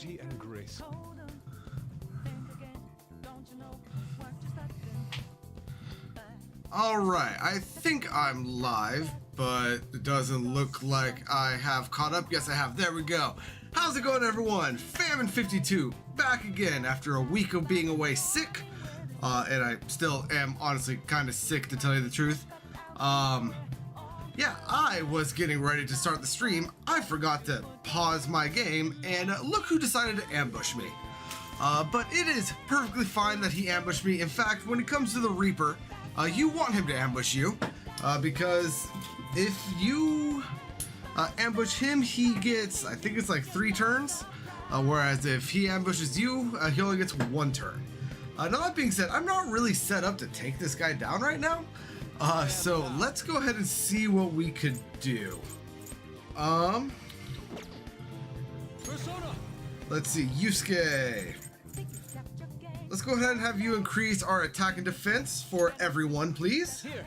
beauty and grace. Alright, I think I'm live, but it doesn't look like I have caught up. Yes, I have. There we go. How's it going, everyone? Famine52 back again after a week of being away sick. And I still am honestly kind of sick, to tell you the truth. Yeah, I was getting ready to start the stream. I forgot to pause my game, and look who decided to ambush me. But it is perfectly fine that he ambushed me. In fact, when it comes to the Reaper, you want him to ambush you, because if you ambush him, he gets, I think it's like 3 turns, whereas if he ambushes you, he only gets 1 turn. Now that being said, I'm not really set up to take this guy down right now, so let's go ahead and see what we could do. Let's see, Yusuke. Let's go ahead and have you increase our attack and defense for everyone, please. Here.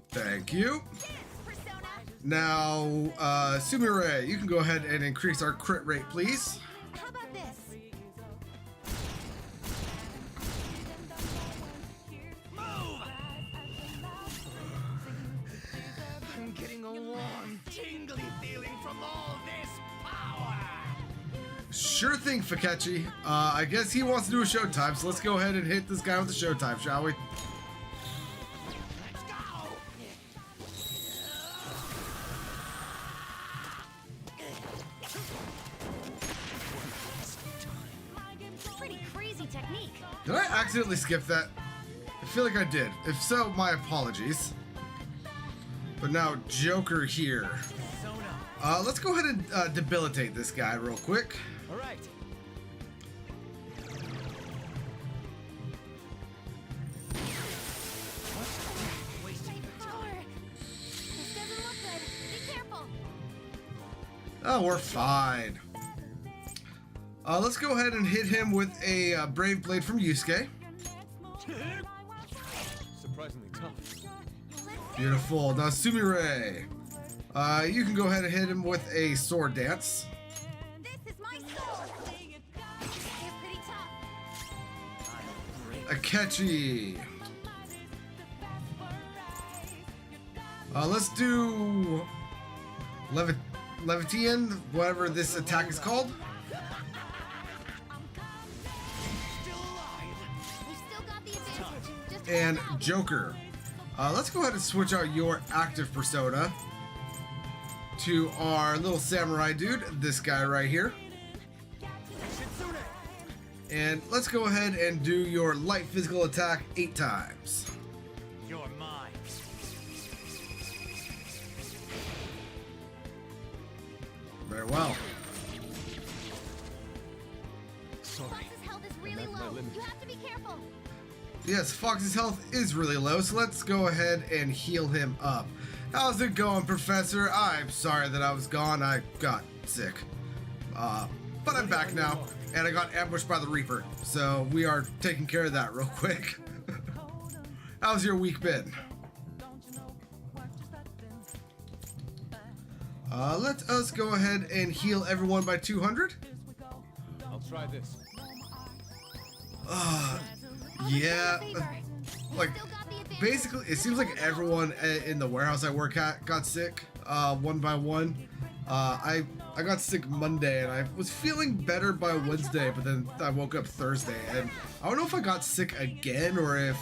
Thank you. Now, Sumire, you can go ahead and increase our crit rate, please. How about this? I'm getting a warm, tingly feeling from all this power. Sure thing, Fakechi. I guess he wants to do a showtime, so let's go ahead and hit this guy with the showtime, shall we? Let's go. Pretty crazy technique. Did I accidentally skip that? I feel like I did. If so, my apologies. But now, Joker here. Let's go ahead and debilitate this guy real quick. All right. Power. This doesn't look good. Be careful. Oh, we're fine. Let's go ahead and hit him with a Brave Blade from Yusuke. Surprisingly tough. Beautiful. Now, Sumire. You can go ahead and hit him with a Sword Dance. This is my sword. They're pretty tough. Akechi. Let's do Levitian, whatever this attack is called. We've still got the advantage. Just And Joker. Let's go ahead and switch out your active persona to our little samurai dude, this guy right here. And let's go ahead and do your light physical attack 8 times. You're mine. Very well. Sorry. Fox's health is really I'm at my low. limit. You have to be careful. Yes, Fox's health is really low, so let's go ahead and heal him up. How's it going, Professor? I'm sorry that I was gone. I got sick. But I'm back now, and I got ambushed by the Reaper, so we are taking care of that real quick. How's your week been? Let us go ahead and heal everyone by 200. I'll try this. Yeah, like, Still got the advantage. basically, it seems like everyone in the warehouse I work at got sick, one by one. I got sick Monday, and I was feeling better by Wednesday, but then I woke up Thursday, and I don't know if I got sick again, or if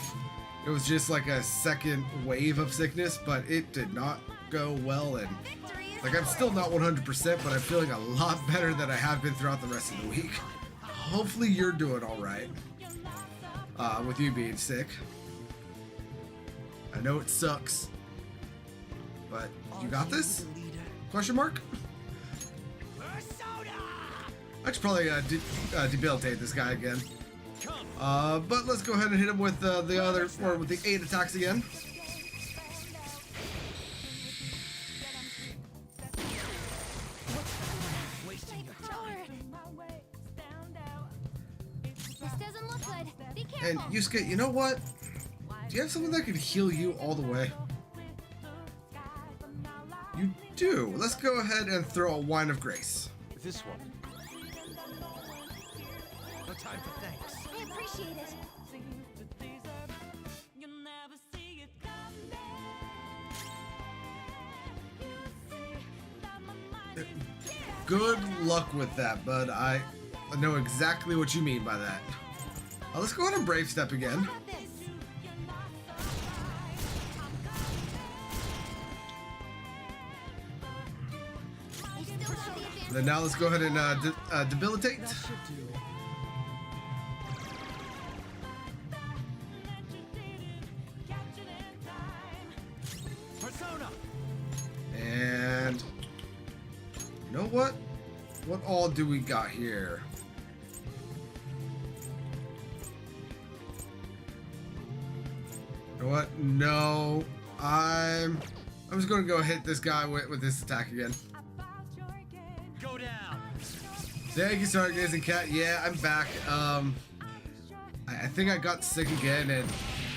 it was just like a second wave of sickness, but it did not go well, and Victory is like, I'm still not 100%, but I'm feeling a lot better than I have been throughout the rest of the week. Hopefully you're doing alright, with you being sick. I know it sucks, but you got this? Question mark? I should probably debilitate this guy again. But let's go ahead and hit him with the other, or with the 8 attacks again. power. This doesn't look good. Be And careful. Yusuke, you know what? Do you have something that could heal you all the way? You do. Let's go ahead and throw a wine of grace. This one. No time for thanks. I appreciate it. Good luck with that, bud. I know exactly what you mean by that. Let's go ahead and brave step again. How about this? I still have the advantage. Then now let's go ahead and debilitate. That should do. Persona. And you know what? What all do we got here? You know what? No, I'm just gonna go hit this guy with this attack again. Go down. Thank you, Stargaze and Cat. Yeah, I'm back. I think I got sick again and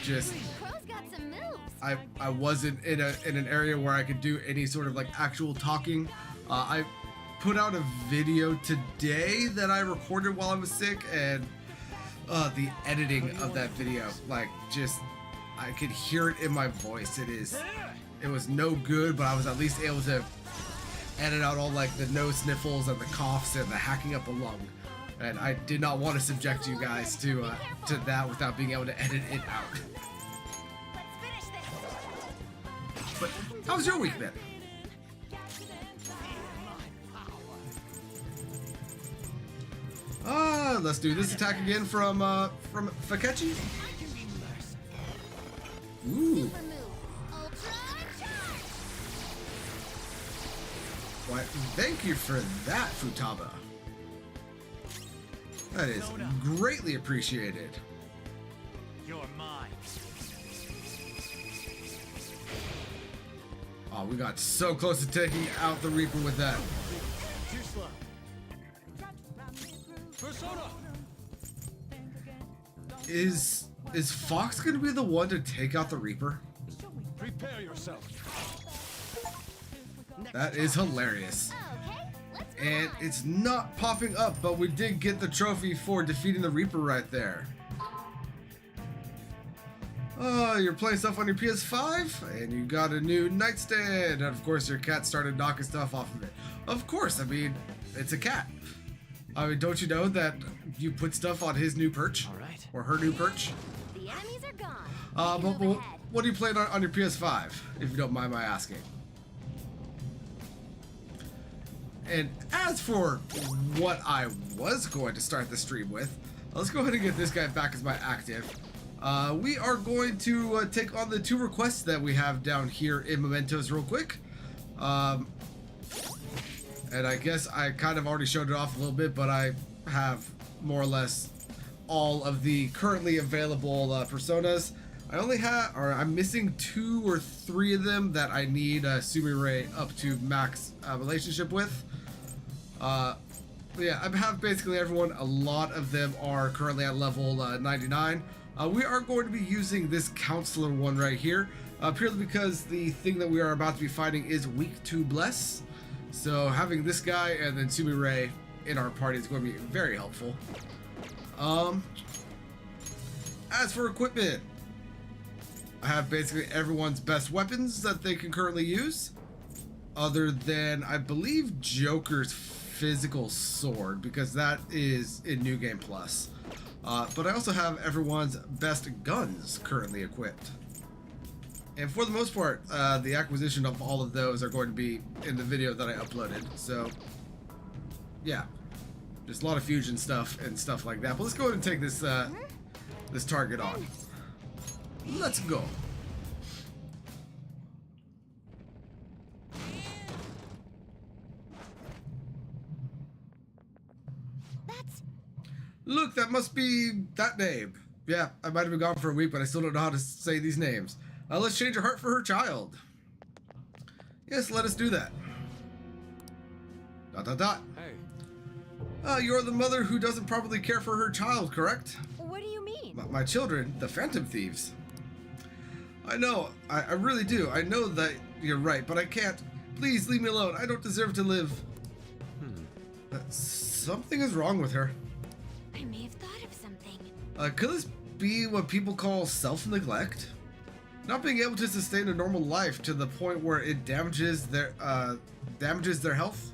just Crow's got some moves. I wasn't in an area where I could do any sort of like actual talking. I put out a video today that I recorded while I was sick, and the editing of that video, like, just I could hear it in my voice. It was no good, but I was at least able to edit out all like the nose sniffles and the coughs and the hacking up a lung. And I did not want to subject you guys to that without being able to edit it out. Let's finish this. But how's your week been? Let's do this attack again from Fakechi. Ooh. Super move. Ultra charge. Why, thank you for that, Futaba. That is greatly appreciated. You're mine. Oh, we got so close to taking out the Reaper with that. Too slow. Persona. Is Fox gonna be the one to take out the Reaper? Prepare yourself. That is hilarious. Okay, let's move And on. it's not popping up, but we did get the trophy for defeating the Reaper right there. Oh, you're playing stuff on your PS5, and you got a new nightstand, and of course your cat started knocking stuff off of it. Of course, I mean, it's a cat. I mean, don't you know that you put stuff on his new perch? All right. Or her new perch? The enemies are gone. But Move what, ahead. what do you play on your PS5, if you don't mind my asking? And as for what I was going to start the stream with, let's go ahead and get this guy back as my active. We are going to take on the 2 requests that we have down here in Mementos real quick. And I guess I kind of already showed it off a little bit, but I have more or less all of the currently available personas. I'm missing 2 or 3 of them that I need Sumire up to max relationship with. Yeah, I have basically everyone. A lot of them are currently at level 99. We are going to be using this counselor one right here, purely because the thing that we are about to be fighting is weak to bless. So having this guy and then Sumire in our party is going to be very helpful. As for equipment, I have basically everyone's best weapons that they can currently use, other than I believe Joker's physical sword, because that is in New Game Plus. But I also have everyone's best guns currently equipped. And for the most part, the acquisition of all of those are going to be in the video that I uploaded. So, yeah, just a lot of fusion stuff and stuff like that. But let's go ahead and take this this target on. Let's go. That's Look, that must be that name. Yeah, I might have been gone for a week, but I still don't know how to say these names. Let's change her heart for her child. Yes, let us do that. ... Hey. You're the mother who doesn't properly care for her child, correct? what do you mean? My children, the Phantom Thieves. I know, I really do. I know that you're right, but I can't Please leave me alone. I don't deserve to live. Something is wrong with her. I may have thought of something. Could this be what people call self-neglect? Not being able to sustain a normal life to the point where it damages their health?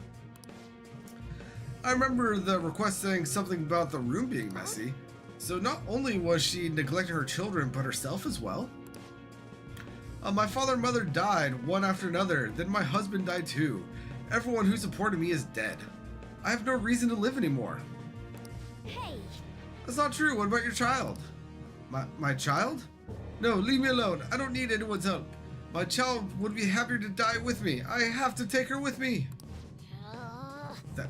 I remember the request saying something about the room being messy. So not only was she neglecting her children, but herself as well? My father and mother died one after another, then my husband died too. Everyone who supported me is dead. I have no reason to live anymore. Hey, That's not true. What about your child? My child? No, leave me alone. I don't need anyone's help. My child would be happier to die with me. I have to take her with me.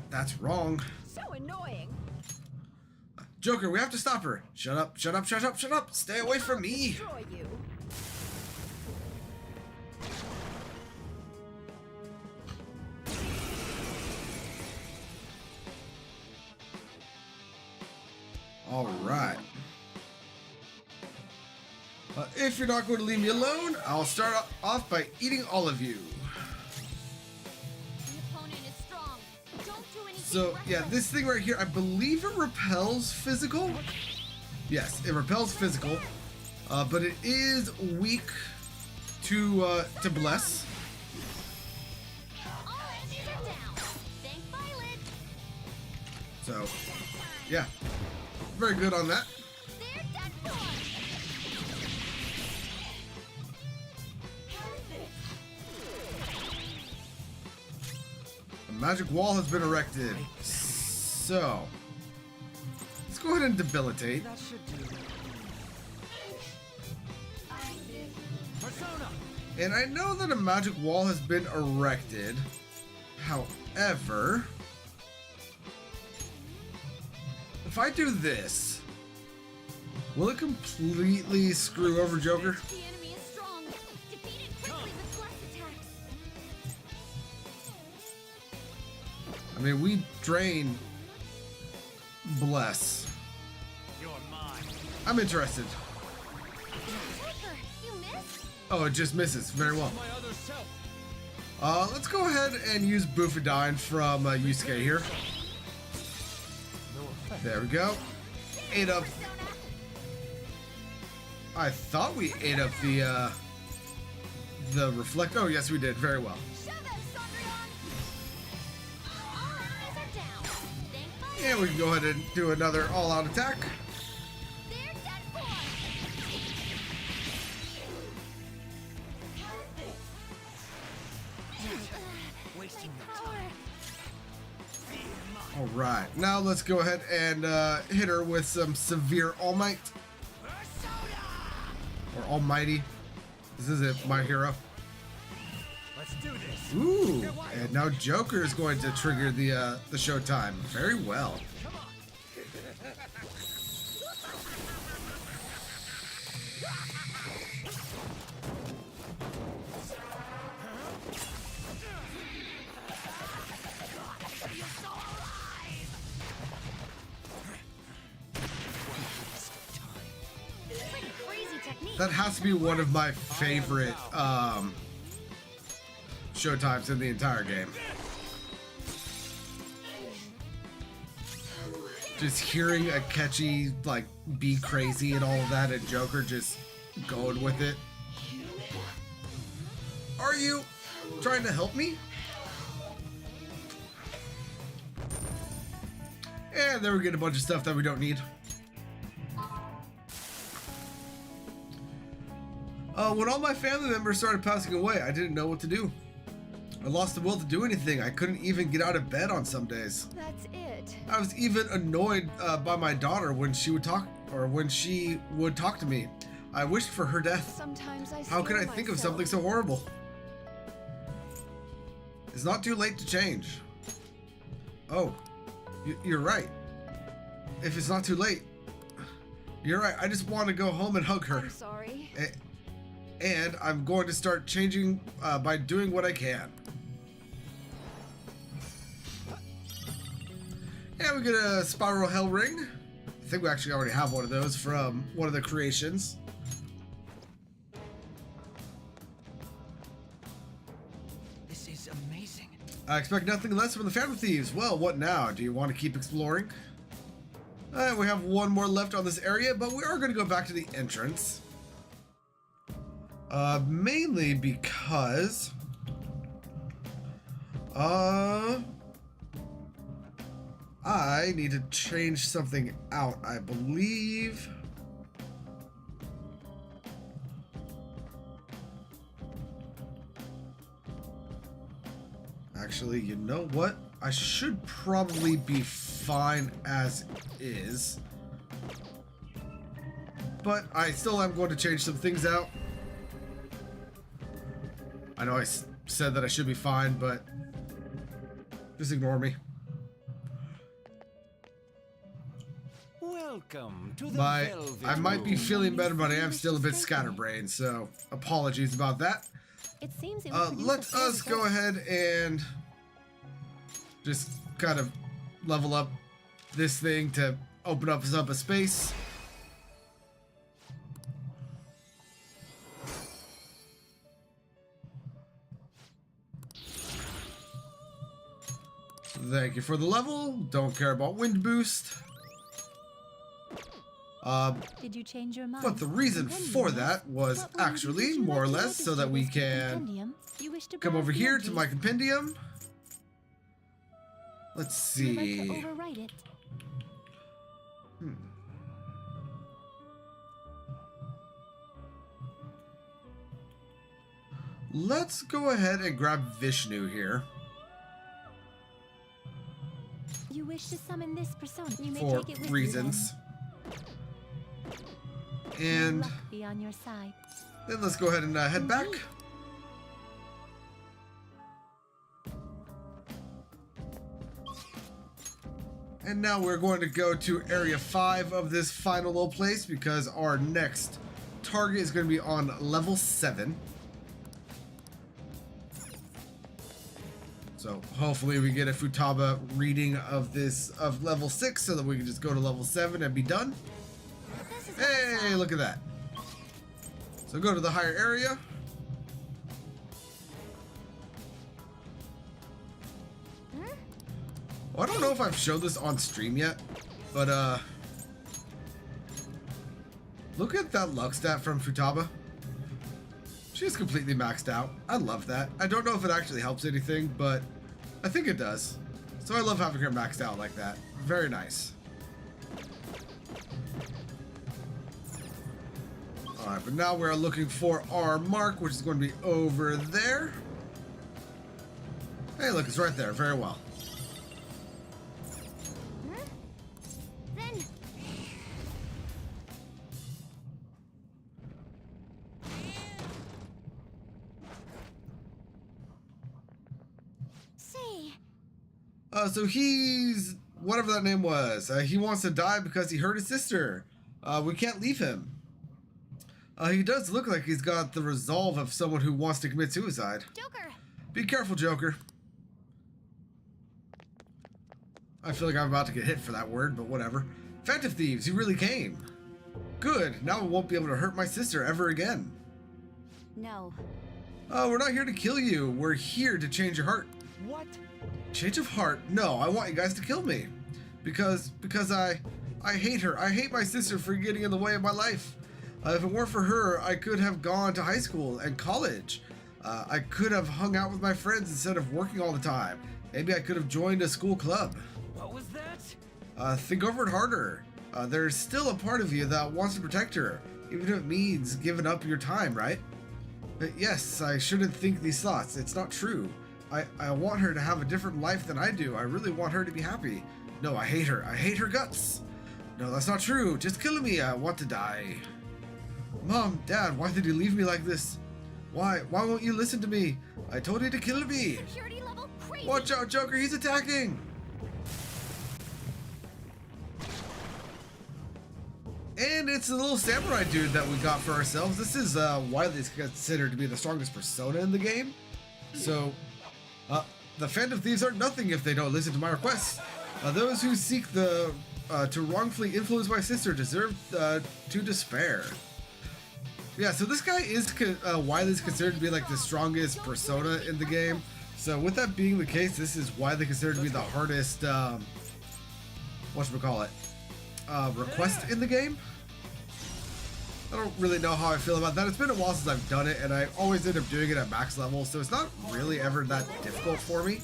That's wrong. so annoying. Joker, we have to stop her. Shut up, shut up, shut up, shut up. Stay away from me. Destroy you. All right. If you're not going to leave me alone, I'll start off by eating all of you. The opponent is strong. Don't do anything So, yeah, reckless. this thing right here, I believe it repels physical. Yes, it repels physical, but it is weak to bless. All enemies are down. Thank Violet. So, yeah, very good on that. They're dead for. A magic wall has been erected. So, let's go ahead and debilitate. That should do. Persona. And I know that a magic wall has been erected. However, if I do this, will it completely screw over Joker? The enemy is strong. Defeat it quickly with bless attacks. I mean, we drain bless. You're mine. I'm interested. Joker, you missed? Oh, it just misses. Very well. My other self. Let's go ahead and use Bufadine from Yusuke here. No effect. There we go. Ate up. Persona. I thought we ate up the reflect. Oh, yes, we did. Very well. Show them, Cendrillon. All enemies are down. Thank Violet. And we can go ahead and do another all-out attack. They're dead for. Wasting your Power. time. Fear mine. All right, now let's go ahead and hit her with some severe All Might Persona. or Almighty. This is it, my hero. Let's do this. Ooh, and now Joker is going to trigger the showtime. Very well. Come on. Pretty crazy technique. That has to be one of my favorite showtimes in the entire game. Just hearing a catchy, like, be crazy and all of that, and Joker just going with it. Are you trying to help me? And then we get a bunch of stuff that we don't need. When all my family members started passing away, I didn't know what to do. I lost the will to do anything. I couldn't even get out of bed on some days. That's it. I was even annoyed by my daughter when she would talk to me. I wished for her death. Sometimes I How could I think of something so horrible? It's not too late to change. Oh, you're right. If it's not too late, you're right. I just want to go home and hug her. I'm sorry. And I'm going to start changing by doing what I can. And we get a Spiral Hell Ring. I think we actually already have one of those from one of the creations. This is is amazing. I expect nothing less from the Phantom Thieves. Well, what now? Do you want to keep exploring? We have one more left on this area, but we are going to go back to the entrance. Mainly because... I need to change something out, I believe. Actually, you know what? I should probably be fine as is. But I still am going to change some things out. I know I said that I should be fine, but just ignore me. Welcome to the Velvet I might be Room. feeling better, but I am still a bit scatterbrained, so apologies about that. It seems it would produce Let a us go ahead and just kind of level up this thing to open up a space. Thank you for the level. Don't care about wind boost. Did you change your mind? But the reason for that was actually more or less so that we can come over here to my compendium. Let's see. Overwrite it. Let's go ahead and grab Vishnu here. You wish to summon this persona. You may For take it with reasons. You then. And Luck be on your side. then let's go ahead and head back. And now we're going to go to Area 5 of this final little place because our next target is going to be on level 7. So hopefully we get a Futaba reading of level 6 so that we can just go to level 7 and be done. Hey, look at that. So go to the higher area. Well, I don't know if I've showed this on stream yet, but look at that luck stat from Futaba. She's completely maxed out. I love that. I don't know if it actually helps anything, but I think it does. So I love having her maxed out like that. Very nice. Alright, but now we're looking for our mark, which is going to be over there. Hey, look, it's right there. Very well. Then. Say. So he's whatever that name was. He wants to die because he hurt his sister. We can't leave him. He does look like he's got the resolve of someone who wants to commit suicide. Joker. Be careful, Joker. I feel like I'm about to get hit for that word, but whatever. Phantom Thieves, you really came. Good, now I won't be able to hurt my sister ever again. No. We're not here to kill you. We're here to change your heart. What? Change of heart? No, I want you guys to kill me. Because I hate her. I hate my sister for getting in the way of my life. If it weren't for her, I could have gone to high school and college. I could have hung out with my friends instead of working all the time. Maybe I could have joined a school club. What was that? Think over it harder. There's still a part of you that wants to protect her, even if it means giving up your time, right? But yes, I shouldn't think these thoughts. It's not true. I want her to have a different life than I do. I really want her to be happy. No, I hate her. I hate her guts. No, that's not true. Just kill me. I want to die. Mom, Dad, why did you leave me like this? Why won't you listen to me? I told you to kill me. Security level crazy. Watch out, Joker, he's attacking. And it's a little samurai dude that we got for ourselves. This is widely considered to be the strongest persona in the game. So, the Phantom Thieves are nothing if they don't listen to my requests. Those who seek to wrongfully influence my sister deserve to despair. Yeah, so this guy is widely considered to be like the strongest persona in the game. So with that being the case, this is widely considered to be the hardest, whatchamacallit, request in the game. I don't really know how I feel about that. It's been a while since I've done it, and I always end up doing it at max level, so it's not really ever that difficult for me.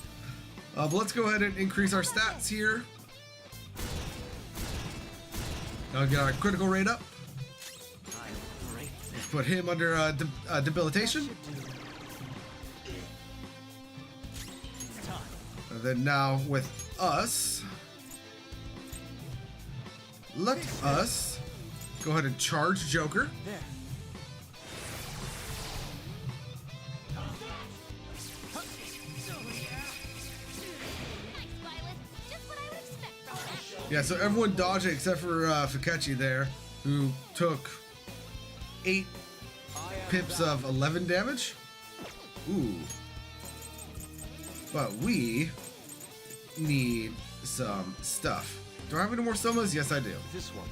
But let's go ahead and increase our stats here. Now get our critical rate up. Let's put him under debilitation. And then now with us, let us go ahead and charge Joker. Yeah, so everyone dodged it except for Fukechi there, who took 8 pips of 11 damage. Ooh. But we need some stuff. Do I have any more somas? Yes, I do. This one.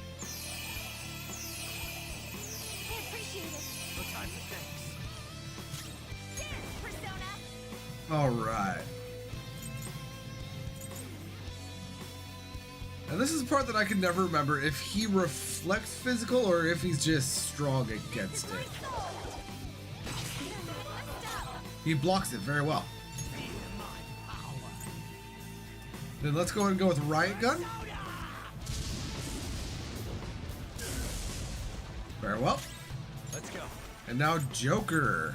I appreciate it. No time for thanks. Cheers, Persona. All right. And this is the part that I can never remember if he reflects physical or if he's just strong against it. He blocks it very well. Then let's go ahead and go with Riot Gun. Very well. Let's go. And now Joker.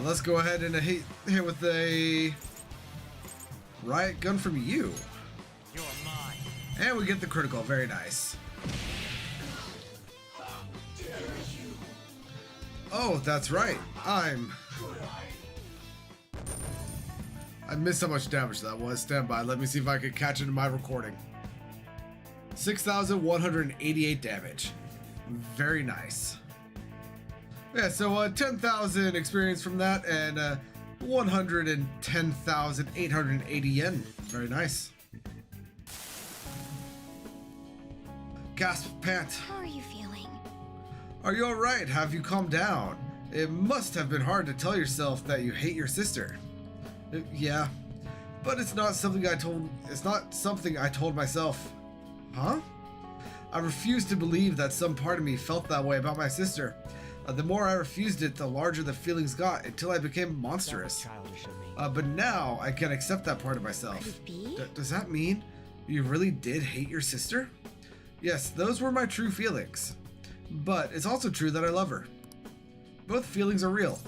Let's go ahead and hit with a Riot Gun from you. You're mine. And we get the critical. Very nice. Oh, that's right. I missed how much damage that was. Stand by. Let me see if I can catch it in my recording. 6,188 damage. Very nice. Yeah, so 10,000 experience from that and 110,880 yen. Very nice. Gasp, pant. How are you feeling? Are you alright? Have you calmed down? It must have been hard to tell yourself that you hate your sister. Yeah, but it's not something I told myself. Huh? I refused to believe that some part of me felt that way about my sister. The more I refused it, the larger the feelings got until I became monstrous. Childish of me. But now I can accept that part of myself. Could it be? Does that mean you really did hate your sister? Yes, those were my true feelings. But it's also true that I love her. Both feelings are real.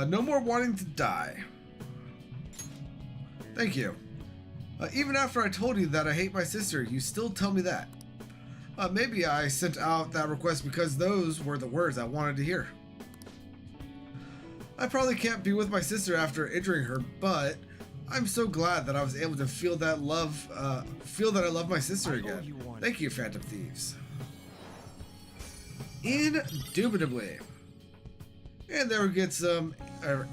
No more wanting to die. Thank you. Even after I told you that I hate my sister, you still tell me that. Maybe I sent out that request because those were the words I wanted to hear. I probably can't be with my sister after injuring her, but I'm so glad that I was able to feel that I love my sister again. Thank you, Phantom Thieves. Indubitably. And there we get some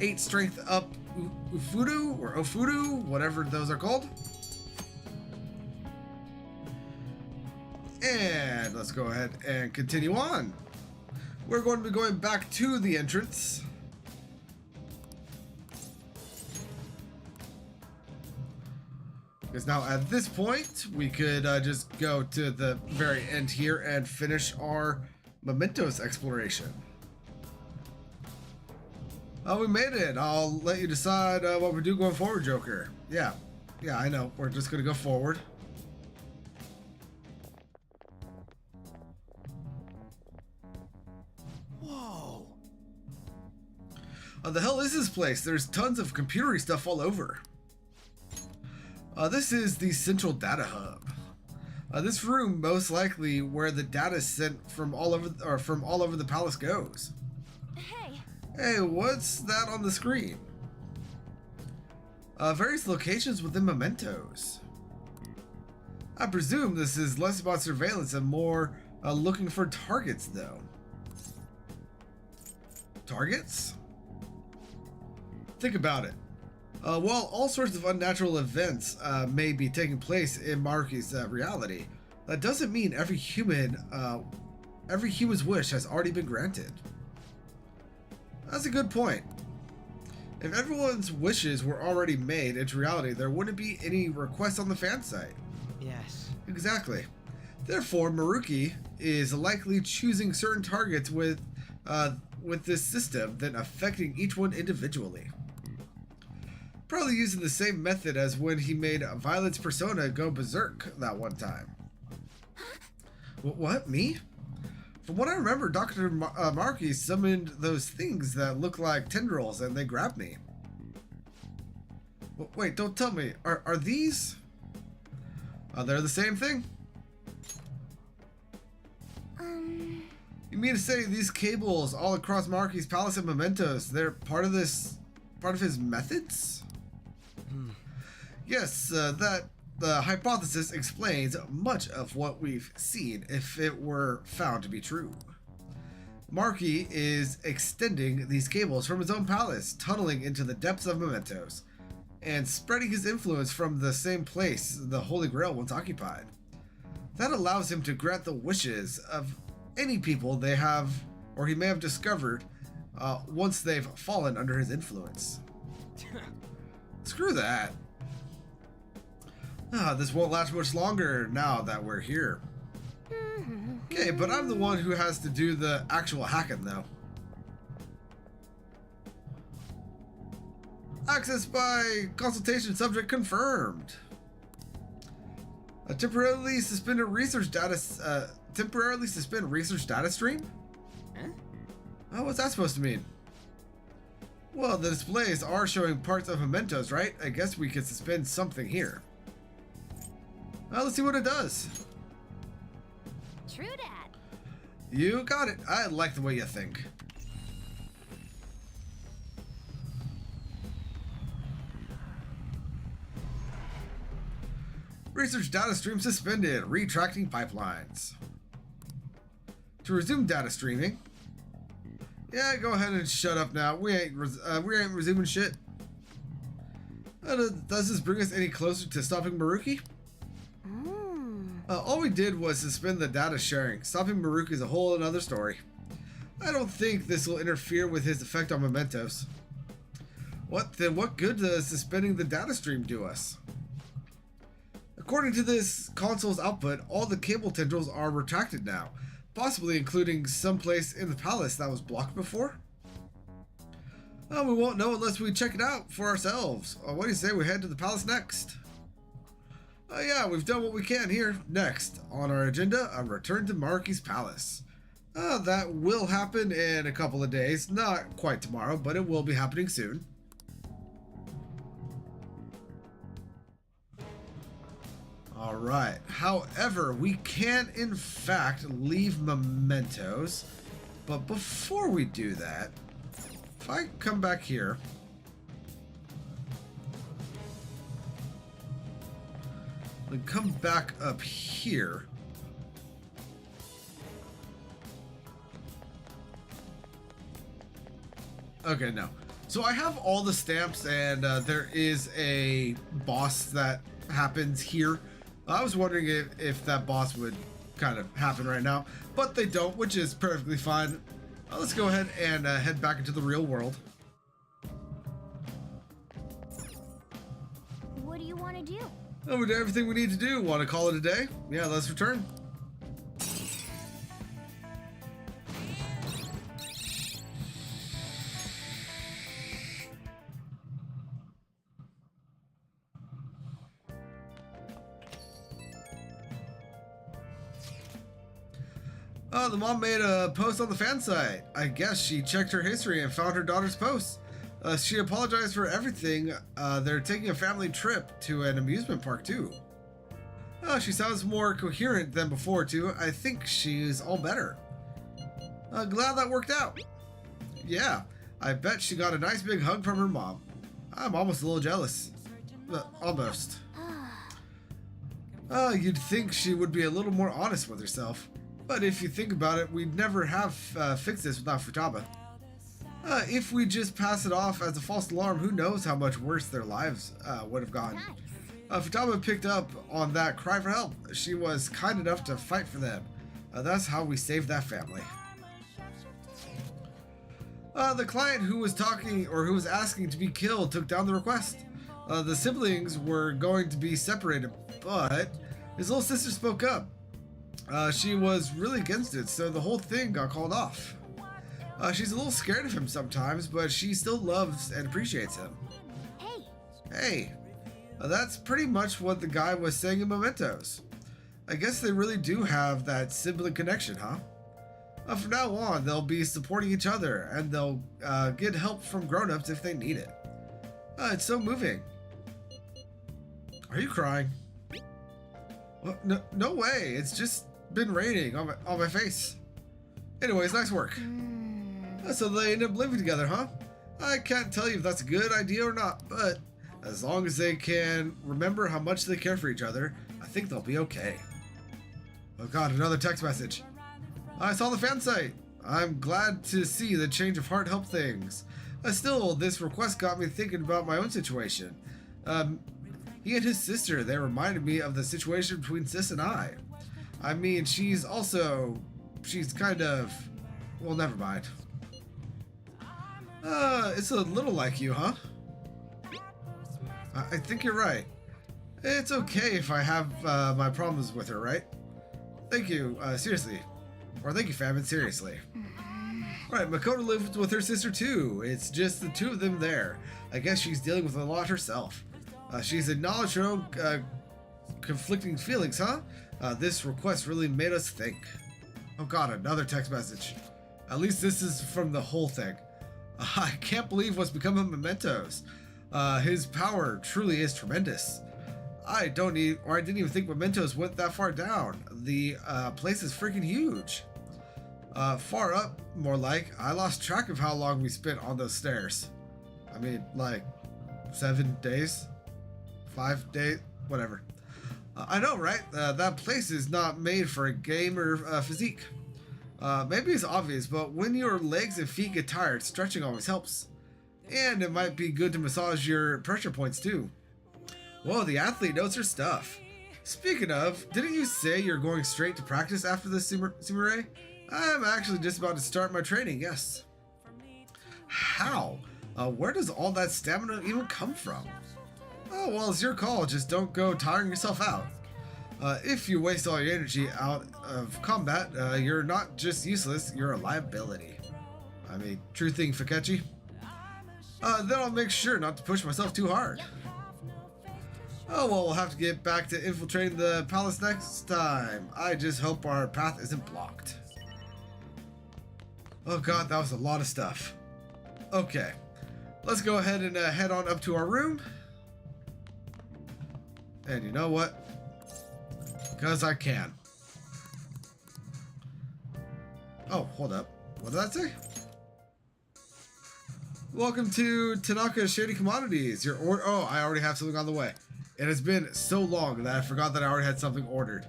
8 strength up Ufudu or Ofudu, whatever those are called. And let's go ahead and continue on. We're going to be going back to the entrance. Because now at this point, we could just go to the very end here and finish our Mementos exploration. We made it. I'll let you decide what we do going forward, Joker. Yeah, I know. We're just going to go forward. Whoa. The hell is this place? There's tons of computery stuff all over. This is the central data hub. This room most likely where the data is sent from all over the palace goes. Hey. Hey, what's that on the screen? Various locations within Mementos. I presume this is less about surveillance and more looking for targets, though. Targets? Think about it. While all sorts of unnatural events may be taking place in Maruki's reality, that doesn't mean every human's wish has already been granted. That's a good point. If everyone's wishes were already made into reality, there wouldn't be any requests on the fan site. Yes. Exactly. Therefore, Maruki is likely choosing certain targets with this system, then affecting each one individually. Probably using the same method as when he made Violet's persona go berserk that one time. What? Me? From what I remember, Dr. Maruki summoned those things that look like tendrils and they grabbed me. Wait, don't tell me. Are these? They're the same thing? You mean to say these cables all across Maruki's palace and mementos, they're part of his methods? Yes, that the hypothesis explains much of what we've seen if it were found to be true. Maruki is extending these cables from his own palace, tunneling into the depths of mementos, and spreading his influence from the same place the Holy Grail once occupied. That allows him to grant the wishes of any people they have, or he may have discovered, once they've fallen under his influence. Screw that. This won't last much longer now that we're here. Okay, but I'm the one who has to do the actual hacking, though. Access by consultation subject confirmed. A temporarily suspend research data stream? Huh? Oh, what's that supposed to mean? Well, the displays are showing parts of mementos, right? I guess we could suspend something here. Well, let's see what it does. True dat. You got it. I like the way you think. Research data stream suspended. Retracting pipelines. To resume data streaming. Yeah, go ahead and shut up now. We ain't resuming shit. Does this bring us any closer to stopping Maruki? All we did was suspend the data sharing. Stopping Maruki is a whole another story. I don't think this will interfere with his effect on mementos. What good does suspending the data stream do us? According to this console's output, all the cable tendrils are retracted now, possibly including some place in the palace that was blocked before. We won't know unless we check it out for ourselves. What do you say we head to the palace next? Yeah, we've done what we can here. Next on our agenda, a return to Maruki's palace. That will happen in a couple of days. Not quite tomorrow, but it will be happening soon. Alright, however, we can in fact leave mementos. But before we do that, if I come back here, and come back up here. Okay, no. So I have all the stamps, and there is a boss that happens here. I was wondering if that boss would kind of happen right now, but they don't, which is perfectly fine. Let's go ahead and head back into the real world. What do you want to do? Oh, we did everything we need to do. Want to call it a day? Yeah, let's return. Oh, the mom made a post on the fan site. I guess she checked her history and found her daughter's post. She apologized for everything. They're taking a family trip to an amusement park, too. She sounds more coherent than before, too. I think she's all better. Glad that worked out. Yeah, I bet she got a nice big hug from her mom. I'm almost a little jealous. Almost. You'd think she would be a little more honest with herself. But if you think about it, we'd never have fixed this without Futaba. If we just pass it off as a false alarm, who knows how much worse their lives would have gone. Futaba picked up on that cry for help. She was kind enough to fight for them. That's how we saved that family. The client who was talking or who was asking to be killed took down the request. The siblings were going to be separated, but his little sister spoke up. She was really against it, so the whole thing got called off. She's a little scared of him sometimes, but she still loves and appreciates him. Hey, Hey, that's pretty much what the guy was saying in Mementos. I guess they really do have that sibling connection, huh? From now on, they'll be supporting each other, and they'll get help from grown-ups if they need it. It's so moving. Are you crying? Well, no way. It's just been raining on my face. Anyways, nice work. So they end up living together, huh? I can't tell you if that's a good idea or not, but as long as they can remember how much they care for each other, I think they'll be okay. Oh god, another text message. I saw the fan site. I'm glad to see the change of heart help things. Still, this request got me thinking about my own situation. He and his sister, they reminded me of the situation between Sis and I. I mean, she's kind of... Well, never mind. It's a little like you, huh? I think you're right. It's okay if I have my problems with her, right? Thank you, seriously. Or thank you, Famine, seriously. Right, Makoto lived with her sister too. It's just the two of them there. I guess she's dealing with a lot herself. She's acknowledged her own conflicting feelings, huh? This request really made us think. Oh god, another text message. At least this is from the whole thing. I can't believe what's become of Mementos. His power truly is tremendous. I didn't even think Mementos went that far down. The place is freaking huge. Far up, more like. I lost track of how long we spent on those stairs. I mean, like 7 days? 5 days? Whatever. I know, right? That place is not made for a gamer physique. Maybe it's obvious, but when your legs and feet get tired, stretching always helps. And it might be good to massage your pressure points too. Whoa, the athlete knows her stuff. Speaking of, didn't you say you're going straight to practice after this, Sumire? I'm actually just about to start my training, yes. How? Where does all that stamina even come from? Oh, well, it's your call. Just don't go tiring yourself out. If you waste all your energy out of combat, you're not just useless, you're a liability. I mean, true thing, Fukechi. Then I'll make sure not to push myself too hard. Oh, well, we'll have to get back to infiltrating the palace next time. I just hope our path isn't blocked. Oh god, that was a lot of stuff. Okay, let's go ahead and head on up to our room. And you know what? Because I can. Oh, hold up. What did that say? Welcome to Tanaka Shady Commodities. Your order. Oh, I already have something on the way. It has been so long that I forgot that I already had something ordered.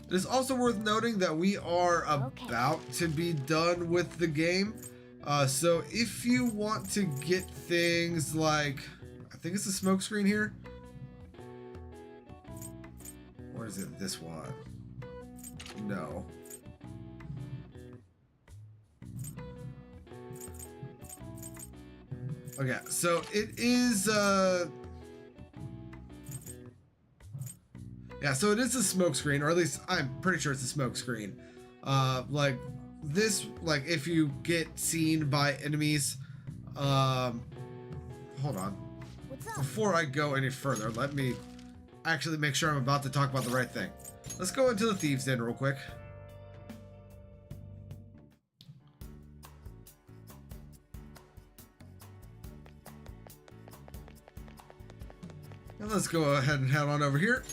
It is also worth noting that we are about to be done with the game. So if you want to get things like, I think it's a smoke screen here. Or is it this one? No. Okay, so it is, yeah, so it is a smoke screen, or at least I'm pretty sure it's a smoke screen. Like this, like if you get seen by enemies, hold on. what's up? Before I go any further, let me actually make sure I'm about to talk about the right thing. Let's go into the Thieves' Den real quick. And let's go ahead and head on over here.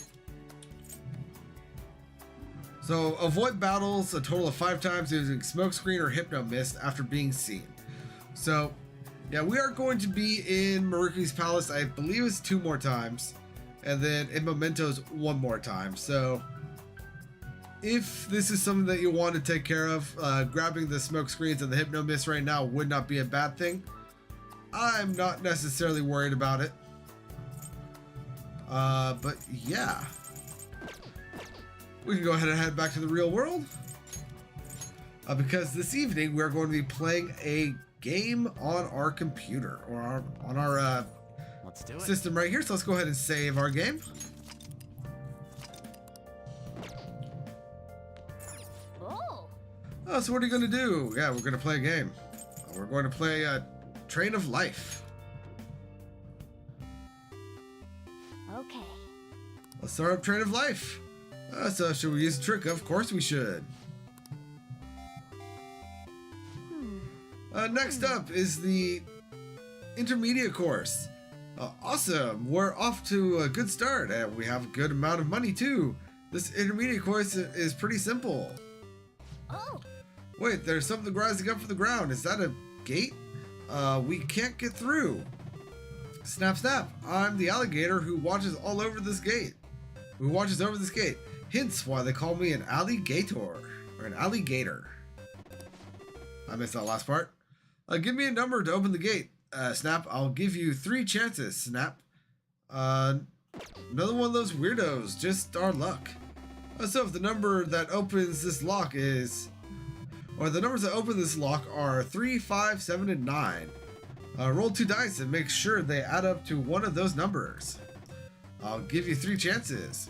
So, avoid battles a total of 5 times using Smokescreen or Hypno Mist after being seen. So, yeah, we are going to be in Maruki's Palace, I believe it's 2 more times. And then in Mementos 1 more time. So, if this is something that you want to take care of, grabbing the Smokescreens and the Hypno Mist right now would not be a bad thing. I'm not necessarily worried about it. But yeah. We can go ahead and head back to the real world. because this evening we're going to be playing a game on our computer, or on our Let's do it. system right here. So let's go ahead and save our game. Oh, So what are you going to do? Yeah, we're going to play a game. We're going to play Train of Life. okay. Let's start up Train of Life. So should we use a trick? Of course we should. Next up is the intermediate course. Awesome. We're off to a good start, and we have a good amount of money too. This intermediate course is pretty simple. Oh, Wait, there's something rising up from the ground. Is that a gate? We can't get through. Snap, snap. I'm the alligator who watches all over this gate. Who watches over this gate. Hence why they call me an alligator. Or an alligator. I missed that last part. Give me a number to open the gate. Snap, I'll give you 3 chances, Snap. Another one of those weirdos. Just our luck. So if the number that opens this lock is... Or the numbers that open this lock are 3, 5, 7, and 9. Roll 2 dice and make sure they add up to one of those numbers. I'll give you 3 chances.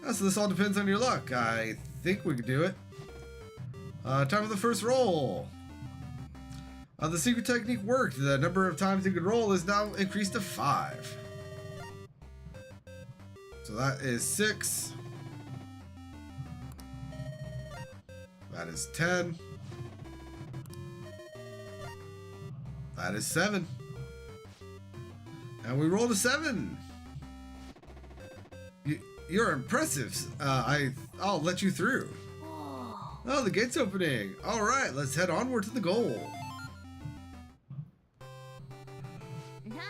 So this all depends on your luck. I think we can do it. Time for the first roll. The secret technique worked. The number of times you can roll is now increased to 5. So that is 6. That is 10. That is 7. And we rolled a 7. You're impressive. I'll let you through. whoa. Oh, the gate's opening. All right, let's head onward to the goal. Nice.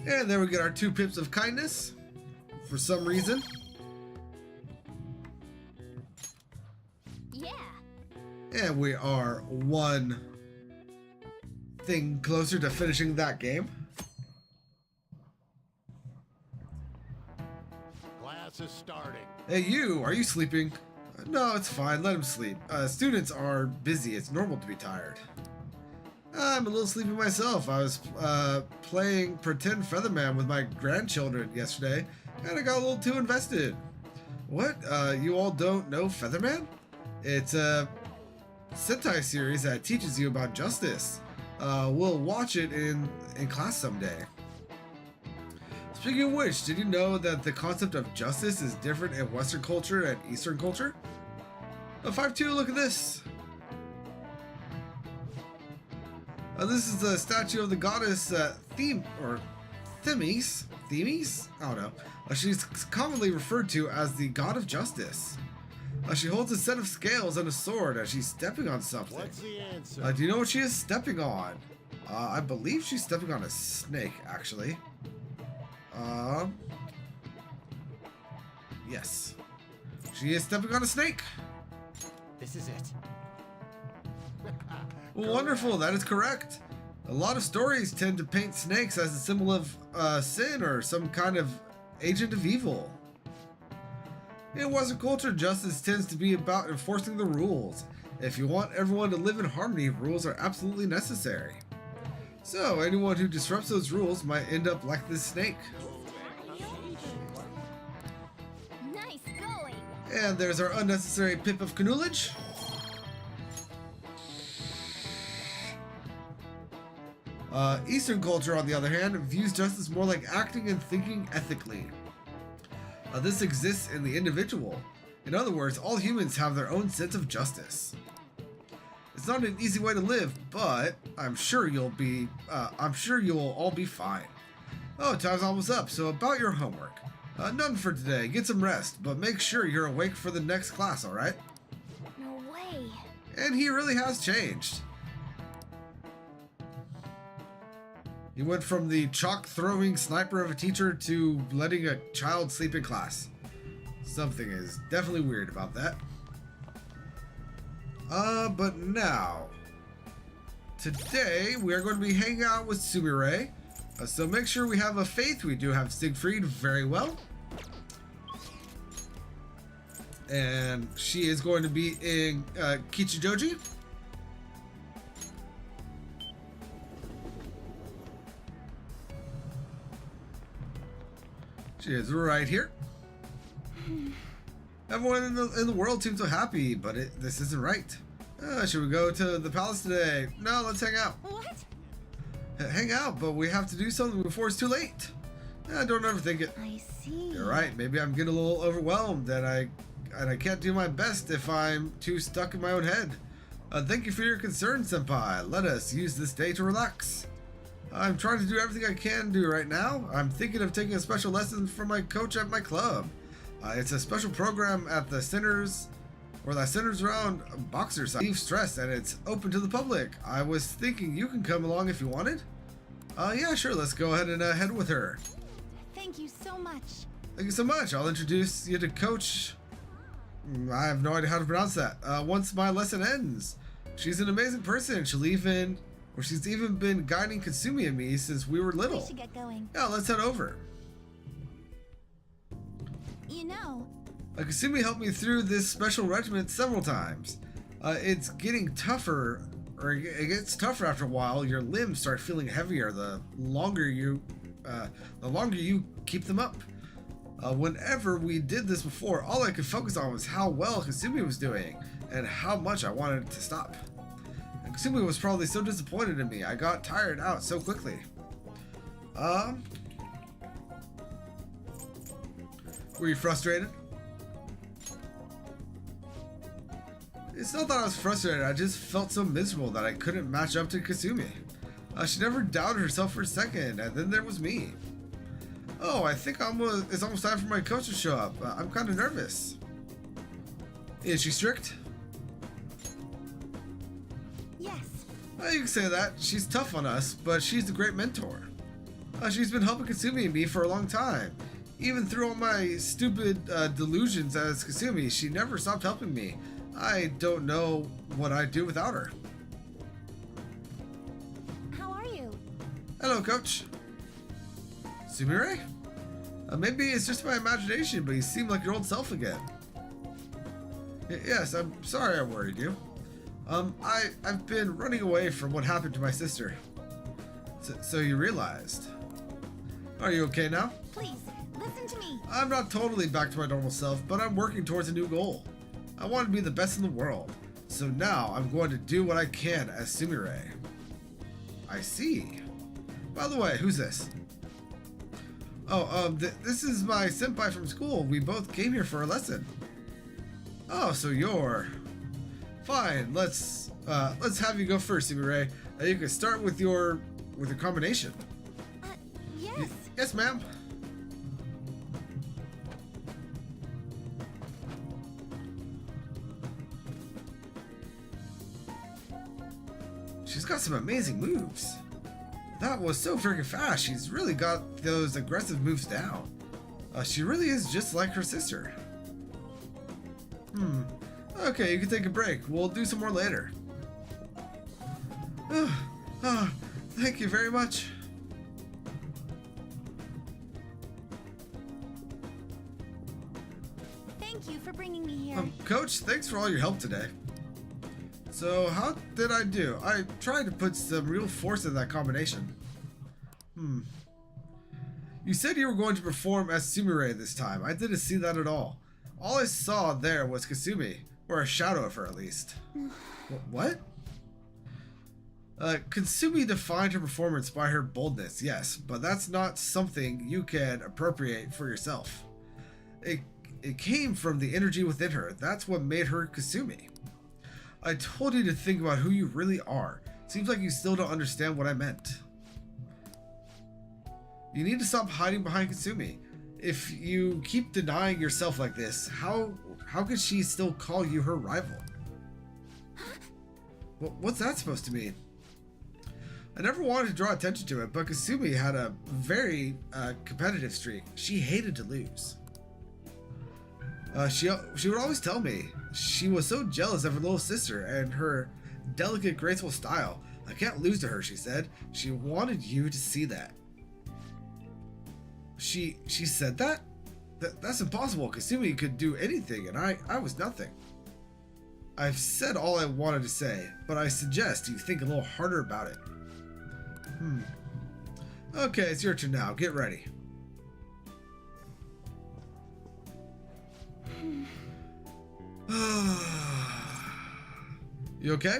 And there we get our 2 pips of kindness. For some reason. Yeah. And we are 1 thing closer to finishing that game. Class is starting. Hey, you, are you sleeping? No, it's fine. Let him sleep. Students are busy. It's normal to be tired. I'm a little sleepy myself. I was playing Pretend Featherman with my grandchildren yesterday, and I got a little too invested. What? You all don't know Featherman? It's a Sentai series that teaches you about justice. We'll watch it in class someday. Speaking of which, did you know that the concept of justice is different in Western culture and Eastern culture? 5-2, look at this. This is the statue of the goddess Themis? Themis? I don't know. She's commonly referred to as the god of justice. She holds a set of scales and a sword as she's stepping on something. What's the answer? Do you know what she is stepping on? I believe she's stepping on a snake, actually. Yes. She is stepping on a snake. This is it. Wonderful, that is correct. A lot of stories tend to paint snakes as a symbol of sin or some kind of agent of evil. In Western culture, justice tends to be about enforcing the rules. If you want everyone to live in harmony, rules are absolutely necessary. So, anyone who disrupts those rules might end up like this snake. Nice going. And there's our unnecessary pip of Canulage. Eastern culture, on the other hand, views justice more like acting and thinking ethically. This exists in the individual. In other words, all humans have their own sense of justice. It's not an easy way to live, but I'm sure you'll all be fine. Oh, time's almost up, so about your homework. None for today. Get some rest, but make sure you're awake for the next class, alright? No way. And he really has changed. He went from the chalk-throwing sniper of a teacher to letting a child sleep in class. Something is definitely weird about that. But now, today we are going to be hanging out with Sumire. So make sure we have a faith. We do have Siegfried very well. And she is going to be in Kichijoji. She is right here. Everyone in the world seems so happy, but this isn't right. Should we go to the palace today? No, let's hang out. What? Hang out, but we have to do something before it's too late. Don't overthink it. I see. You're right. Maybe I'm getting a little overwhelmed, and I can't do my best if I'm too stuck in my own head. Thank you for your concern, Senpai. Let us use this day to relax. I'm trying to do everything I can do right now. I'm thinking of taking a special lesson from my coach at my club. It's a special program at the centers, where that centers around boxer relief stress, and it's open to the public. I was thinking you can come along if you wanted. Yeah, sure. Let's go ahead and head with her. Thank you so much. Thank you so much. I'll introduce you to Coach. I have no idea how to pronounce that. Once my lesson ends, she's an amazing person. She's even been guiding Kasumi and me since we were little. We should get going. Yeah, let's head over. You know, Kasumi helped me through this special regiment several times. It's getting tougher, or it gets tougher after a while. Your limbs start feeling heavier the longer you keep them up. Whenever we did this before, all I could focus on was how well Kasumi was doing and how much I wanted to stop. And Kasumi was probably so disappointed in me. I got tired out so quickly. Were you frustrated? It's not that I was frustrated, I just felt so miserable that I couldn't match up to Kasumi. She never doubted herself for a second, and then there was me. Oh, I think it's almost time for my coach to show up. I'm kind of nervous. Is she strict? yes. You can say that. She's tough on us, but she's a great mentor. She's been helping Kasumi and me for a long time. Even through all my stupid delusions as Kasumi, she never stopped helping me. I don't know what I'd do without her. How are you? Hello, Coach. Sumire? Maybe it's just my imagination, but you seem like your old self again. Yes, I'm sorry I worried you. I've been running away from what happened to my sister. So you realized. Are you okay now? Please, listen to me. I'm not totally back to my normal self, but I'm working towards a new goal. I want to be the best in the world. So now I'm going to do what I can as Sumire. I see. By the way, who's this? Oh, this is my senpai from school. We both came here for a lesson. Oh, so you're... Fine, let's have you go first, Sumire. You can start with your combination. Yes. Yes, ma'am. She's got some amazing moves. That was so freaking fast. She's really got those aggressive moves down. She really is just like her sister. Okay, you can take a break. We'll do some more later. Thank you very much. Thank you for bringing me here. Coach, thanks for all your help today. So, how did I do? I tried to put some real force in that combination. You said you were going to perform as Sumire this time. I didn't see that at all. All I saw there was Kasumi, or a shadow of her at least. What? Kasumi defined her performance by her boldness, yes, but that's not something you can appropriate for yourself. It came from the energy within her. That's what made her Kasumi. I told you to think about who you really are. Seems like you still don't understand what I meant. You need to stop hiding behind Kasumi. If you keep denying yourself like this, how could she still call you her rival? What's that supposed to mean? I never wanted to draw attention to it, but Kasumi had a very competitive streak. She hated to lose. She would always tell me she was so jealous of her little sister and her delicate, graceful style. I can't lose to her, she said. She wanted you to see that. She said that? That's impossible. Kasumi could do anything, and I was nothing. I've said all I wanted to say, but I suggest you think a little harder about it. Okay, it's your turn now. Get ready. You okay?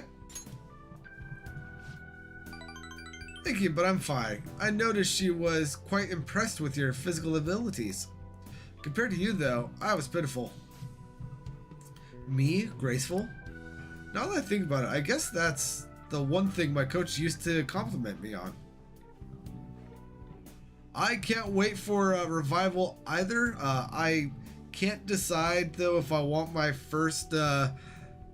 Thank you, but I'm fine. I noticed she was quite impressed with your physical abilities. Compared to you, though, I was pitiful. Me? Graceful? Now that I think about it, I guess that's the one thing my coach used to compliment me on. I can't wait for a revival either. I can't decide, though, if I want my first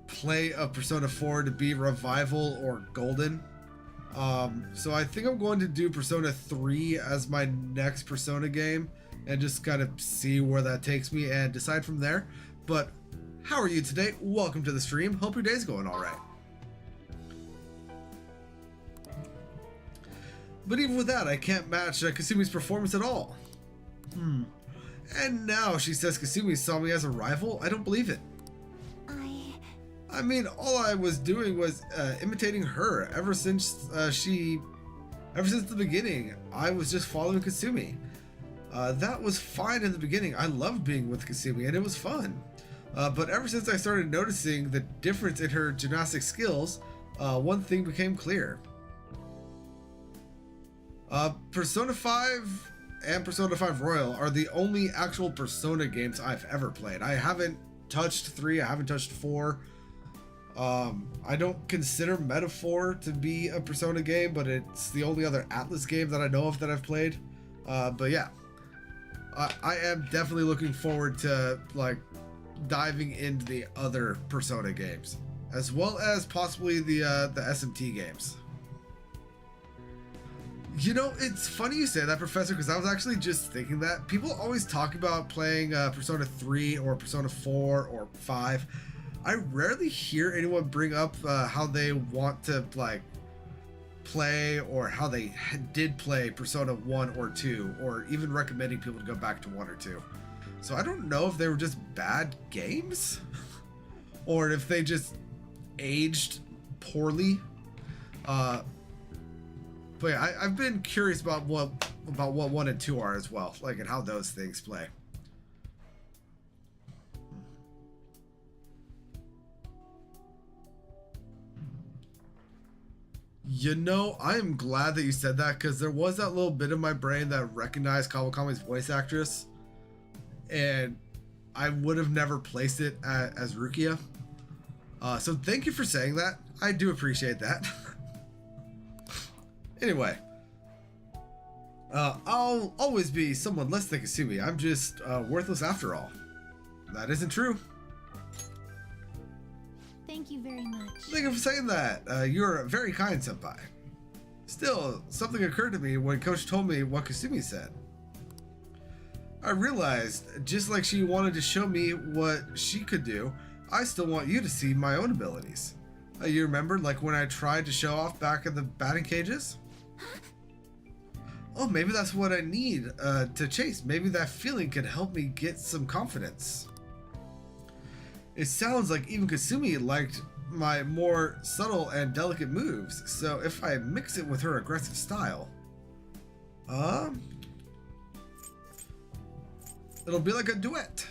play of Persona 4 to be Revival or Golden. So I think I'm going to do Persona 3 as my next Persona game and just kind of see where that takes me and decide from there. But how are you today? Welcome to the stream. Hope your day's going all right. But even with that, I can't match Kasumi's performance at all. And now she says Kasumi saw me as a rival? I don't believe it. I mean, all I was doing was imitating her ever since the beginning. I was just following Kasumi. That was fine in the beginning. I loved being with Kasumi and it was fun. But ever since I started noticing the difference in her gymnastic skills, one thing became clear. Persona 5 and Persona 5 Royal are the only actual Persona games I've ever played. I haven't touched 3, I haven't touched 4. I don't consider Metaphor to be a Persona game, but it's the only other Atlas game that I know of that I've played. But yeah, I am definitely looking forward to like diving into the other Persona games, as well as possibly the SMT games. You know, it's funny you say that, Professor, because I was actually just thinking that. People always talk about playing Persona 3 or Persona 4 or 5. I rarely hear anyone bring up how they want to, like, play or how they did play Persona 1 or 2, or even recommending people to go back to 1 or 2. So I don't know if they were just bad games or if they just aged poorly. But yeah, I've been curious about what 1 and 2 are as well, like, and how those things play. You know, I am glad that you said that, because there was that little bit of my brain that recognized Kawakami's voice actress, and I would have never placed it as Rukia. So thank you for saying that. I do appreciate that. Anyway, I'll always be someone less than Kasumi. I'm just worthless after all. That isn't true. Thank you very much. Thank you for saying that. You're very kind, senpai. Still, something occurred to me when Coach told me what Kasumi said. I realized, just like she wanted to show me what she could do, I still want you to see my own abilities. You remember, like when I tried to show off back in the batting cages? Oh, maybe that's what I need to chase. Maybe that feeling can help me get some confidence. It sounds like even Kasumi liked my more subtle and delicate moves, so if I mix it with her aggressive style, it'll be like a duet.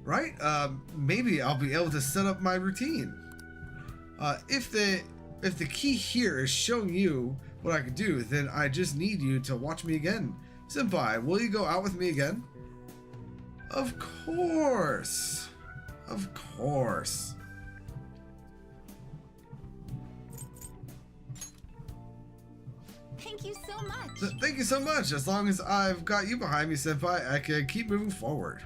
Right? Maybe I'll be able to set up my routine. If the key here is showing you what I can do, then I just need you to watch me again. Senpai, will you go out with me again? Of course. Of course. Thank you so much. Thank you so much. As long as I've got you behind me, Senpai, I can keep moving forward.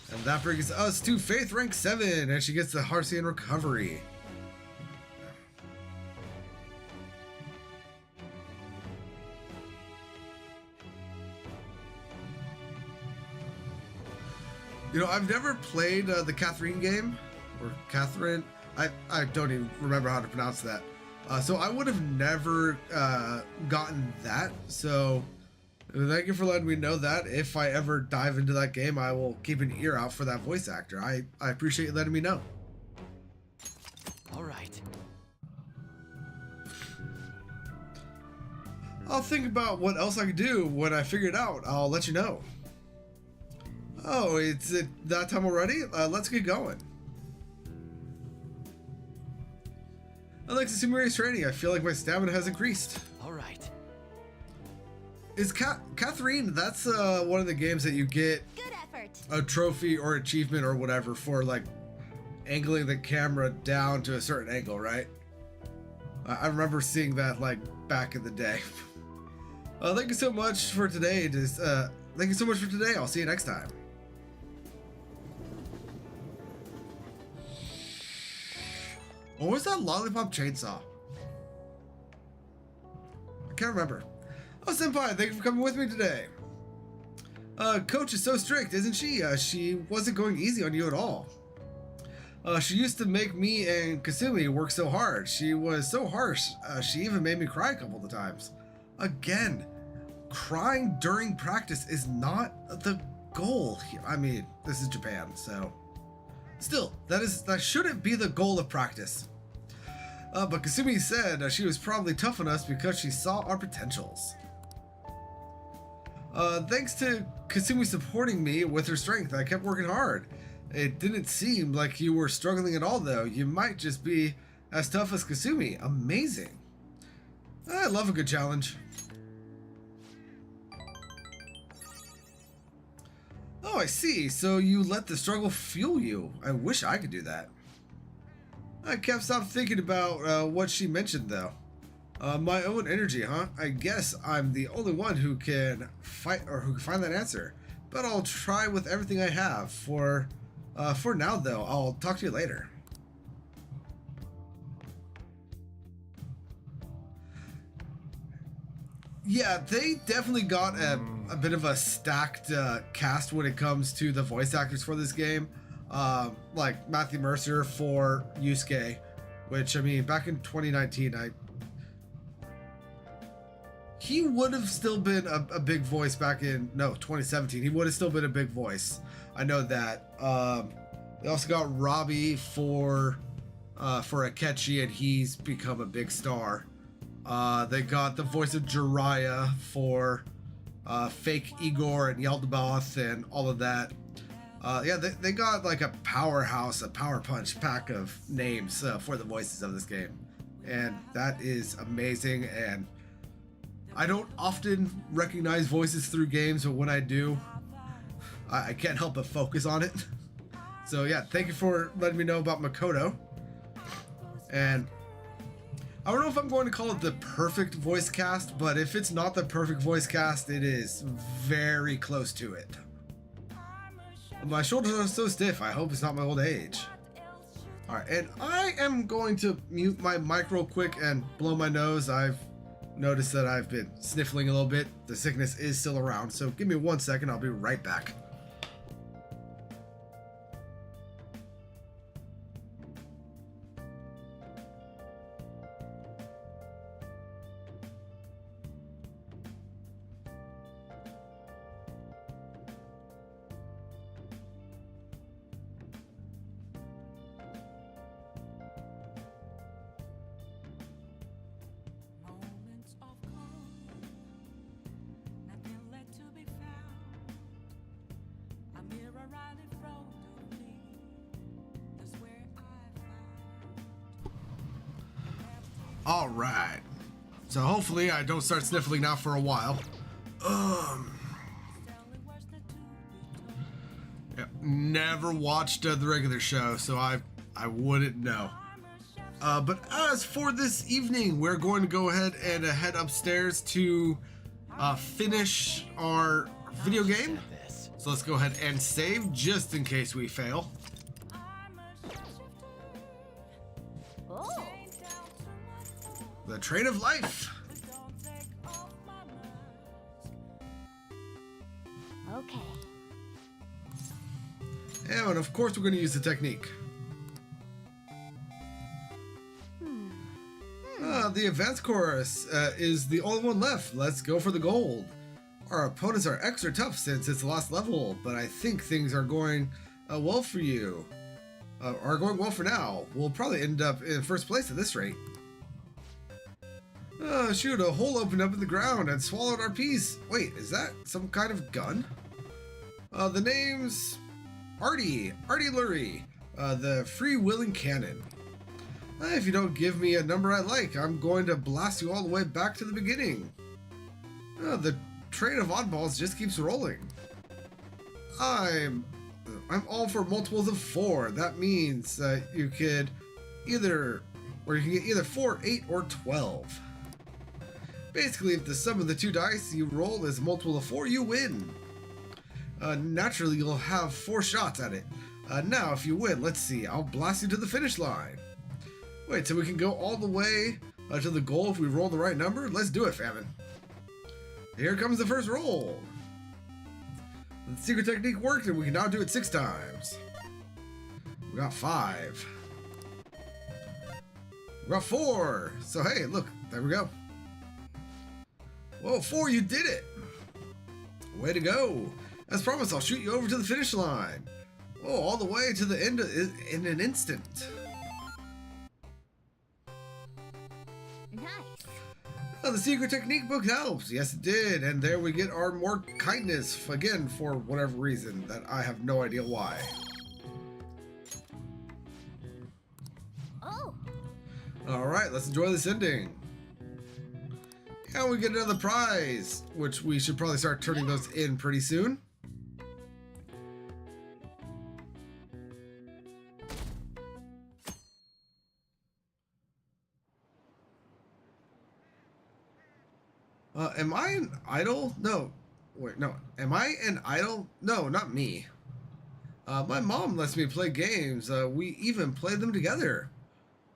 And that brings us to Faith rank 7, and she gets the Harsian recovery. You know, I've never played the Catherine game, or Catherine. I don't even remember how to pronounce that. So I would have never gotten that. So thank you for letting me know that. If I ever dive into that game, I will keep an ear out for that voice actor. I appreciate you letting me know. All right. I'll think about what else I could do when I figure it out. I'll let you know. Oh, it's that time already? Let's get going. I like to see race training. I feel like my stamina has increased. All right. Is Catherine? That's one of the games that you get Good effort. a trophy or achievement or whatever for like angling the camera down to a certain angle, right? I remember seeing that like back in the day. Thank you so much for today. Thank you so much for today. I'll see you next time. What was that lollipop chainsaw? I can't remember. Oh, Senpai, thank you for coming with me today. Coach is so strict, isn't she? She wasn't going easy on you at all. She used to make me and Kasumi work so hard. She was so harsh. She even made me cry a couple of times. Again, crying during practice is not the goal. I mean, this is Japan, so... Still, that shouldn't be the goal of practice. But Kasumi said she was probably tough on us because she saw our potentials. Thanks to Kasumi supporting me with her strength, I kept working hard. It didn't seem like you were struggling at all, though. You might just be as tough as Kasumi. Amazing. I love a good challenge. Oh, I see. So you let the struggle fuel you. I wish I could do that. I can't stop thinking about what she mentioned, though. My own energy, huh? I guess I'm the only one who can fight or who can find that answer. But I'll try with everything I have. For now, though, I'll talk to you later. Yeah, they definitely got a bit of a stacked cast when it comes to the voice actors for this game. Like Matthew Mercer for Yusuke, which, I mean, back in 2019, he would have still been a big voice back in, 2017. He would have still been a big voice. I know that. They also got Robbie for Akechi, and he's become a big star. They got the voice of Jiraiya for fake Igor and Yaldabaoth and all of that. Yeah, they got like a powerhouse, a power punch pack of names for the voices of this game. And that is amazing. And I don't often recognize voices through games, but when I do, I can't help but focus on it. So yeah, thank you for letting me know about Makoto. And I don't know if I'm going to call it the perfect voice cast, but if it's not the perfect voice cast, it is very close to it. My shoulders are so stiff, I hope it's not my old age. Alright, and I am going to mute my mic real quick and blow my nose. I've noticed that I've been sniffling a little bit. The sickness is still around, so give me 1 second, I'll be right back. All right. So hopefully I don't start sniffling now for a while. Yeah, never watched the regular show, so I wouldn't know. But as for this evening, we're going to go ahead and head upstairs to finish our video game. So let's go ahead and save just in case we fail. Oh. The Train of Life. Okay. And of course we're going to use the technique. The advanced chorus is the only one left. Let's go for the gold. Our opponents are extra tough since it's the last level, but I think things are going well for you. Are going well for now. We'll probably end up in first place at this rate. Shoot, a hole opened up in the ground and swallowed our piece. Wait, is that some kind of gun? The name's Artie Lurie, the free-willing cannon. If you don't give me a number I like, I'm going to blast you all the way back to the beginning. The train of oddballs just keeps rolling. I'm all for multiples of 4. That means you can get either 4, 8, or 12. Basically, if the sum of the 2 dice you roll is a multiple of 4, you win. Naturally, you'll have 4 shots at it. Now, if you win, let's see, I'll blast you to the finish line. Wait, so we can go all the way to the goal if we roll the right number? Let's do it, Famine. Here comes the first roll. The secret technique worked, and we can now do it 6 times. We got 5. We got 4. So, hey, look, there we go. Whoa, 4, you did it. Way to go. As promised, I'll shoot you over to the finish line. Oh, all the way to the end in an instant. Nice. The secret technique book helps. Yes, it did. And there we get our more kindness, again, for whatever reason that I have no idea why. Oh. Alright, let's enjoy this ending. And we get another prize, which we should probably start turning those in pretty soon. Am I an idol? No. Wait, no. Am I an idol? No, not me. My mom lets me play games. We even play them together.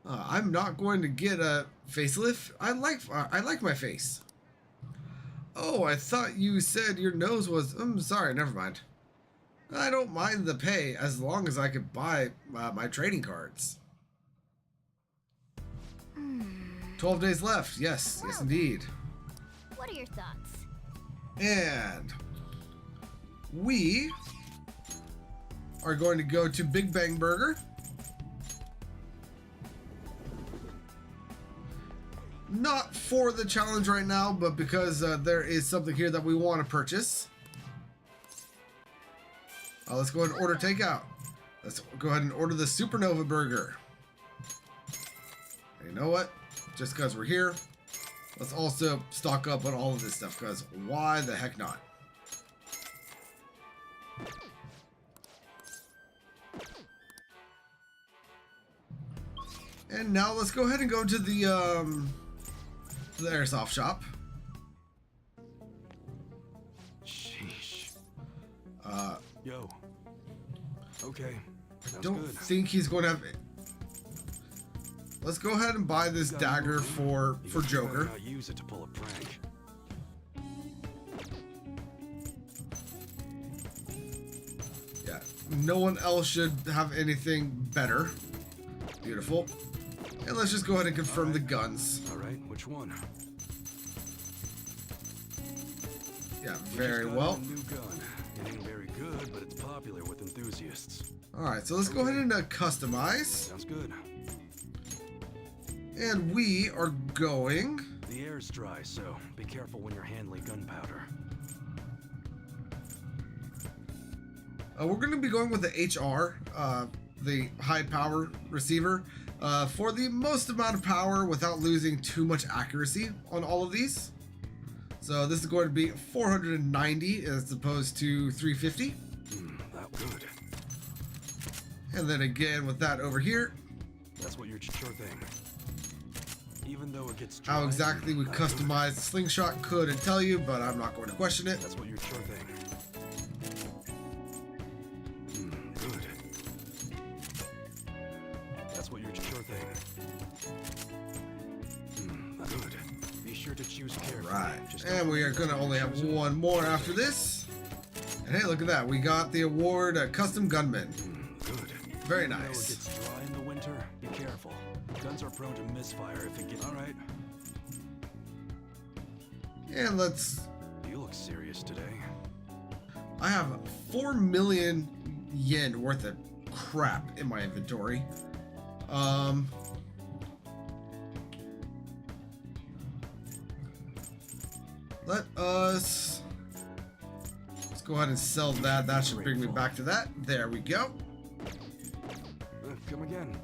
I'm not going to get a facelift. I like my face. Oh, I thought you said your nose was... I'm sorry, never mind. I don't mind the pay as long as I could buy my trading cards. 12 days left. Yes, yes indeed. What are your thoughts? And we are going to go to Big Bang Burger. Not for the challenge right now, but because there is something here that we want to purchase. Let's go ahead and order takeout. Let's go ahead and order the Supernova Burger. And you know what? Just because we're here, let's also stock up on all of this stuff, because why the heck not? And now let's go ahead and go to the airsoft shop. Sheesh. Yo. Okay. Don't think he's going to have it. Let's go ahead and buy this dagger for Joker. Use it to pull a prank. Yeah, no one else should have anything better. Beautiful. And let's just go ahead and confirm the guns. All right, which one? Yeah, very well. A new gun. It ain't very good, but it's popular with enthusiasts. All right, so let's go ahead and customize. Sounds good. And we are going... The air's dry, so be careful when you're handling gunpowder. We're going to be going with the HR, the high power receiver, for the most amount of power without losing too much accuracy on all of these. So this is going to be 490 as opposed to 350. That good. And then again with that over here. That's what you're sure thing. Even though it gets How dry, exactly we customize the slingshot couldn't tell you, but I'm not going to question it. That's what you're sure thing. Good. That's what you're sure thing. Good. Be sure to choose carefully. Right. Just And we are going to only have one more after this. And hey, look at that. We got the award Custom Gunman. Good. Very Even though nice. it gets dry in the winter, be careful. Guns are prone to misfire if it gets... All right. And let's... You look serious today. I have 4 million yen worth of crap in my inventory. Let us... Let's go ahead and sell that. That should bring me back to that. There we go. Come again.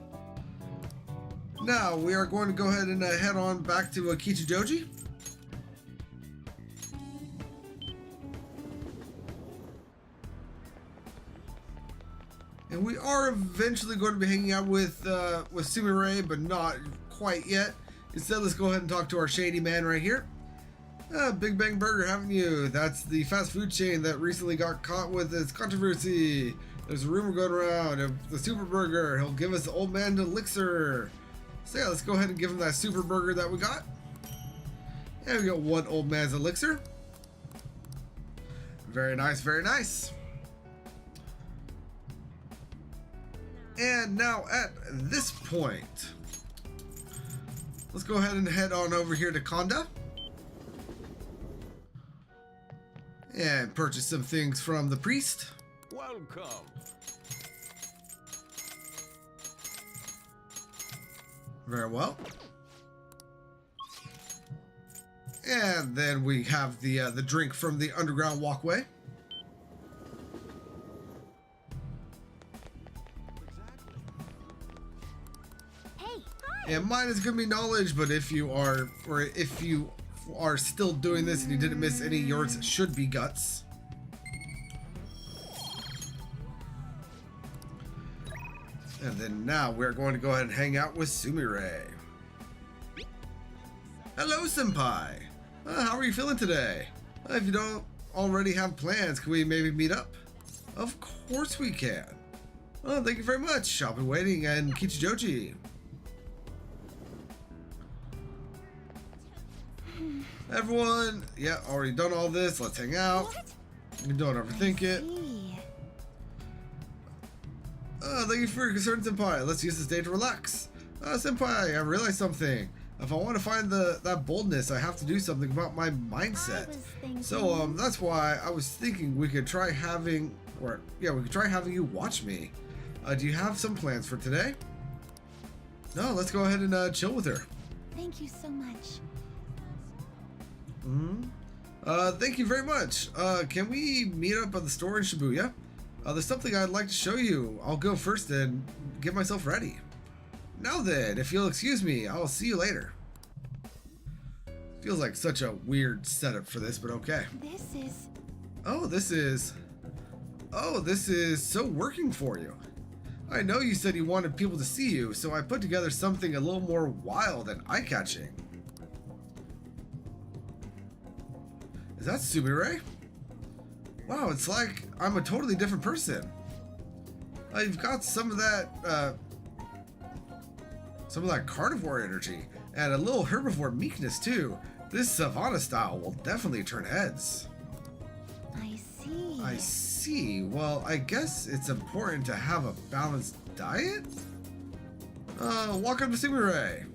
Now, we are going to go ahead and head on back to Kichijoji. And we are eventually going to be hanging out with Sumire, but not quite yet. Instead, let's go ahead and talk to our shady man right here. Big Bang Burger, haven't you? That's the fast food chain that recently got caught with its controversy. There's a rumor going around of the Super Burger. He'll give us the old man elixir. So yeah, let's go ahead and give him that Super Burger that we got. And we got one old man's elixir. Very nice, very nice. And now at this point, let's go ahead and head on over here to Konda. And purchase some things from the priest. Welcome. Very well. And then we have the drink from the underground walkway. Hey, hi. And mine is gonna be knowledge, but if you are still doing this and you didn't miss any, yours should be guts. And then now we're going to go ahead and hang out with Sumire. Hello, senpai. How are you feeling today? If you don't already have plans, can we maybe meet up? Of course we can. Oh, thank you very much. I'll be waiting in Kichijoji. Everyone, yeah, already done all this. Let's hang out. What? Don't overthink it. Thank you for your concern, senpai. Let's use this day to relax. Senpai, I realized something. If I want to find that boldness, I have to do something about my mindset. So that's why I was thinking we could try having you watch me. Do you have some plans for today? No, let's go ahead and chill with her. Thank you so much. Thank you very much. Can we meet up at the store in Shibuya? There's something I'd like to show you. I'll go first and get myself ready. Now then, if you'll excuse me, I'll see you later. Feels like such a weird setup for this, but okay. This is so working for you. I know you said you wanted people to see you, so I put together something a little more wild and eye-catching. Is that Sumire? Wow, it's like I'm a totally different person. You've got some of that carnivore energy and a little herbivore meekness too. This Savannah style will definitely turn heads. I see. Well, I guess it's important to have a balanced diet? Welcome to Sumire.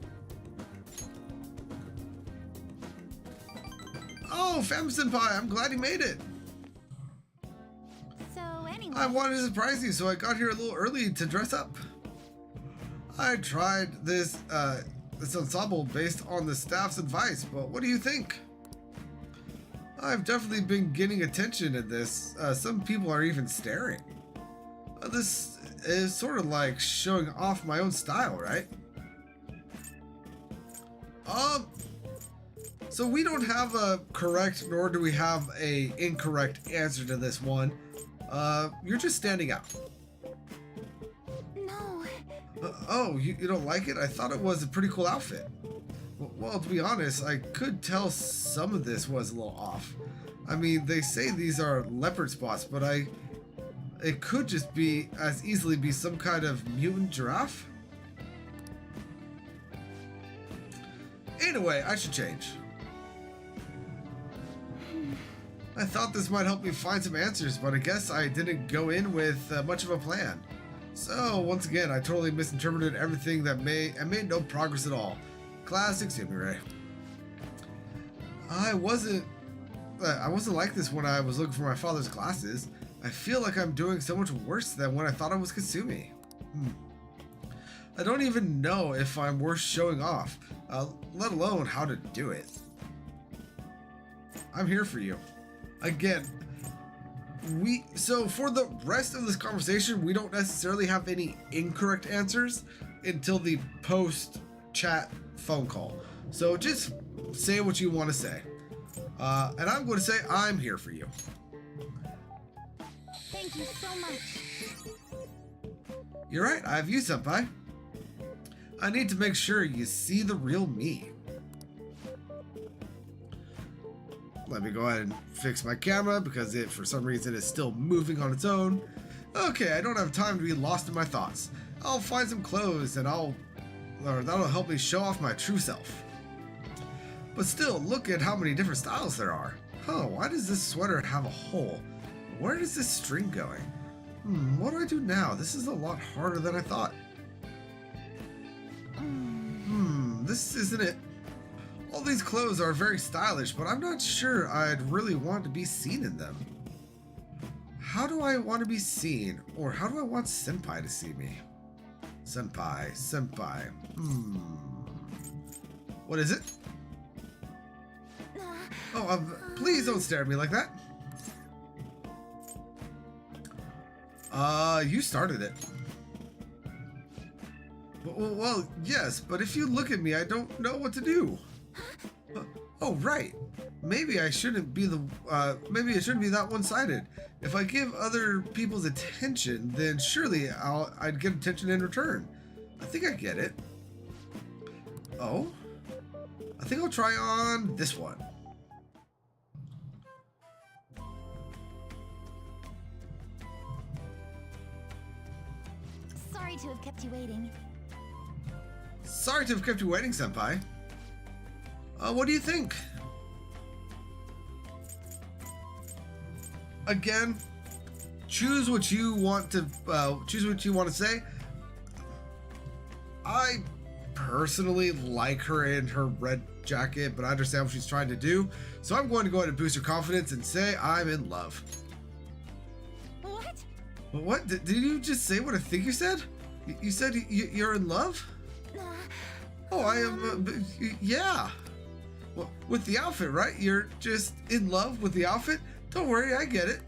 Oh, Fam-senpai, I'm glad you made it. So anyway, I wanted to surprise you, so I got here a little early to dress up. I tried this ensemble based on the staff's advice, but what do you think? I've definitely been getting attention in this. Some people are even staring. This is sort of like showing off my own style, right? So we don't have a correct, nor do we have a incorrect answer to this one. You're just standing out. no. Oh, you don't like it? I thought it was a pretty cool outfit. Well, to be honest, I could tell some of this was a little off. I mean, they say these are leopard spots, but it could just be as easily be some kind of mutant giraffe. Anyway, I should change. I thought this might help me find some answers, but I guess I didn't go in with much of a plan. So, once again, I totally misinterpreted everything and made no progress at all. Classic Sumire. I wasn't like this when I was looking for my father's glasses. I feel like I'm doing so much worse than when I thought I was Kasumi. I don't even know if I'm worth showing off, let alone how to do it. I'm here for you. Again, so for the rest of this conversation, we don't necessarily have any incorrect answers until the post-chat phone call. So just say what you want to say. And I'm going to say I'm here for you. Thank you so much. You're right, I have you, senpai. I need to make sure you see the real me. Let me go ahead and fix my camera because it, for some reason, is still moving on its own. Okay, I don't have time to be lost in my thoughts. I'll find some clothes and that'll help me show off my true self. But still, look at how many different styles there are. Oh, why does this sweater have a hole? Where is this string going? What do I do now? This is a lot harder than I thought. This isn't it. All these clothes are very stylish, but I'm not sure I'd really want to be seen in them. How do I want to be seen? Or how do I want senpai to see me? Senpai. What is it? Oh, please don't stare at me like that. You started it. Well, yes, but if you look at me, I don't know what to do. Oh, right. Maybe I shouldn't be that one-sided. If I give other people's attention, then surely I'd get attention in return. I think I get it. Oh? I think I'll try on this one. Sorry to have kept you waiting. Sorry to have kept you waiting, senpai. What do you think? Again, choose what you want to say. I personally like her in her red jacket, but I understand what she's trying to do. So I'm going to go ahead and boost her confidence and say I'm in love. What? What? Did you just say what I think you said? You said you're in love? Oh, I am. Yeah. Well, with the outfit, right? You're just in love with the outfit? Don't worry, I get it.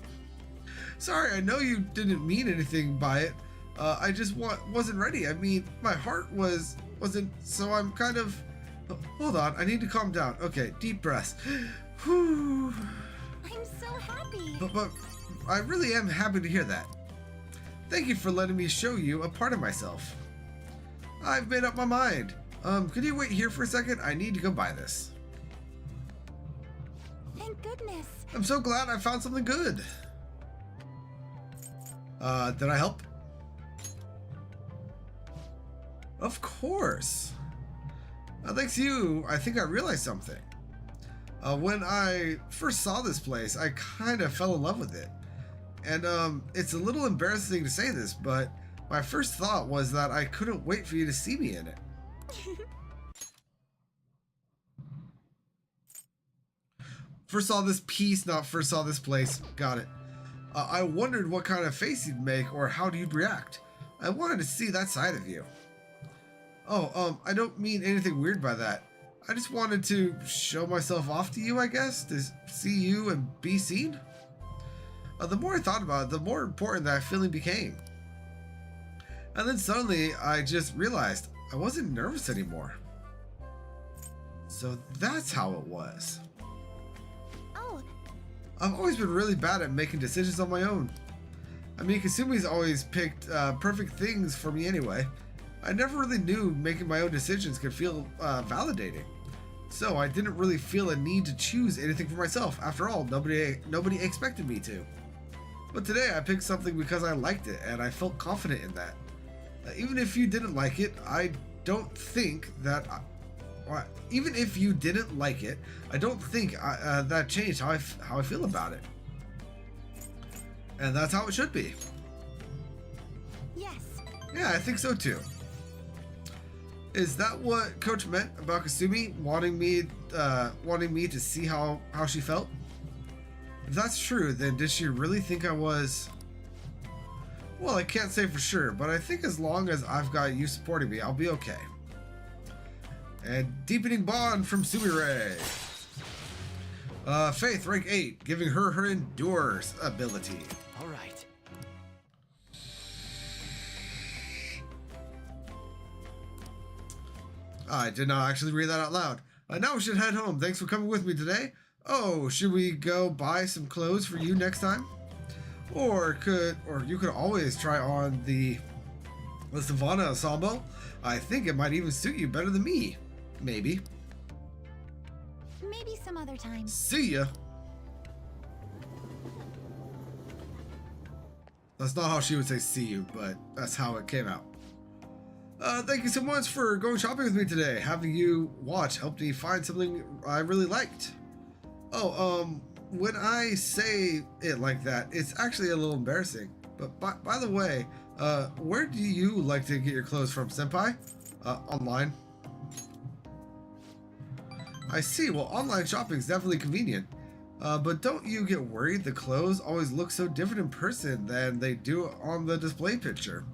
Sorry, I know you didn't mean anything by it. I just wasn't ready. I mean, my heart wasn't, so I'm kind of... Hold on, I need to calm down. Okay, deep breaths. Whew. I'm so happy. But I really am happy to hear that. Thank you for letting me show you a part of myself. I've made up my mind. Could you wait here for a second? I need to go buy this. Thank goodness. I'm so glad I found something good. Did I help? Of course. Thanks to you, I think I realized something. When I first saw this place, I kind of fell in love with it. And it's a little embarrassing to say this, but my first thought was that I couldn't wait for you to see me in it. First saw this piece, not first saw this place. Got it. I wondered what kind of face you'd make or how you'd react. I wanted to see that side of you. Oh, I don't mean anything weird by that. I just wanted to show myself off to you, I guess, to see you and be seen. The more I thought about it, the more important that feeling became. And then suddenly, I just realized I wasn't nervous anymore. So that's how it was. Oh. I've always been really bad at making decisions on my own. I mean, Kasumi's always picked perfect things for me anyway. I never really knew making my own decisions could feel validating. So I didn't really feel a need to choose anything for myself. After all, nobody expected me to. But today I picked something because I liked it and I felt confident in that. Even if you didn't like it, I don't think that... even if you didn't like it, I don't think that changed how I feel about it. And that's how it should be. Yes. Yeah, I think so too. Is that what Coach meant about Kasumi wanting me wanting me to see how she felt? If that's true, then did she really think I was... Well, I can't say for sure, but I think as long as I've got you supporting me, I'll be okay. And deepening bond from Sumire. Faith, rank 8, giving her endures ability. All right. I did not actually read that out loud. Now we should head home. Thanks for coming with me today. Oh, should we go buy some clothes for you next time? Or you could always try on the Savannah ensemble. I think it might even suit you better than me. Maybe. Maybe some other time. See ya. That's not how she would say see you, but that's how it came out. Thank you so much for going shopping with me today. Having you watch helped me find something I really liked. Oh, when I say it like that, it's actually a little embarrassing. But by the way, where do you like to get your clothes from, Senpai? Online. I see. Well, online shopping is definitely convenient. But don't you get worried the clothes always look so different in person than they do on the display picture?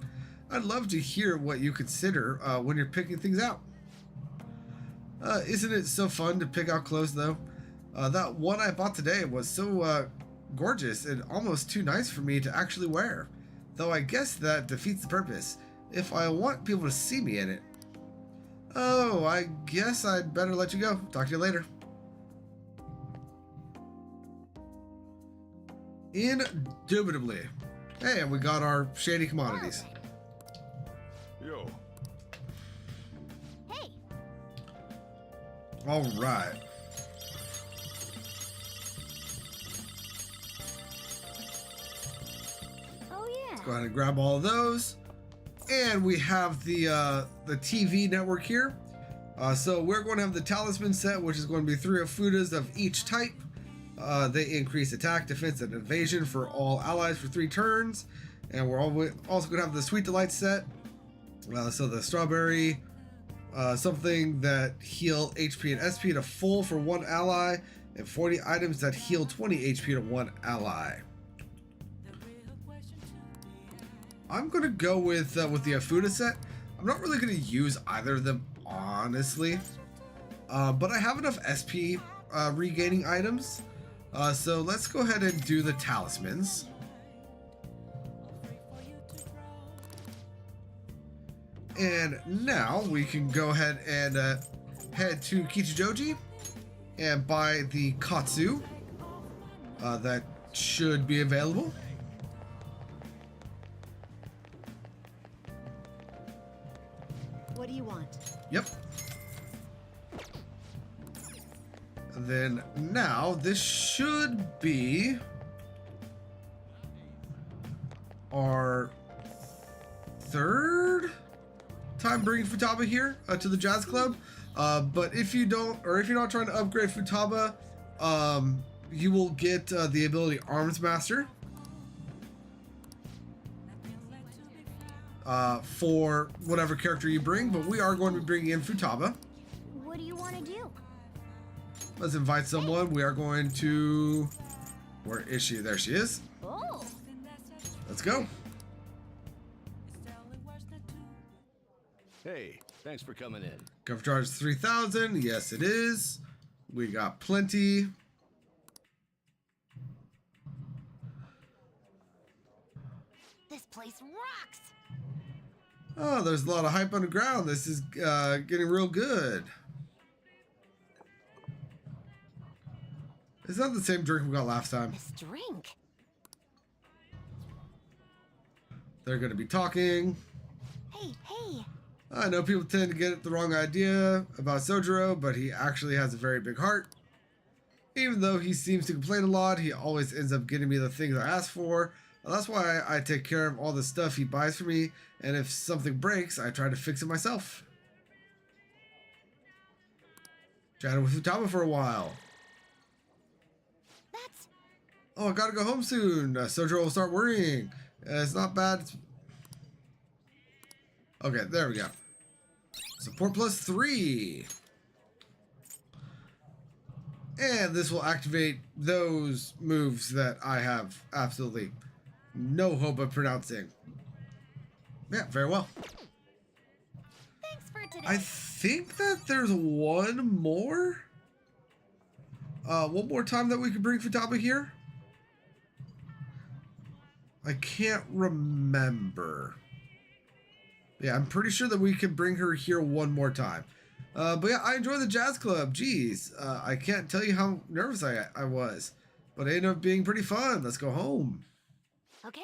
I'd love to hear what you consider when you're picking things out. Isn't it so fun to pick out clothes, though? That one I bought today was so gorgeous and almost too nice for me to actually wear. Though I guess that defeats the purpose, if I want people to see me in it. Oh, I guess I'd better let you go. Talk to you later. Indubitably. Hey, and we got our shady commodities. Yo. Hey, All right. oh yeah. Go ahead and grab all of those. And we have the TV network here. So we're going to have the talisman set, which is going to be 3 Ofudas of each type. They increase attack, defense, and evasion for all allies for 3 turns. And we're also going to have the Sweet Delight set. So the strawberry, something that heal HP and SP to full for 1 ally, and 40 items that heal 20 HP to 1 ally. I'm gonna go with the Ofuda set. I'm not really gonna use either of them, honestly. But I have enough SP regaining items. So let's go ahead and do the talismans. And now we can go ahead and head to Kichijoji and buy the Katsu. That should be available. What do you want? Yep. And then now this should be our 3rd time bringing Futaba here to the Jazz Club. But if you don't, or if you're not trying to upgrade Futaba, you will get the ability Arms Master. For whatever character you bring, but we are going to be bringing in Futaba. What do you want to do? Let's invite someone. We are going to... Where is she? There she is. Oh, Let's go. Hey, thanks for coming in. Cover charge is 3,000. Yes, it is. We got plenty. this place rocks. Oh, there's a lot of hype on the ground. This is getting real good. Is that the same drink we got last time? This drink. They're going to be talking. Hey, hey. I know people tend to get the wrong idea about Sojiro, but he actually has a very big heart. Even though he seems to complain a lot, he always ends up getting me the things I ask for. That's why I take care of all the stuff he buys for me, and if something breaks, I try to fix it myself. Chatted with Futaba for a while. That's... Oh, I gotta go home soon. Sojiro will start worrying. It's not bad. Okay, there we go. Support plus 3. And this will activate those moves that I have absolutely no hope of pronouncing. Yeah, very well. Thanks for today. I think that there's one more time that we could bring Futaba here. I can't remember. Yeah, I'm pretty sure that we can bring her here one more time. But yeah, I enjoy the jazz club. Jeez, I can't tell you how nervous I was. But it ended up being pretty fun. Let's go home. Okay.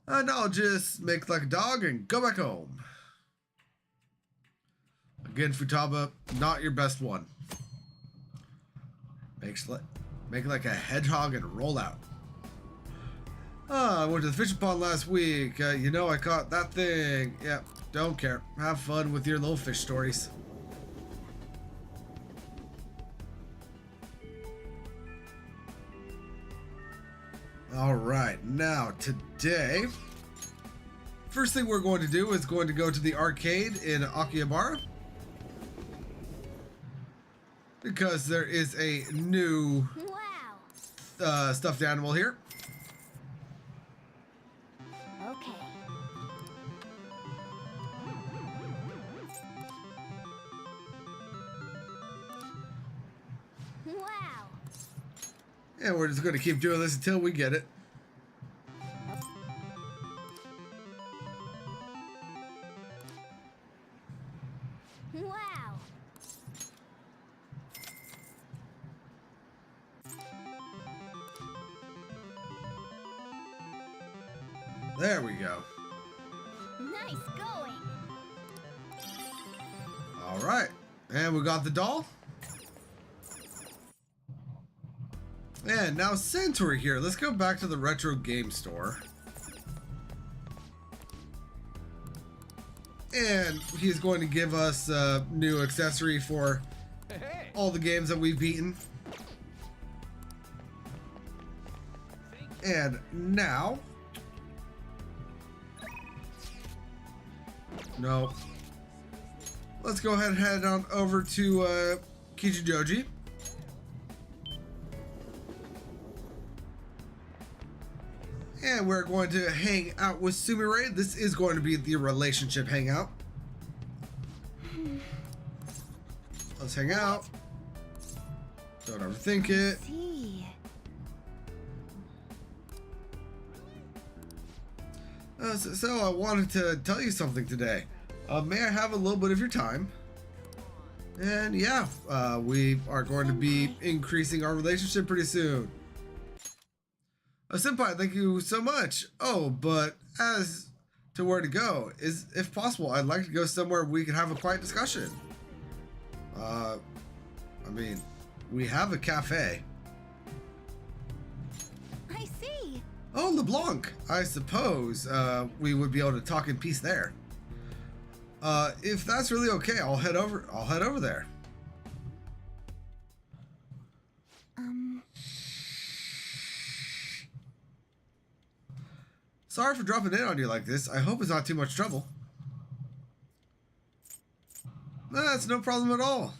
And I'll just make like a dog and go back home. Again, Futaba, not your best one. Make like a hedgehog and roll out. I went to the fishing pond last week. You know, I caught that thing. Yep, don't care. Have fun with your little fish stories. All right, now today, first thing we're going to do is going to go to the arcade in Akihabara. Because there is a new stuffed animal here. Okay. Wow. And we're just going to keep doing this until we get it. Wow. There we go. Nice going. All right. And we got the doll. And now since we're here, let's go back to the retro game store. And he's going to give us a new accessory for all the games that we've beaten. And now... No. Let's go ahead and head on over to Kichijoji. And we're going to hang out with Sumire. This is going to be the relationship hangout. Let's hang out. Don't overthink it. See. So I wanted to tell you something today. May I have a little bit of your time? And yeah, we are going to be increasing our relationship pretty soon. Senpai, thank you so much. Oh, but as to where to go, if possible, I'd like to go somewhere we can have a quiet discussion. I mean, we have a cafe. I see. Oh, LeBlanc. I suppose we would be able to talk in peace there. If that's really okay, I'll head over there. Sorry for dropping in on you like this. I hope it's not too much trouble. That's no problem at all.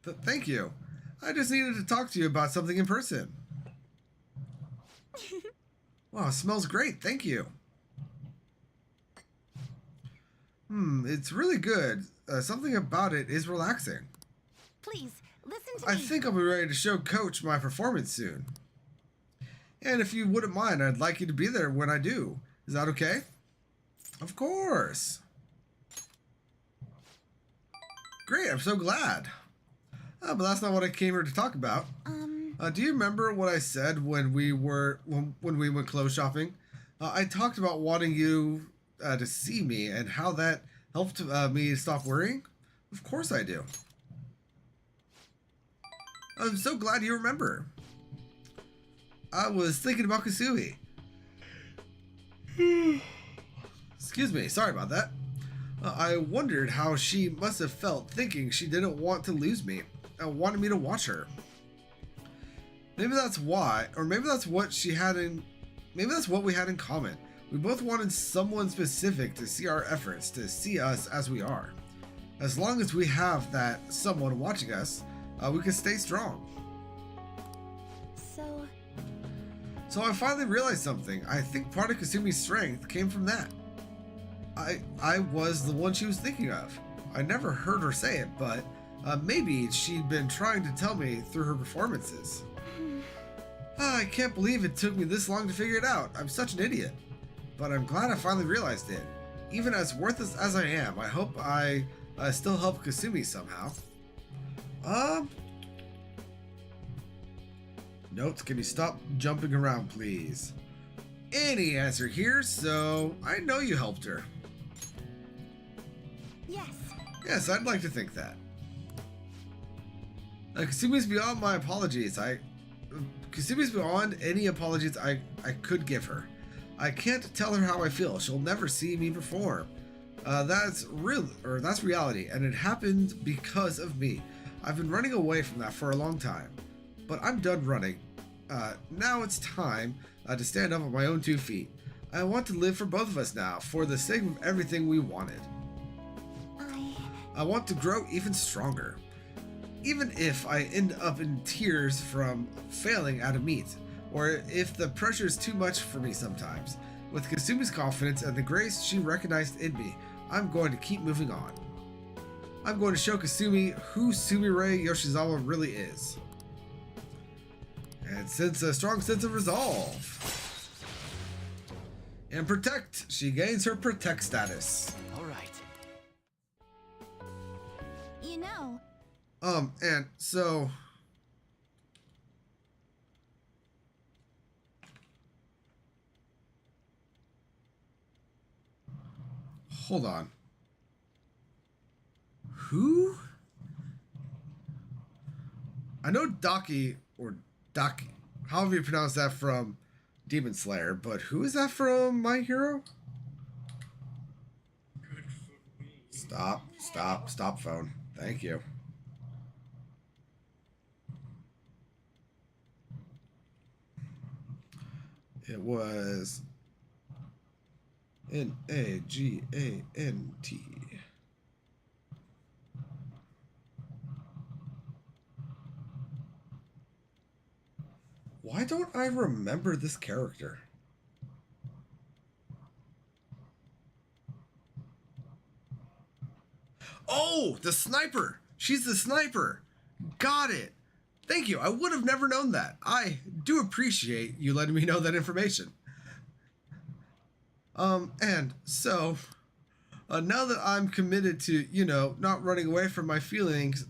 Thank you. I just needed to talk to you about something in person. Wow, it smells great. Thank you. It's really good. Something about it is relaxing. Please, listen to me. I think I'll be ready to show Coach my performance soon. And if you wouldn't mind, I'd like you to be there when I do. Is that okay? Of course. Great, I'm so glad. But that's not what I came here to talk about. Do you remember what I said when we went clothes shopping? I talked about wanting you to see me and how that helped me stop worrying. Of course I do. I'm so glad you remember. I was thinking about Kasui. Excuse me, sorry about that. I wondered how she must have felt thinking she didn't want to lose me and wanted me to watch her. Maybe that's why, or maybe that's what we had in common. We both wanted someone specific to see our efforts, to see us as we are. As long as we have that someone watching us, we can stay strong. So I finally realized something. I think part of Kasumi's strength came from that. I was the one she was thinking of. I never heard her say it, but maybe she'd been trying to tell me through her performances. I can't believe it took me this long to figure it out. I'm such an idiot. But I'm glad I finally realized it. Even as worthless as I am, I hope I still help Kasumi somehow. Notes, can you stop jumping around, please? Any answer here, so I know you helped her. Yes. Yes, I'd like to think that. Kasumi's beyond my apologies. Kasumi's beyond any apologies I could give her. I can't tell her how I feel. She'll never see me perform. That's reality, and it happened because of me. I've been running away from that for a long time, but I'm done running. Now it's time to stand up on my own 2 feet. I want to live for both of us now, for the sake of everything we wanted. I want to grow even stronger. Even if I end up in tears from failing at a meet, or if the pressure is too much for me sometimes. With Kasumi's confidence and the grace she recognized in me, I'm going to keep moving on. I'm going to show Kasumi who Sumire Yoshizawa really is. And sense a strong sense of resolve. And protect. She gains her protect status. All right. You know. And so. Hold on. Who? I know Daki, or Daki, however you pronounce that, from Demon Slayer, but who is that from My Hero? Stop phone. Thank you. It was Nagant. Why don't I remember this character? Oh, the sniper! She's the sniper! Got it! Thank you, I would have never known that. I do appreciate you letting me know that information. And so, now that I'm committed to, not running away from my feelings,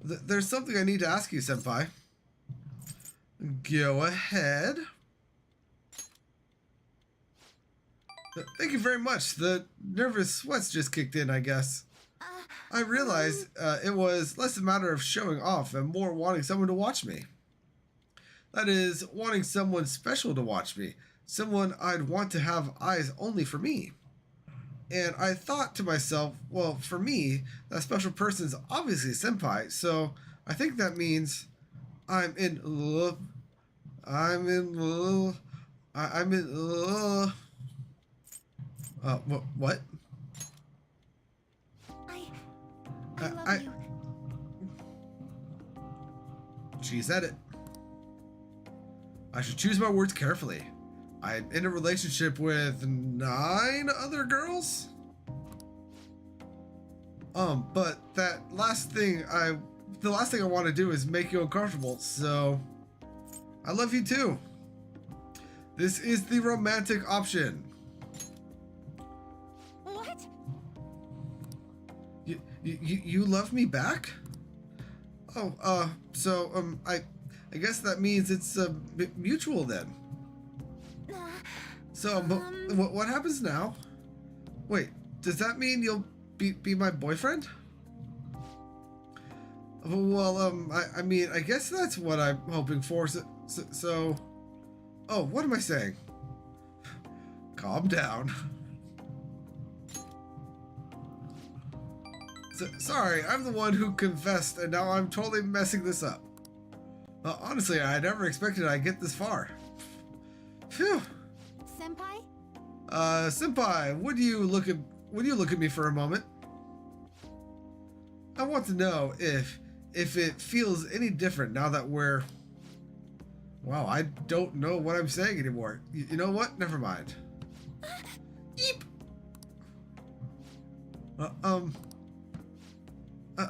there's something I need to ask you, Senpai. Go ahead. Thank you very much. The nervous sweats just kicked in, I guess. I realized it was less a matter of showing off and more wanting someone to watch me. That is, wanting someone special to watch me. Someone I'd want to have eyes only for me. And I thought to myself, well, for me, that special person's obviously Senpai, so I think that means I'm in love. I'm in love. I'm in love. What? I love you. She said it. I should choose my words carefully. I'm in a relationship with 9 other girls? But the last thing I want to do is make you uncomfortable, so I love you too. This is the romantic option. What? You love me back? Oh, so, I guess that means it's mutual then. So, what happens now? Wait, does that mean you'll be my boyfriend? Well, I mean, I guess that's what I'm hoping for. So, oh, what am I saying? Calm down. Sorry, I'm the one who confessed, and now I'm totally messing this up. Honestly, I never expected I'd get this far. Phew. Senpai? Senpai, would you look would you look at me for a moment? I want to know if it feels any different now that we're... Wow, I don't know what I'm saying anymore. You know what? Never mind. Eep! I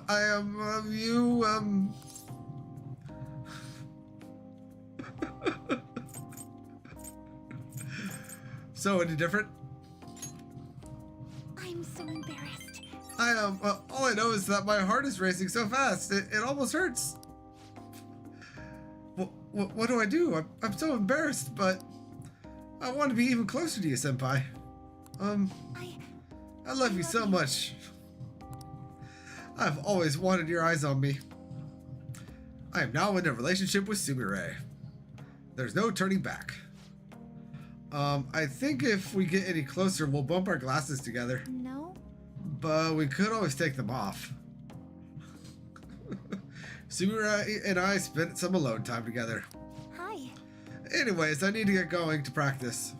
am, you, So, any different? I'm so embarrassed. I am, all I know is that my heart is racing so fast, it almost hurts. What do I do? I'm so embarrassed, but I want to be even closer to you, Senpai. I love you so much. I've always wanted your eyes on me. I am now in a relationship with Sumire. There's no turning back. I think if we get any closer, we'll bump our glasses together. No? But we could always take them off. Sumire and I spent some alone time together. Hi. Anyways, I need to get going to practice.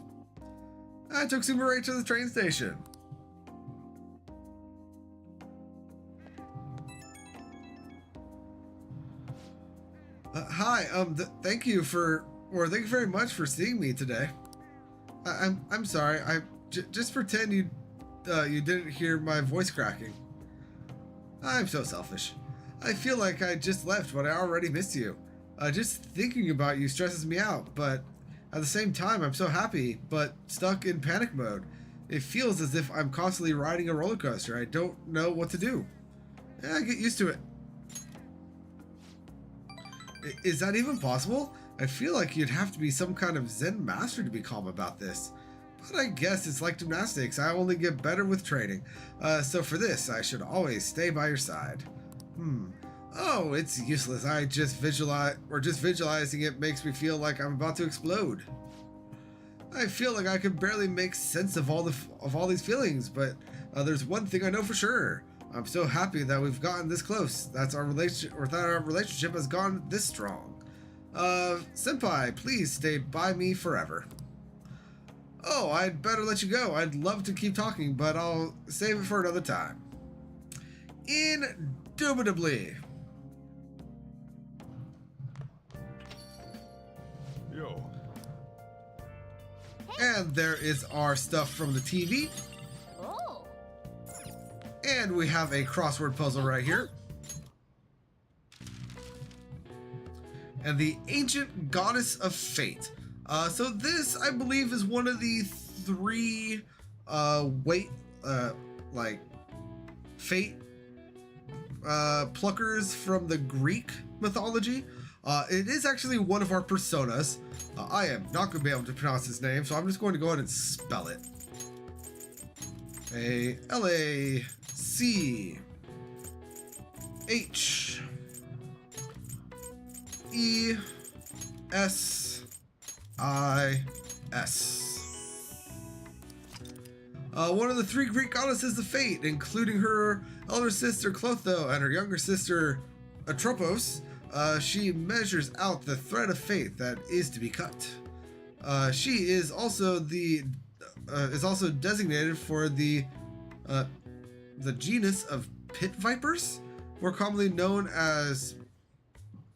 I took Sumire to the train station. Hi, thank you very much for seeing me today. I'm sorry. Just pretend you didn't hear my voice cracking. I'm so selfish. I feel like I just left, but I already missed you. Just thinking about you stresses me out, but at the same time, I'm so happy, but stuck in panic mode. It feels as if I'm constantly riding a roller coaster. I don't know what to do. I get used to it. Is that even possible? I feel like you'd have to be some kind of Zen master to be calm about this. But I guess it's like gymnastics. I only get better with training. So for this, I should always stay by your side. Oh, it's useless. Visualizing it makes me feel like I'm about to explode. I feel like I can barely make sense of all these feelings, but there's one thing I know for sure. I'm so happy that we've gotten this close. That our relationship has gone this strong. Senpai, please stay by me forever. Oh, I'd better let you go. I'd love to keep talking, but I'll save it for another time. Indubitably. Yo. And there is our stuff from the TV. Oh. And we have a crossword puzzle right here. And the Ancient Goddess of Fate. So this, I believe, is one of the three fate pluckers from the Greek mythology. It is actually one of our personas. I am not going to be able to pronounce his name, so I'm just going to go ahead and spell it. Alachis. One of the three Greek goddesses of fate, including her elder sister Clotho and her younger sister Atropos. She measures out the thread of fate that is to be cut. She is also designated for the genus of pit vipers, more commonly known as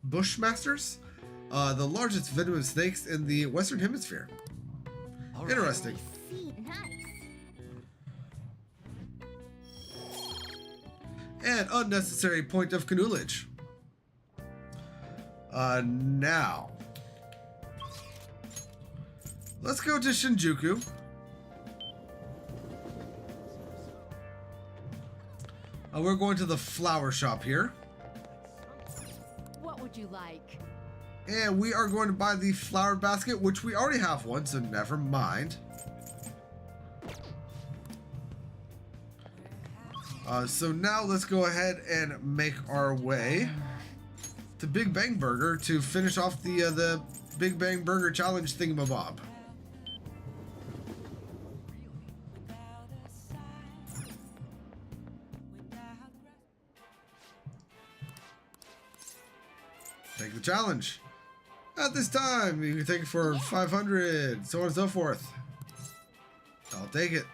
bushmasters, the largest venomous snakes in the Western Hemisphere. Right. Interesting. See, nice. And unnecessary point of canoolage. Now, let's go to Shinjuku. We're going to the flower shop here. What would you like? And we are going to buy the flower basket, which we already have one, so never mind. So now let's go ahead and make our way to Big Bang Burger to finish off the Big Bang Burger Challenge thingamabob. Take the challenge. At this time, you can take it for 500, so on and so forth. I'll take it.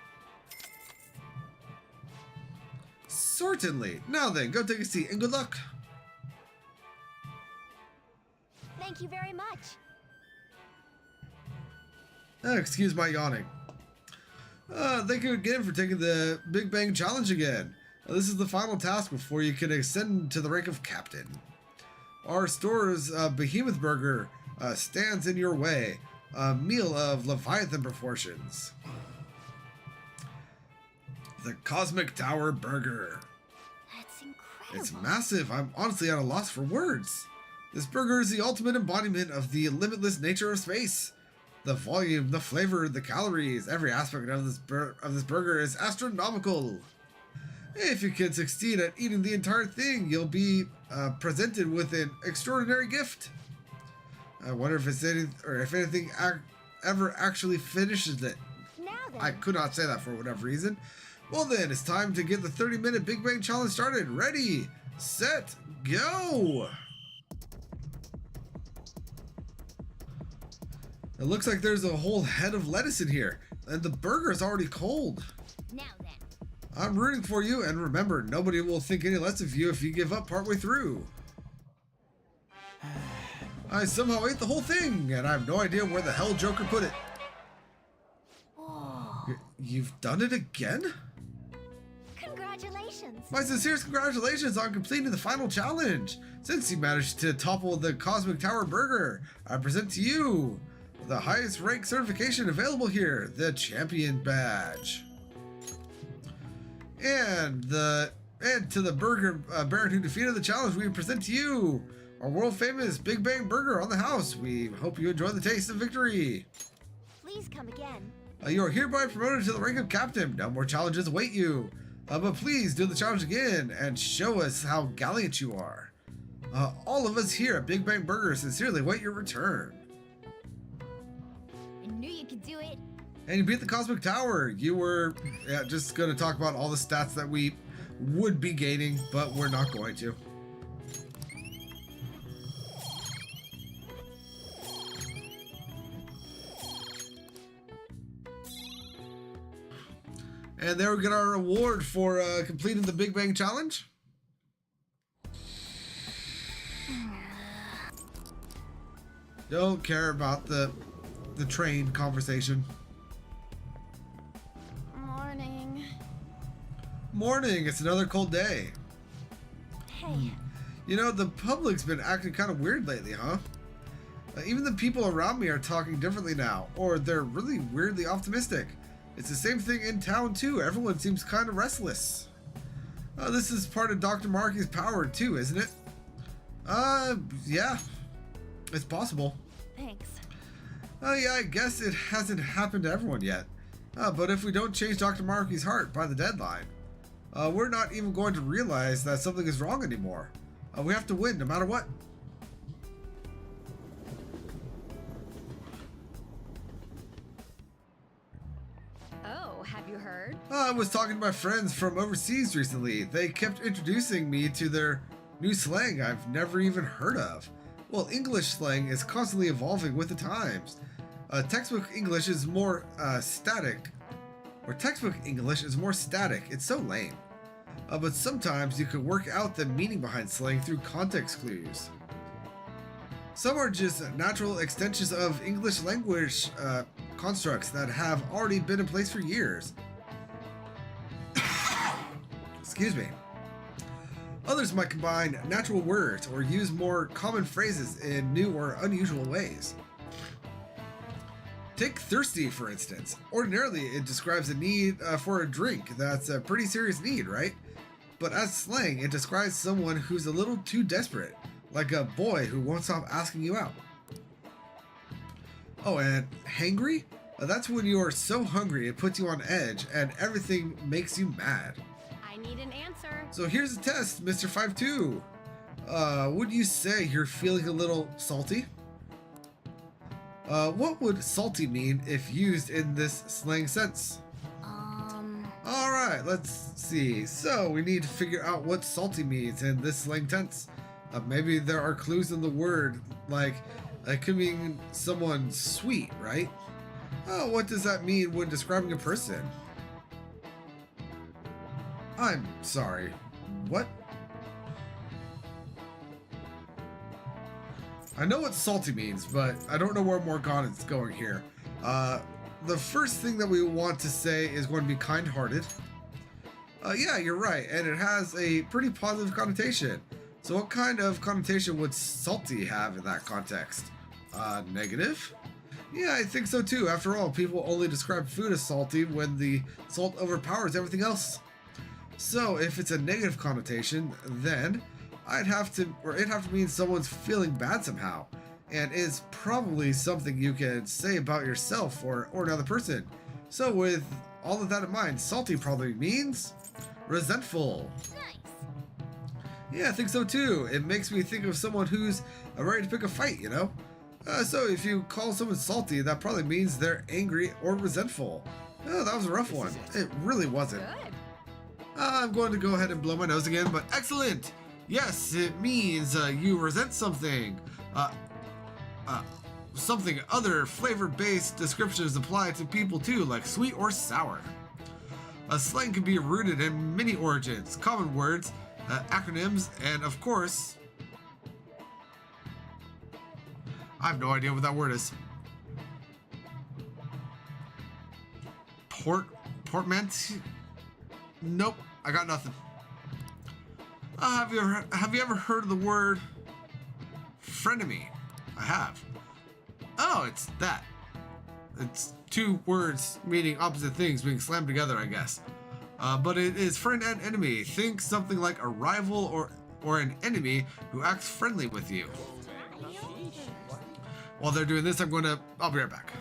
Certainly. Now then, go take a seat and good luck. Thank you very much. Excuse my yawning. Thank you again for taking the Big Bang Challenge again. This is the final task before you can ascend to the rank of Captain. Our store's Behemoth Burger stands in your way. A meal of Leviathan proportions. The Cosmic Tower Burger. That's incredible. It's massive. I'm honestly at a loss for words. This burger is the ultimate embodiment of the limitless nature of space. The volume, the flavor, the calories, every aspect of this burger is astronomical. If you can succeed at eating the entire thing, you'll be presented with an extraordinary gift. I wonder if anything ever actually finishes it. Now then. I could not say that for whatever reason. Well then, it's time to get the 30-minute Big Bang Challenge started. Ready, set, go! It looks like there's a whole head of lettuce in here, and the burger is already cold. Now then. I'm rooting for you, and remember, nobody will think any less of you if you give up partway through. I somehow ate the whole thing, and I have no idea where the hell Joker put it. Whoa. You've done it again? Congratulations. My sincerest congratulations on completing the final challenge. Since you managed to topple the Cosmic Tower Burger, I present to you the highest rank certification available here, the Champion Badge. And to the Burger Baron who defeated the challenge, we present to you our world famous Big Bang Burger on the house. We hope you enjoy the taste of victory. Please come again. You are hereby promoted to the rank of Captain. No more challenges await you. But please do the challenge again and show us how gallant you are. All of us here at Big Bang Burger sincerely wait your return. I knew you could do it. And you beat the Cosmic Tower. You were just going to talk about all the stats that we would be gaining, but we're not going to. And there we get our reward for completing the Big Bang Challenge. Don't care about the train conversation. Morning. Morning, it's another cold day. Hey. You know, the public's been acting kind of weird lately, huh? Even the people around me are talking differently now, or they're really weirdly optimistic. It's the same thing in town too. Everyone seems kind of restless. This is part of Dr. Marky's power too, isn't it? Yeah. It's possible. Thanks. Yeah, I guess it hasn't happened to everyone yet. But if we don't change Dr. Marky's heart by the deadline, we're not even going to realize that something is wrong anymore. We have to win no matter what. Oh, have you heard? I was talking to my friends from overseas recently. They kept introducing me to their new slang I've never even heard of. Well, English slang is constantly evolving with the times. Textbook English is more static. Or textbook English is more static. It's so lame. But sometimes you can work out the meaning behind slang through context clues. Some are just natural extensions of English language constructs that have already been in place for years. Excuse me. Others might combine natural words or use more common phrases in new or unusual ways. Take thirsty, for instance. Ordinarily, it describes a need for a drink that's a pretty serious need, right? But as slang, it describes someone who's a little too desperate, like a boy who won't stop asking you out. Oh, and hangry? That's when you are so hungry it puts you on edge and everything makes you mad. I need an answer. So here's the test, Mr. 52. Would you say you're feeling a little salty? What would salty mean if used in this slang sense? Alright, let's see. So we need to figure out what salty means in this slang tense. Maybe there are clues in the word, like it could mean someone sweet, right? Oh, what does that mean when describing a person? I'm sorry. What? I know what salty means, but I don't know where Morgana is going here. The first thing that we want to say is going to be kind-hearted. Yeah, you're right, and it has a pretty positive connotation. So what kind of connotation would salty have in that context? Negative? Yeah, I think so too. After all, people only describe food as salty when the salt overpowers everything else. So if it's a negative connotation, then it'd have to mean someone's feeling bad somehow, and is probably something you can say about yourself or another person. So with all of that in mind, salty probably means resentful. Nice. Yeah, I think so too. It makes me think of someone who's ready to pick a fight, you know? So if you call someone salty, that probably means they're angry or resentful. Oh, that was a rough one. It really wasn't. Good. I'm going to go ahead and blow my nose again, but excellent! Yes, it means you resent something. Something other flavor-based descriptions apply to people too, like sweet or sour. A slang can be rooted in many origins, common words, acronyms, and of course, I have no idea what that word is. Portmanteau? Nope, I got nothing. Have you ever heard of the word frenemy? I have. Oh, it's that. It's two words meaning opposite things being slammed together, I guess. But it is friend and enemy. Think something like a rival or an enemy who acts friendly with you. While they're doing this, I'll be right back.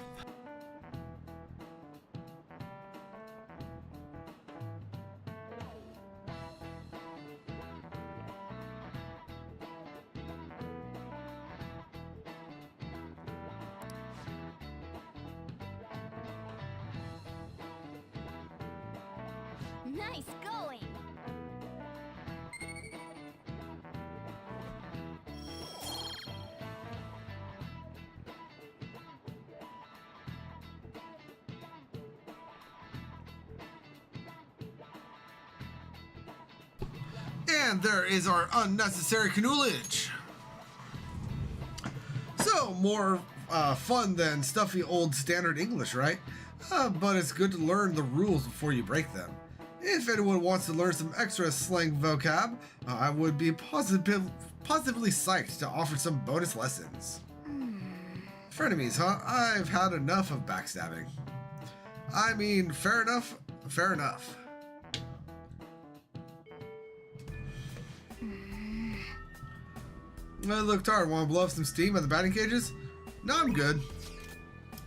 Nice going. And there is our unnecessary canoolage. So, more fun than stuffy old standard English, right? But it's good to learn the rules before you break them. If anyone wants to learn some extra slang vocab, I would be positively psyched to offer some bonus lessons. Frenemies, huh? I've had enough of backstabbing. I mean, fair enough, fair enough. I look tired. Want to blow up some steam at the batting cages? No, I'm good.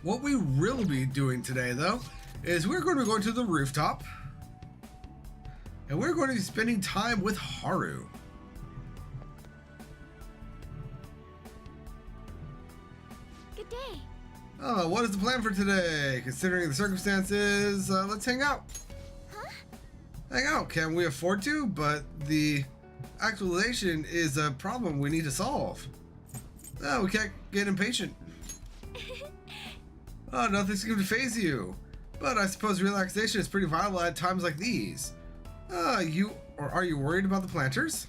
What we really be doing today, though, is we're going to be going to the rooftop, and we're going to be spending time with Haru. Good day. What is the plan for today? Considering the circumstances, let's hang out. Huh? Hang out, can we afford to? But the actualization is a problem we need to solve. We can't get impatient. Nothing seems to faze you. But I suppose relaxation is pretty vital at times like these. Are you worried about the planters?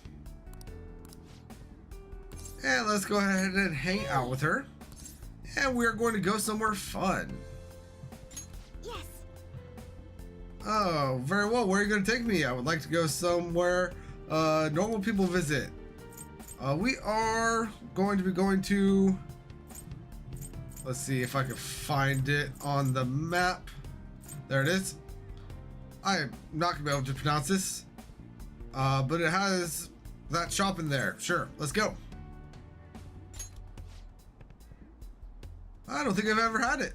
And let's go ahead and hang out with her. And we're going to go somewhere fun. Yes. Oh, very well. Where are you going to take me? I would like to go somewhere normal people visit. We are going to be going to... Let's see if I can find it on the map. There it is. I am not going to be able to pronounce this. But it has that shop in there. Sure, let's go. I don't think I've ever had it.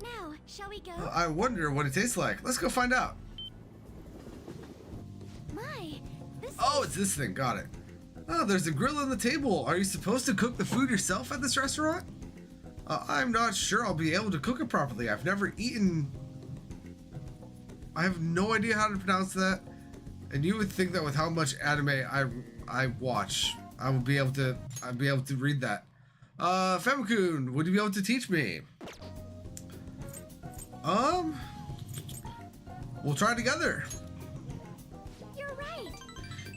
Now, shall we go? I wonder what it tastes like. Let's go find out. My, this Oh, it's this thing. Got it. Oh, there's a grill on the table. Are you supposed to cook the food yourself at this restaurant? I'm not sure I'll be able to cook it properly. I've never eaten... I have no idea how to pronounce that. And you would think that with how much anime I watch, I'd be able to read that. Famikun, would you be able to teach me? We'll try together.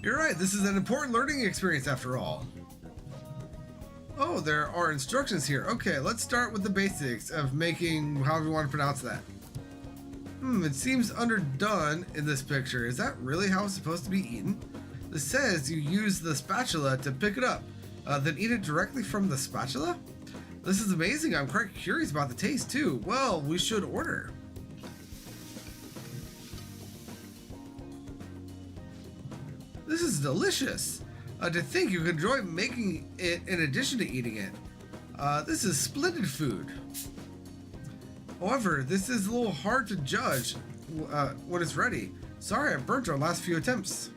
You're right, this is an important learning experience after all. Oh, there are instructions here. Okay, let's start with the basics of making, however you want to pronounce that. It seems underdone in this picture. Is that really how it's supposed to be eaten? This says you use the spatula to pick it up, then eat it directly from the spatula? This is amazing. I'm quite curious about the taste too. Well, we should order. This is delicious. To think you could enjoy making it in addition to eating it. This is splendid food. However, this is a little hard to judge when it's ready. Sorry, I burnt our last few attempts.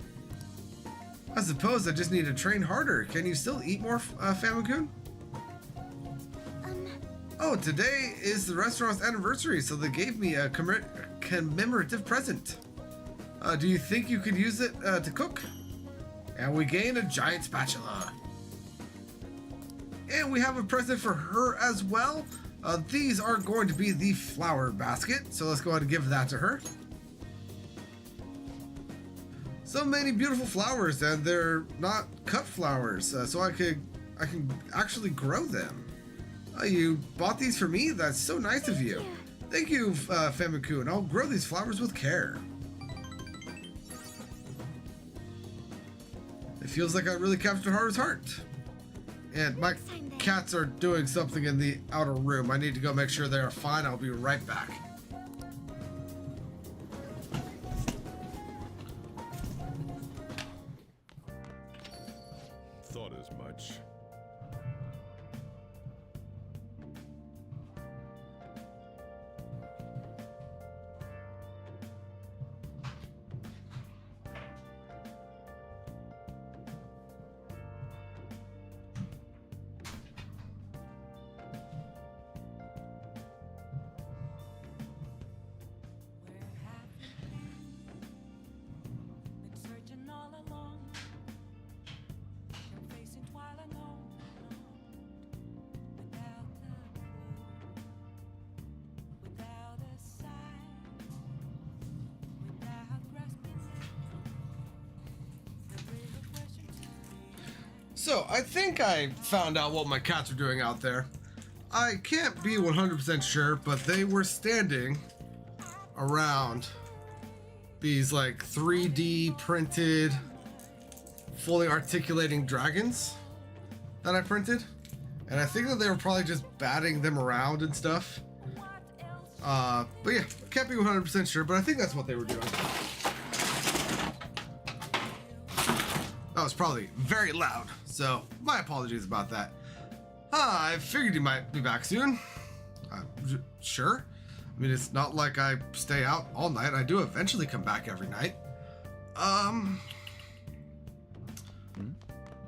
I suppose I just need to train harder. Can you still eat more, Famikun? Oh, today is the restaurant's anniversary, so they gave me a commemorative present. Do you think you could use it to cook? And we gain a giant spatula. And we have a present for her as well. These are going to be the flower basket, so let's go ahead and give that to her. So many beautiful flowers, and they're not cut flowers, so I can actually grow them. You bought these for me? That's so nice of you. Thank you, Famikun. I'll grow these flowers with care. It feels like I really captured Haru's heart. And my cats are doing something in the outer room. I need to go make sure they are fine. I'll be right back. Thought as much. So, I think I found out what my cats are doing out there. I can't be 100% sure, but they were standing around these like 3D printed, fully articulating dragons that I printed. And I think that they were probably just batting them around and stuff. But yeah, can't be 100% sure, but I think that's what they were doing. That was probably very loud, so my apologies about that. I figured you might be back soon. Sure. I mean, it's not like I stay out all night. I do eventually come back every night.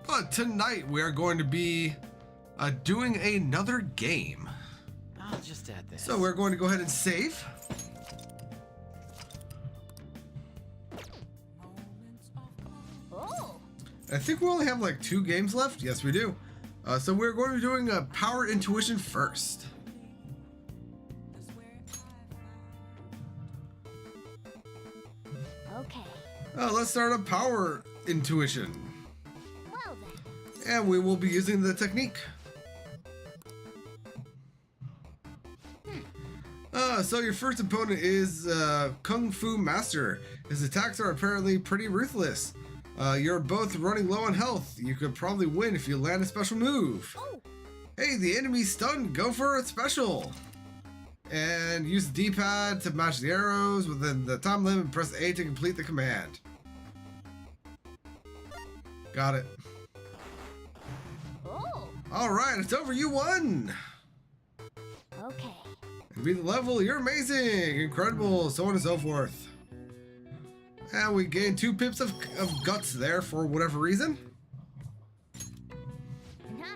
But tonight we are going to be doing another game. I'll just add this. So we're going to go ahead and save. Oh. I think we only have like 2 games left. Yes, we do. So we're going to be doing Power Intuition first. Okay. Let's start a Power Intuition. Well then. And we will be using the technique. So your first opponent is Kung Fu Master. His attacks are apparently pretty ruthless. You're both running low on health. You could probably win if you land a special move. Oh. Hey, the enemy's stunned. Go for a special. And use the D-pad to match the arrows within the time limit and press A to complete the command. Got it. Oh. Alright, it's over. You won. Okay. Beat the level. You're amazing. Incredible. So on and so forth. And we gained 2 pips of guts there for whatever reason. Nice.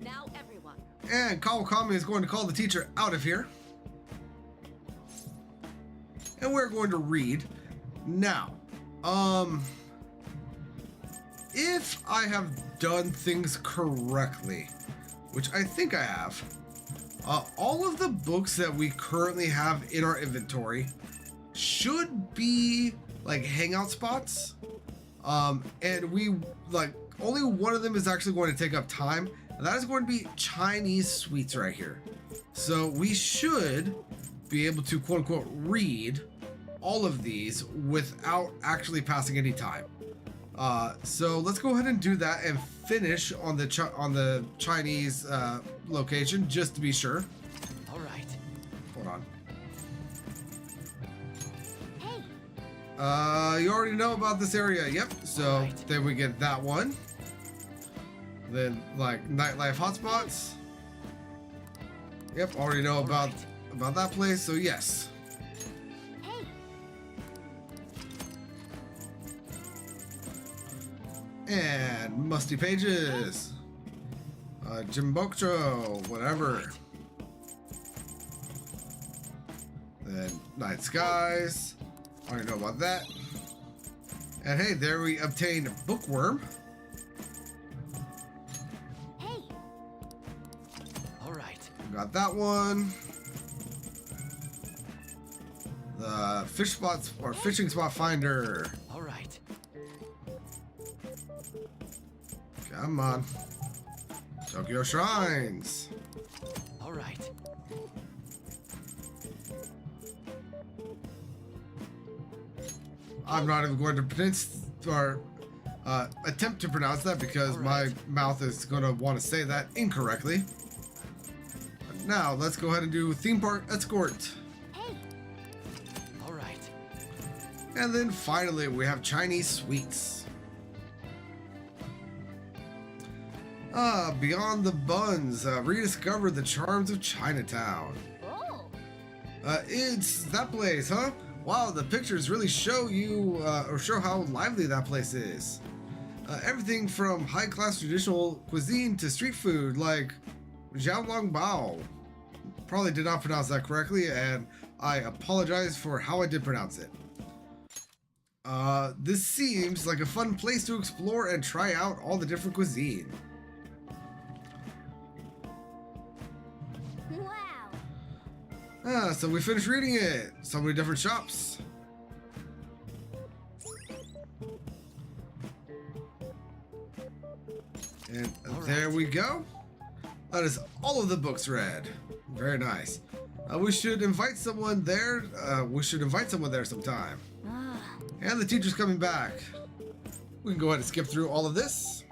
Now everyone. And Kawakami is going to call the teacher out of here. And we're going to read. Now, if I have done things correctly, which I think I have. All of the books that we currently have in our inventory should be like hangout spots. And we like only one of them is actually going to take up time, and that is going to be Chinese sweets right here. So we should be able to quote unquote read all of these without actually passing any time. So let's go ahead and do that and finish on the Chinese location just to be sure. All right. Hold on. Hey, You already know about this area. Yep. So Right. then we get that one. Then like nightlife hotspots. Yep. Already know about that place. So yes. hey, And musty pages. Jimbokcho, whatever. Then night skies. Already know about that. And hey, there we obtained bookworm. hey, All right. Got that one. The fish spots or fishing spot finder. All right. Come on. Tokyo Shrines. All right. I'm not even going to pronounce or attempt to pronounce that because my mouth is going to want to say that incorrectly. But now let's go ahead and do theme park escort. hey, All right. And then finally we have Chinese sweets. Beyond the buns, rediscover the charms of Chinatown. oh, It's that place, huh? Wow, the pictures really show you, or show how lively that place is. Everything from high-class traditional cuisine to street food like Xiaolongbao. Probably did not pronounce that correctly, and I apologize for how I did pronounce it. This seems like a fun place to explore and try out all the different cuisine. wow, So we finished reading it. So many different shops. And there we go. That is all of the books read. Very nice. We should invite someone there. Sometime. ah, And the teacher's coming back. We can go ahead and skip through all of this.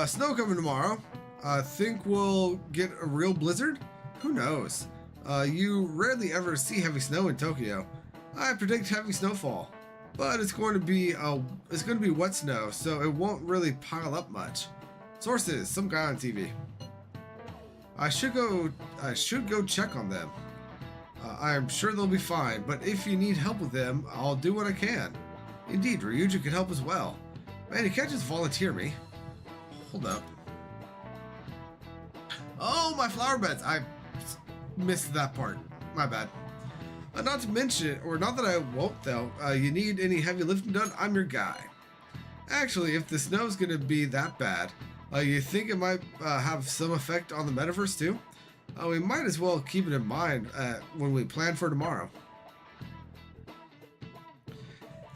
Snow coming tomorrow. I think we'll get a real blizzard. Who knows? You rarely ever see heavy snow in Tokyo. I predict heavy snowfall, but it's going to be wet snow, so it won't really pile up much. Sources: some guy on TV. I should go check on them. I'm sure they'll be fine, but if you need help with them, I'll do what I can. Indeed, Ryuji can help as well. Man, you can't just volunteer me. Hold up. Oh, my flower beds. I missed that part. My bad. Not to mention, or not that I won't though, you need any heavy lifting done, I'm your guy. Actually, if the snow's gonna be that bad, you think it might have some effect on the metaverse too? We might as well keep it in mind when we plan for tomorrow.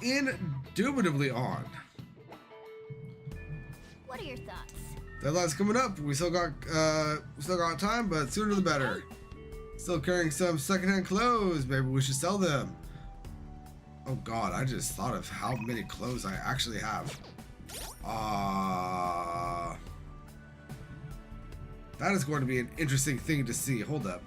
Indubitably on. what are your thoughts? Deadline's coming up. We still got time, but sooner the better. Still carrying some secondhand clothes. Maybe we should sell them. Oh God, I just thought of how many clothes I actually have. That is going to be an interesting thing to see. Hold up.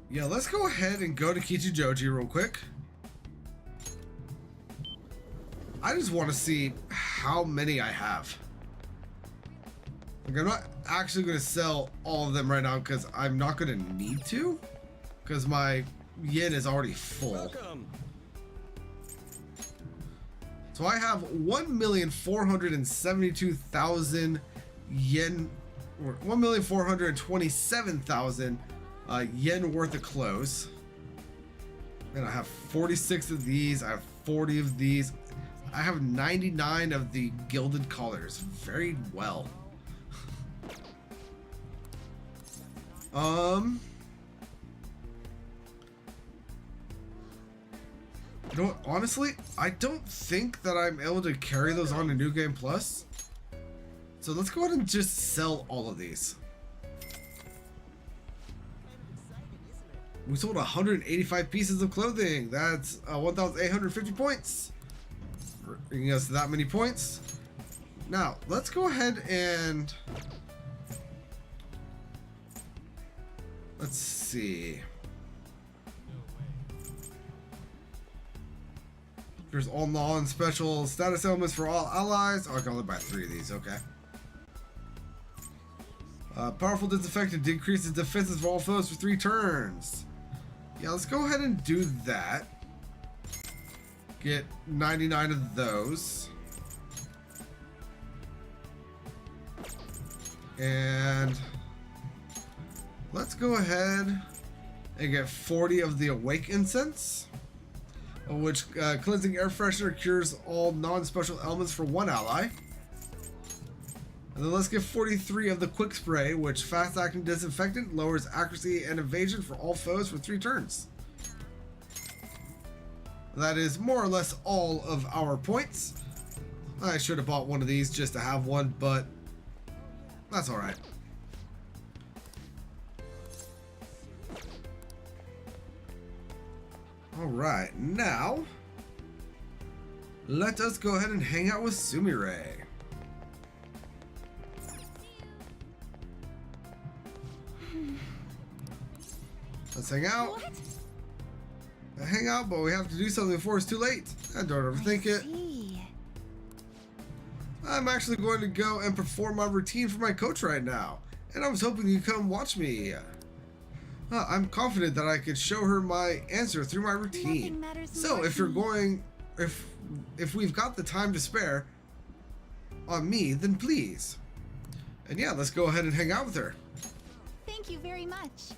Yeah, let's go ahead and go to Kichijoji real quick. I just want to see how many I have. Like, I'm not actually going to sell all of them right now because I'm not going to need to. Because my yen is already full. Welcome. So I have 1,472,000 yen 1,427,000 yen worth of clothes. And I have 46 of these. I have 40 of these. I have 99 of the gilded collars. Very well. You know what? Honestly, I don't think that I'm able to carry those on to New Game Plus. So let's go ahead and just sell all of these. We sold 185 pieces of clothing. That's 1,850 points. Bringing us that many points. Now, let's go ahead and... let's see. There's all non-special status elements for all allies. Oh, I can only buy 3 of these. Okay. Powerful disinfectant decreases defenses for all foes for 3 turns. Yeah, let's go ahead and do that. Get 99 of those. And let's go ahead and get 40 of the Awake Incense, which cleansing air freshener cures all non-special elements for 1 ally. And then let's get 43 of the Quick Spray, which fast-acting disinfectant lowers accuracy and evasion for all foes for 3 turns. That is more or less all of our points. I should have bought one of these just to have one, but that's alright. Alright, now let us go ahead and hang out with Sumire. Let's hang out. What? Hang out, but we have to do something before it's too late. Don't overthink it. See. I'm actually going to go and perform my routine for my coach right now, and I was hoping you'd come watch me. I'm confident that I could show her my answer through my routine. Nothing matters So more if to you're me. going, if we've got the time to spare on me, then please. And yeah, let's go ahead and hang out with her. Thank you very much.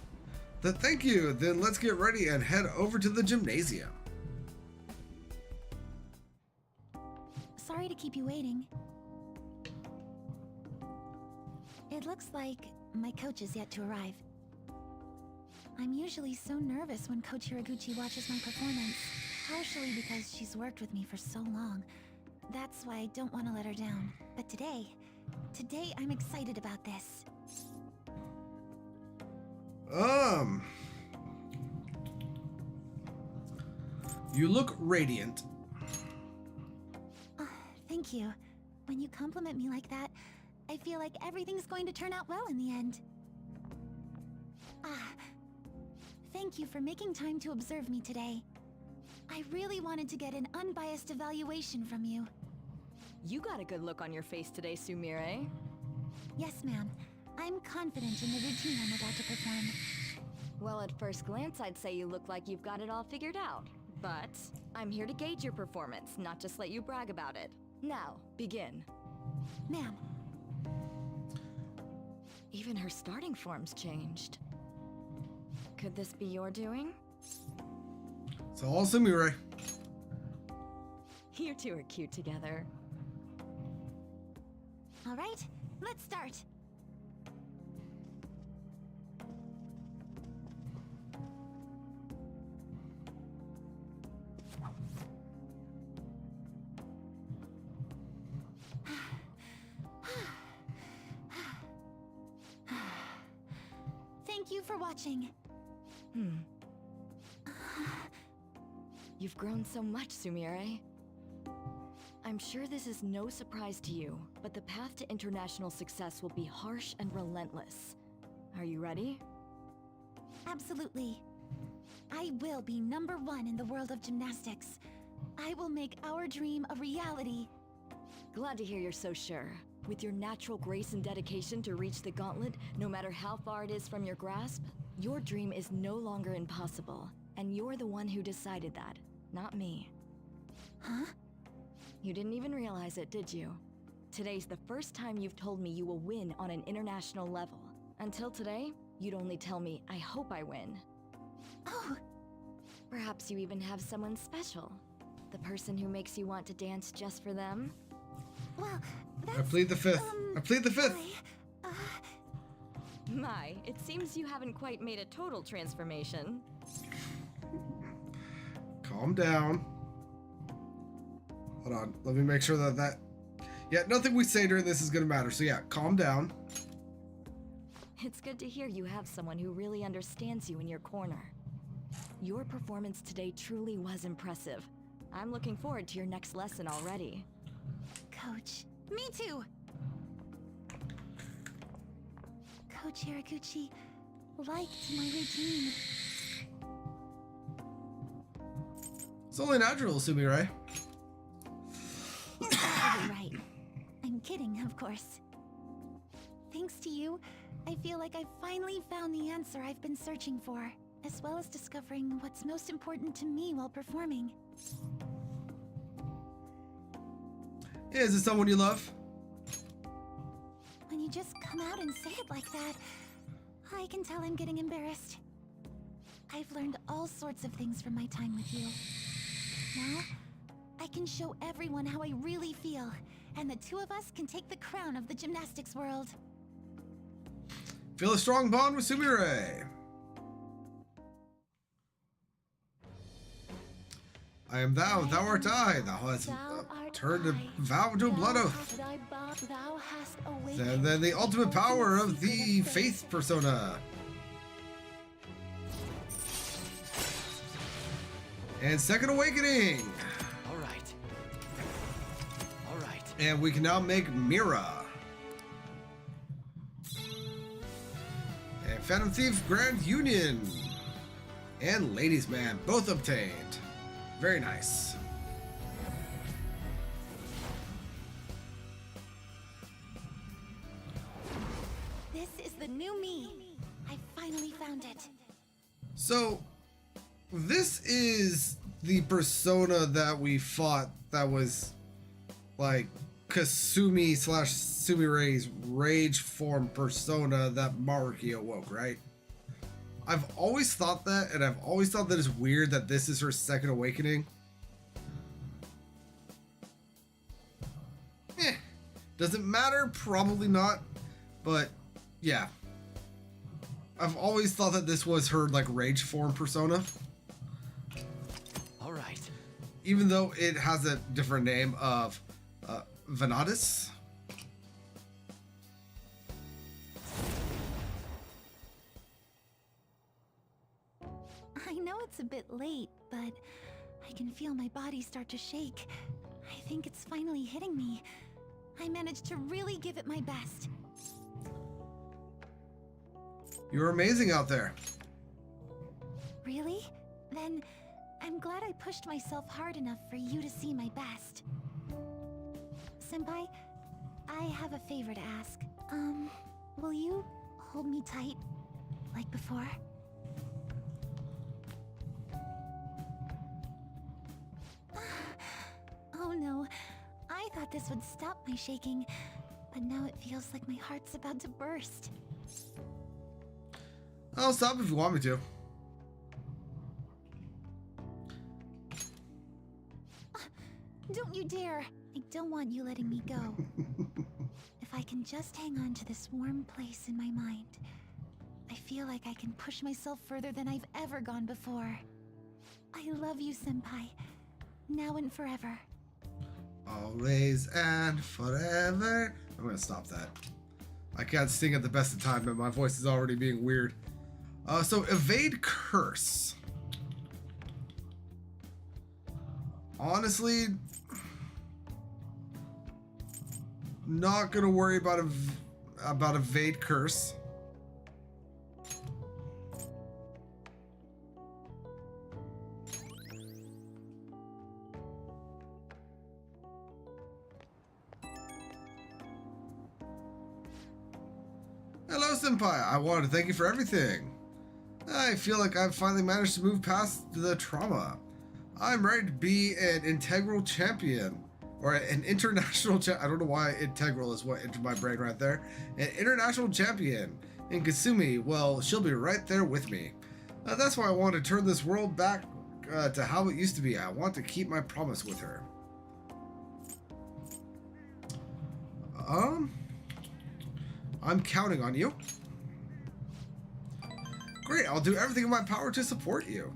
Thank you. Then let's get ready and head over to the gymnasium. Sorry to keep you waiting. It looks like my coach is yet to arrive. I'm usually so nervous when Coach Hiraguchi watches my performance, partially because she's worked with me for so long. That's why I don't want to let her down. But today I'm excited about this. You look radiant. Thank you. When you compliment me like that, I feel like everything's going to turn out well in the end. Thank you for making time to observe me today. I really wanted to get an unbiased evaluation from you. You got a good look on your face today, Sumire. Yes, ma'am. I'm confident in the routine I'm about to perform. Well, at first glance, I'd say you look like you've got it all figured out. But I'm here to gauge your performance, not just let you brag about it. Now, begin. Ma'am, Even her starting form's changed. Could this be your doing? It's all Sumire. You two are cute together. all right, let's start. Thank you for watching. You've grown so much, Sumire. I'm sure this is no surprise to you, but the path to international success will be harsh and relentless. Are you ready? Absolutely. I will be #1 in the world of gymnastics. I will make our dream a reality. Glad to hear you're so sure. With your natural grace and dedication to reach the gauntlet, no matter how far it is from your grasp, your dream is no longer impossible. And you're the one who decided that, not me. Huh? You didn't even realize it, did you? Today's the first time you've told me you will win on an international level. Until today, you'd only tell me, I hope I win. Oh, Perhaps you even have someone special. The person who makes you want to dance just for them? well, that's... I plead the fifth. I plead the fifth. My, it seems you haven't quite made a total transformation. Calm down. Hold on. Let me make sure that... Yeah, nothing we say during this is going to matter. So yeah, calm down. It's good to hear you have someone who really understands you in your corner. Your performance today truly was impressive. I'm looking forward to your next lesson already. Coach. Me too! Coach Hiraguchi liked my routine. It's only natural, Sumire. You're probably right. I'm kidding, of course. Thanks to you, I feel like I've finally found the answer I've been searching for, as well as discovering what's most important to me while performing. Yeah, is it someone you love? When you just come out and say it like that, I can tell I'm getting embarrassed. I've learned all sorts of things from my time with you. Now, I can show everyone how I really feel, and the two of us can take the crown of the gymnastics world. Feel a strong bond with Sumire. I am thou, thou art I. Thou hast turned a vow to a blood oath. And then the ultimate power of the faith persona. And second awakening. All right. All right. And we can now make Mira. And Phantom Thief Grand Union. And Ladies Man, both obtained. Very nice. This is the new me. I finally found it. So, this is the persona that we fought that was like Kasumi / Sumire's rage form persona that Maruki awoke, right? I've always thought that, and I've always thought that it's weird that this is her second awakening. Does it matter? Probably not. But, yeah. I've always thought that this was her, like, rage form persona. All right. Even though it has a different name of Venatus. I know it's a bit late, but I can feel my body start to shake. I think it's finally hitting me. I managed to really give it my best. You're amazing out there. Really? Then I'm glad I pushed myself hard enough for you to see my best. Senpai, I have a favor to ask. Will you hold me tight, like before? Oh no, I thought this would stop my shaking, but now it feels like my heart's about to burst. I'll stop if you want me to. Don't you dare! I don't want you letting me go. If I can just hang on to this warm place in my mind, I feel like I can push myself further than I've ever gone before. I love you, Senpai. Now and forever. Always and forever. I'm gonna stop that. I can't sing at the best of time, but my voice is already being weird. So evade curse. Honestly, not gonna worry about evade curse. Hello, Senpai. I wanted to thank you for everything. I feel like I've finally managed to move past the trauma. I'm ready to be an integral champion. or an international I don't know why integral is what entered my brain right there. An international champion. And Kasumi, well, she'll be right there with me. That's why I want to turn this world back to how it used to be. I want to keep my promise with her. I'm counting on you. Great, I'll do everything in my power to support you.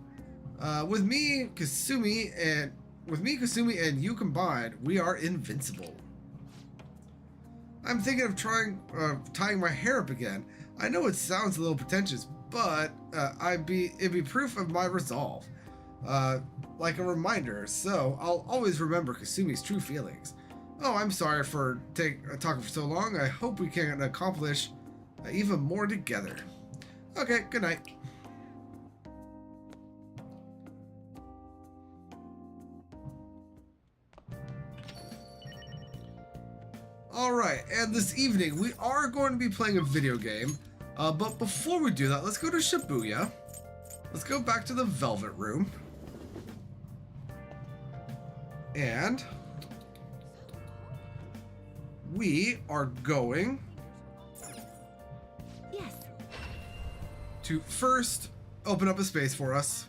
With me, Kasumi, and you combined, we are invincible. I'm thinking of tying my hair up again. I know it sounds a little pretentious, but it'd be proof of my resolve. Like a reminder, so I'll always remember Kasumi's true feelings. Oh, I'm sorry for talking for so long. I hope we can accomplish even more together. Okay, good night. Alright, and this evening we are going to be playing a video game. But before we do that, let's go to Shibuya. Let's go back to the Velvet Room. And we are going to first open up a space for us.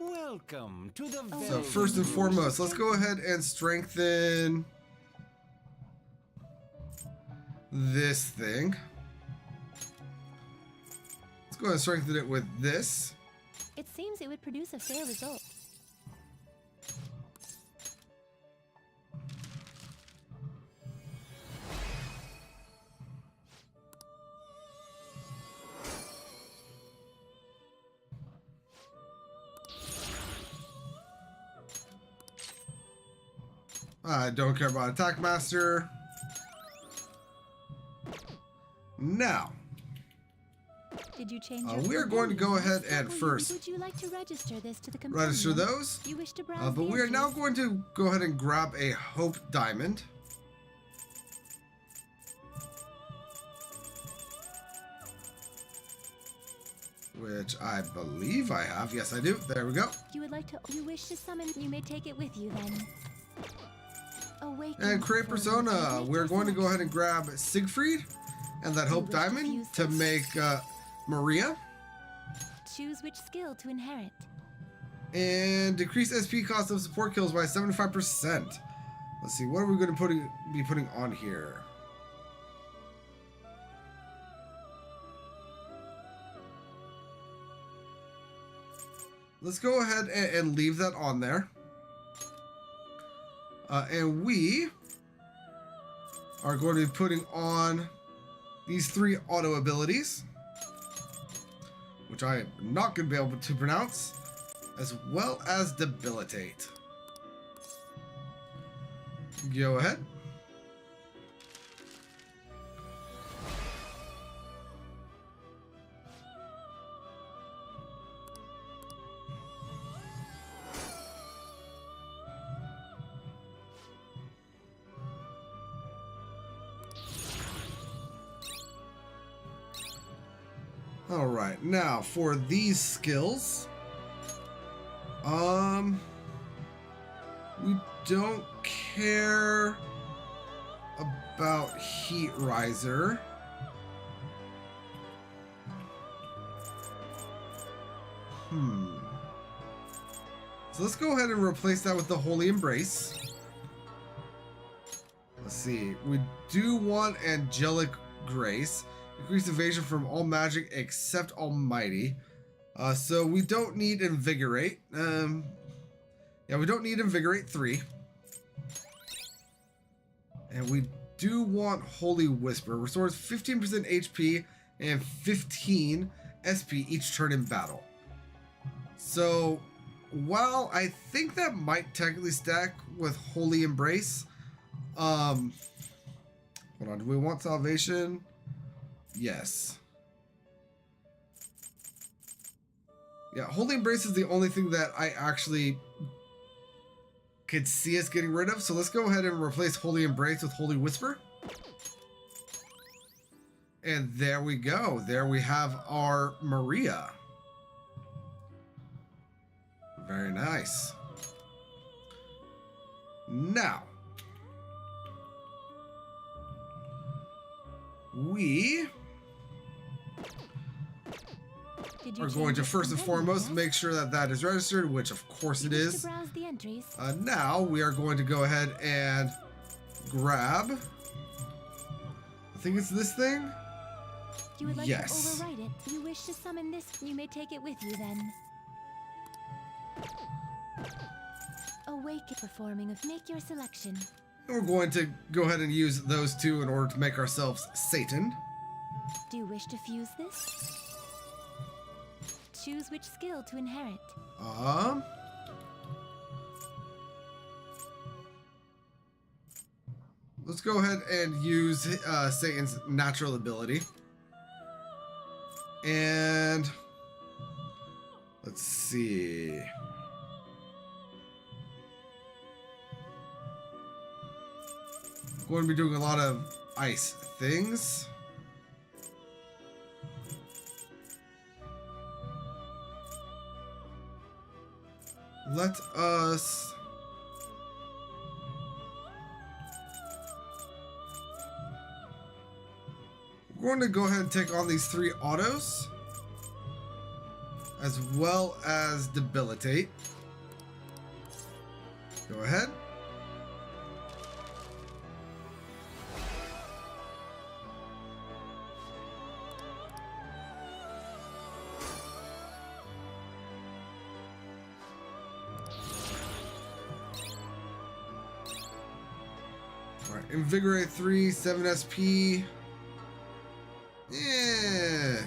Welcome to the So first and foremost, let's go ahead and strengthen this thing. Let's go ahead and strengthen it with this. It seems it would produce a fair result. I don't care about Attack Master. Now, Did you change we are going to go ahead and first Would you like to register this to the companion? register those. You wish to browse But the we are now entries? going to go ahead and grab a Hope Diamond. Which I believe I have. Yes, I do. There we go. You wish to summon, you may take it with you then. Awaken And create for persona. liberate We're going to go yourself. ahead and grab Siegfried and that Hope wish to Diamond fuse to this? make Maria. Choose which skill to inherit. And decrease SP cost of support kills by 75%. Let's see, what are we going to be putting on here? Let's go ahead and leave that on there. And we are going to be putting on these 3 auto abilities, which I am not going to be able to pronounce, as well as debilitate. Go ahead. All right, now for these skills, we don't care about Heat Riser. So let's go ahead and replace that with the Holy Embrace. Let's see, we do want Angelic Grace. Increase evasion from all magic except Almighty. So we don't need Invigorate. Yeah, we don't need Invigorate 3. And we do want Holy Whisper. Restores 15% HP and 15 SP each turn in battle. So while I think that might technically stack with Holy Embrace, hold on, do we want Salvation? Yes. Yeah, Holy Embrace is the only thing that I actually could see us getting rid of. So let's go ahead and replace Holy Embrace with Holy Whisper. And there we go. There we have our Maria. Nice. Now, we are going to first and foremost make sure that that is registered, which of course it is. Browse the entries. Now we are going to go ahead and grab, I think it's this thing. You would like Yes. to overwrite it. If you wish to summon this, you may take it with you then. Awaken performing of make your selection. And we're going to go ahead and use those two in order to make ourselves Satan. Do you wish to fuse this? Choose which skill to inherit. Let's go ahead and use Satan's natural ability. And let's see. Going to be doing a lot of ice things. Let us we're going to go ahead and take on these 3 autos, as well as debilitate. Go ahead. Alright, Invigorate 3, 7 SP. Yeah.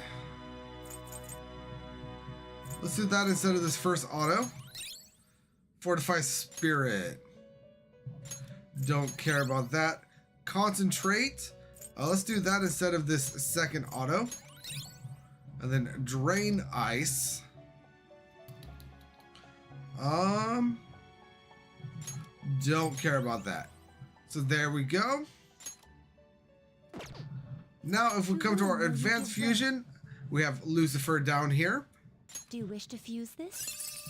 Let's do that instead of this first auto. Fortify Spirit. Don't care about that. Concentrate. Let's do that instead of this second auto. And then Drain Ice. Don't care about that. So there we go. Now if we come to our advanced fusion, we have Lucifer down here, Do you wish to fuse this?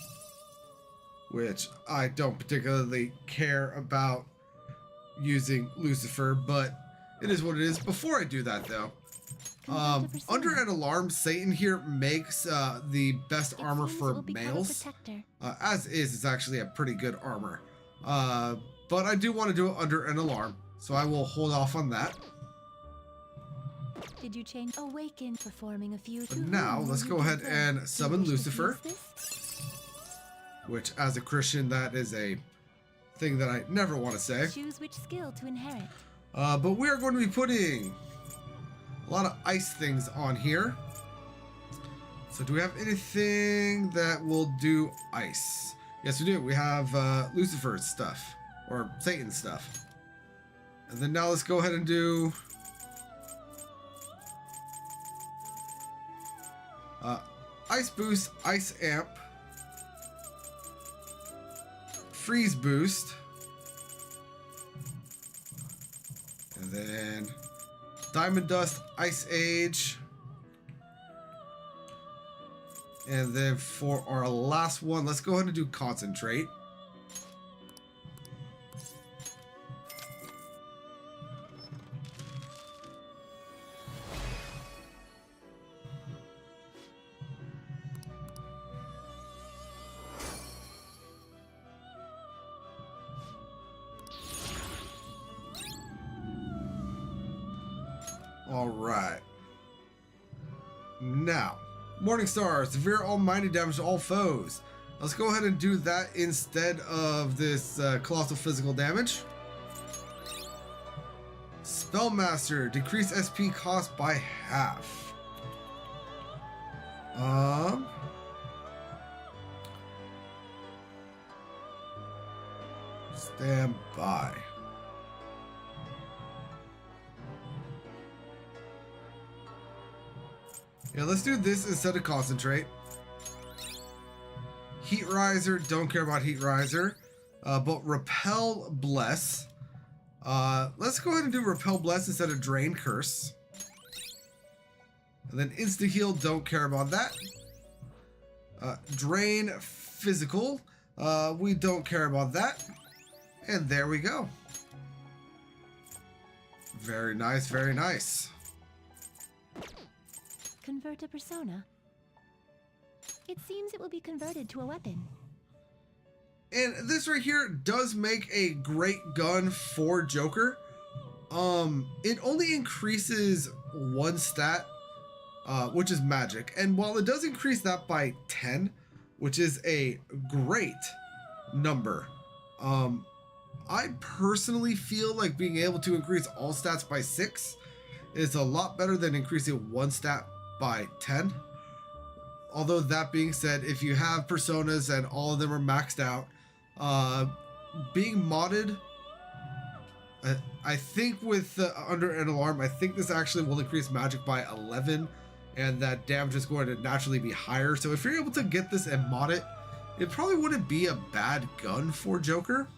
which I don't particularly care about using Lucifer, but it is what it is. Before I do that though, under an alarm, Satan here makes the best It armor seems it for will become a males. protector. As is, it's actually a pretty good armor. But I do want to do it under an alarm, so I will hold off on that. Did you change? Awaken performing a few. But now, let's go ahead and summon Lucifer, which as a Christian, that is a thing that I never want to say. Choose which skill to inherit. But we are going to be putting a lot of ice things on here. So do we have anything that will do ice? Yes, we do. We have Lucifer's stuff, or Satan's stuff. And then now let's go ahead and do Ice Boost, Ice Amp, Freeze Boost, and then Diamond Dust, Ice Age, and then for our last one, let's go ahead and do Concentrate. All right. Now, Morning Star, severe almighty damage to all foes. Let's go ahead and do that instead of this colossal physical damage. Spellmaster, decrease SP cost by half. Stand by. Yeah, let's do this instead of Concentrate. Heat Riser, don't care about Heat Riser. But Repel Bless. Let's go ahead and do Repel Bless instead of Drain Curse. And then Insta Heal, don't care about that. Drain Physical. We don't care about that. And there we go. Very nice, very nice. Convert a persona. It seems it will be converted to a weapon. And this right here does make a great gun for Joker. It only increases one stat, which is magic. And while it does increase that by 10, which is a great number, I personally feel like being able to increase all stats by 6 is a lot better than increasing one stat by 10. Although that being said, if you have personas and all of them are maxed out, being modded, I think with Under an Alarm, I think this actually will increase magic by 11, and that damage is going to naturally be higher. So if you're able to get this and mod it, it probably wouldn't be a bad gun for Joker.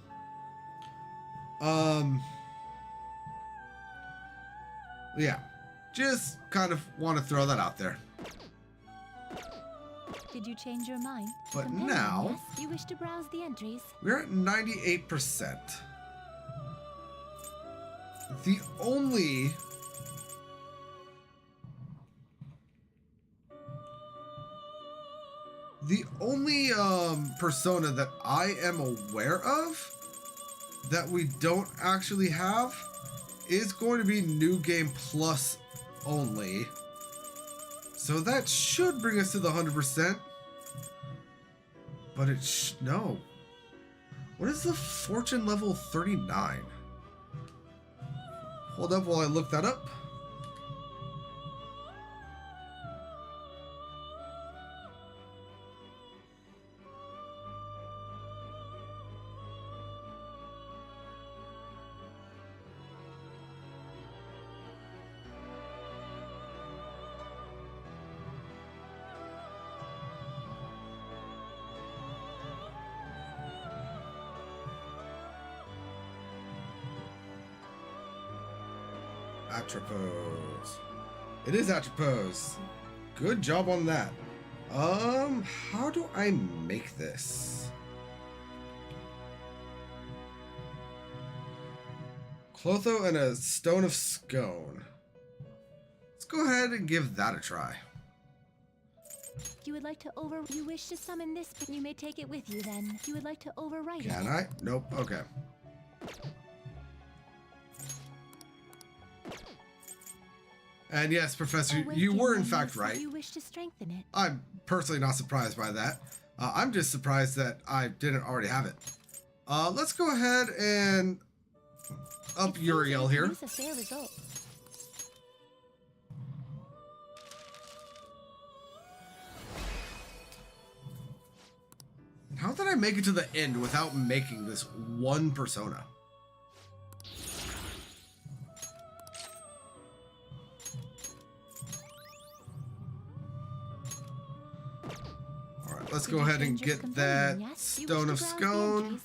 Yeah, just kind of want to throw that out there. Did you change your mind? But Companion, now, yes, you wish to browse the entries. we're at 98%. The only persona that I am aware of that we don't actually have is going to be New Game Plus only. So that should bring us to the 100%. But no. What is the fortune level 39? Hold up while I look that up. Atropos. It is Atropos. Good job on that. How do I make this? Clotho and a Stone of Scone. Let's go ahead and give that a try. You would like to You wish to summon this, but you may take it with you then. You would like to overwrite it. Can I? Nope. Okay. And yes, Professor, you were in fact right. You wish to strengthen it. I'm personally not surprised by that. I'm just surprised that I didn't already have it. Let's go ahead and up Uriel here. Produce a fair result. How did I make it to the end without making this one persona? Alright, let's go ahead and get that Stone of Scone.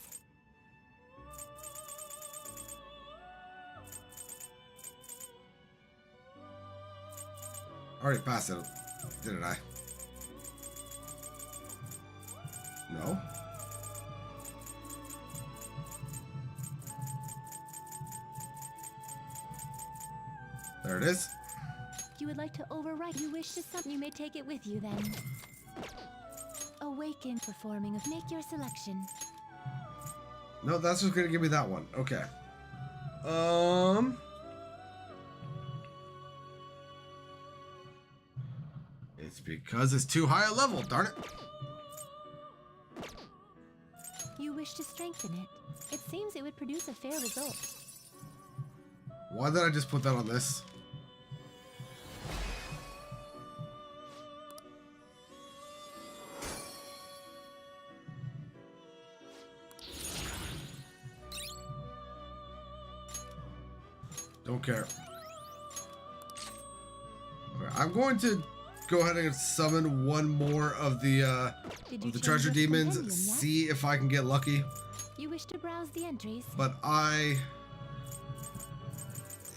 I already passed it, didn't I? No. There it is. You would like to overwrite. You wish to summon. You may take it with you then. Awaken. Performing of make your selection. No, that's just gonna give me that one. Okay. It's because it's too high a level, darn it. You wish to strengthen it. It seems it would produce a fair result. Why did I just put that on this? Don't care. Okay, I'm going to go ahead and summon one more of the treasure demons. See if I can get lucky. You wish to browse the entries. But I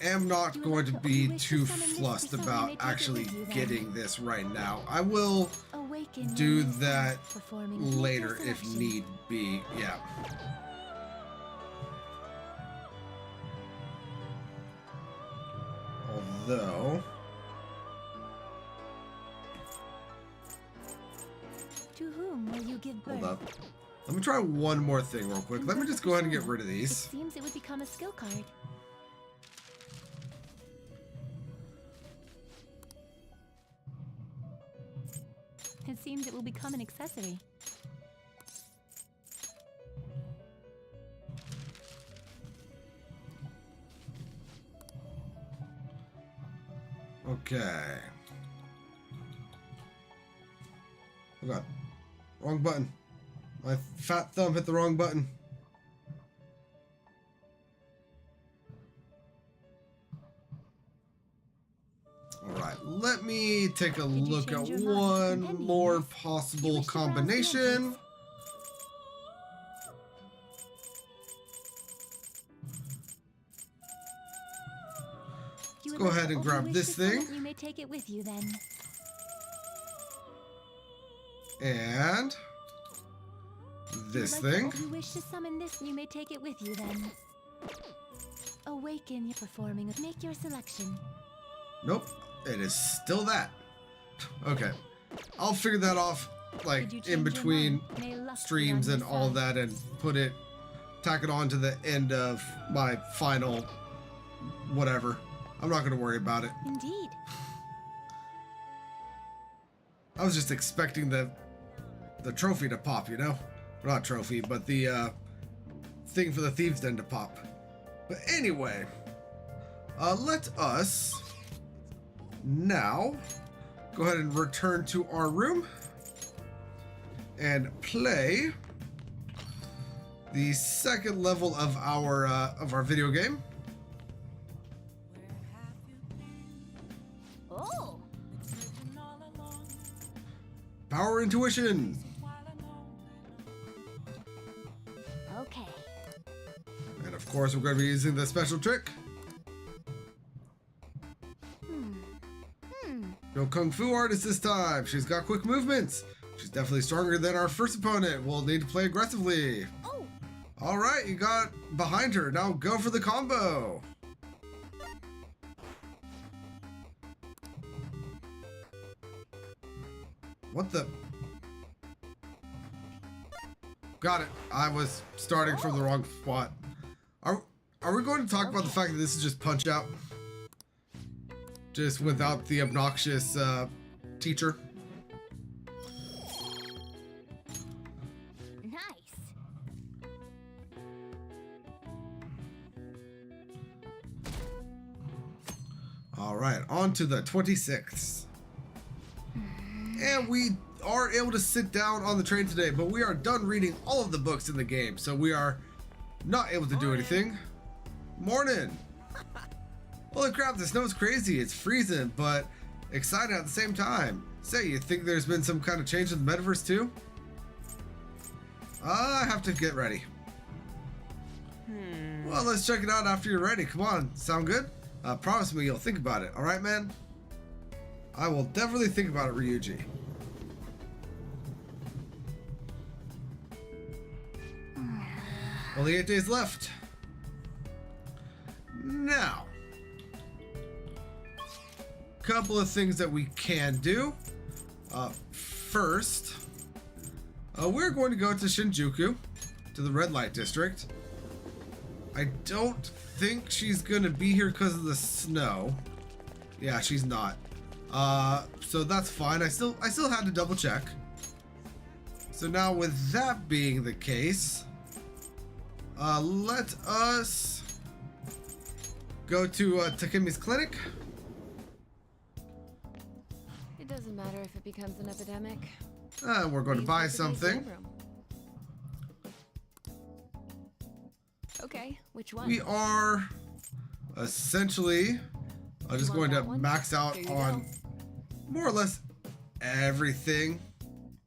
am not going to be too fussed about actually getting this right now. I will do that later if need be. Yeah. Although, To whom will you give birth? hold up. Let me try one more thing real quick. Let me just go ahead and get rid of It these. seems it would become a skill card. It seems it will become an accessory. Okay. Oh god. Wrong button. My fat thumb hit the wrong button. Alright, let me take a look at change your mind? one Compendium, more yes. You possible wish to browse the combination. entrance. You would go like ahead to and open grab wish this to summon? thing. You may take it with you then. And this You would like thing. to you wish to summon this? You may take it with you then. Awaken your performing. Make your selection. Nope, it is still that. Okay, I'll figure that off like Did you in change your between mind? May luck be streams on and your all side. that and tack it on to the end of my final whatever. I'm not gonna worry about it. Indeed. I was just expecting the trophy to pop, you know? Not trophy, but the thing for the thieves' den to pop. But anyway, let us now go ahead and return to our room and play the second level of our video game. Oh. Power Intuition. Okay. And of course, we're going to be using the special trick. No Kung Fu artist this time. She's got quick movements. She's definitely stronger than our first opponent. We'll need to play aggressively. Oh. All right, you got behind her. Now go for the combo. What the? Got it. I was starting from the wrong spot. Are we going to talk about the fact that this is just Punch Out? Just without the obnoxious teacher? Nice. All right, on to the 26th. And we are able to sit down on the train today, but we are done reading all of the books in the game, so we are not able to do anything. Morning! Holy crap, the snow's crazy. It's freezing, but exciting at the same time. Say, you think there's been some kind of change in the metaverse too? I have to get ready. Well, let's check it out after you're ready. Come on, sound good? Promise me you'll think about it, alright, man? I will definitely think about it, Ryuji. Only 8 days left. Now, couple of things that we can do. First, we're going to go to Shinjuku, to the red light district. I don't think she's gonna be here because of the snow. Yeah, she's not. So that's fine. I still had to double check. So now with that being the case, let us go to Takemi's clinic. It doesn't matter if it becomes an epidemic. We're going to Leave buy with the something. museum room. Okay, which one? We are essentially just want going to that one? max out Here you on go. more or less everything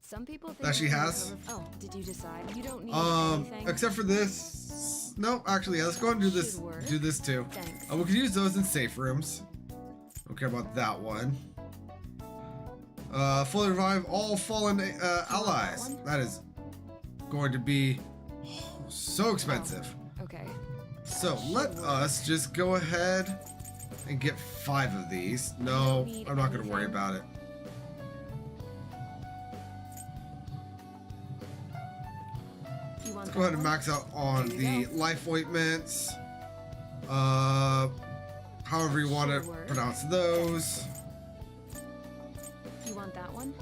Some people think that she we can has. recover- Oh, did you decide? You don't need anything. Except for this. No, actually, yeah, let's go ahead and do this. Should work. Do this too. Thanks. We could use those in safe rooms. Don't care about that one. Fully revive all fallen allies. That is going to be so expensive. Okay. So let us just go ahead and get 5 of these. No, I'm not going to worry about it. Let's go ahead and max out on the life ointments. However you want to pronounce those. You want that one?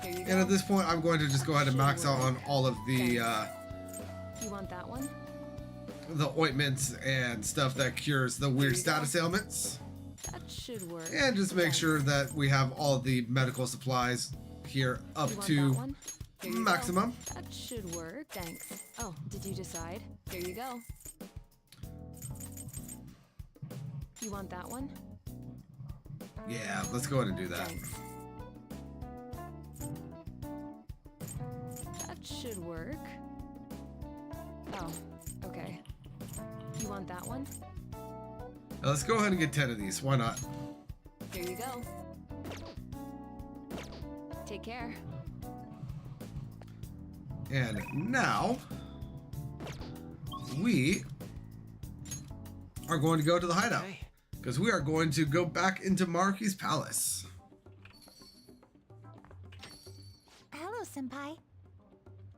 Here you And go. at this point, I'm going to just go ahead and max out on all of the You want that one? the ointments and stuff that cures the weird status ailments. That should work. And just make sure that we have all the medical supplies here up You want to that one? Here you go. maximum. That should work. Thanks. Oh, did you decide? Here you go. You want that one? Yeah, let's go ahead and do that. Thanks. That should work. Oh, okay. You want that one? Now let's go ahead and get 10 of these. Why not? Here you go. Take care. And now we are going to go to the hideout because we are going to go back into Maruki's palace. Hello, Senpai.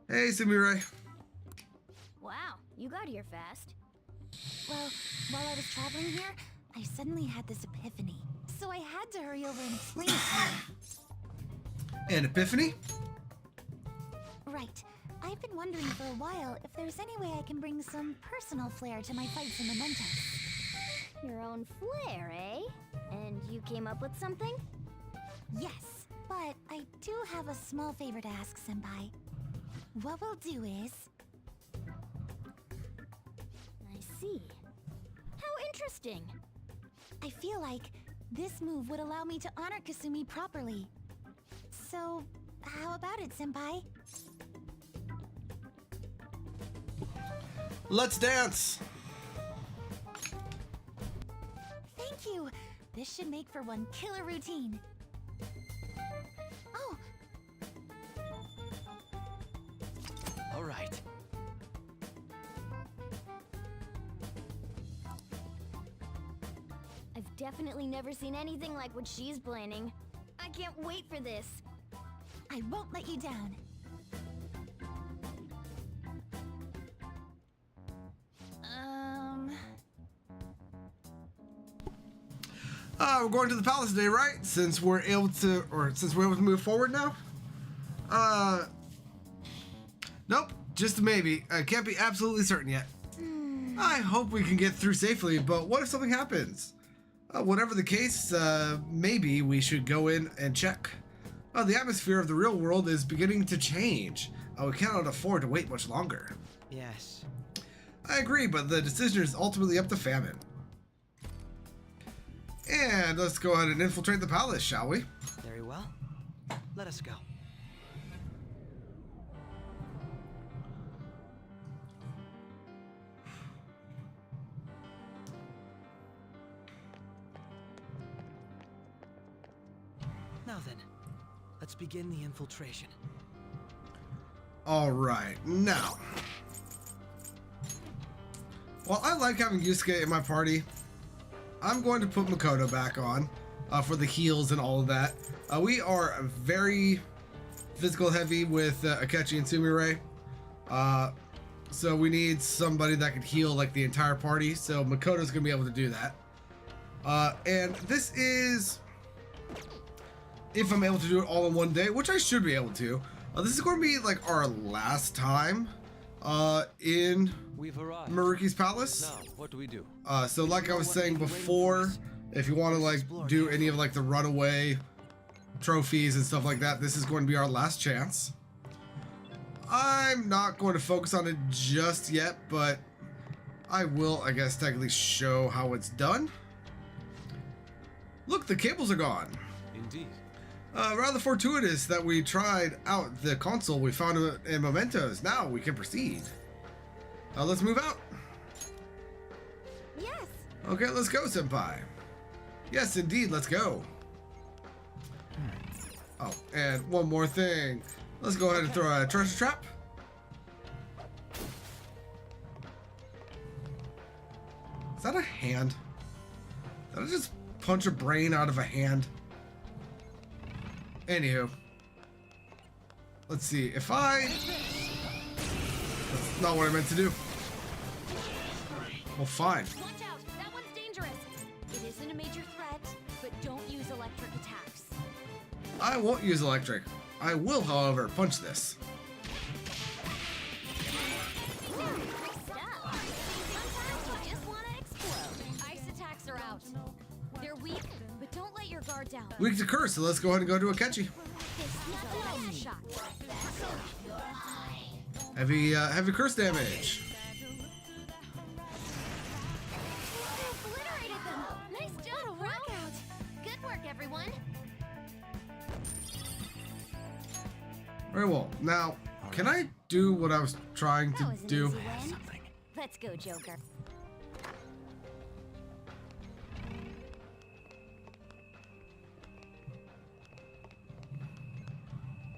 Hey, Sumire. Wow, you got here fast. Well, while I was traveling here, I suddenly had this epiphany. So I had to hurry over and explain it to you. And Epiphany? Right. I've been wondering for a while if there's any way I can bring some personal flair to my fights in Mementos. Your own flair, eh? And you came up with something? Yes, but I do have a small favor to ask, Senpai. What we'll do is... I see. How interesting. I feel like this move would allow me to honor Kasumi properly. So, how about it, Senpai? Let's dance. Thank you. This should make for one killer routine. Oh, All right. I've definitely never seen anything like what she's planning. I can't wait for this. I won't let you down. We're going to the palace today, right? Since we're able to move forward now? Nope, just a maybe. I can't be absolutely certain yet. I hope we can get through safely, but what if something happens? Whatever the case, maybe we should go in and check. The atmosphere of the real world is beginning to change. We cannot afford to wait much longer. Yes. I agree, but the decision is ultimately up to Famine. And let's go ahead and infiltrate the palace, shall we? Very well. Let us go. Now then, let's begin the infiltration. All right, now. While I like having Yusuke in my party, I'm going to put Makoto back on for the heals and all of that. We are very physical heavy with Akechi and Sumire. So we need somebody that can heal like the entire party. So Makoto's going to be able to do that. And this is, if I'm able to do it all in one day, which I should be able to. This is going to be like our last time in We've arrived. Maruki's palace. Now, what do we do? So like I was saying before, if you want to like do any of like the runaway trophies and stuff like that, this is going to be our last chance. I'm not going to focus on it just yet, but I will, I guess, technically show how it's done. Look, the cables are gone. Indeed. Rather fortuitous that we tried out the console we found in Mementos. Now we can proceed. Let's move out. Yes! Okay, let's go, Senpai. Yes, indeed, let's go. Oh, and one more thing. Let's go ahead and throw a treasure trap. Is that a hand? Did I just punch a brain out of a hand? Anywho. Let's see. If I... That's not what I meant to do. Well, fine. Watch out! That one's dangerous! It isn't a major threat, but don't use electric attacks. I won't use electric. I will, however, punch this. Great stuff. Sometimes you just want to explode. Ice attacks are out. They're weak, but don't let your guard down. Weak to curse, so let's go ahead and go to a catchy. This is a best shot. Heavy curse damage. Obliterated them. Nice job, workout. Good work, everyone. Very well. Now, can I do what I was trying That to was an do? easy win. Let's go, Joker.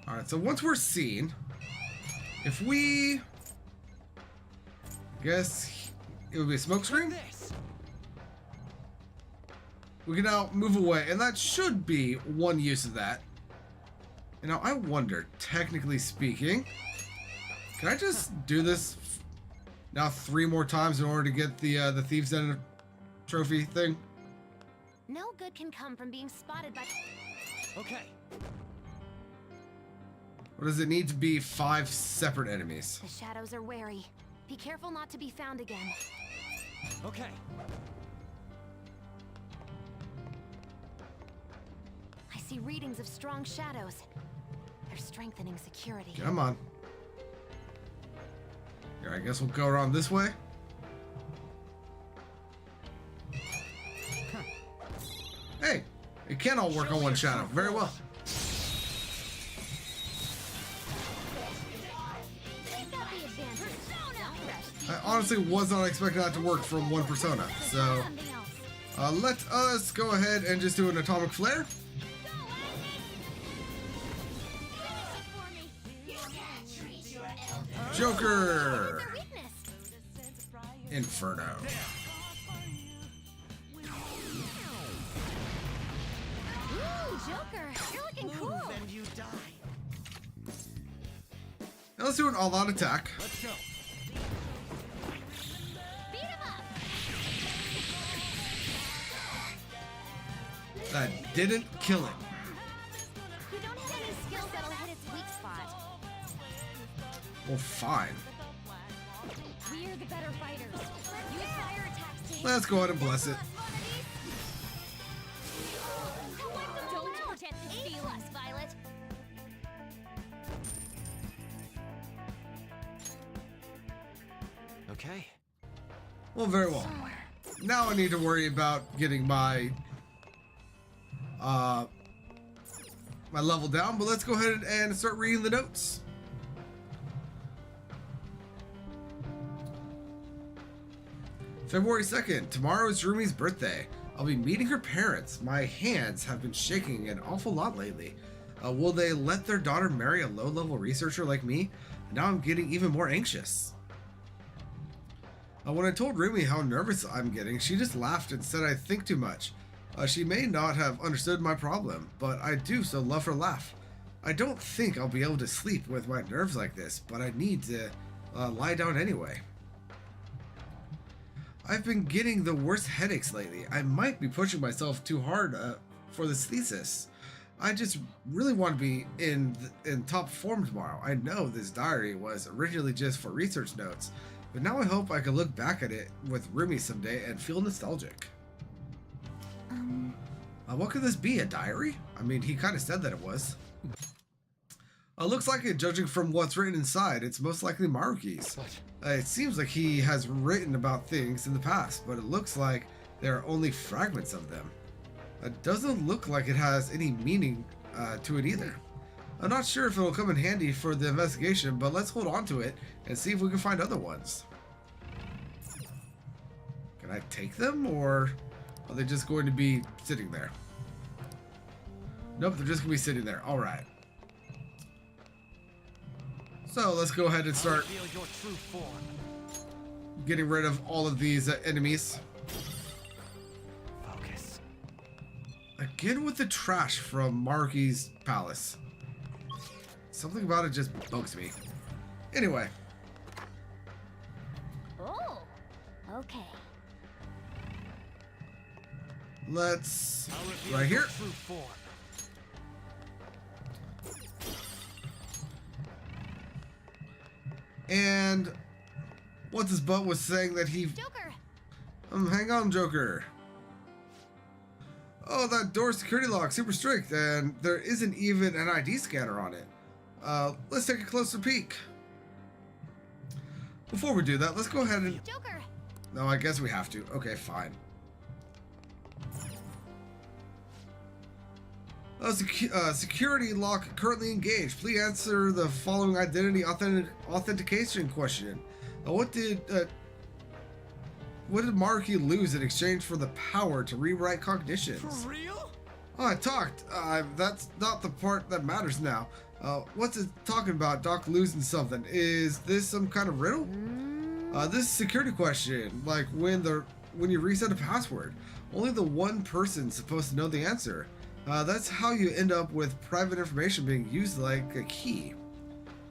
Alright, so once we're seen, if we... I guess it would be a smoke screen? We can now move away, and that should be one use of that. And now I wonder, technically speaking, can I just do this now 3 more times in order to get the Thieves' Den trophy thing? No good can come from being spotted by... Okay. Or does it need to be 5 separate enemies? The shadows are wary. Be careful not to be found again. Okay. I see readings of strong shadows. They're strengthening security. Come on. Here, I guess we'll go around this way. Hey, it can all work on one shadow. Very well. They've got the advantage. Don't rush. I honestly was not expecting that to work from one persona. So, Something else. let us go ahead and just do an atomic flare. Joker! Their weakness. Inferno. Ooh, Joker, you're looking cool. And you die. Now let's do an all-out attack. Let's go. Beat him up. That didn't kill it. You don't have any skills that'll hit its weak spot. Well, fine. We're the better fighters. Use fire attacks to Let's go ahead and bless it. Don't pretend to steal us, Violet. Okay. Well, very well. Now I need to worry about getting my my level down, but let's go ahead and start reading the notes. February 2nd, tomorrow is Rumi's birthday. I'll be meeting her parents. My hands have been shaking an awful lot lately. Will they let their daughter marry a low-level researcher like me? Now I'm getting even more anxious. When I told Rumi how nervous I'm getting, she just laughed and said I think too much. She may not have understood my problem, but I do so love her laugh. I don't think I'll be able to sleep with my nerves like this, but I need to lie down anyway. I've been getting the worst headaches lately. I might be pushing myself too hard for this thesis. I just really want to be in top form tomorrow. I know this diary was originally just for research notes, but now I hope I can look back at it with Rumi someday and feel nostalgic. What could this be, a diary? I mean, he kind of said that it was. Looks like it, judging from what's written inside, it's most likely Maruki's. It seems like he has written about things in the past, but it looks like there are only fragments of them. It doesn't look like it has any meaning to it either. I'm not sure if it'll come in handy for the investigation, but let's hold on to it and see if we can find other ones. Can I take them, or are they just going to be sitting there? Nope, they're just gonna be sitting there. All right. So let's go ahead and start Reveal your true form. getting rid of all of these enemies. Focus. Again with the trash from Marky's palace. Something about it just bugs me. Anyway, Oh, okay. let's I'll reveal right your here. true form. And what's his butt was saying that he Joker! hang on, Joker. Oh, that door security lock, super strict, and there isn't even an ID scanner on it. Let's take a closer peek. Before we do that, let's go ahead and... Joker! No, I guess we have to. Okay, fine. Security lock currently engaged. Please answer the following identity authentication question. What did Marky lose in exchange for the power to rewrite cognitions? For real? Oh, I talked. That's not the part that matters now. What's it talking about? Doc losing something. Is this some kind of riddle? This is a security question. Like when you reset a password, only the one person's supposed to know the answer. That's how you end up with private information being used like a key.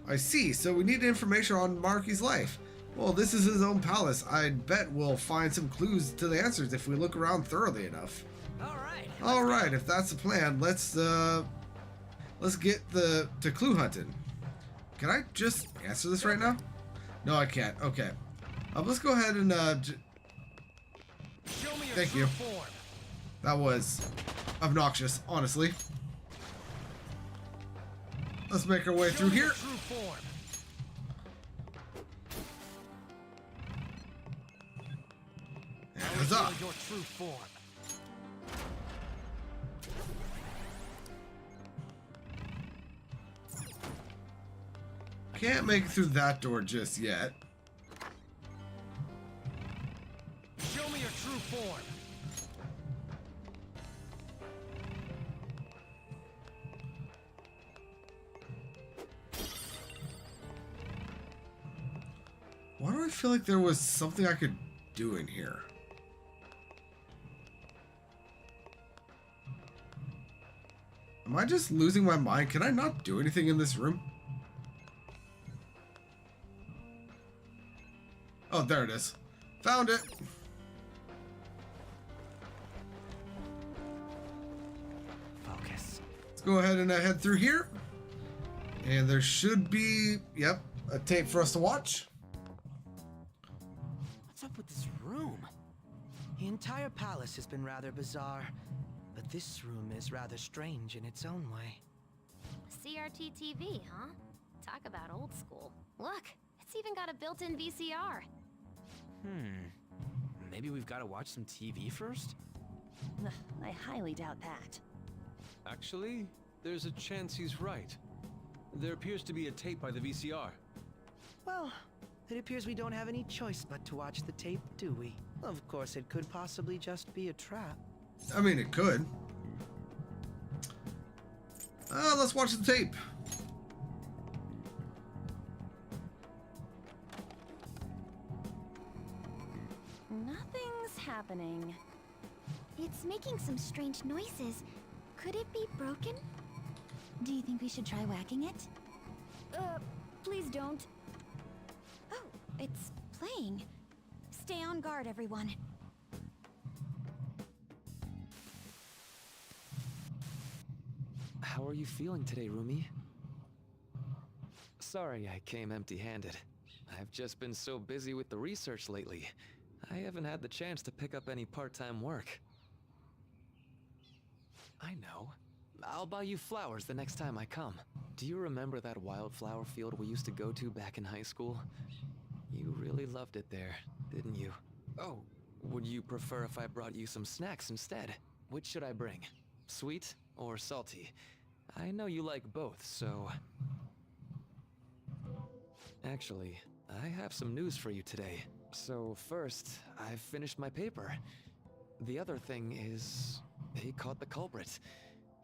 I see. So we need information on Marky's life. Well, this is his own palace. I'd bet we'll find some clues to the answers if we look around thoroughly enough. All right, if that's the plan, let's get to clue hunting. Can I just answer this right now? No, I can't. Okay. Let's go ahead and Show me your Thank true you. form. that was obnoxious, honestly. Let's make our way Show through me your here. true form. And I'll huzzah. reveal your true form. Can't make it through that door just yet. Show me your true form. Why do I feel like there was something I could do in here? Am I just losing my mind? Can I not do anything in this room? Oh, there it is. Found it. Focus. Let's go ahead and head through here. And there should be, yep, a tape for us to watch. What's up with this room? The entire palace has been rather bizarre, but this room is rather strange in its own way. CRT TV, huh? Talk about old school. Look, it's even got a built-in VCR. Maybe we've got to watch some TV first? I highly doubt that. Actually, there's a chance he's right. There appears to be a tape by the VCR. Well, it appears we don't have any choice but to watch the tape, do we? Of course, it could possibly just be a trap. I mean, it could. Let's watch the tape. Nothing's happening. It's making some strange noises. Could it be broken? Do you think we should try whacking it? Please don't. Oh, it's playing. Stay on guard, everyone. How are you feeling today, Rumi? Sorry I came empty-handed. I've just been so busy with the research lately. I haven't had the chance to pick up any part-time work. I know. I'll buy you flowers the next time I come. Do you remember that wildflower field we used to go to back in high school? You really loved it there, didn't you? Oh, would you prefer if I brought you some snacks instead? Which should I bring? Sweet or salty? I know you like both, so... Actually, I have some news for you today. So first, I've finished my paper. The other thing is, they caught the culprit.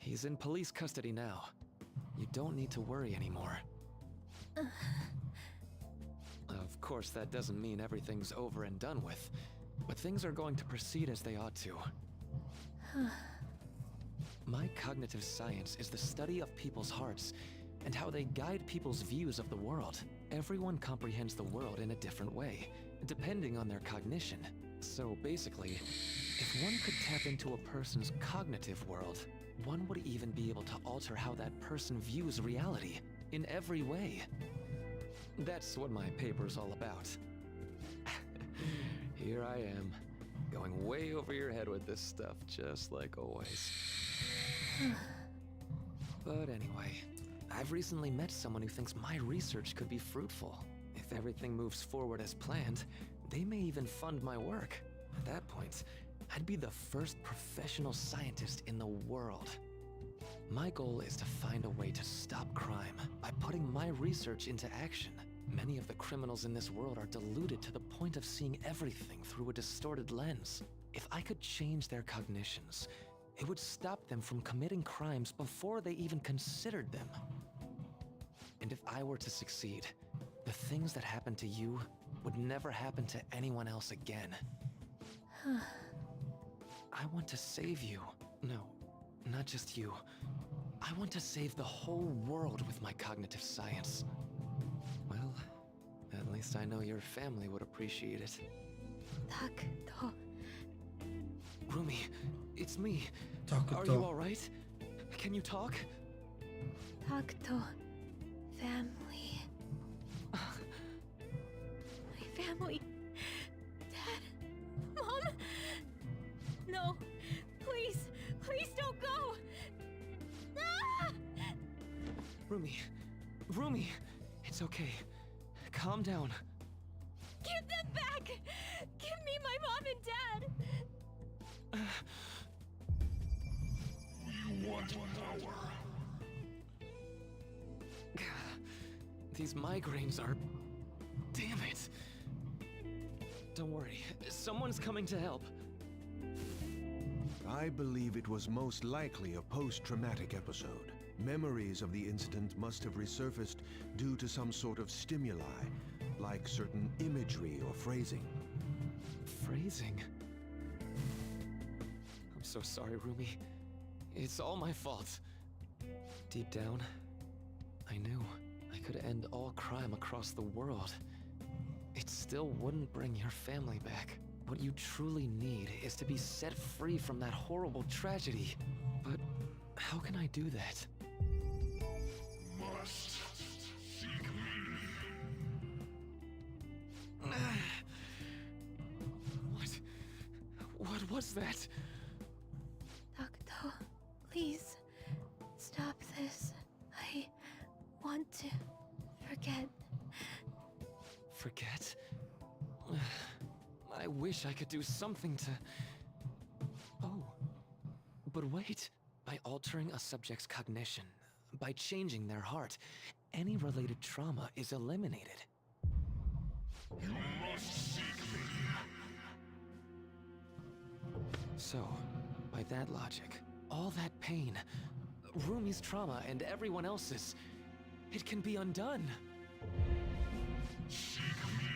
He's in police custody now. You don't need to worry anymore. Of course, that doesn't mean everything's over and done with, but things are going to proceed as they ought to. My cognitive science is the study of people's hearts and how they guide people's views of the world. Everyone comprehends the world in a different way, depending on their cognition. So basically, if one could tap into a person's cognitive world, one would even be able to alter how that person views reality in every way. That's what my paper's all about. Here I am, going way over your head with this stuff, just like always. But anyway, I've recently met someone who thinks my research could be fruitful. If everything moves forward as planned, they may even fund my work. At that point, I'd be the first professional scientist in the world. My goal is to find a way to stop crime by putting my research into action. Many of the criminals in this world are deluded to the point of seeing everything through a distorted lens. If I could change their cognitions, it would stop them from committing crimes before they even considered them. And if I were to succeed, the things that happened to you would never happen to anyone else again. I want to save you. No, not just you. I want to save the whole world with my cognitive science. Well, at least I know your family would appreciate it. Takuto. Rumi, it's me. Takuto. Are you alright? Can you talk? Takuto. Family. My family. Dad. Mom. No. Please. Please don't go. Ah! Rumi, it's okay. Calm down. Give them back! Give me my mom and dad! You want power? These migraines are... Damn it! Don't worry, someone's coming to help. I believe it was most likely a post-traumatic episode. Memories of the incident must have resurfaced due to some sort of stimuli, like certain imagery or phrasing. Phrasing? I'm so sorry, Rumi. It's all my fault. Deep down, I knew I could end all crime across the world. It still wouldn't bring your family back. What you truly need is to be set free from that horrible tragedy. But how can I do that? Must seek me. What was that? Takuto, please stop this. I want to forget. Forget? I wish I could do something to... Oh. But wait. By altering a subject's cognition, by changing their heart, any related trauma is eliminated. You must seek me. So, by that logic, all that pain, Rumi's trauma and everyone else's, it can be undone. Seek me.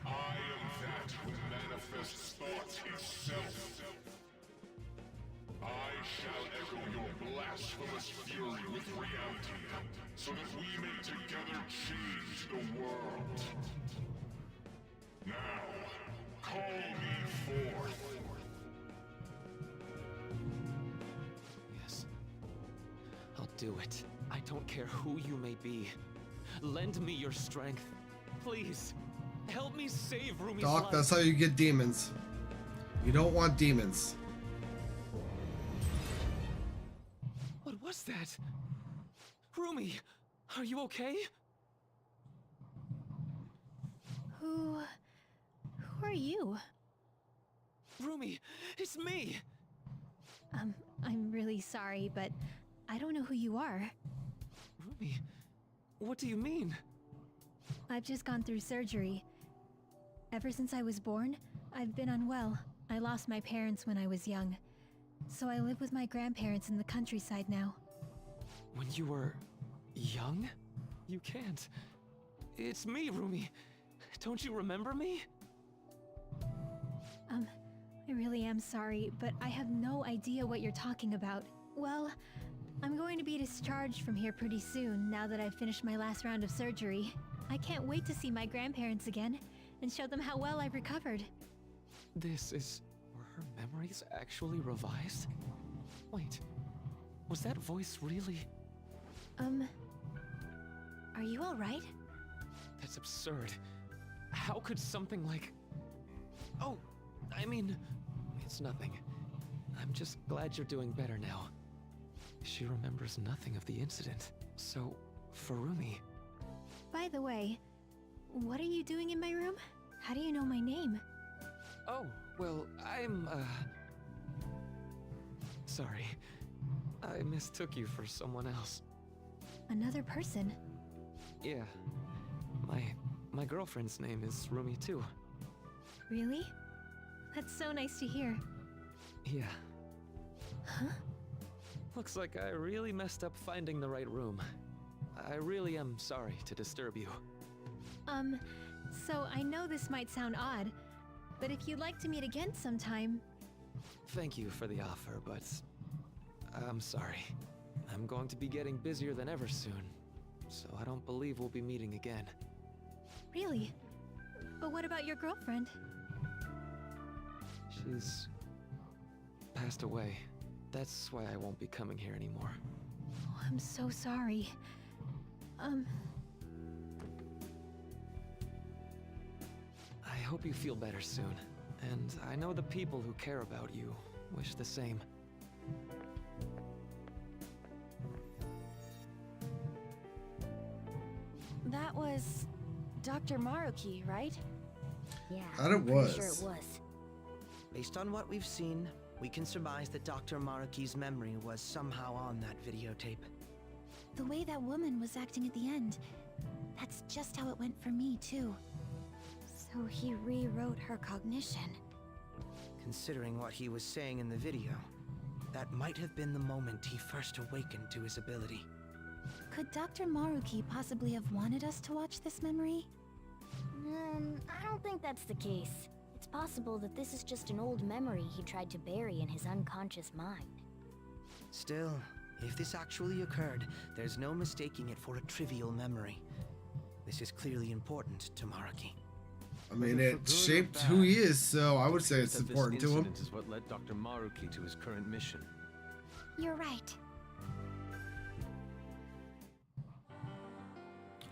I am that who manifests thought itself. I shall echo your blasphemous fury with reality, so that we may together change the world. Now, call me forth. Yes. I'll do it. I don't care who you may be. Lend me your strength. Please. Help me save Rumi's life. Doc, that's how you get demons. You don't want demons. What was that? Rumi, are you okay? Who are you? Rumi, it's me! I'm really sorry, but I don't know who you are. Rumi, what do you mean? I've just gone through surgery. Ever since I was born, I've been unwell. I lost my parents when I was young. so I live with my grandparents in the countryside now. When you were young? You can't. It's me, Rumi. Don't you remember me? I really am sorry, but I have no idea what you're talking about. Well, I'm going to be discharged from here pretty soon, now that I've finished my last round of surgery. I can't wait to see my grandparents again, and show them how well I've recovered. Were her memories actually revised? Wait, was that voice really? Are you alright? That's absurd. How could something like... Oh, I mean, it's nothing. I'm just glad you're doing better now. She remembers nothing of the incident. So, Furumi... By the way, what are you doing in my room? How do you know my name? Oh, well, I'm, sorry. I mistook you for someone else. Another person? Yeah. My girlfriend's name is Rumi too. Really? That's so nice to hear. Yeah. Huh? Looks like I really messed up finding the right room. I really am sorry to disturb you. So I know this might sound odd, but if you'd like to meet again sometime... Thank you for the offer, but I'm sorry. I'm going to be getting busier than ever soon, so I don't believe we'll be meeting again. Really? But what about your girlfriend? She's passed away. That's why I won't be coming here anymore. Oh, I'm so sorry. I hope you feel better soon. And I know the people who care about you wish the same. That was Dr. Maruki, right? Yeah, That it I'm pretty was. sure it was. Based on what we've seen, we can surmise that Dr. Maruki's memory was somehow on that videotape. The way that woman was acting at the end, that's just how it went for me, too. So he rewrote her cognition. Considering what he was saying in the video, that might have been the moment he first awakened to his ability. Could Dr. Maruki possibly have wanted us to watch this memory? I don't think that's the case. It's possible that this is just an old memory he tried to bury in his unconscious mind. Still, if this actually occurred, there's no mistaking it for a trivial memory. This is clearly important to Maruki. I mean, Whether for it good or shaped bad, who he is, so I would say it's that important this to him. incident is what led Dr. Maruki to his current mission. You're right.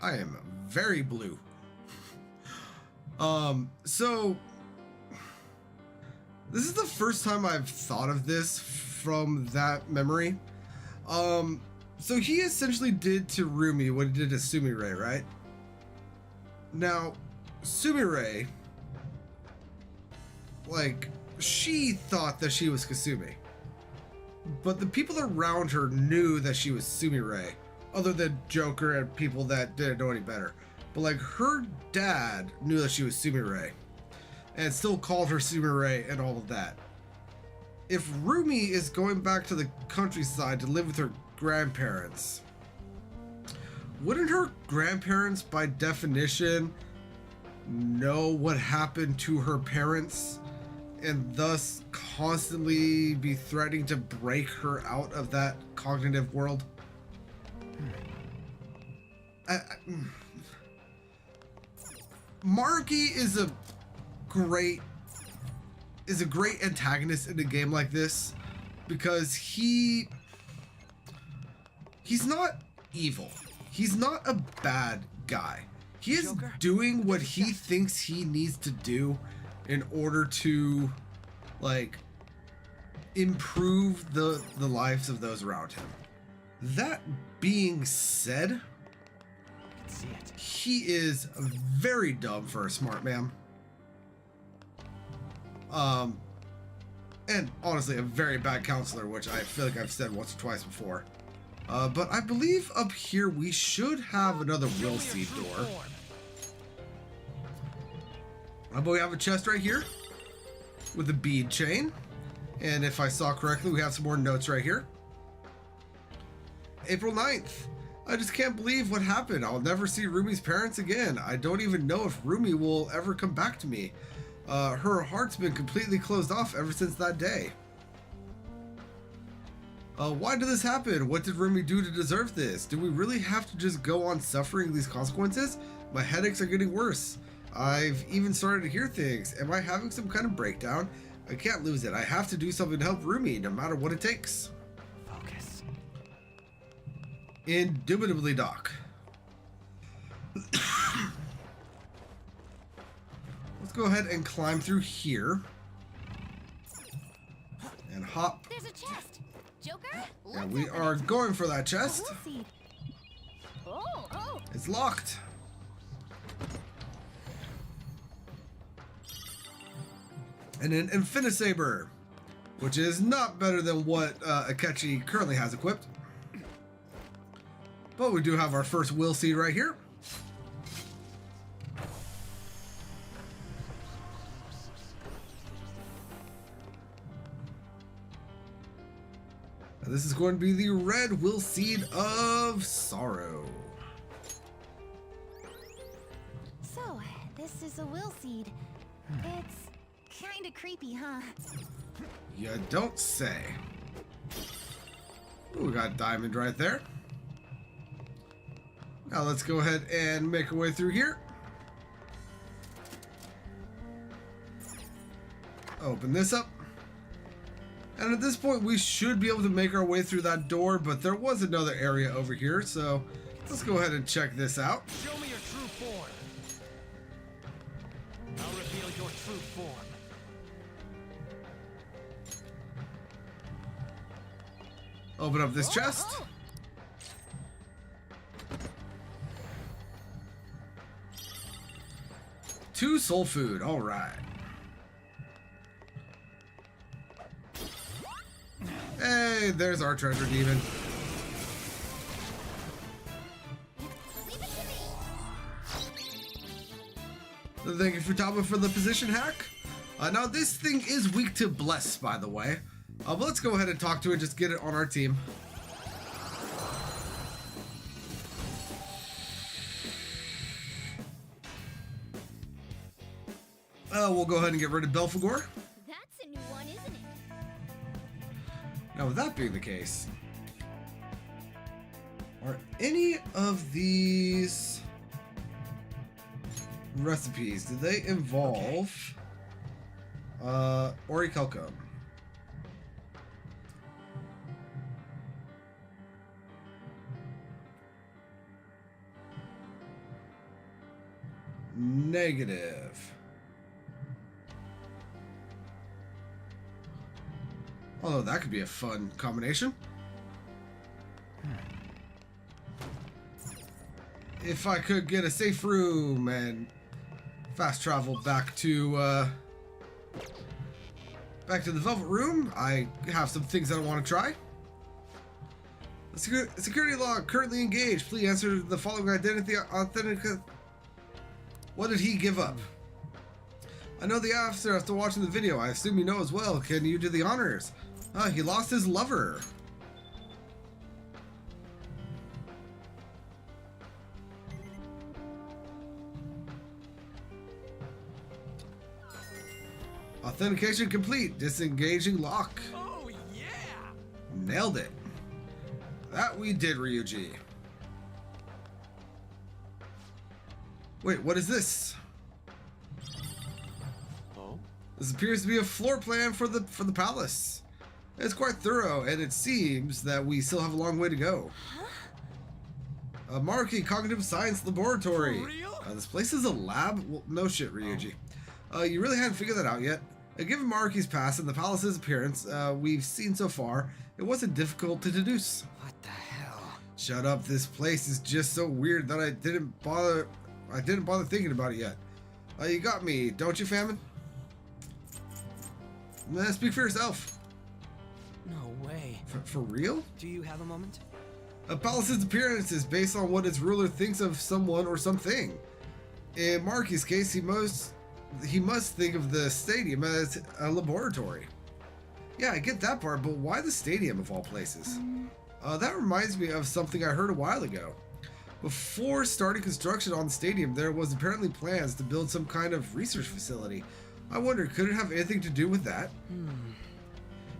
I am very blue. So this is the first time I've thought of this from that memory. So he essentially did to Rumi what he did to Sumire, right? Now, Sumire, like, she thought that she was Kasumi. But the people around her knew that she was Sumire, other than Joker and people that didn't know any better. But, like, her dad knew that she was Sumire, and still called her Sumire and all of that. If Rumi is going back to the countryside to live with her grandparents, wouldn't her grandparents, by definition, know what happened to her parents, and thus constantly be threatening to break her out of that cognitive world? Maruki is a great antagonist in a game like this, because he's not evil. He's not a bad guy. He is Joker? doing what he thinks he needs to do in order to, like, improve the lives of those around him. That being said, See it. he is very dumb for a smart man. And honestly, a very bad counselor, which I feel like I've said once or twice before. But I believe up here we should have another will seed door. But we have a chest right here with a bead chain. And if I saw correctly, we have some more notes right here. April 9th. I just can't believe what happened. I'll never see Rumi's parents again. I don't even know if Rumi will ever come back to me. Her heart's been completely closed off ever since that day. Why did this happen? What did Rumi do to deserve this? Do we really have to just go on suffering these consequences? My headaches are getting worse. I've even started to hear things. Am I having some kind of breakdown? I can't lose it. I have to do something to help Rumi, no matter what it takes. Focus. Indubitably, Doc. Let's go ahead and climb through here. And hop. There's a chest. Joker, And we are going for that chest. Oh. It's locked. And an Infinisaber, which is not better than what Akechi currently has equipped. But we do have our first will seed right here. And this is going to be the red will seed of sorrow. So, this is a will seed. It's kinda creepy, huh? You don't say. Ooh, we got diamond right there. Now let's go ahead and make our way through here. Open this up. And at this point, we should be able to make our way through that door, but there was another area over here, so let's go ahead and check this out. Show me your true form. I'll reveal your true form. Open up this chest. Two soul food, all right. Hey, there's our treasure demon. Thank you, Futaba, for the position hack. Now, this thing is weak to Bless, by the way. But let's go ahead and talk to it, just get it on our team. We'll go ahead and get rid of Belphegor. That's a new one, isn't it? Now, with that being the case, are any of these recipes, do they involve orichalcum? Negative. Although that could be a fun combination. If I could get a safe room and fast travel back to the Velvet Room, I have some things that I want to try. The security log currently engaged. Please answer the following identity authentic. What did he give up? I know the answer after watching the video. I assume you know as well. Can you do the honors? He lost his lover. Authentication complete. Disengaging lock. Oh yeah! Nailed it. That we did, Ryuji. Wait, what is this? Oh? This appears to be a floor plan for the palace. It's quite thorough, and it seems that we still have a long way to go. Maruki Cognitive Science Laboratory. For real? This place is a lab? Well, no shit, Ryuji. You really hadn't figured that out yet? Given Maruki's past and the palace's appearance we've seen so far, it wasn't difficult to deduce. What the hell? Shut up, this place is just so weird that I didn't bother thinking about it yet. You got me, don't you, Famine? Speak for yourself. No way. For real? Do you have a moment? A palace's appearance is based on what its ruler thinks of someone or something. In Maruki's case, he must think of the stadium as a laboratory. Yeah, I get that part, but why the stadium of all places? That reminds me of something I heard a while ago. Before starting construction on the stadium, there was apparently plans to build some kind of research facility. I wonder, could it have anything to do with that?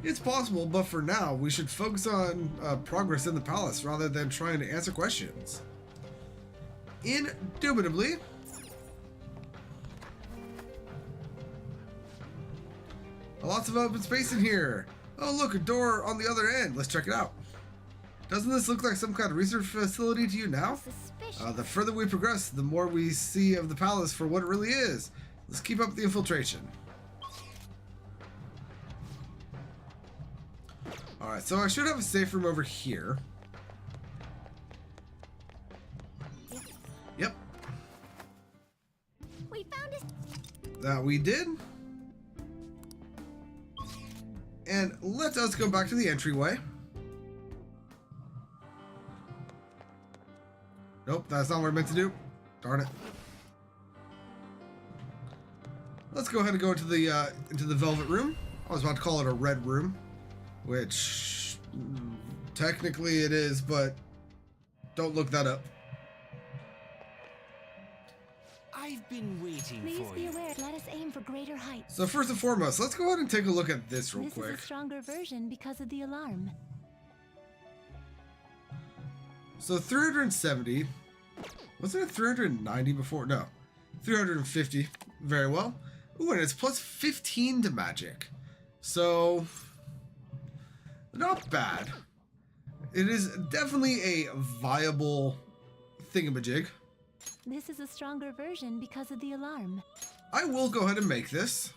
It's possible, but for now, we should focus on progress in the palace rather than trying to answer questions. Indubitably. Lots of open space in here. Oh, look, a door on the other end. Let's check it out. Doesn't this look like some kind of research facility to you now? The further we progress, the more we see of the palace for what it really is. Let's keep up the infiltration. Alright, so I should have a safe room over here. Yep. We found it. That we did. And let us go back to the entryway. Nope, that's not what I meant to do. Darn it. Let's go ahead and go into the velvet room. I was about to call it a red room, which technically it is, but don't look that up. I've been waiting Please for be you. aware. Let us aim for greater heights. So first and foremost, let's go ahead and take a look at this real This quick. is a stronger version because of the alarm. So 370. Wasn't it 390 before? No. 350. Very well. Ooh, and it's plus 15 to magic. So, not bad. It is definitely a viable thingamajig. This is a stronger version because of the alarm. I will go ahead and make this.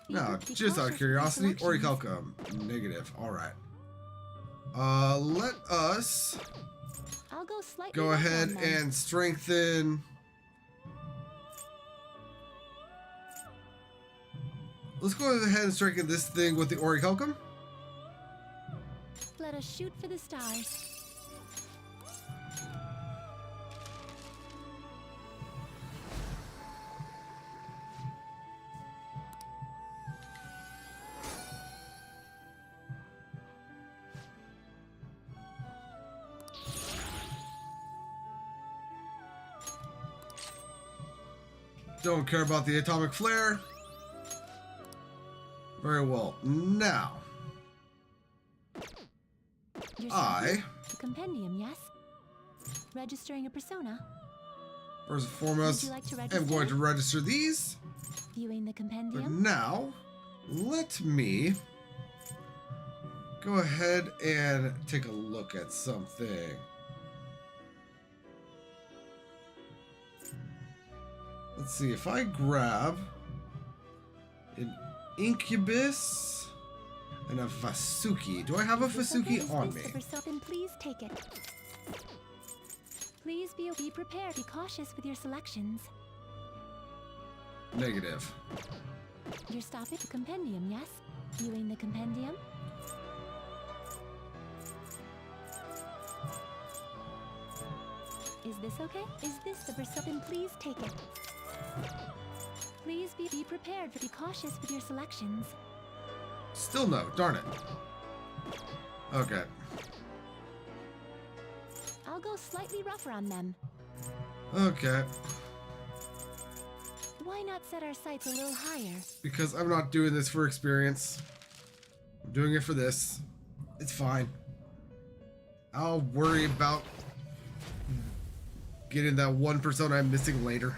Now, just out of curiosity, Orichalcum, negative. Alright. Let us I'll go slightly go left ahead on them. and strengthen. Let's go ahead and strengthen this thing with the Orichalcum. Let us shoot for the stars. Don't care about the atomic flare. Very well. Now, Your I, sample? The compendium, yes? Registering a persona. first and foremost, Would you like to am register? going to register these. Viewing the But compendium. now, let me go ahead and take a look at something. Let's see, if I grab an Incubus and a Vasuki. Do I have a Is this okay? Vasuki Is on this me? the persona? Then please take it. Please be prepared. Be cautious with your selections. Negative. You're stopping the compendium, yes? Viewing the compendium. Is this okay? Is this the persona? Then please take it. Please be prepared. Be cautious with your selections. Still no. Darn it. Okay. I'll go slightly rougher on them. Okay. Why not set our sights a little higher? Because I'm not doing this for experience. I'm doing it for this. It's fine. I'll worry about getting that one persona I'm missing later.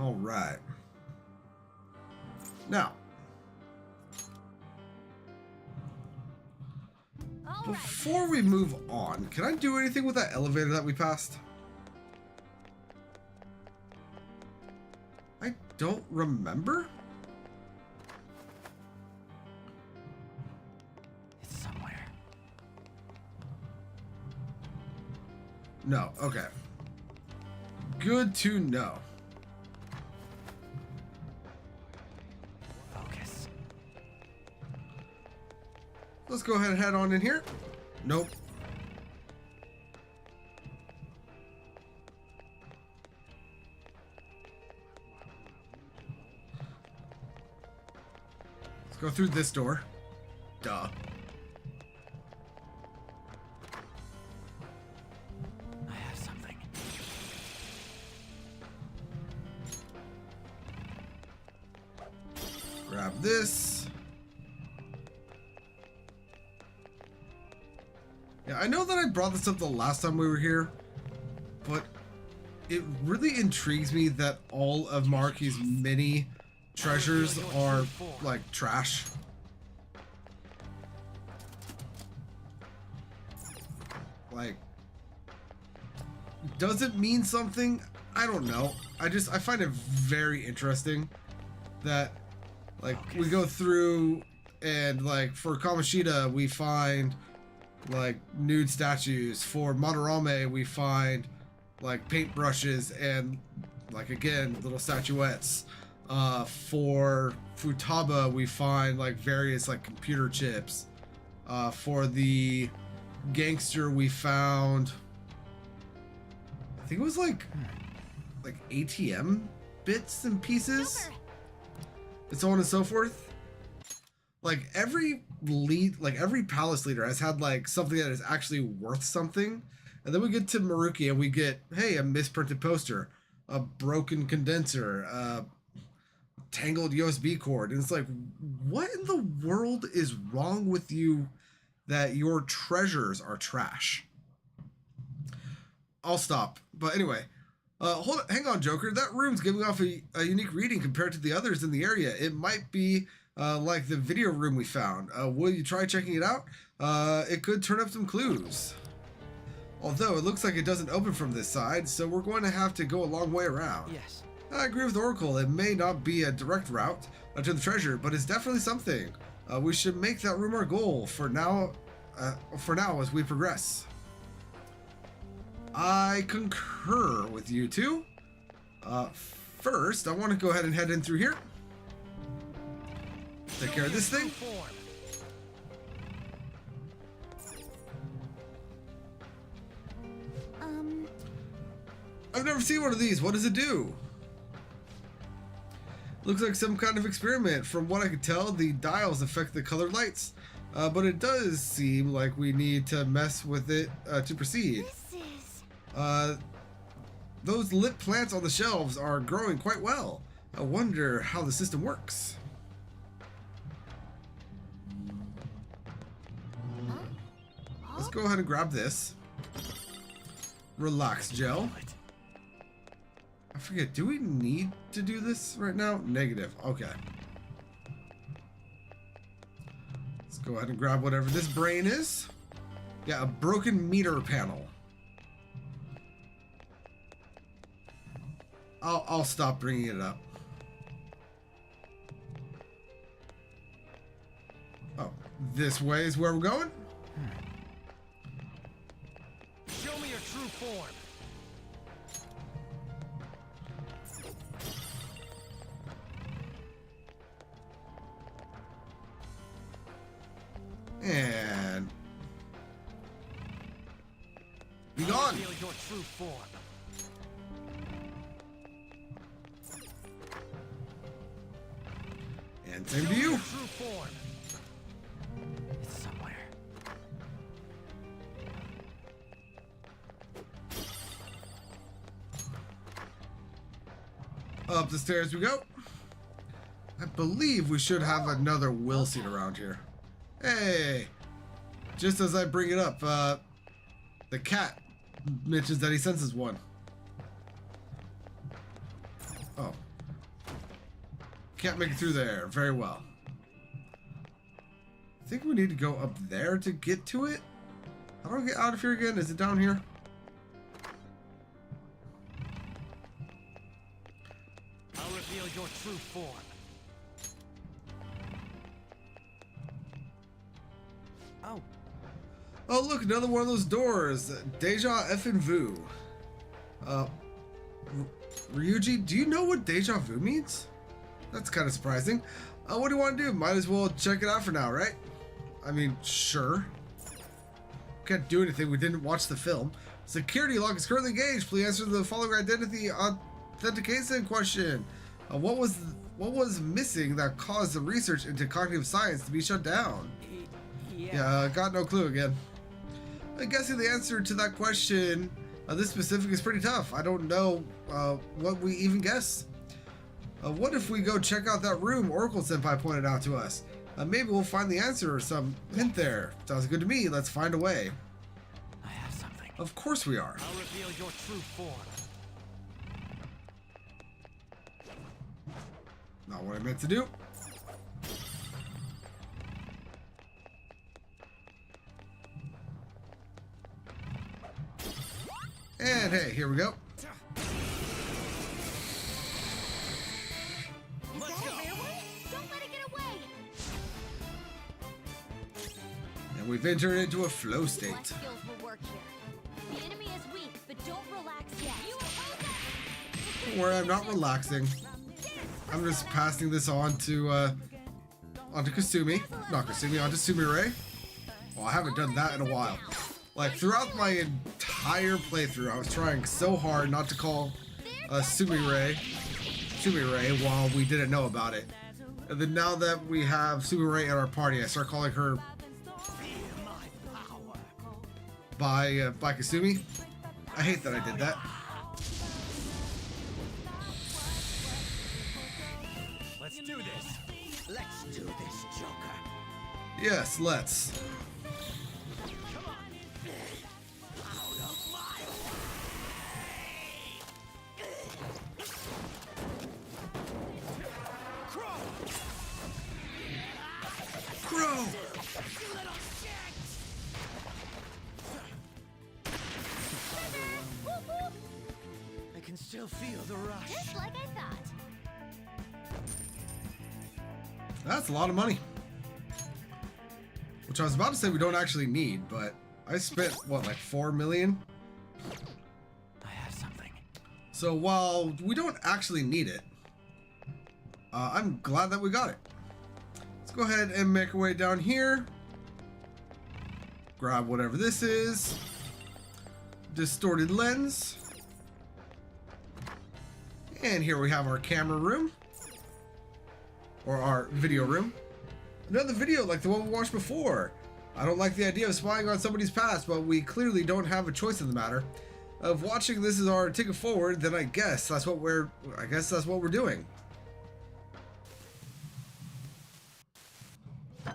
All right. Now, before we move on, can I do anything with that elevator that we passed? I don't remember. It's somewhere. No. Okay. Good to know. Focus. Let's go ahead and head on in here. Nope. Let's go through this door. Duh. I have something. Grab this. Yeah, I know that I brought this up the last time we were here, but it really intrigues me that all of Maruki's mini treasures are like trash. Like, does it mean something? I don't know. I find it very interesting that, like, we go through and, like, for Kamoshida we find like nude statues. For Madarame we find like paintbrushes and, like, again, little statuettes. For Futaba we find like various like computer chips. For the gangster we found, I think it was like ATM bits and pieces, and so on and so forth. Like every palace leader has had like something that is actually worth something, and then we get to Maruki and we get, hey, a misprinted poster, a broken condenser, a tangled USB cord, and it's like, what in the world is wrong with you that your treasures are trash? I'll stop. But anyway, hang on, Joker. That room's giving off a unique reading compared to the others in the area. It might be like the video room we found. Will you try checking it out? It could turn up some clues. Although it looks like it doesn't open from this side, so we're going to have to go a long way around. Yes. I agree with Oracle. It may not be a direct route to the treasure, but it's definitely something. We should make that room our goal for now as we progress. I concur with you two. First, I want to go ahead and head in through here. Take care of this thing. I've never seen one of these. What does it do? Looks like some kind of experiment. From what I can tell, the dials affect the colored lights. But it does seem like we need to mess with it to proceed. Those lit plants on the shelves are growing quite well. I wonder how the system works. Let's go ahead and grab this. Relax gel. I forget, do we need to do this right now? Negative. Okay. Let's go ahead and grab whatever this brain is. Yeah, a broken meter panel. I'll stop bringing it up. Oh, this way is where we're going? Show me your true form. And be gone. Reveal your true form. And same to you. True form. It's somewhere. Up the stairs we go. I believe we should have another will seat around here. Hey, just as I bring it up, the cat mentions that he senses one. Oh. Can't make it through there. Very well. I think we need to go up there to get to it. How do I get out of here again? Is it down here? I'll reveal your true form. Oh, look, another one of those doors. Deja effing vu. Ryuji, do you know what deja vu means? That's kind of surprising. What do you want to do? Might as well check it out for now, right? I mean, sure. Can't do anything. We didn't watch the film. Security lock is currently engaged. Please answer the following authentication question. What was missing that caused the research into cognitive science to be shut down? Yeah, got no clue again. I'm guessing the answer to that question, this specific, is pretty tough. I don't know what we even guess. What if we go check out that room Oracle Senpai pointed out to us? Maybe we'll find the answer or some hint there. Sounds good to me. Let's find a way. I have something. Of course we are. I'll reveal your true form. Not what I meant to do. And hey, here we go. Let's go. Don't let it get away. And we've entered into a flow state. What skills will work here? The enemy is weak, but don't relax yet. You oppose that. Don't worry, I'm not relaxing. I'm just passing this on to onto Kasumi. Not Kasumi, onto Sumire. Oh, I haven't done that in a while. Like, throughout my entire playthrough, I was trying so hard not to call Sumire while we didn't know about it. And then now that we have Sumire in our party, I start calling her by Kasumi. I hate that I did that. Let's do this. Let's do this, Joker. Yes, let's. Crow! I can still feel the rush. Just like I thought. That's a lot of money. Which I was about to say we don't actually need, but I spent, what, like 4 million? I have something. So while we don't actually need it, I'm glad that we got it. Let's go ahead and make our way down here. Grab whatever this is. Distorted lens. And here we have our camera room. Or our video room. Another video like the one we watched before. I don't like the idea of spying on somebody's past, but we clearly don't have a choice in the matter. If watching this is our ticket forward, then I guess that's what we're doing.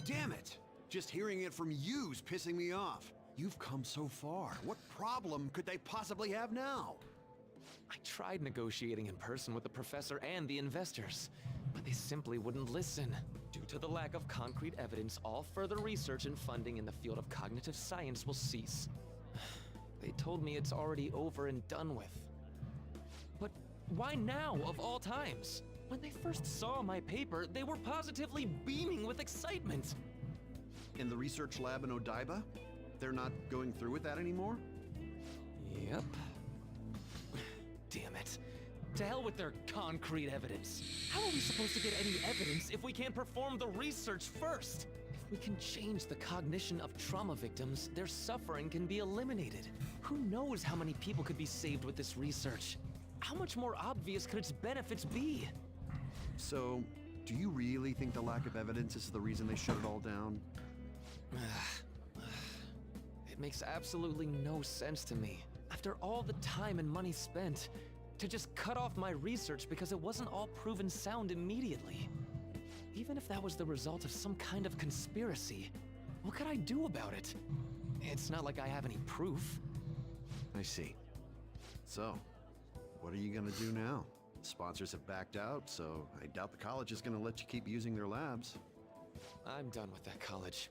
Damn it! Just hearing it from you's pissing me off. You've come so far. What problem could they possibly have now? I tried negotiating in person with the professor and the investors, but they simply wouldn't listen. Due to the lack of concrete evidence, all further research and funding in the field of cognitive science will cease. They told me it's already over and done with. But why now, of all times? When they first saw my paper, they were positively beaming with excitement. In the research lab in Odaiba? They're not going through with that anymore? Yep. Damn it. To hell with their concrete evidence. How are we supposed to get any evidence if we can't perform the research first? If we can change the cognition of trauma victims, their suffering can be eliminated. Who knows how many people could be saved with this research? How much more obvious could its benefits be? So, do you really think the lack of evidence is the reason they shut it all down? It makes absolutely no sense to me. After all the time and money spent, to just cut off my research because it wasn't all proven sound immediately. Even if that was the result of some kind of conspiracy, what could I do about it? It's not like I have any proof. I see. So, what are you gonna do now? Sponsors have backed out, so I doubt the college is gonna let you keep using their labs. I'm done with that college.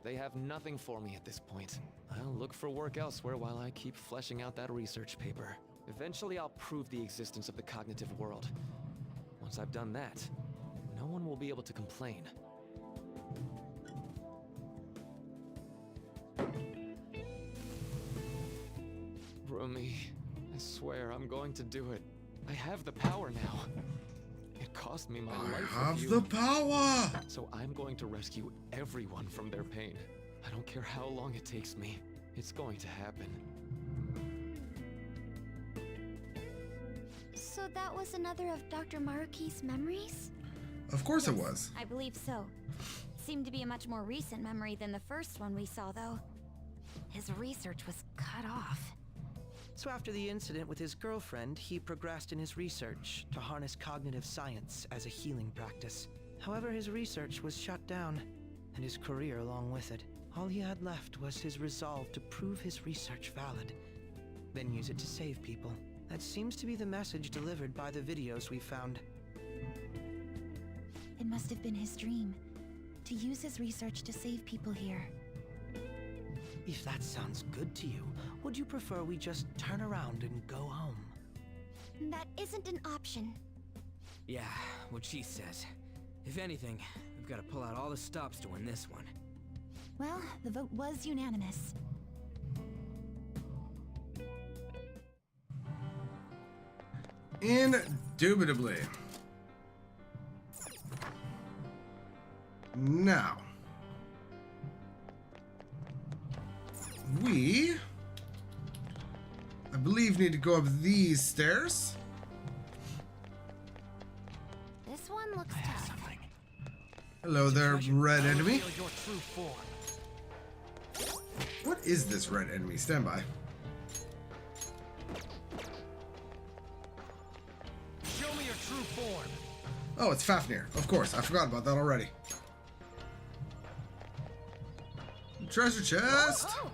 They have nothing for me at this point. I'll look for work elsewhere while I keep fleshing out that research paper. Eventually I'll prove the existence of the cognitive world. Once I've done that, no one will be able to complain. Rumi, I swear I'm going to do it. I have the power now. It cost me my life. I have with you. the power! So I'm going to rescue everyone from their pain. I don't care how long it takes me. It's going to happen. So that was another of Dr. Maruki's memories? Of course it was. I believe so. Seemed to be a much more recent memory than the first one we saw, though. His research was cut off. So after the incident with his girlfriend, he progressed in his research to harness cognitive science as a healing practice. However, his research was shut down, and his career along with it. All he had left was his resolve to prove his research valid, then use it to save people. That seems to be the message delivered by the videos we found. It must have been his dream, to use his research to save people here. If that sounds good to you, would you prefer we just turn around and go home? That isn't an option. Yeah, what she says. If anything, we've got to pull out all the stops to win this one. Well, the vote was unanimous. Indubitably. Now, we, I believe, need to go up these stairs. This one looks tough. Hello there, red enemy. Reveal your true form. What is this red enemy? Stand by. Show me your true form. Oh, it's Fafnir. Of course, I forgot about that already. Treasure chest. Oh.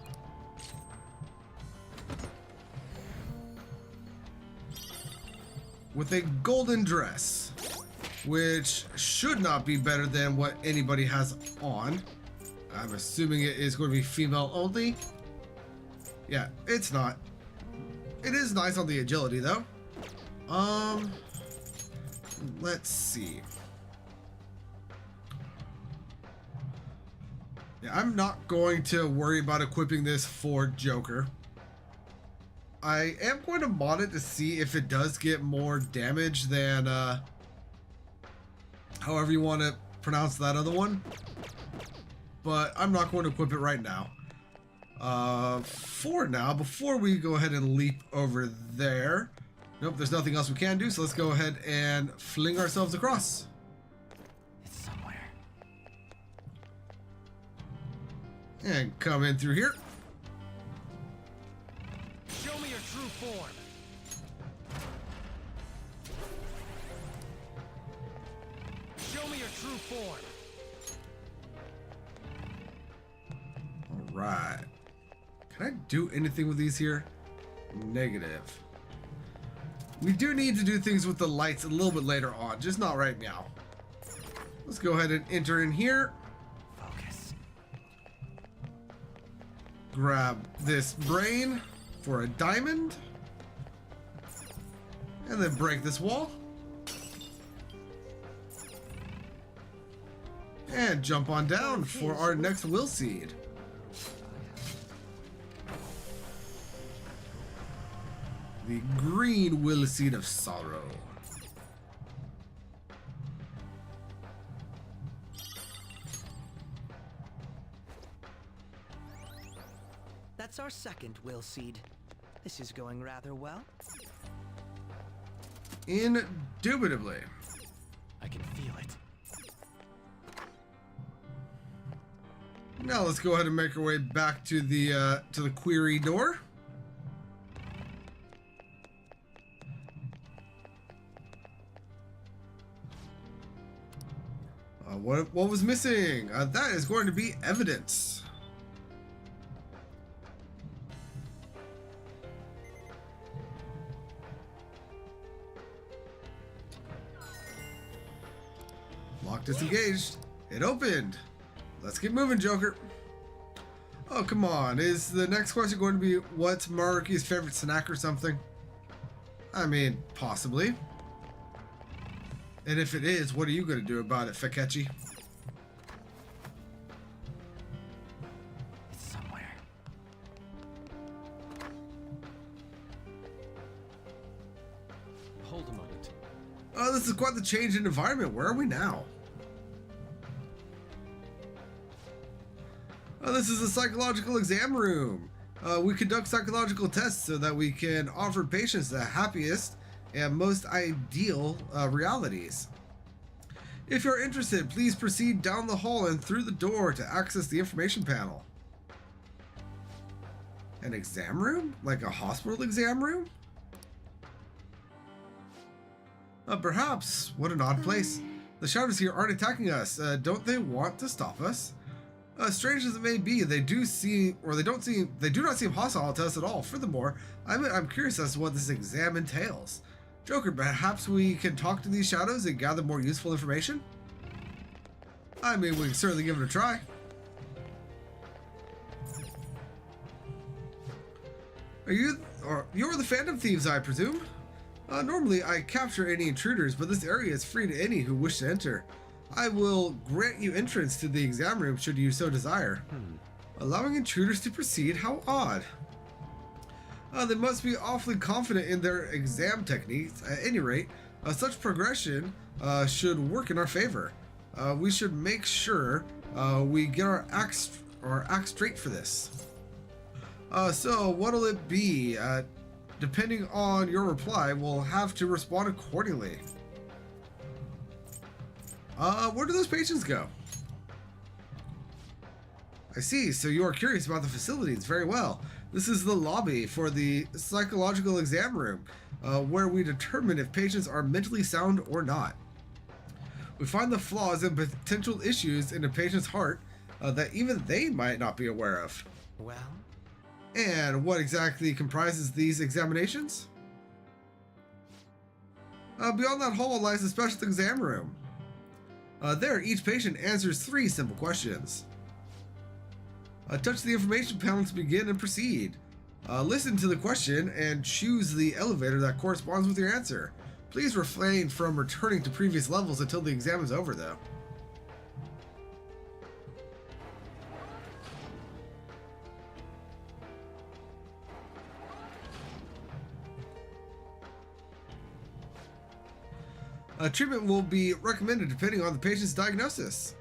With a golden dress, which should not be better than what anybody has on. I'm assuming it is going to be female only. Yeah, it's not. It is nice on the agility though. Let's see. Yeah, I'm not going to worry about equipping this for Joker. I am going to mod it to see if it does get more damage than, however you want to pronounce that other one. But I'm not going to equip it right now. For now, before we go ahead and leap over there. Nope, there's nothing else we can do, so let's go ahead and fling ourselves across. It's somewhere. And come in through here. Show me your true form. Show me your true form. Alright. Can I do anything with these here? Negative. We do need to do things with the lights a little bit later on, just not right now. Let's go ahead and enter in here. Focus. Grab this brain for a diamond. And then break this wall. And jump on down for our next will seed. The green will seed of sorrow. That's our second will seed. This is going rather well. Indubitably. I can feel it. Now let's go ahead and make our way back to the query door. What was missing? That is going to be evidence. Lock disengaged. It opened. Let's get moving, Joker. Oh, come on. Is the next question going to be what's Maruki's favorite snack or something? I mean, possibly. And if it is, what are you going to do about it, Fekechi? It's somewhere. Oh, this is quite the change in environment. Where are we now? Oh, this is a psychological exam room. We conduct psychological tests so that we can offer patients the happiest and most ideal realities. If you're interested, please proceed down the hall and through the door to access the information panel. An exam room? Like a hospital exam room? Perhaps. What an odd place. The shadows here aren't attacking us. Don't they want to stop us? Strange as it may be, they do not seem hostile to us at all. Furthermore, I'm curious as to what this exam entails. Joker, perhaps we can talk to these shadows and gather more useful information? I mean, we can certainly give it a try. You're the Phantom Thieves, I presume? Normally, I capture any intruders, but this area is free to any who wish to enter. I will grant you entrance to the exam room should you so desire. Allowing intruders to proceed? How odd. They must be awfully confident in their exam techniques. At any rate, such progression should work in our favor. We should make sure we get our act straight for this. So what'll it be? Depending on your reply, we'll have to respond accordingly. Where do those patients go? I see, so you are curious about the facilities. Very well. This is the lobby for the psychological exam room, where we determine if patients are mentally sound or not. We find the flaws and potential issues in a patient's heart that even they might not be aware of. Well? And what exactly comprises these examinations? Beyond that hall lies a special exam room. There, each patient answers 3 simple questions. Touch the information panel to begin and proceed. Listen to the question and choose the elevator that corresponds with your answer. Please refrain from returning to previous levels until the exam is over, though. Treatment will be recommended depending on the patient's diagnosis.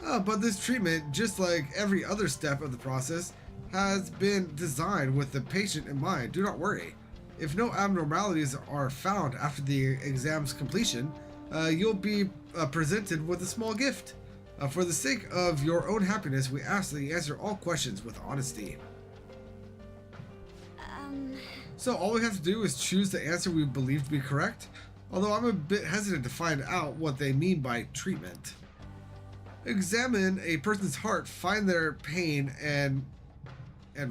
But this treatment, just like every other step of the process, has been designed with the patient in mind. Do not worry. If no abnormalities are found after the exam's completion, you'll be presented with a small gift. For the sake of your own happiness, we ask that you answer all questions with honesty. So all we have to do is choose the answer we believe to be correct, although I'm a bit hesitant to find out what they mean by treatment. Examine a person's heart, find their pain and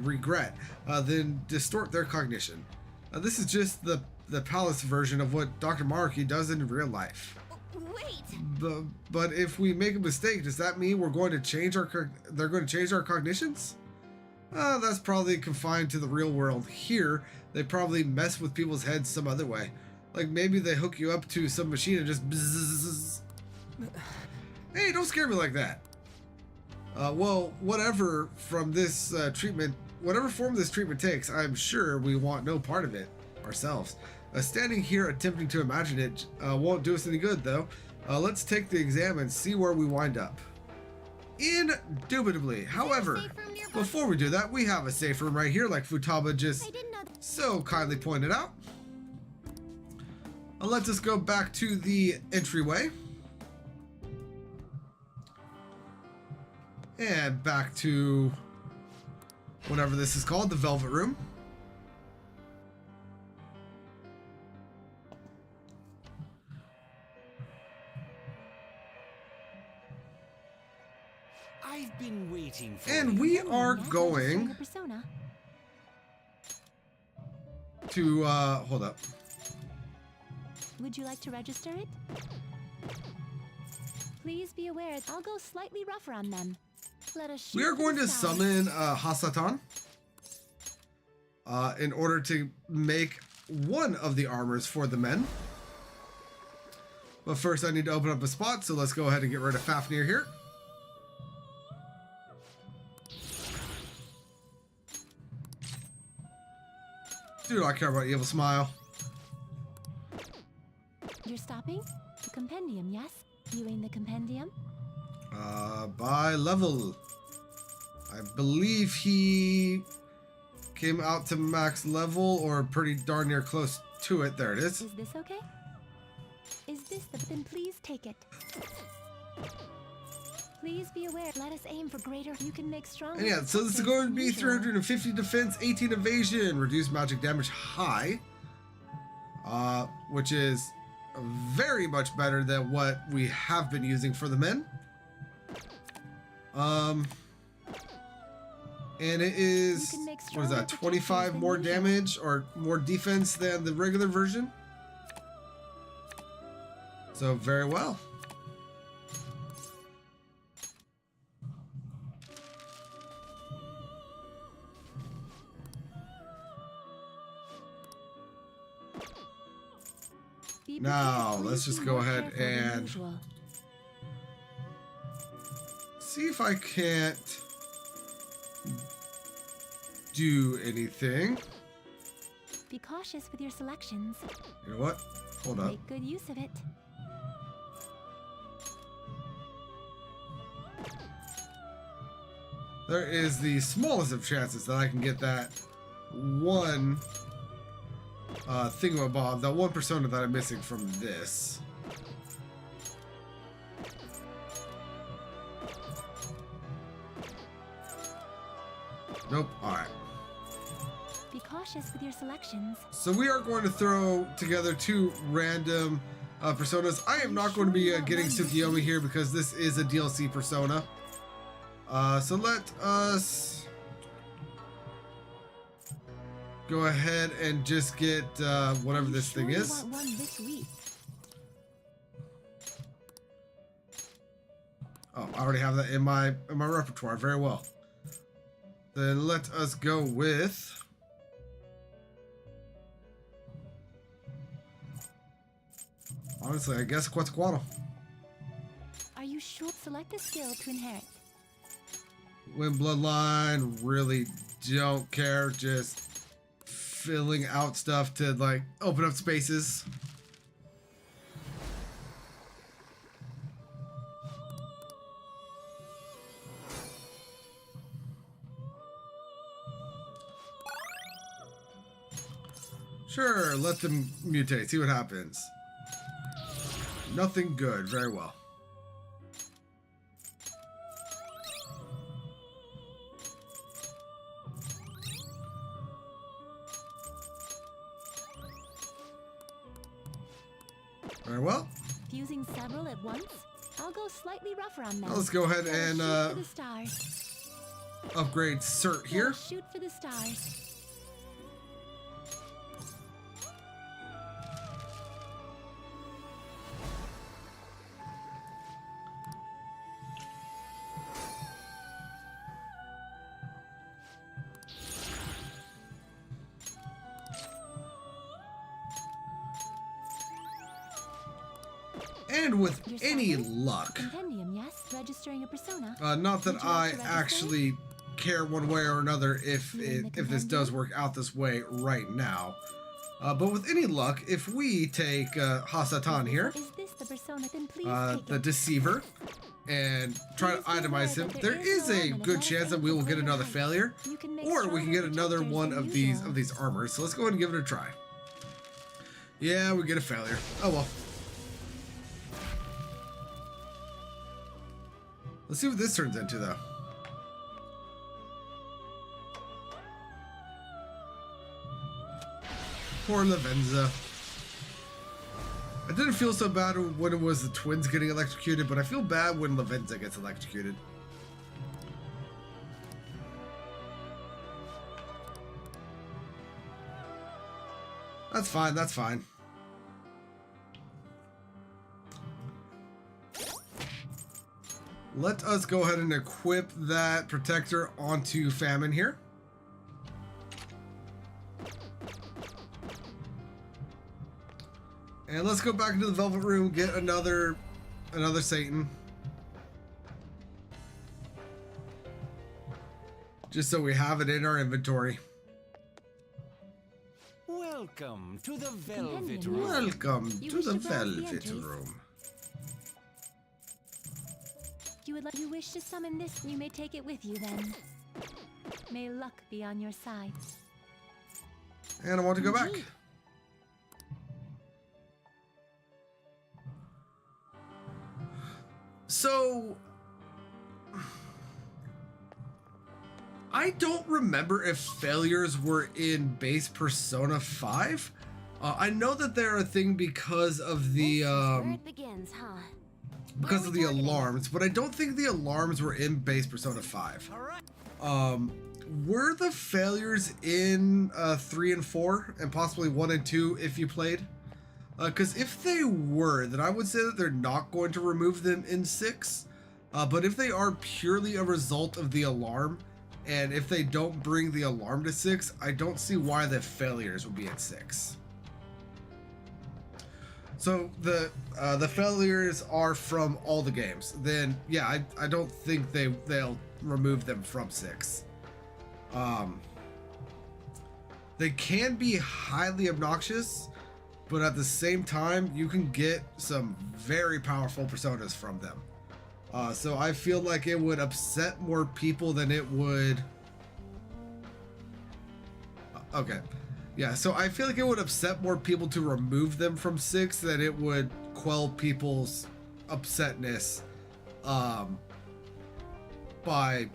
regret, then distort their cognition. This is just the palace version of what Dr. Maruki does in real life. Wait! But if we make a mistake, does that mean we're going to change they're going to change our cognitions? That's probably confined to the real world. Here, they probably mess with people's heads some other way. Like maybe they hook you up to some machine and just bzzz. Hey, don't scare me like that. Well, whatever form this treatment takes, I'm sure we want no part of it ourselves. Standing here attempting to imagine it won't do us any good, though. Let's take the exam and see where we wind up. Indubitably. However, before we do that, we have a safe room right here, like Futaba just so kindly pointed out. Let's just go back to the entryway. And back to whatever this is called, the Velvet Room. I've been waiting for and we are going to hold up. Would you like to register it? Please be aware, I'll go slightly rougher on them. Let us We are going to summon Hasatan in order to make one of the armors for the men. But first I need to open up a spot, so let's go ahead and get rid of Fafnir here. Do I care about Evil Smile? Your stopping? The compendium, yes? Viewing the compendium? By level. I believe he came out to max level or pretty darn near close to it. There it is. Is this okay? Is this the... Then please take it. Please be aware. Let us aim for greater... You can make stronger... And yeah, so this is going to be 350 defense, 18 evasion, reduced magic damage high. Which is very much better than what we have been using for the men. And it is, what is that, 25 more damage or more defense than the regular version. So very well. Now, let's just go ahead and see if I can't do anything. Be cautious with your selections. You know what? Hold up. Make good use of it. There is the smallest of chances that I can get that one thingamabob, that one persona that I'm missing from this. Nope. Alright. Be cautious with your selections. So we are going to throw together two random personas. I am not going to be getting Tsukiyomi here because this is a DLC persona. So let us go ahead and just get whatever this thing is. Oh, I already have that in my repertoire. Very well. Then let us go with... Honestly, I guess Quetzalcoatl. Are you sure? Select a skill to inherit. Wind Bloodline, really don't care. Just filling out stuff to like open up spaces. Sure, let them mutate, see what happens. Nothing good, very well. Very well. Fusing several at once? I'll go slightly rougher on them. Now let's go ahead and shoot for the stars. upgrade cert here. Shoot for the stars. And with any luck, Compendium, yes. Registering a persona. not that I actually care one way or another if this does work out this way right now, but with any luck, if we take Hasatan here, Is this the persona? Then please take the it. Deceiver, and try to itemize him, there is a good chance that we will get another failure, or we can get another one of these armors. So let's go ahead and give it a try. Yeah, we get a failure. Oh well. Let's see what this turns into, though. Poor Lavenza. I didn't feel so bad when it was the twins getting electrocuted, but I feel bad when Lavenza gets electrocuted. That's fine, that's fine. Let us go ahead and equip that protector onto Famine here. And let's go back into the Velvet Room, get another Satan. Just so we have it in our inventory. Well, Welcome to the Velvet Room. Welcome You to wish the to browse the Velvet entries? Room. You wish to summon this, you may take it with you then. May luck be on your side. And I want to go back. So, I don't remember if failures were in base Persona 5. I know that they're a thing because of the Where it begins, huh? because of the alarms, but I don't think the alarms were in base Persona 5. Were the failures in 3 and 4 and possibly 1 and 2 if you played? Because if they were, then I would say that they're not going to remove them in 6. But if they are purely a result of the alarm, and if they don't bring the alarm to 6, I don't see why the failures would be at 6. So the failures are from all the games. Then yeah, I don't think they'll remove them from 6. They can be highly obnoxious, but at the same time, you can get some very powerful personas from them. So I feel like it would upset more people than it would... Okay. Yeah, so I feel like it would upset more people to remove them from 6 than it would quell people's upsetness by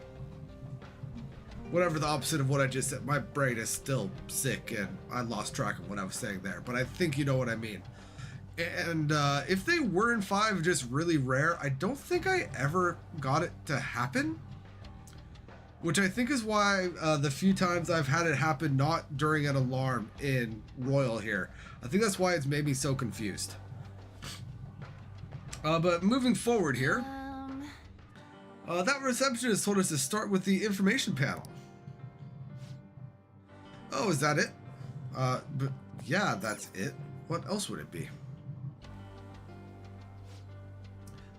whatever the opposite of what I just said. My brain is still sick and I lost track of what I was saying there, but I think you know what I mean. And if they were in 5 just really rare, I don't think I ever got it to happen. Which I think is why the few times I've had it happen not during an alarm in Royal here. I think that's why it's made me so confused. But moving forward here, that receptionist told us to start with the information panel. Oh, is that it? But yeah, that's it. What else would it be?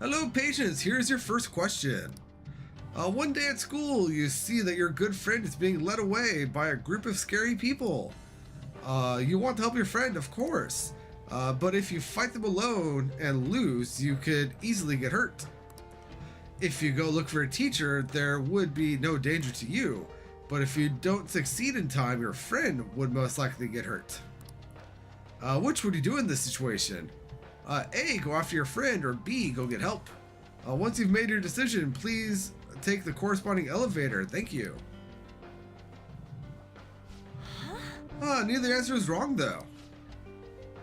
Hello, patients. Here's your first question. One day at school, you see that your good friend is being led away by a group of scary people. You want to help your friend, of course. But if you fight them alone and lose, you could easily get hurt. If you go look for a teacher, there would be no danger to you. But if you don't succeed in time, your friend would most likely get hurt. Which would you do in this situation? A, go after your friend, or B, go get help. Once you've made your decision, please take the corresponding elevator. Thank you. Neither answer is wrong, though.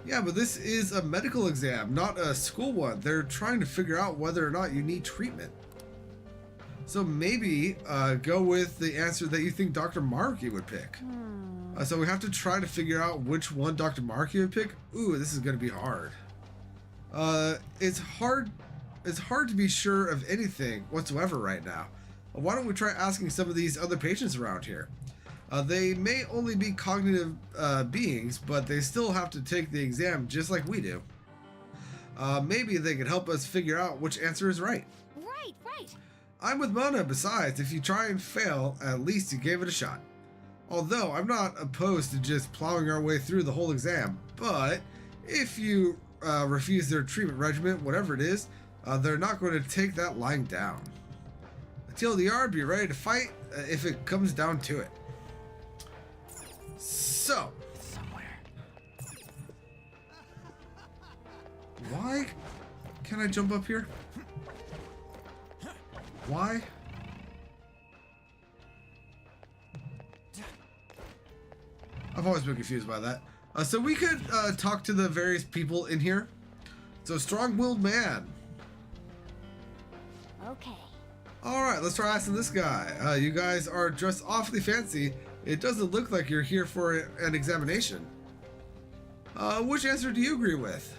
Yeah, but this is a medical exam, not a school one. They're trying to figure out whether or not you need treatment. So maybe go with the answer that you think Dr. Maruki would pick. So we have to try to figure out which one Dr. Maruki would pick. Ooh, this is going to be hard. It's hard to be sure of anything whatsoever right now. Why don't we try asking some of these other patients around here? They may only be cognitive beings, but they still have to take the exam just like we do. Maybe they could help us figure out which answer is right. Right. I'm with Mona. Besides, if you try and fail, at least you gave it a shot. Although I'm not opposed to just plowing our way through the whole exam, but if you refuse their treatment regimen, whatever it is, they're not going to take that lying down. TLDR, be ready to fight if it comes down to it. So, why can't I jump up here? Why? I've always been confused by that. So we could talk to the various people in here. So, strong-willed man. Okay. Alright, let's try asking this guy. You guys are dressed awfully fancy. It doesn't look like you're here for an examination. Which answer do you agree with?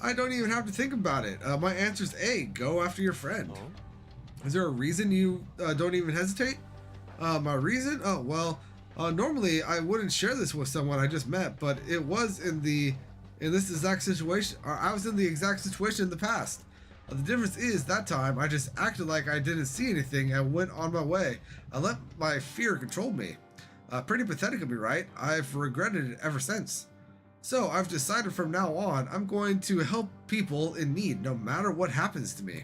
I don't even have to think about it. My answer's A, go after your friend. Is there a reason you don't even hesitate? My reason? Oh, well, normally I wouldn't share this with someone I just met, but it was in this exact situation. I was in the exact situation in the past. The difference is that time I just acted like I didn't see anything and went on my way. I let my fear control me. Pretty pathetic of me, right? I've regretted it ever since. So I've decided from now on, I'm going to help people in need no matter what happens to me.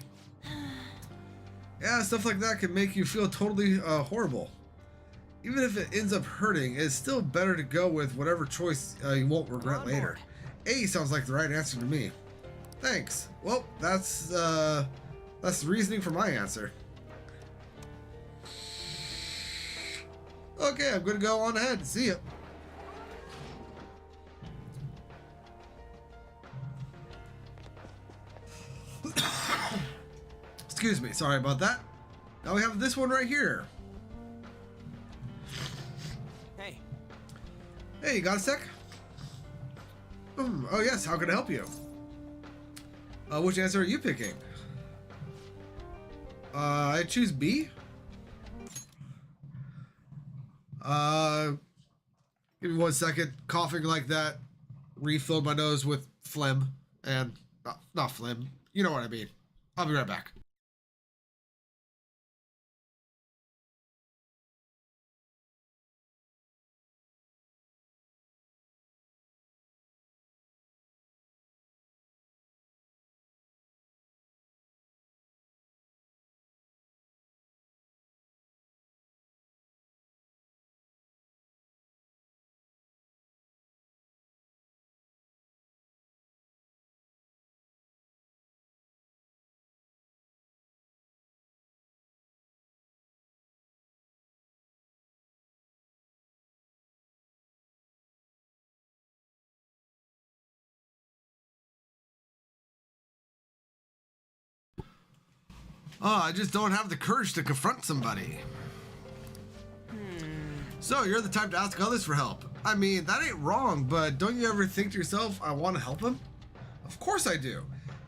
Yeah, stuff like that can make you feel totally horrible. Even if it ends up hurting, it's still better to go with whatever choice you won't regret later. A sounds like the right answer to me. Thanks. Well, that's the reasoning for my answer. Okay, I'm gonna go on ahead. See ya. Excuse me, sorry about that. Now we have this one right here. Hey. Hey, you got a sec? Oh yes, how can I help you? Which answer are you picking? I choose B. Give me 1 second. Coughing like that refilled my nose with phlegm and not phlegm. You know what I mean. I'll be right back. Oh, I just don't have the courage to confront somebody. So, you're the type to ask others for help. I mean, that ain't wrong, but don't you ever think to yourself, I want to help him? Of course I do.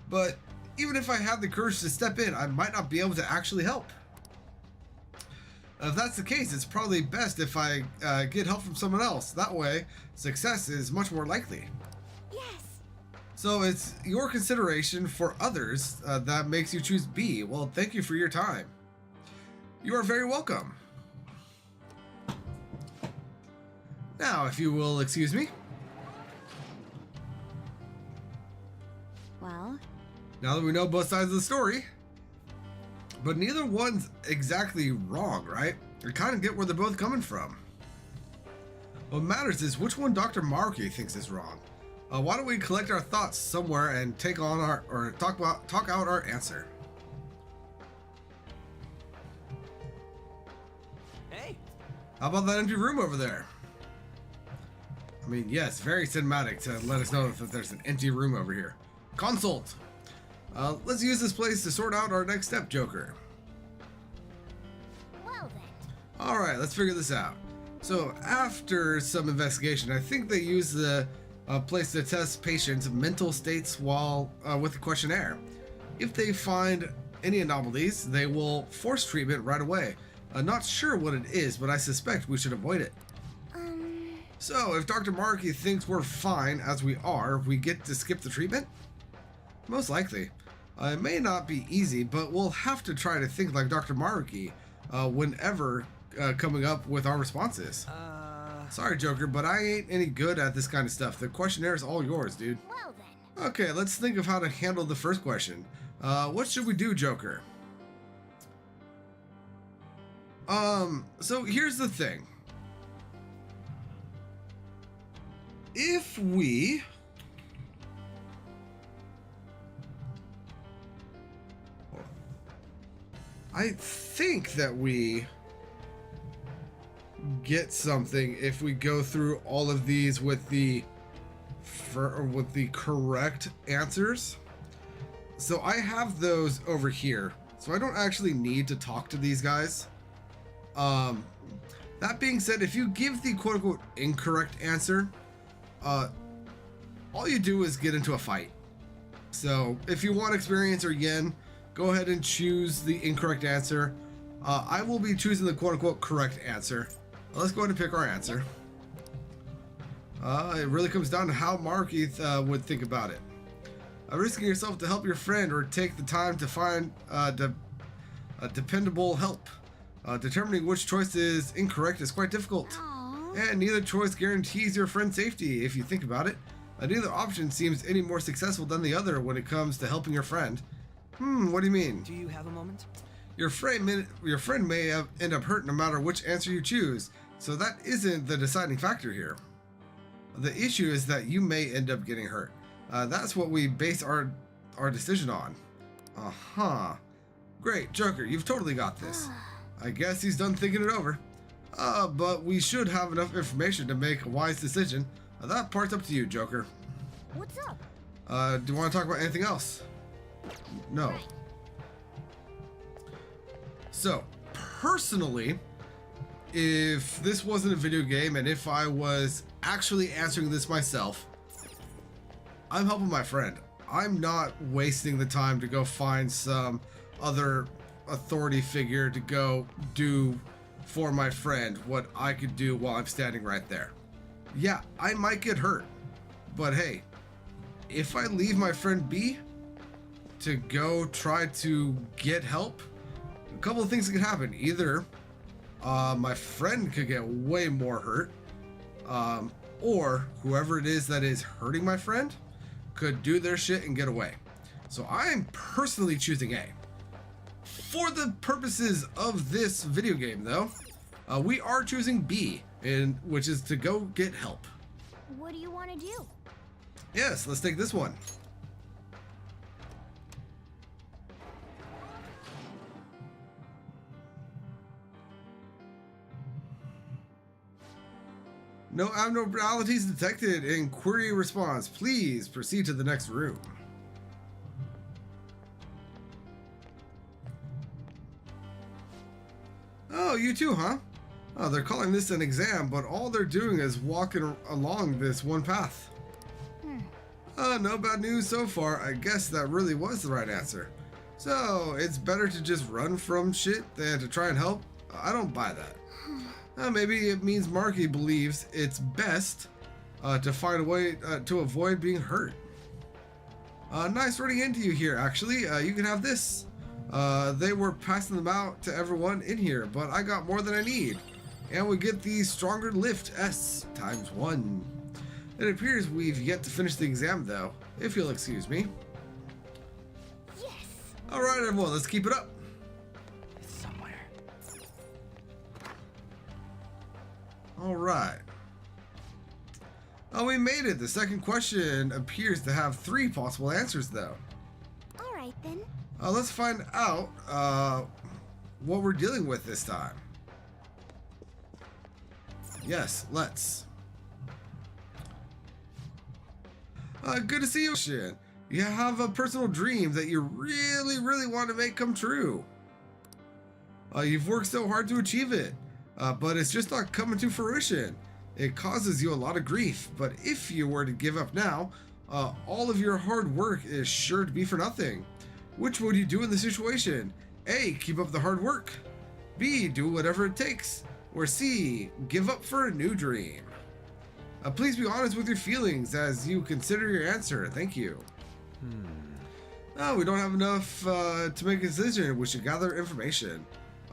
But even if I had the courage to step in, I might not be able to actually help. If that's the case, it's probably best if I get help from someone else. That way, success is much more likely. So it's your consideration for others that makes you choose B. Well, thank you for your time. You are very welcome. Now, if you will excuse me. Well? Now that we know both sides of the story, but neither one's exactly wrong, right? I kind of get where they're both coming from. What matters is which one Dr. Maruki thinks is wrong. Why don't we collect our thoughts somewhere and talk out our answer? Hey. How about that empty room over there? I mean, yes, very cinematic to let us know that there's an empty room over here. Consult. Let's use this place to sort out our next step, Joker. Well then. All right, let's figure this out. So after some investigation, I think they use the place to test patients' mental states while with the questionnaire. If they find any anomalies, they will force treatment right away. Not sure what it is, but I suspect we should avoid it. So if Dr. Maruki thinks we're fine as we are, we get to skip the treatment? Most likely. It may not be easy, but we'll have to try to think like Dr. Maruki whenever coming up with our responses. Sorry, Joker, but I ain't any good at this kind of stuff. The questionnaire is all yours, dude. Well then. Okay, let's think of how to handle the first question. What should we do, Joker? So here's the thing. If we... I think that we get something if we go through all of these with the correct answers. So I have those over here, so I don't actually need to talk to these guys. That being said, if you give the quote-unquote incorrect answer, all you do is get into a fight. So if you want experience or yen, go ahead and choose the incorrect answer. I will be choosing the quote-unquote correct answer. Let's go ahead and pick our answer. It really comes down to how Maruki would think about it. Risking yourself to help your friend or take the time to find dependable help. Determining which choice is incorrect is quite difficult. Aww. And neither choice guarantees your friend's safety, if you think about it. Neither option seems any more successful than the other when it comes to helping your friend. What do you mean? Do you have a moment? Your friend may end up hurt no matter which answer you choose, so that isn't the deciding factor here. The issue is that you may end up getting hurt. That's what we base our decision on. Uh-huh. Great, Joker, you've totally got this. I guess he's done thinking it over. But we should have enough information to make a wise decision. That part's up to you, Joker. What's up? Do you want to talk about anything else? No. So, personally, if this wasn't a video game and if I was actually answering this myself, I'm helping my friend. I'm not wasting the time to go find some other authority figure to go do for my friend what I could do while I'm standing right there. Yeah, I might get hurt, but hey, if I leave my friend be to go try to get help, a couple of things could happen. Either my friend could get way more hurt, or whoever it is that is hurting my friend could do their shit and get away. So I am personally choosing A. For the purposes of this video game, though, we are choosing B, which is to go get help. What do you want to do? Yes, let's take this one. No abnormalities detected in query response. Please proceed to the next room. Oh, you too, huh? Oh, they're calling this an exam, but all they're doing is walking along this one path. No bad news so far. I guess that really was the right answer. So, it's better to just run from shit than to try and help? I don't buy that. Maybe it means Marky believes it's best to find a way to avoid being hurt. Nice running into you here, actually. You can have this. They were passing them out to everyone in here, but I got more than I need. And we get the stronger lift S ×1. It appears we've yet to finish the exam, though, if you'll excuse me. Yes! Alright, everyone, let's keep it up. It's somewhere. Alright. Oh, we made it. The second question appears to have 3 possible answers, though. Alright, then. Let's find out what we're dealing with this time. Yes, let's. Good to see you. You have a personal dream that you really, really want to make come true. You've worked so hard to achieve it, but it's just not coming to fruition. It causes you a lot of grief, but if you were to give up now, all of your hard work is sure to be for nothing. Which would you do in the situation? A, keep up the hard work. B, do whatever it takes. Or C, give up for a new dream. Please be honest with your feelings as you consider your answer. Thank you. We don't have enough to make a decision. We should gather information.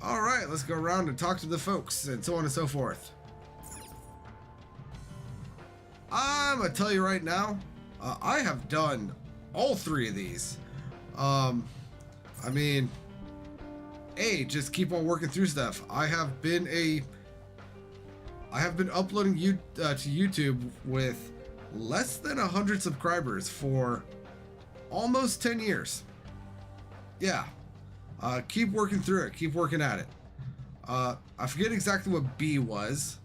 Alright, let's go around and talk to the folks and so on and so forth. I'm gonna tell you right now, I have done all 3 of these. I mean, A, just keep on working through stuff. I have been uploading to YouTube with less than 100 subscribers for almost 10 years. Yeah. Keep working through it. Keep working at it. I forget exactly what B was.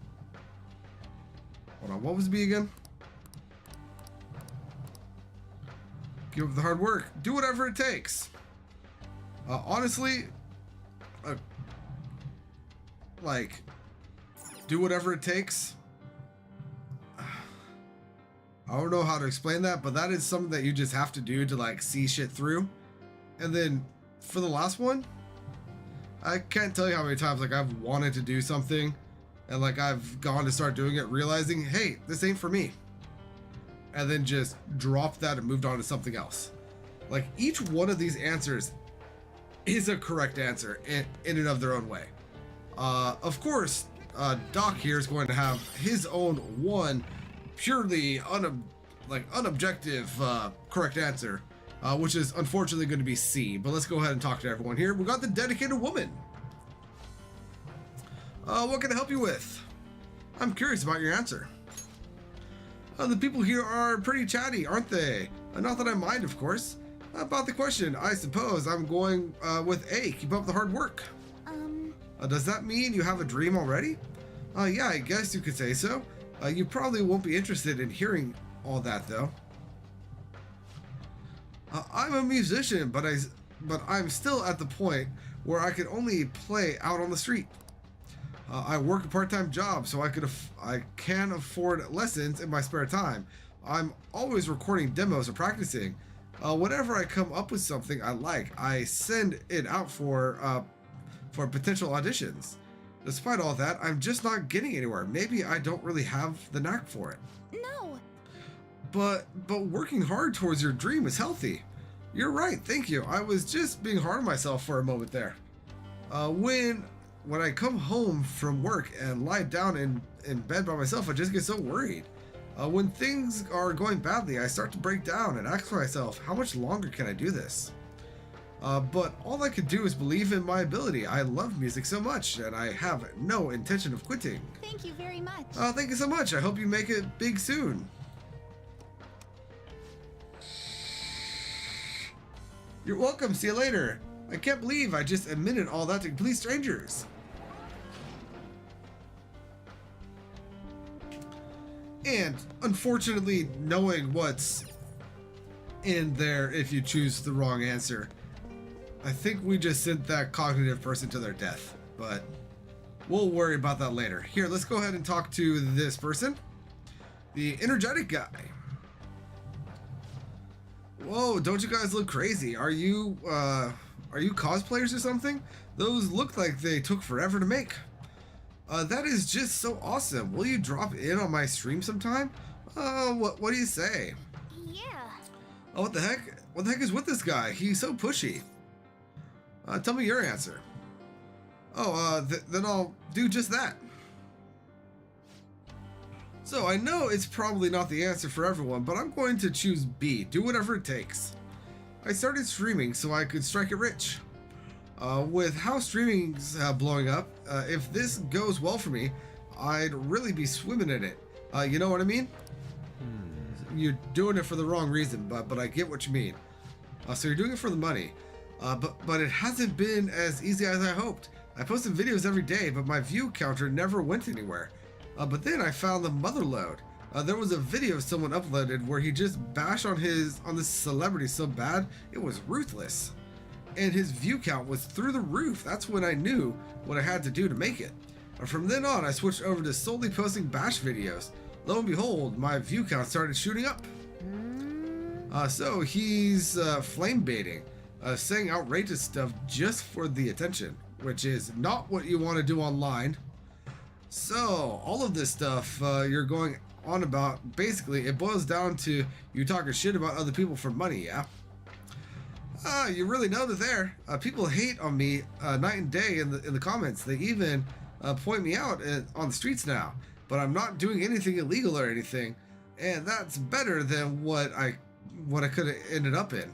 Hold on, what was B again? Give up the hard work. Do whatever it takes. Honestly, like, do whatever it takes. I don't know how to explain that, but that is something that you just have to do to like see shit through. And then for the last one, I can't tell you how many times like I've wanted to do something and like I've gone to start doing it, realizing, hey, this ain't for me. And then just dropped that and moved on to something else. Like each one of these answers is a correct answer in and of their own way. Of course, Doc here is going to have his own one purely unobjective correct answer, which is unfortunately going to be C. But let's go ahead and talk to everyone here. We got the dedicated woman. What can I help you with? I'm curious about your answer. The people here are pretty chatty, aren't they? Not that I mind, of course. About the question, I suppose I'm going with A. Keep up the hard work. Does that mean you have a dream already? Yeah, I guess you could say so. You probably won't be interested in hearing all that, though. I'm a musician, but I'm still at the point where I can only play out on the street. I work a part-time job, so I can afford lessons in my spare time. I'm always recording demos or practicing. Whenever I come up with something I like, I send it out for potential auditions. Despite all that, I'm just not getting anywhere. Maybe I don't really have the knack for it. No. But working hard towards your dream is healthy. You're right, thank you. I was just being hard on myself for a moment there. When I come home from work and lie down in bed by myself, I just get so worried. When things are going badly, I start to break down and ask myself, how much longer can I do this? But all I could do is believe in my ability. I love music so much, and I have no intention of quitting. Thank you very much. Thank you so much. I hope you make it big soon. You're welcome. See you later. I can't believe I just admitted all that to complete strangers. And unfortunately, knowing what's in there if you choose the wrong answer, I think we just sent that cognitive person to their death, but we'll worry about that later. Here, let's go ahead and talk to this person, the energetic guy. Whoa, don't you guys look crazy? Are you cosplayers or something? Those look like they took forever to make. That is just so awesome. Will you drop in on my stream sometime? What do you say? Yeah. Oh, what the heck? What the heck is with this guy? He's so pushy. Tell me your answer. Oh, then I'll do just that. So I know it's probably not the answer for everyone, but I'm going to choose B. Do whatever it takes. I started streaming so I could strike it rich. With how streaming's blowing up, if this goes well for me, I'd really be swimming in it. You know what I mean? You're doing it for the wrong reason, but I get what you mean. So you're doing it for the money. But it hasn't been as easy as I hoped. I posted videos every day, but my view counter never went anywhere. But then I found the motherlode. There was a video someone uploaded where he just bashed on this celebrity so bad, it was ruthless. And his view count was through the roof. That's when I knew what I had to do to make it. From then on, I switched over to solely posting bash videos. Lo and behold, my view count started shooting up. So he's flame baiting, saying outrageous stuff just for the attention, which is not what you want to do online. So all of this stuff you're going on about, basically it boils down to you talking shit about other people for money, yeah? You really know that there. People hate on me night and day in the comments. They even point me out on the streets now. But I'm not doing anything illegal or anything, and that's better than what I could have ended up in.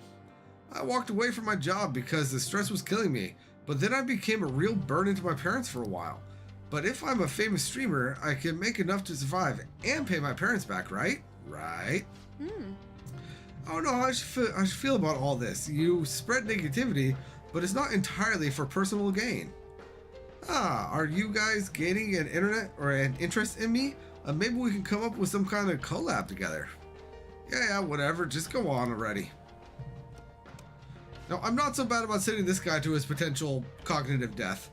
I walked away from my job because the stress was killing me, but then I became a real burden to my parents for a while. But if I'm a famous streamer, I can make enough to survive and pay my parents back, right? Right? I don't know how I should feel about all this. You spread negativity, but it's not entirely for personal gain. Are you guys gaining an internet or an interest in me? Maybe we can come up with some kind of collab together. Yeah, whatever. Just go on already. Now, I'm not so bad about sending this guy to his potential cognitive death.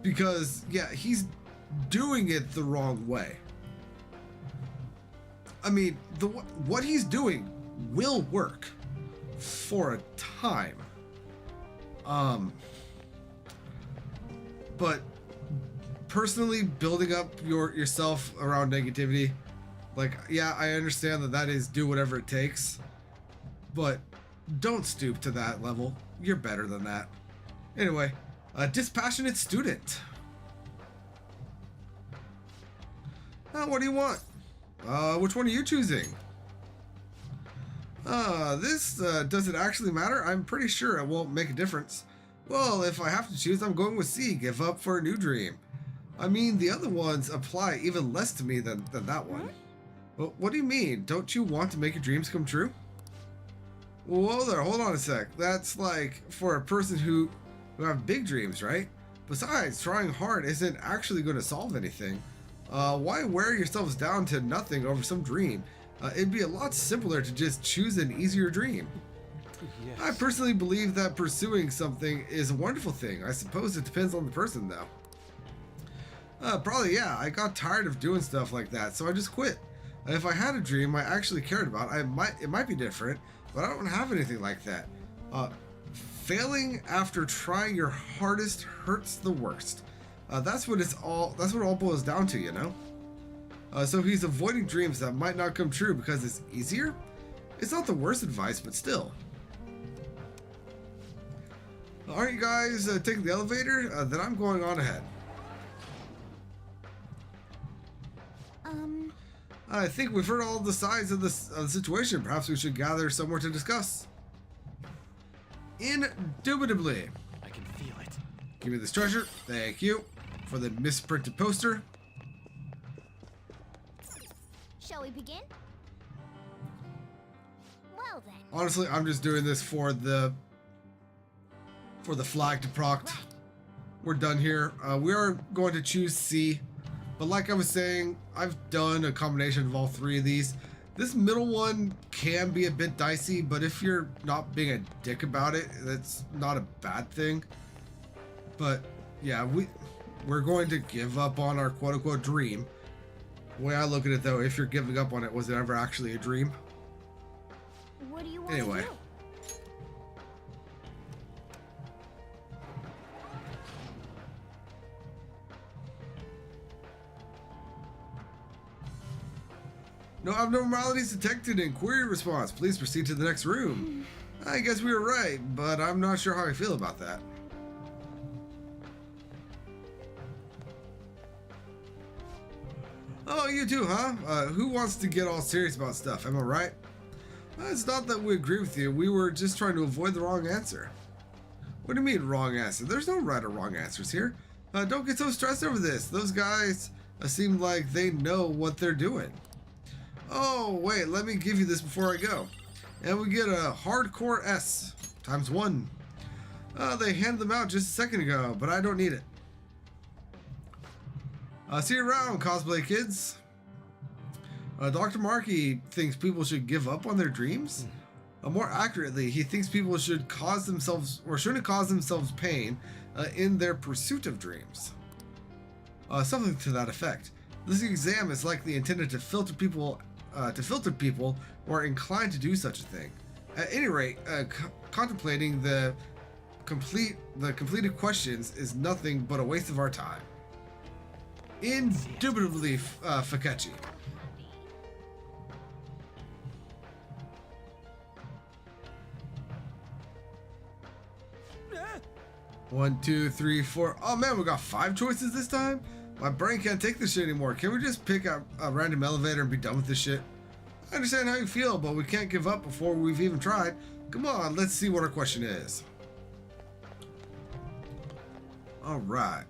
Because, yeah, he's doing it the wrong way. I mean, what he's doing will work for a time. But personally, building up yourself around negativity, like, yeah, I understand that is do whatever it takes, but don't stoop to that level. You're better than that. Anyway, A dispassionate student. What do you want? Which one are you choosing? This does it actually matter? I'm pretty sure it won't make a difference. Well, if I have to choose, I'm going with C. Give up for a new dream. I mean, the other ones apply even less to me than that one. Well, what do you mean? Don't you want to make your dreams come true? Whoa there, hold on a sec. That's like for a person who have big dreams, right? Besides, trying hard isn't actually going to solve anything. Why wear yourselves down to nothing over some dream? It'd be a lot simpler to just choose an easier dream. Yes. I personally believe that pursuing something is a wonderful thing. I suppose it depends on the person, though. Probably, yeah. I got tired of doing stuff like that, so I just quit. If I had a dream I actually cared about, it might be different, but I don't have anything like that. Failing after trying your hardest hurts the worst. That's what it all boils down to, you know? So he's avoiding dreams that might not come true because it's easier? It's not the worst advice, but still. Aren't you guys taking the elevator? Then I'm going on ahead. I think we've heard all the sides of the situation. Perhaps we should gather somewhere to discuss. Indubitably. I can feel it. Give me this treasure. Thank you for the misprinted poster. Shall we begin? Well then. Honestly, I'm just doing this for the flag to proct. We're done here. We are going to choose C, but like I was saying, I've done a combination of all three of these. This middle one can be a bit dicey, but if you're not being a dick about it, that's not a bad thing. But yeah, we're going to give up on our quote-unquote dream. The way I look at it, though, if you're giving up on it, was it ever actually a dream? What do you want Anyway. to do? No abnormalities detected in query response. Please proceed to the next room. I guess we were right, but I'm not sure how I feel about that. Oh, you too, huh? Who wants to get all serious about stuff? Am I right? It's not that we agree with you. We were just trying to avoid the wrong answer. What do you mean, wrong answer? There's no right or wrong answers here. Don't get so stressed over this. Those guys seem like they know what they're doing. Oh, wait, let me give you this before I go. And we get a hardcore S times 1. They handed them out just a second ago, but I don't need it. See you around, cosplay kids. Dr. Markey thinks people should give up on their dreams. More accurately, he thinks people should cause themselves or shouldn't cause themselves pain in their pursuit of dreams. Something to that effect. This exam is likely intended to filter people who are inclined to do such a thing. At any rate, contemplating the completed questions is nothing but a waste of our time. Indubitably, Fukechi. One, two, three, four. Oh man, we got 5 choices this time? My brain can't take this shit anymore. Can we just pick a random elevator and be done with this shit? I understand how you feel, but we can't give up before we've even tried. Come on, let's see what our question is. Alright.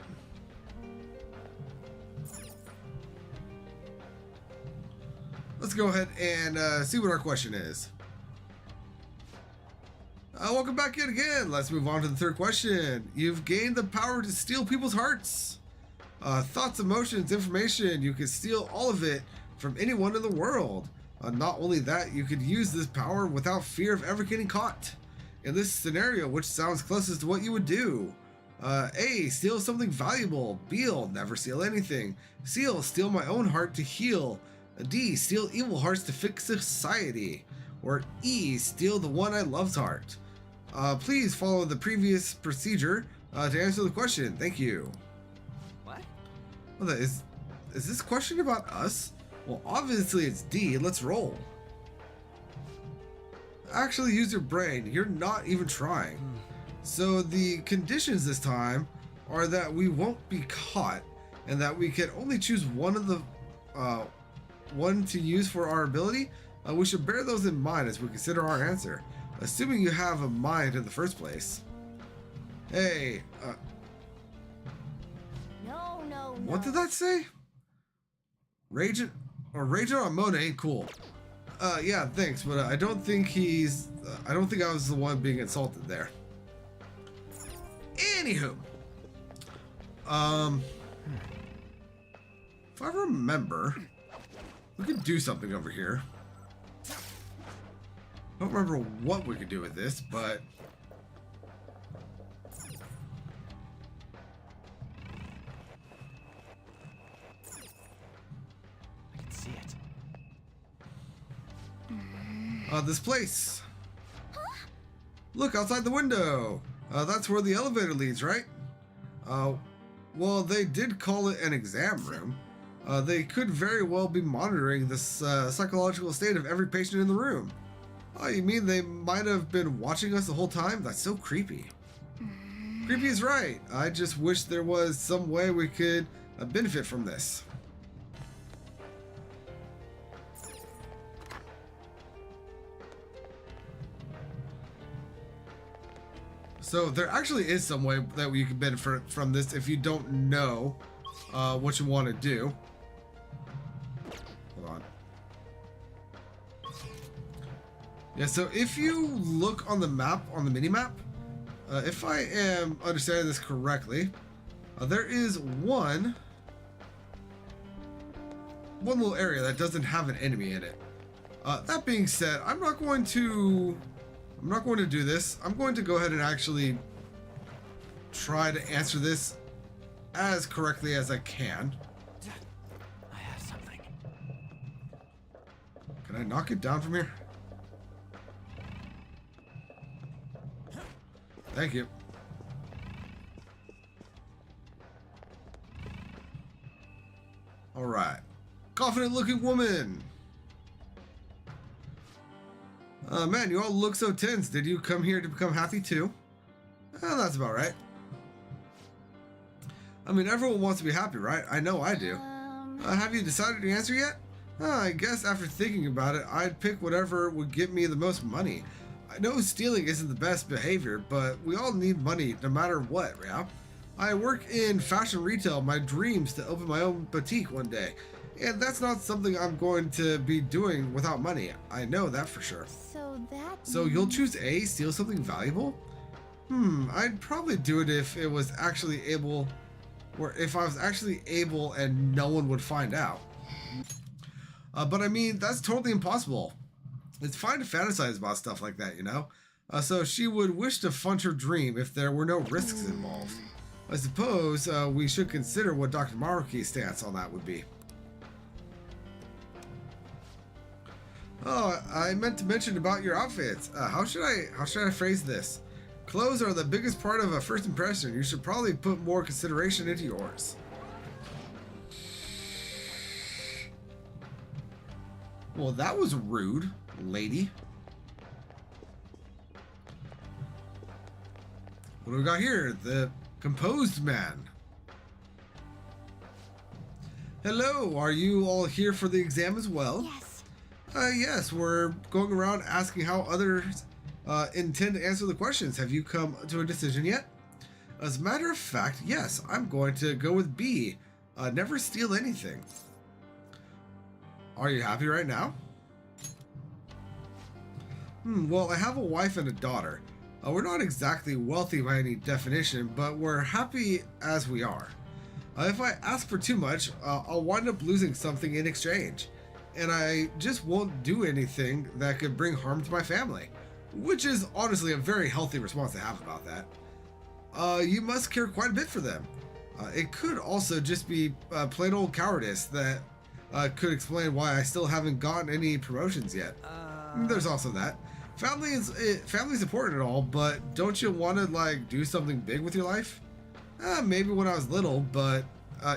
Let's go ahead and see what our question is. Welcome back yet again. Let's move on to the third question. You've gained the power to steal people's hearts. Thoughts, emotions, information. You can steal all of it from anyone in the world. Not only that, you could use this power without fear of ever getting caught. In this scenario, which sounds closest to what you would do? A, steal something valuable. B, never steal anything. C, steal my own heart to heal. D, steal evil hearts to fix society. Or E, steal the one I love's heart. Please follow the previous procedure to answer the question. Thank you. What? Well, is this question about us? Well, obviously it's D. Let's roll. Actually, use your brain. You're not even trying. So the conditions this time are that we won't be caught, and that we can only choose one to use for our ability. We should bear those in mind as we consider our answer, assuming you have a mind in the first place. Hey, No. what did that say? Raging on Mona ain't cool. Yeah, thanks, but I don't think I don't think I was the one being insulted there. Anywho, if I remember, we could do something over here. I don't remember what we could do with this, but I can see it. This place. Look outside the window. That's where the elevator leads, right? Well, they did call it an exam room. They could very well be monitoring the psychological state of every patient in the room. Oh, you mean they might have been watching us the whole time? That's so creepy. Creepy is right. I just wish there was some way we could benefit from this. So there actually is some way that you can benefit from this if you don't know what you want to do. Hold on. Yeah, so if you look on the map, on the mini-map, if I am understanding this correctly, there is one little area that doesn't have an enemy in it. That being said, I'm not going to do this. I'm going to go ahead and actually try to answer this as correctly as I can. I have something. Can I knock it down from here? Thank you. All right. Confident looking woman. Man, you all look so tense. Did you come here to become happy too? That's about right. I mean, everyone wants to be happy, right? I know I do. Have you decided your answer yet? I guess after thinking about it, I'd pick whatever would get me the most money. I know stealing isn't the best behavior, but we all need money no matter what, yeah? I work in fashion retail. My dream's to open my own boutique one day. And that's not something I'm going to be doing without money. I know that for sure. So you'll choose A, steal something valuable? I'd probably do it if it was actually able, or if I was actually able and no one would find out. But I mean, that's totally impossible. It's fine to fantasize about stuff like that, you know? So she would wish to fund her dream if there were no risks involved. I suppose we should consider what Dr. Maruki's stance on that would be. Oh, I meant to mention about your outfits. How should I phrase this? Clothes are the biggest part of a first impression. You should probably put more consideration into yours. Well, that was rude, lady. What do we got here? The composed man. Hello, are you all here for the exam as well? Yes. Yes, we're going around asking how others intend to answer the questions. Have you come to a decision yet? As a matter of fact, yes, I'm going to go with B. Never steal anything. Are you happy right now? Well, I have a wife and a daughter. We're not exactly wealthy by any definition, but we're happy as we are. If I ask for too much, I'll wind up losing something in exchange. And I just won't do anything that could bring harm to my family, which is honestly a very healthy response to have about that. You must care quite a bit for them. It could also just be plain old cowardice that could explain why I still haven't gotten any promotions yet. There's also that. Family's important and all, but don't you want to like do something big with your life? Maybe when I was little, but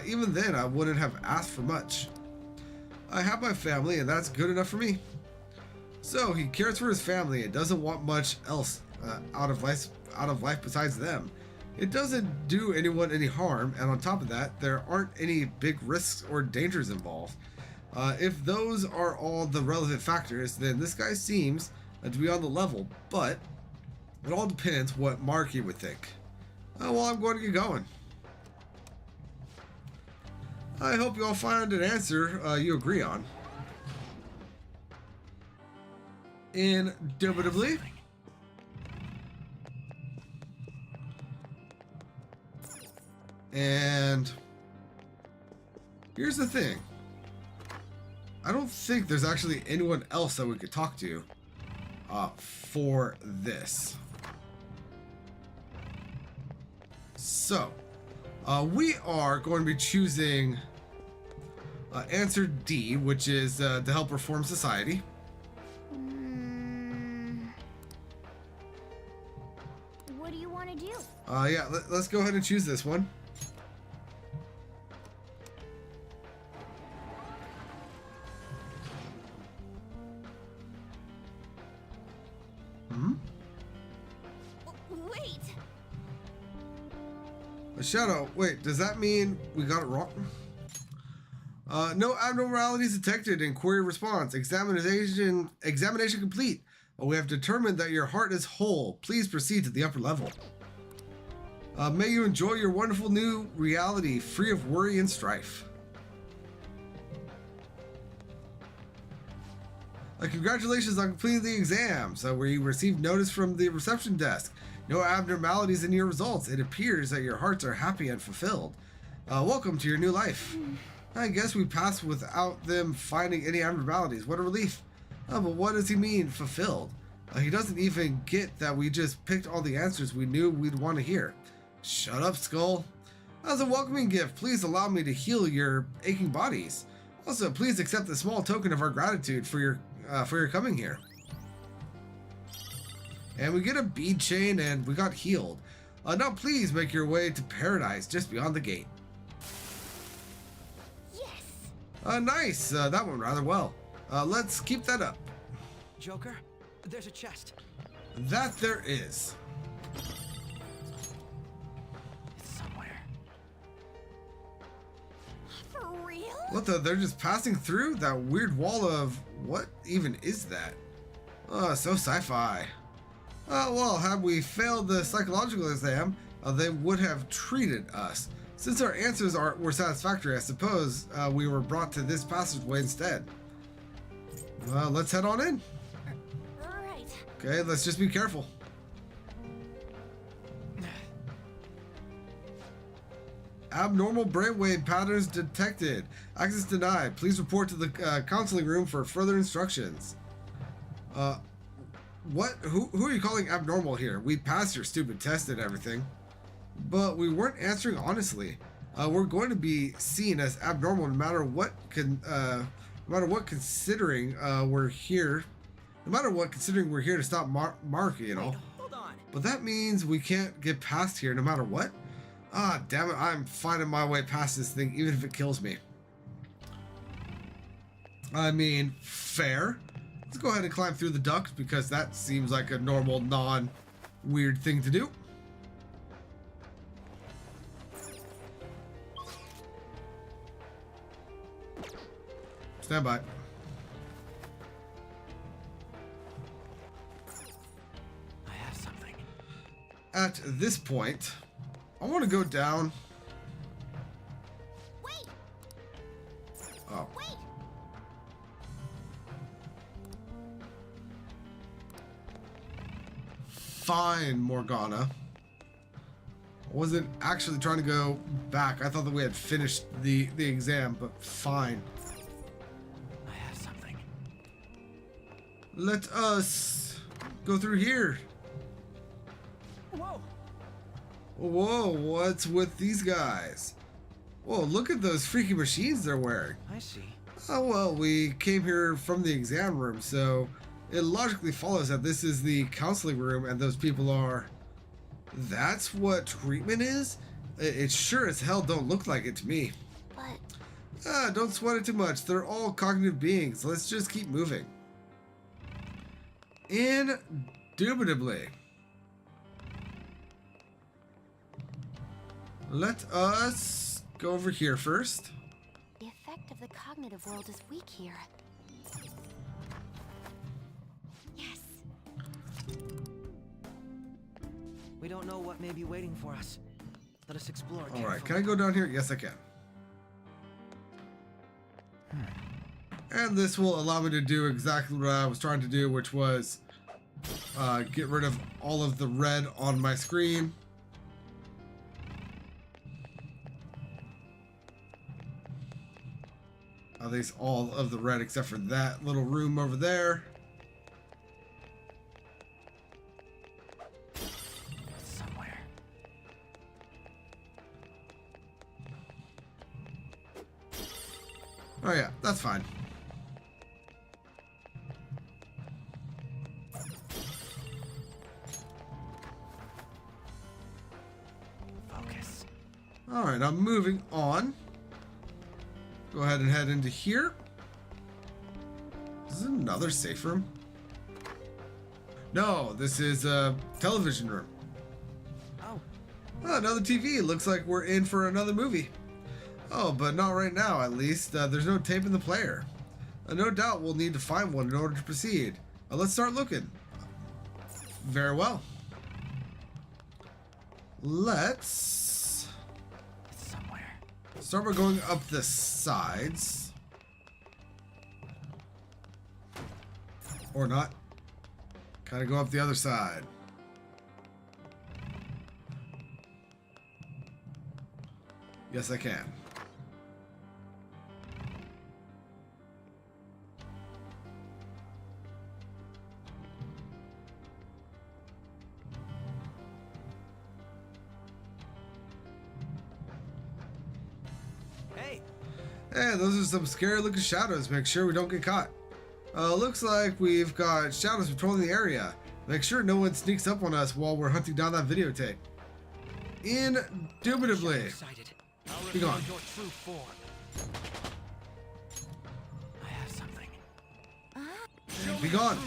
even then I wouldn't have asked for much. I have my family, and that's good enough for me. So he cares for his family and doesn't want much else out of life besides them. It doesn't do anyone any harm, and on top of that, there aren't any big risks or dangers involved. If those are all the relevant factors, then this guy seems to be on the level, but it all depends what Marky would think. Well, I'm going to get going. I hope you all find an answer you agree on. Indubitably. And here's the thing. I don't think there's actually anyone else that we could talk to for this. So, we are going to be choosing answer D, which is to help reform society. What do you want to do? Yeah, let's go ahead and choose this one. Wait! A shadow. Wait, does that mean we got it wrong? No abnormalities detected in query response. Examination complete. We have determined that your heart is whole. Please proceed to the upper level. May you enjoy your wonderful new reality, free of worry and strife. Congratulations on completing the exam. So we received notice from the reception desk. No abnormalities in your results. It appears that your hearts are happy and fulfilled. Welcome to your new life. I guess we passed without them finding any abnormalities. What a relief. But what does he mean, fulfilled? He doesn't even get that we just picked all the answers we knew we'd want to hear. Shut up, Skull. As a welcoming gift, please allow me to heal your aching bodies. Also, please accept a small token of our gratitude for your coming here. And we get a bead chain, and we got healed. Now please make your way to paradise just beyond the gate. Yes! Nice. That went rather well. Let's keep that up. Joker, there's a chest. That there is. It's somewhere. For real? What the? They're just passing through that weird wall of... What even is that? So sci-fi. Well, had we failed the psychological exam, they would have treated us. Since our answers were satisfactory, I suppose we were brought to this passageway instead. Let's head on in. Right. Okay, let's just be careful. Abnormal brainwave patterns detected. Access denied. Please report to the counseling room for further instructions. What? Who are you calling abnormal here? We passed your stupid test and everything. But we weren't answering honestly. We're going to be seen as abnormal no matter what considering we're here. No matter what, considering we're here to stop Mark, you know. Wait, hold on. But that means we can't get past here no matter what. Ah, damn it, I'm finding my way past this thing even if it kills me. I mean, fair. Let's go ahead and climb through the duct because that seems like a normal, non-weird thing to do. Stand by. I have something. At this point, I want to go down. Wait! Oh. Wait! Fine, Morgana. I wasn't actually trying to go back. I thought that we had finished the exam, but fine. I have something. Let us go through here. Whoa! Whoa, what's with these guys? Whoa, look at those freaky machines they're wearing. I see. Oh, well, we came here from the exam room, so it logically follows that this is the counseling room and those people are... That's what treatment is? It sure as hell don't look like it to me. But... Don't sweat it too much. They're all cognitive beings. Let's just keep moving. Indubitably. Let us go over here first. The effect of the cognitive world is weak here. Yes. We don't know what may be waiting for us. Let us explore. All right, can I go down here? Yes, I can. And this will allow me to do exactly what I was trying to do, which was get rid of all of the red on my screen. At least all of the red except for that little room over there. Somewhere. Oh yeah, that's fine. Focus. All right, I'm moving on. Go ahead and head into here. This is another safe room. No, this is a television room. Oh. Oh, another TV. Looks like we're in for another movie. Oh, but not right now, at least. There's no tape in the player. No doubt we'll need to find one in order to proceed. Let's start looking. Very well. Let's start by going up the sides. Or not. Kind of go up the other side. Yes, I can. Hey, those are some scary looking shadows. Make sure we don't get caught. Looks like we've got shadows patrolling the area. Make sure no one sneaks up on us while we're hunting down that videotape. Indubitably. Be gone. I have something. Be gone.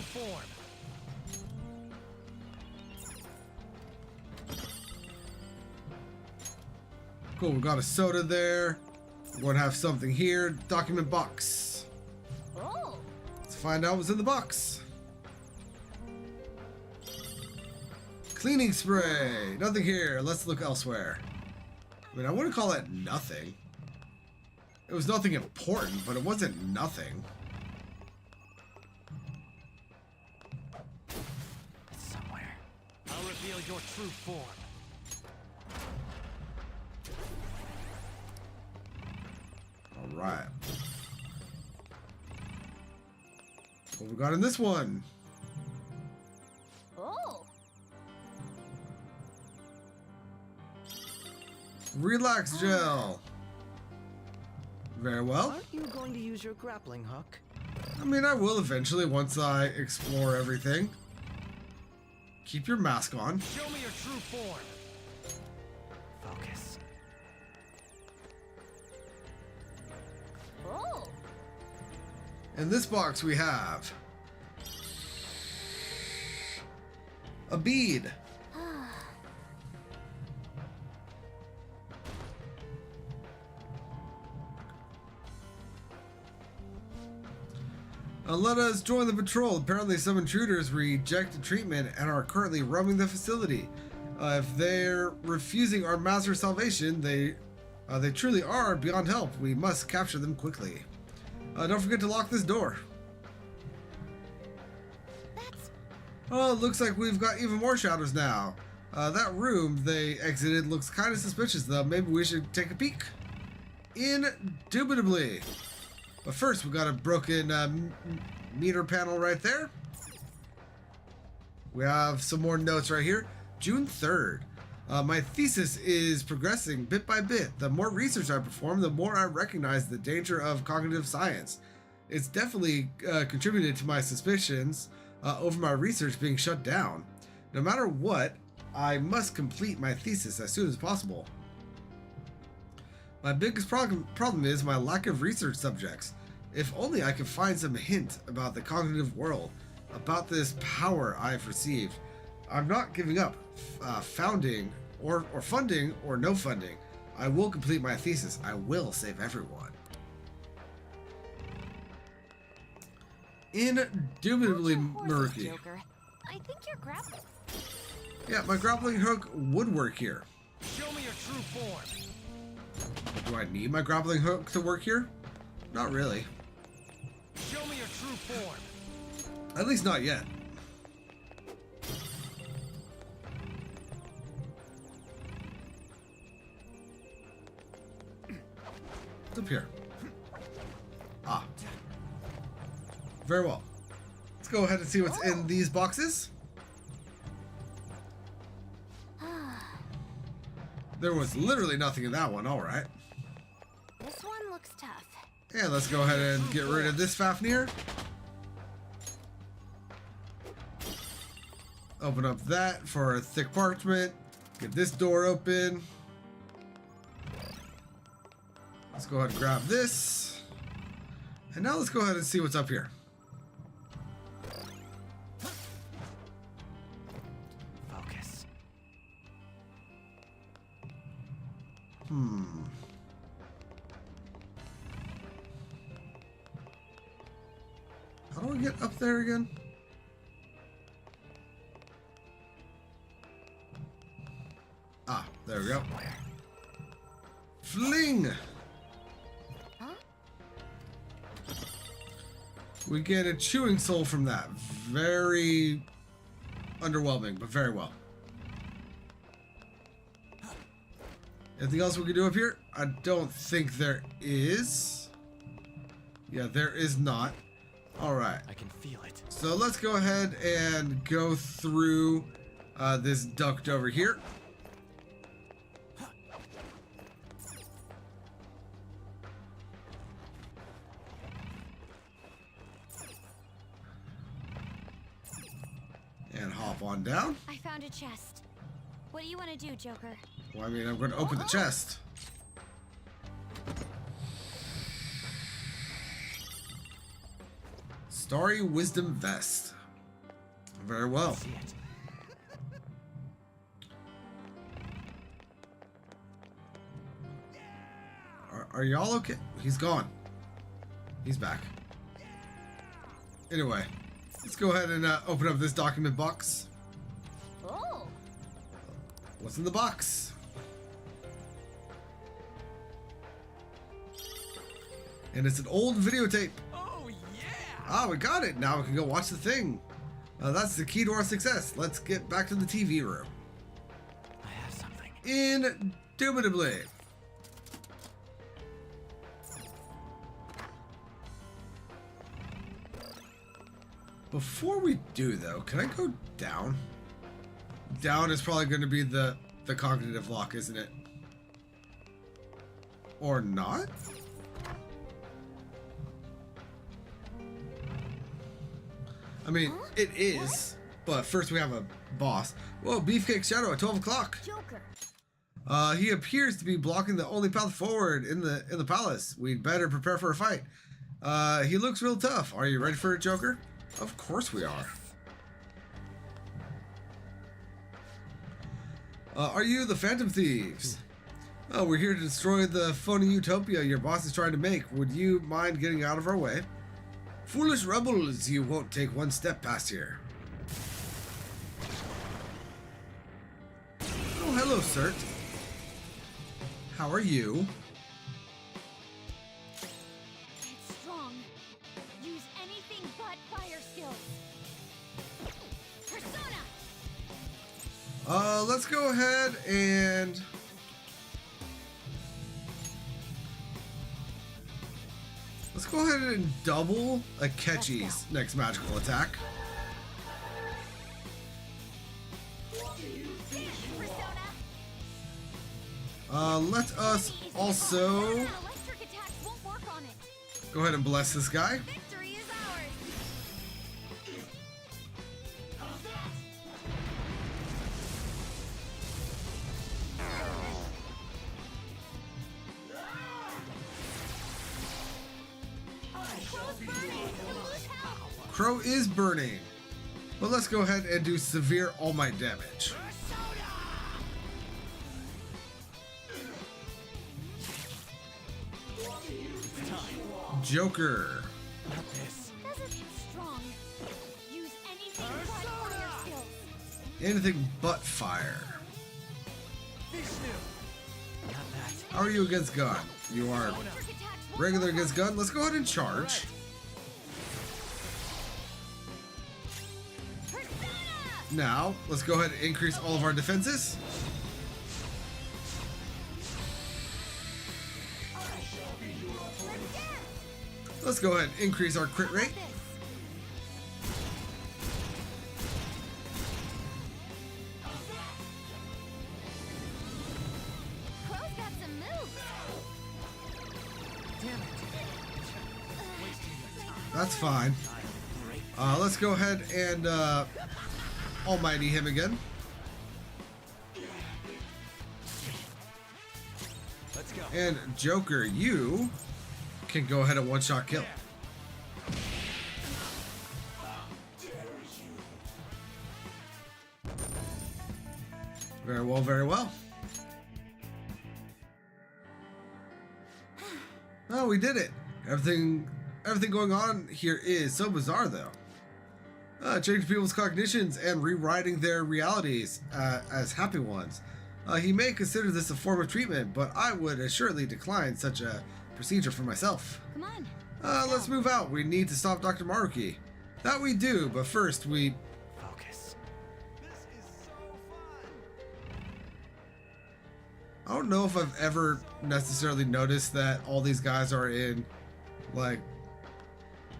Cool, we got a soda there. We're going to have something here. Document box. Oh. Let's find out what's in the box. Cleaning spray. Nothing here. Let's look elsewhere. I mean, I wouldn't call it nothing. It was nothing important, but it wasn't nothing. It's somewhere. I'll reveal your true form. All right. What we got in this one? Oh. Relax gel. Very well. Aren't you going to use your grappling hook? I mean, I will eventually once I explore everything. Keep your mask on. Show me your true form. Focus. Oh. In this box we have a bead. Let us join the patrol. Apparently some intruders rejected treatment and are currently roaming the facility. If they're refusing our master's salvation, they truly are beyond help. We must capture them quickly. Don't forget to lock this door. Oh, it looks like we've got even more shadows now. That room they exited looks kind of suspicious though. Maybe we should take a peek. Indubitably. But first, we got a broken meter panel right there. We have some more notes right here. June 3rd. My thesis is progressing bit by bit. The more research I perform, the more I recognize the danger of cognitive science. It's definitely contributed to my suspicions over my research being shut down. No matter what, I must complete my thesis as soon as possible. My biggest problem is my lack of research subjects. If only I could find some hint about the cognitive world, about this power I've received. I'm not giving up, founding or funding or no funding. I will complete my thesis. I will save everyone. Indubitably murky. Joker. I think you're grappling. Yeah, my grappling hook would work here. Show me your true form. Do I need my grappling hook to work here? Not really. Show me your true form. At least not yet. What's up here? Ah. Very well. Let's go ahead and see what's in these boxes. There was literally nothing in that one, alright. This one looks tough. And let's go ahead and get rid of this Fafnir. Open up that for a thick parchment. Get this door open. Let's go ahead and grab this. And now let's go ahead and see what's up here. Focus. How do I get up there again? Ah, there we go. Fling! Huh? We get a chewing soul from that. Very underwhelming, but very well. Anything else we can do up here? I don't think there is. Yeah, there is not. Alright. I can feel it. So let's go ahead and go through this duct over here. And hop on down. I found a chest. What do you want to do, Joker? Well, I mean, I'm going to open the chest. Starry Wisdom Vest. Very well. See it. Are y'all okay? He's gone. He's back. Anyway, let's go ahead and open up this document box. Oh. What's in the box? And it's an old videotape. Oh, yeah! Ah, we got it. Now we can go watch the thing. That's the key to our success. Let's get back to the TV room. I have something. Indubitably. Before we do, though, can I go down? Down is probably going to be the cognitive lock, isn't it? Or not? I mean, it is, but first we have a boss. Whoa, Beefcake Shadow at 12 o'clock. Joker. He appears to be blocking the only path forward in the palace. We'd better prepare for a fight. He looks real tough. Are you ready for it, Joker? Of course we are. Are you the Phantom Thieves? Oh, we're here to destroy the phony utopia your boss is trying to make. Would you mind getting out of our way? Foolish rebels, you won't take one step past here. Oh, hello, Cert. How are you? It's strong. Use anything but fire skills. Persona. Let's go ahead and let's go ahead and double Akechi's next magical attack. Let us also Electric attacks won't work on it. go ahead and bless this guy. Victory is ours. Crow is burning, but let's go ahead and do severe all might damage. Joker. Not this. Doesn't strong. Use anything but fire skills. Anything but fire. Not that. How are you against gun? You are regular against gun. Let's go ahead and charge. Now, let's go ahead and increase all of our defenses. Let's go ahead and increase our crit rate. Crow's got some moves. Damn it. That's fine. Let's go ahead and almighty him again. Let's go. And Joker, you can go ahead and one-shot kill. Very well, very well. Oh, we did it. Everything going on here is so bizarre, though. Changing people's cognitions and rewriting their realities as happy ones. He may consider this a form of treatment, but I would assuredly decline such a procedure for myself. Come on. Let's move out. We need to stop Dr. Maruki. That we do, but first we... Focus. I don't know if I've ever necessarily noticed that all these guys are in, like,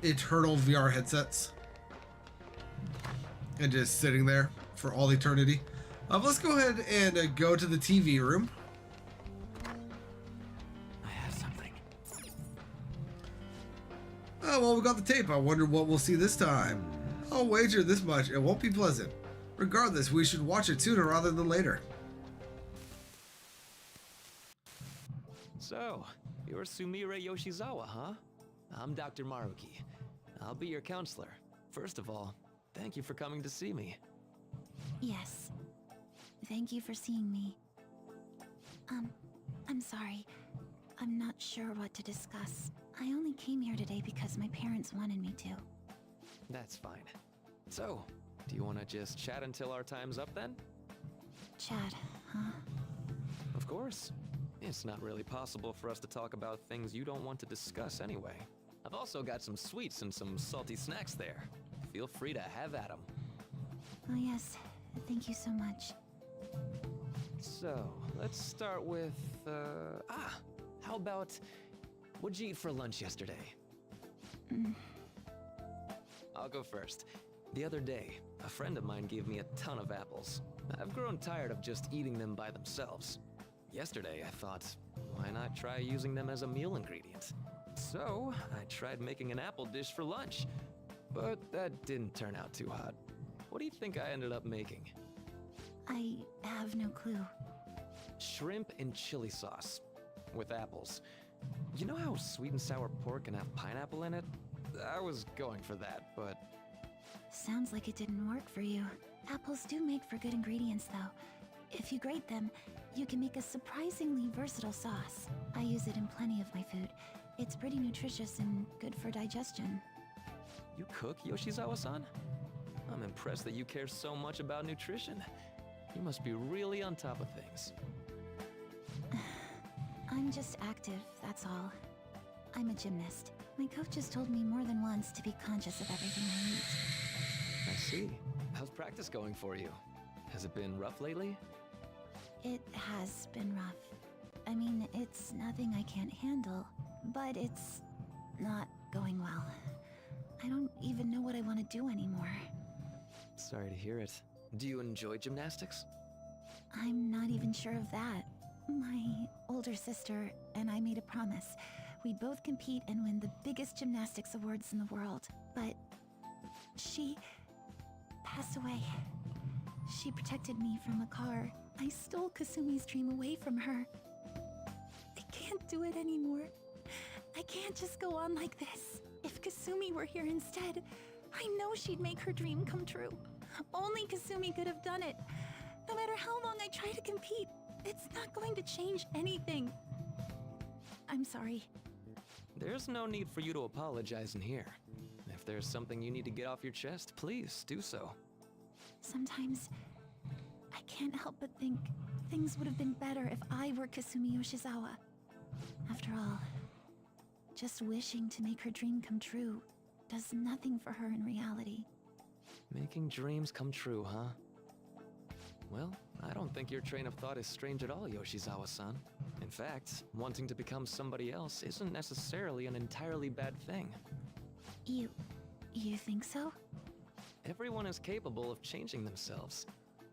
eternal VR headsets. And just sitting there for all eternity. Let's go ahead and go to the TV room. I have something. Oh, well, we got the tape. I wonder what we'll see this time. I'll wager this much. It won't be pleasant. Regardless, we should watch it sooner rather than later. So, you're Sumire Yoshizawa, huh? I'm Dr. Maruki. I'll be your counselor. First of all, thank you for coming to see me. Yes. Thank you for seeing me. I'm sorry. I'm not sure what to discuss. I only came here today because my parents wanted me to. That's fine. So, do you want to just chat until our time's up then? Chat, huh? Of course. It's not really possible for us to talk about things you don't want to discuss anyway. I've also got some sweets and some salty snacks there. Feel free to have at them. Oh yes, thank you so much. So, let's start with, how about, what'd you eat for lunch yesterday? I'll go first. The other day, a friend of mine gave me a ton of apples. I've grown tired of just eating them by themselves. Yesterday, I thought, why not try using them as a meal ingredient? So, I tried making an apple dish for lunch, but that didn't turn out too hot. What do you think I ended up making? I have no clue. Shrimp and chili sauce with apples. You know how sweet and sour pork can have pineapple in it? I was going for that, but... Sounds like it didn't work for you. Apples do make for good ingredients, though. If you grate them, you can make a surprisingly versatile sauce. I use it in plenty of my food. It's pretty nutritious and good for digestion. You cook, Yoshizawa-san? I'm impressed that you care so much about nutrition. You must be really on top of things. I'm just active, that's all. I'm a gymnast. My coach has told me more than once to be conscious of everything I eat. I see. How's practice going for you? Has it been rough lately? It has been rough. I mean, it's nothing I can't handle, but it's not going well. I don't even know what I want to do anymore. Sorry to hear it. Do you enjoy gymnastics? I'm not even sure of that. My older sister and I made a promise. We'd both compete and win the biggest gymnastics awards in the world. But she passed away. She protected me from a car. I stole Kasumi's dream away from her. I can't do it anymore. I can't just go on like this. If Kasumi were here instead, I know she'd make her dream come true. Only Kasumi could have done it. No matter how long I try to compete, it's not going to change anything. I'm sorry. There's no need for you to apologize in here. If there's something you need to get off your chest, please do so. Sometimes I can't help but think things would have been better if I were Kasumi Yoshizawa. After all, just wishing to make her dream come true does nothing for her in reality. Making dreams come true, huh? Well, I don't think your train of thought is strange at all, Yoshizawa-san. In fact, wanting to become somebody else isn't necessarily an entirely bad thing. You think so? Everyone is capable of changing themselves.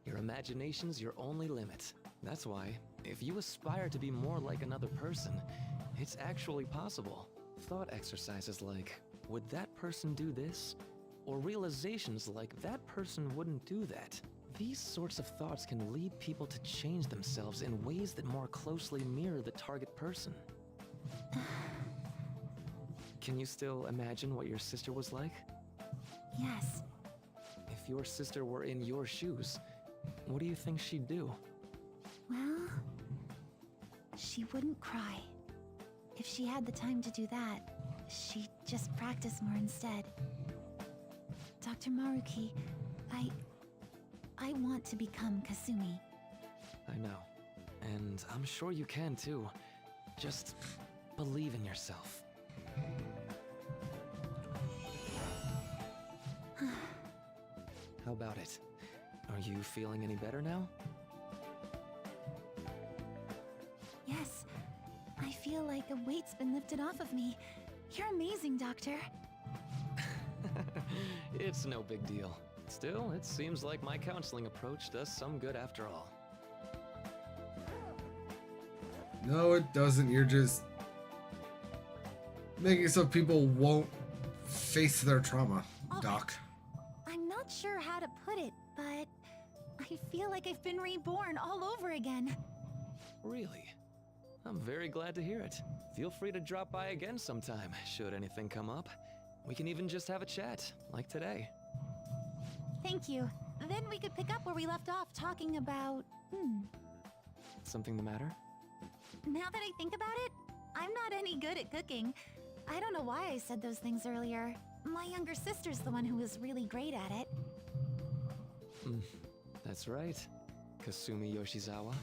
Your imagination's your only limit. That's why, if you aspire to be more like another person, it's actually possible. Thought exercises like, would that person do this? Or realizations like, that person wouldn't do that. These sorts of thoughts can lead people to change themselves in ways that more closely mirror the target person. Can you still imagine what your sister was like? Yes. If your sister were in your shoes, what do you think she'd do? Well, she wouldn't cry. If she had the time to do that, she'd just practice more instead. Dr. Maruki, I want to become Kasumi. I know. And I'm sure you can too. Just believe in yourself. How about it? Are you feeling any better now? Yes. I feel like a weight's been lifted off of me. You're amazing, Doctor. It's no big deal. Still, it seems like my counseling approach does some good after all. No, it doesn't. You're just making it so people won't face their trauma, Doc. I'm not sure how to put it, but I feel like I've been reborn all over again. Really? I'm very glad to hear it. Feel free to drop by again sometime, should anything come up. We can even just have a chat, like today. Thank you. Then we could pick up where we left off talking about... Something the matter? Now that I think about it, I'm not any good at cooking. I don't know why I said those things earlier. My younger sister's the one who was really great at it. That's right. Kasumi Yoshizawa.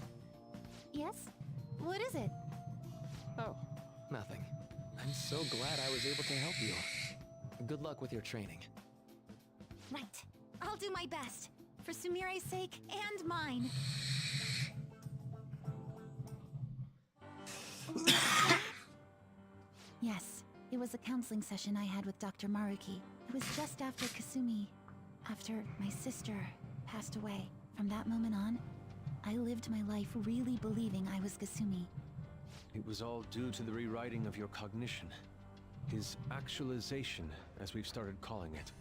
Yes? What is it? Oh, nothing. I'm so glad I was able to help you. Good luck with your training. Right. I'll do my best. For Sumire's sake and mine. Yes, it was a counseling session I had with Dr. Maruki. It was just after after my sister passed away. From that moment on, I lived my life really believing I was Kasumi. It was all due to the rewriting of your cognition. His actualization, as we've started calling it.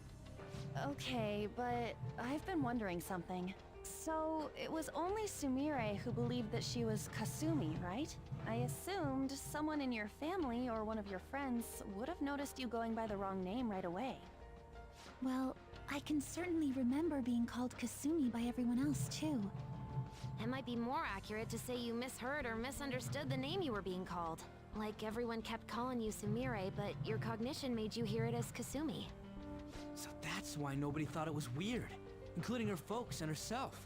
Okay, but I've been wondering something. So, it was only Sumire who believed that she was Kasumi, right? I assumed someone in your family or one of your friends would have noticed you going by the wrong name right away. Well, I can certainly remember being called Kasumi by everyone else, too. It might be more accurate to say you misheard or misunderstood the name you were being called. Like everyone kept calling you Sumire, but your cognition made you hear it as Kasumi. So that's why nobody thought it was weird, including her folks and herself.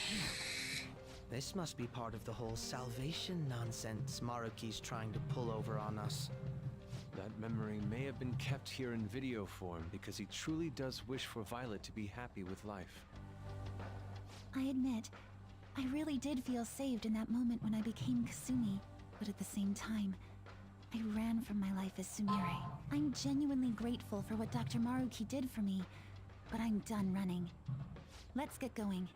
Damn. This must be part of the whole salvation nonsense Maruki's trying to pull over on us. That memory may have been kept here in video form because he truly does wish for Violet to be happy with life. I admit, I really did feel saved in that moment when I became Kasumi, but at the same time, I ran from my life as Sumire. I'm genuinely grateful for what Dr. Maruki did for me, but I'm done running. Let's get going.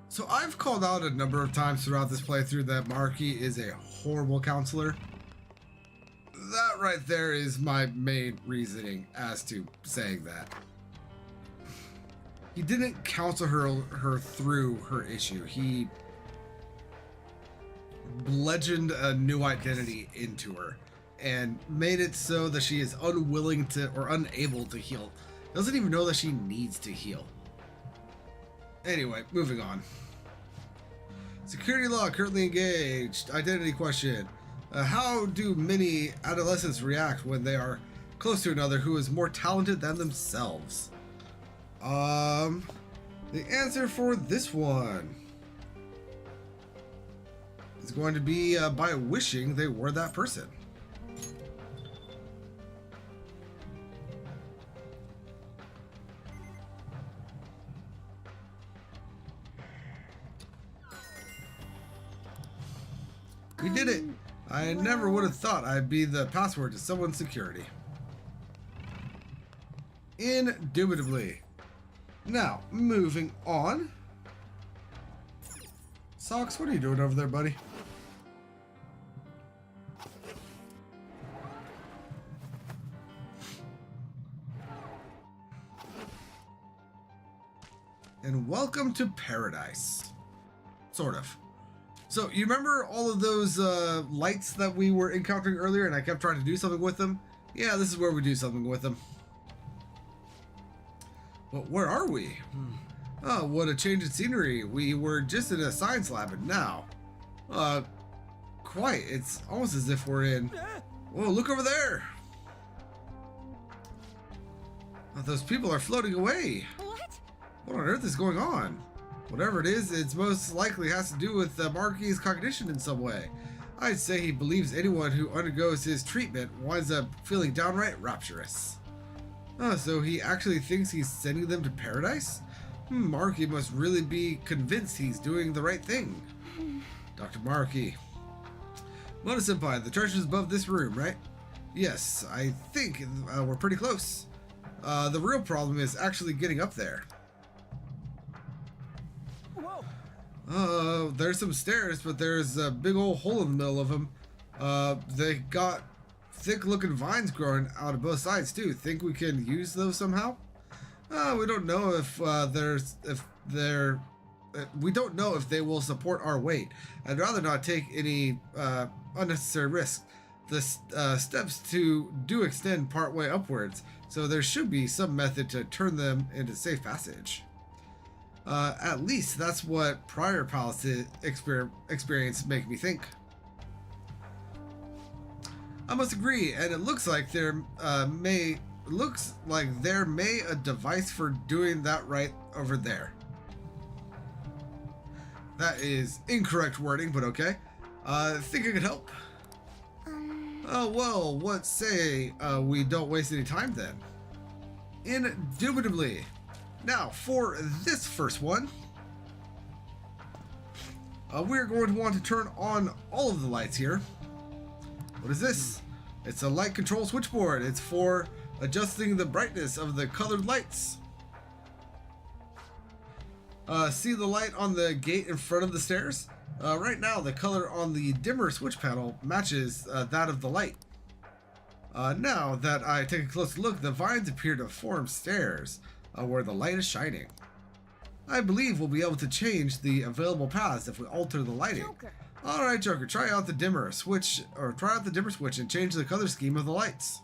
So I've called out a number of times throughout this playthrough that Maruki is a horrible counselor. That right there is my main reasoning as to saying that. He didn't counsel her through her issue. He bludgeoned a new identity into her and made it so that she is unwilling to or unable to heal. Doesn't even know that she needs to heal. Anyway, moving on. Security law currently engaged. Identity question. How do many adolescents react when they are close to another who is more talented than themselves? The answer for this one is going to be by wishing they were that person. We did it! I never would have thought I'd be the password to someone's security. Indubitably. Now, moving on. Socks, what are you doing over there, buddy? And welcome to paradise. Sort of. So, you remember all of those lights that we were encountering earlier and I kept trying to do something with them? Yeah, this is where we do something with them. But where are we? Oh, what a change in scenery. We were just in a science lab and now... quite. It's almost as if we're in... Whoa, look over there! Oh, those people are floating away. What on earth is going on? Whatever it is, it's most likely has to do with Marky's cognition in some way. I'd say he believes anyone who undergoes his treatment winds up feeling downright rapturous. Oh, so he actually thinks he's sending them to paradise? Marky must really be convinced he's doing the right thing. Dr. Marky. Mona Senpai, the treasure's above this room, right? Yes, I think we're pretty close. The real problem is actually getting up there. There's some stairs, but there's a big old hole in the middle of them. They got thick-looking vines growing out of both sides too. Think we can use those somehow? We don't know if we don't know if they will support our weight. I'd rather not take any unnecessary risk. The steps do extend partway upwards, so there should be some method to turn them into safe passage. At least that's what prior palace experience make me think. I must agree, and it looks like there may a device for doing that right over there. That is incorrect wording, but okay. Think I could help? Oh well, what say we don't waste any time then? Indubitably. Now, for this first one, we're going to want to turn on all of the lights here. What is this? It's a light control switchboard. It's for adjusting the brightness of the colored lights. See the light on the gate in front of the stairs? Right now, the color on the dimmer switch panel matches that of the light. Now that I take a closer look, the vines appear to form stairs where the light is shining. I believe we'll be able to change the available paths if we alter the lighting. Alright, Joker, try out the dimmer switch and change the color scheme of the lights.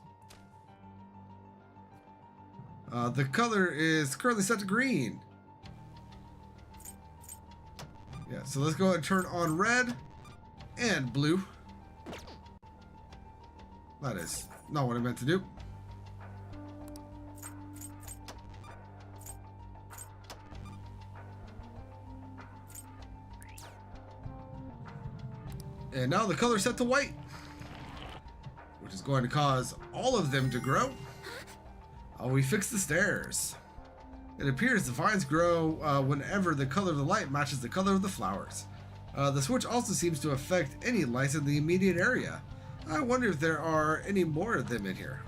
The color is currently set to green. Yeah, so let's go ahead and turn on red and blue. That is not what I meant to do. And now the color is set to white, which is going to cause all of them to grow. We fixed the stairs. It appears the vines grow whenever the color of the light matches the color of the flowers. The switch also seems to affect any lights in the immediate area. I wonder if there are any more of them in here.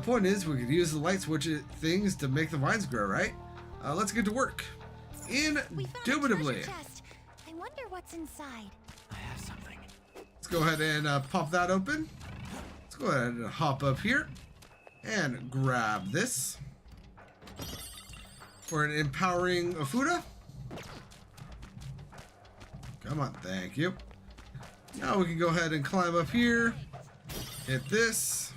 Point is, we could use the light switch things to make the vines grow, right? Let's get to work. Indubitably. I wonder what's inside. I have something. Let's go ahead and pop that open. Let's go ahead and hop up here and grab this for an empowering Ofuda. Come on, thank you. Now we can go ahead and climb up here, hit this,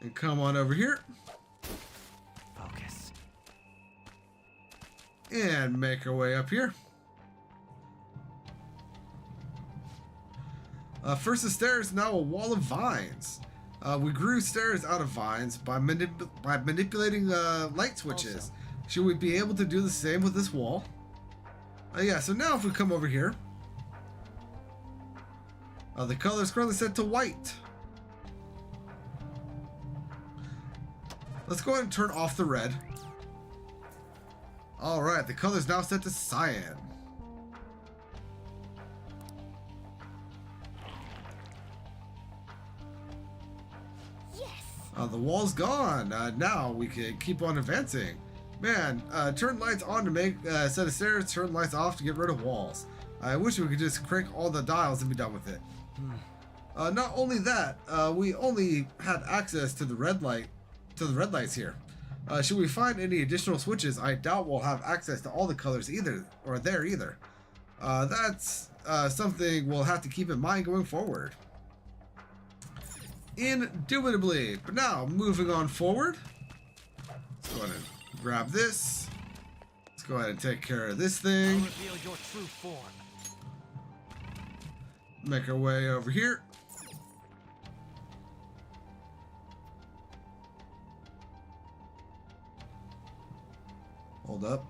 and come on over here. Focus. And make our way up here. First the stairs, now a wall of vines. We grew stairs out of vines by manipulating light switches. Also. Should we be able to do the same with this wall? Yeah, so now if we come over here, the color is currently set to white. Let's go ahead and turn off the red. Alright, the color is now set to cyan. The wall's gone. Now we can keep on advancing. Man, turn lights on to make set of stairs, turn lights off to get rid of walls. I wish we could just crank all the dials and be done with it. Not only that, we only had access to the red lights here. Should we find any additional switches, I doubt we'll have access to all the colors either. That's something we'll have to keep in mind going forward. Indubitably. But now, moving on forward. Let's go ahead and grab this. Let's go ahead and take care of this thing. Reveal your true form. Make our way over here. Hold up.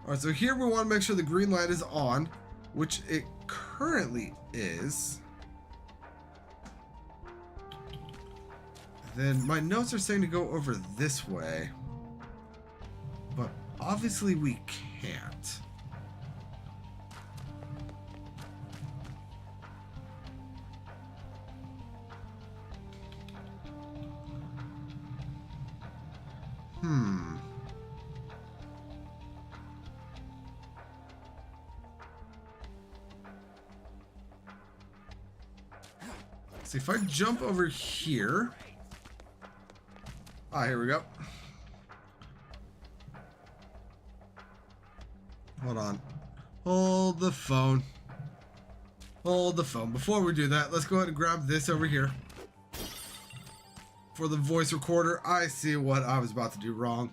Alright, so here we want to make sure the green light is on, which it currently is. Then my notes are saying to go over this way, but obviously we can't. See, if I jump over here. Here we go. Hold on. Hold the phone. Hold the phone. Before we do that, let's go ahead and grab this over here. For the voice recorder, I see what I was about to do wrong.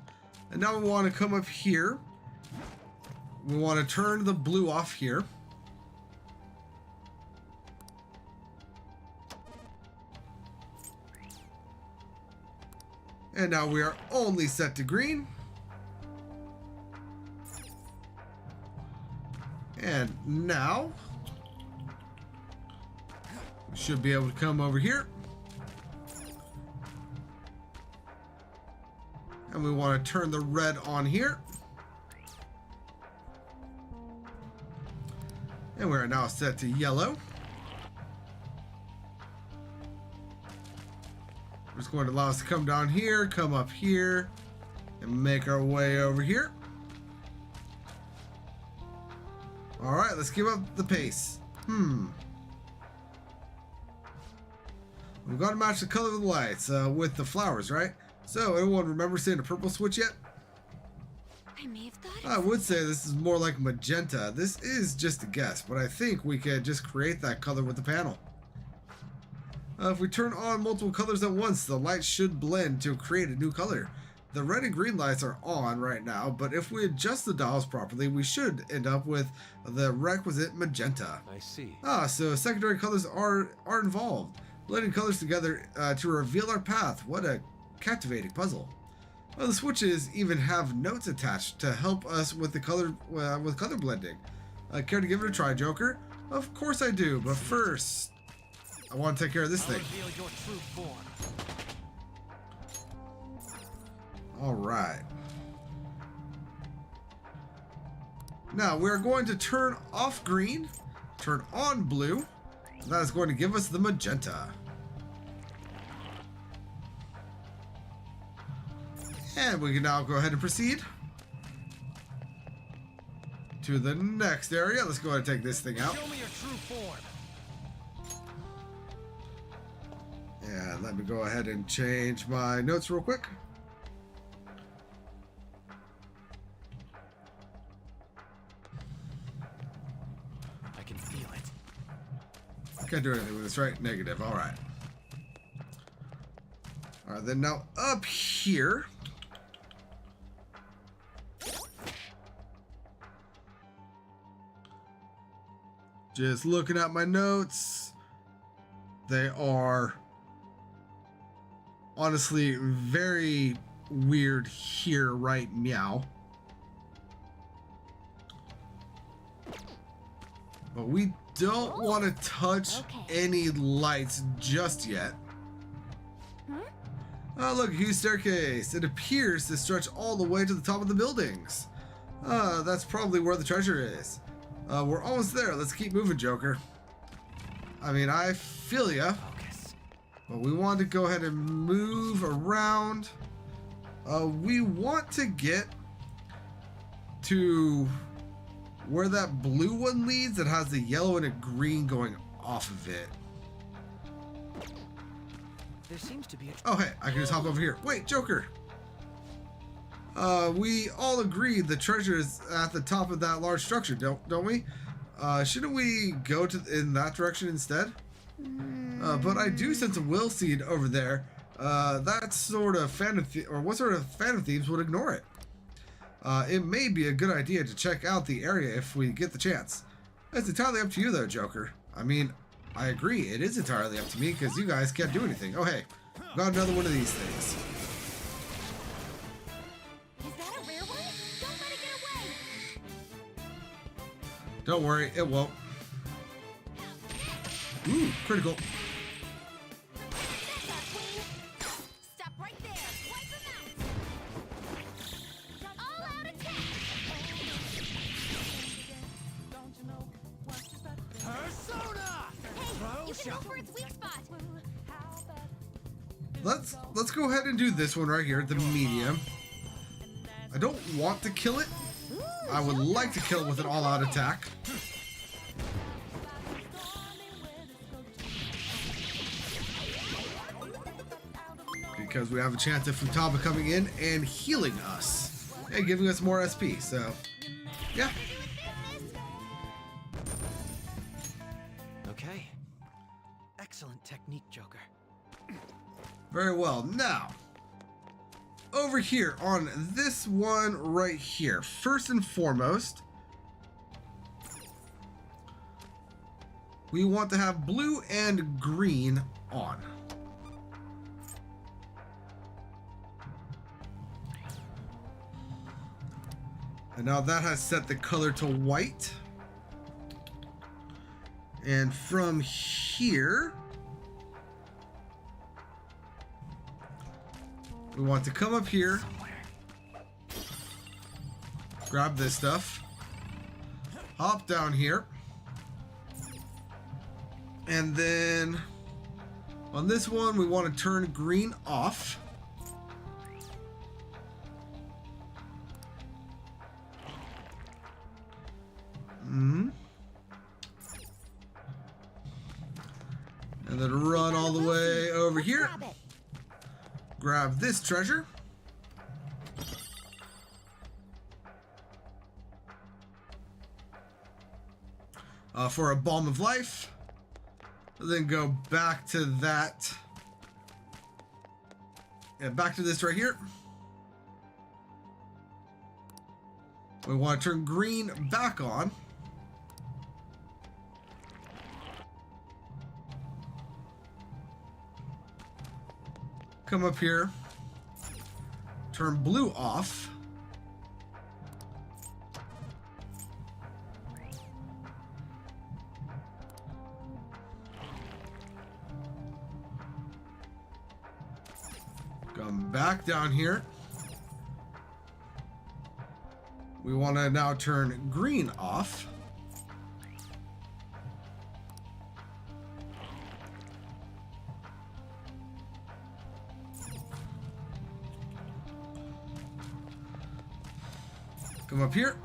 And now we want to come up here. We want to turn the blue off here. And now we are only set to green. And now we should be able to come over here. And we want to turn the red on here. And we're now set to yellow. We're just going to allow us to come down here, come up here, and make our way over here. Alright, let's keep up the pace. We've got to match the color of the lights with the flowers, right? So, anyone remember seeing a purple switch yet? I may have thought I would say this is more like magenta. This is just a guess, but I think we could just create that color with the panel. If we turn on multiple colors at once, the light should blend to create a new color. The red and green lights are on right now, but if we adjust the dials properly, we should end up with the requisite magenta. I see. So secondary colors are involved. Blending colors together to reveal our path. What a captivating puzzle. The switches even have notes attached to help us with the color blending. Care to give it a try, Joker? Of course I do, but first I want to take care of this thing. Reveal your true form. Alright. Now we're going to turn off green, turn on blue, and that is going to give us the magenta. And we can now go ahead and proceed to the next area. Let's go ahead and take this thing out. Show me your true form. And let me go ahead and change my notes real quick. I can feel it. Can't do anything with this, right? Negative. All right. All right, then now up here. Just looking at my notes. They are honestly very weird here right now. But we don't want to touch any lights just yet. Oh, look, a huge staircase. It appears to stretch all the way to the top of the buildings. That's probably where the treasure is. We're almost there. Let's keep moving, Joker. I mean, I feel ya. But we want to go ahead and move around. We want to get to where that blue one leads that has the yellow and a green going off of it. There seems to be a... Oh, hey, I can just hop over here. Wait, Joker. We all agreed the treasure is at the top of that large structure, don't we? Shouldn't we go in that direction instead? But I do sense a will seed over there. That sort of what sort of Phantom Thieves would ignore it? It may be a good idea to check out the area if we get the chance. It's entirely up to you, though, Joker. I mean, I agree, it is entirely up to me because you guys can't do anything. Oh, hey, got another one of these things. Is that a rare one? Don't let it get away! Don't worry, it won't. Ooh, critical. Stop right there! Wipe them out! All out attack! Persona! Hey, you can go for its weak spot! Let's go ahead and do this one right here, the medium. I don't want to kill it. I would like to kill it with an all-out attack. Because we have a chance of Futaba coming in and healing us and giving us more SP, so yeah. Okay. Excellent technique, Joker. Very well. Now, over here on this one right here, first and foremost, we want to have blue and green on. And now that has set the color to white. And from here, we want to come up here, grab this stuff, hop down here, and then on this one we want to turn green off. And then run all the way over here. Grab this treasure. For a Balm of Life. And then go back to that. And back to this right here. We want to turn green back on. Come up here, turn blue off, come back down here. We want to now turn green off. Come up here.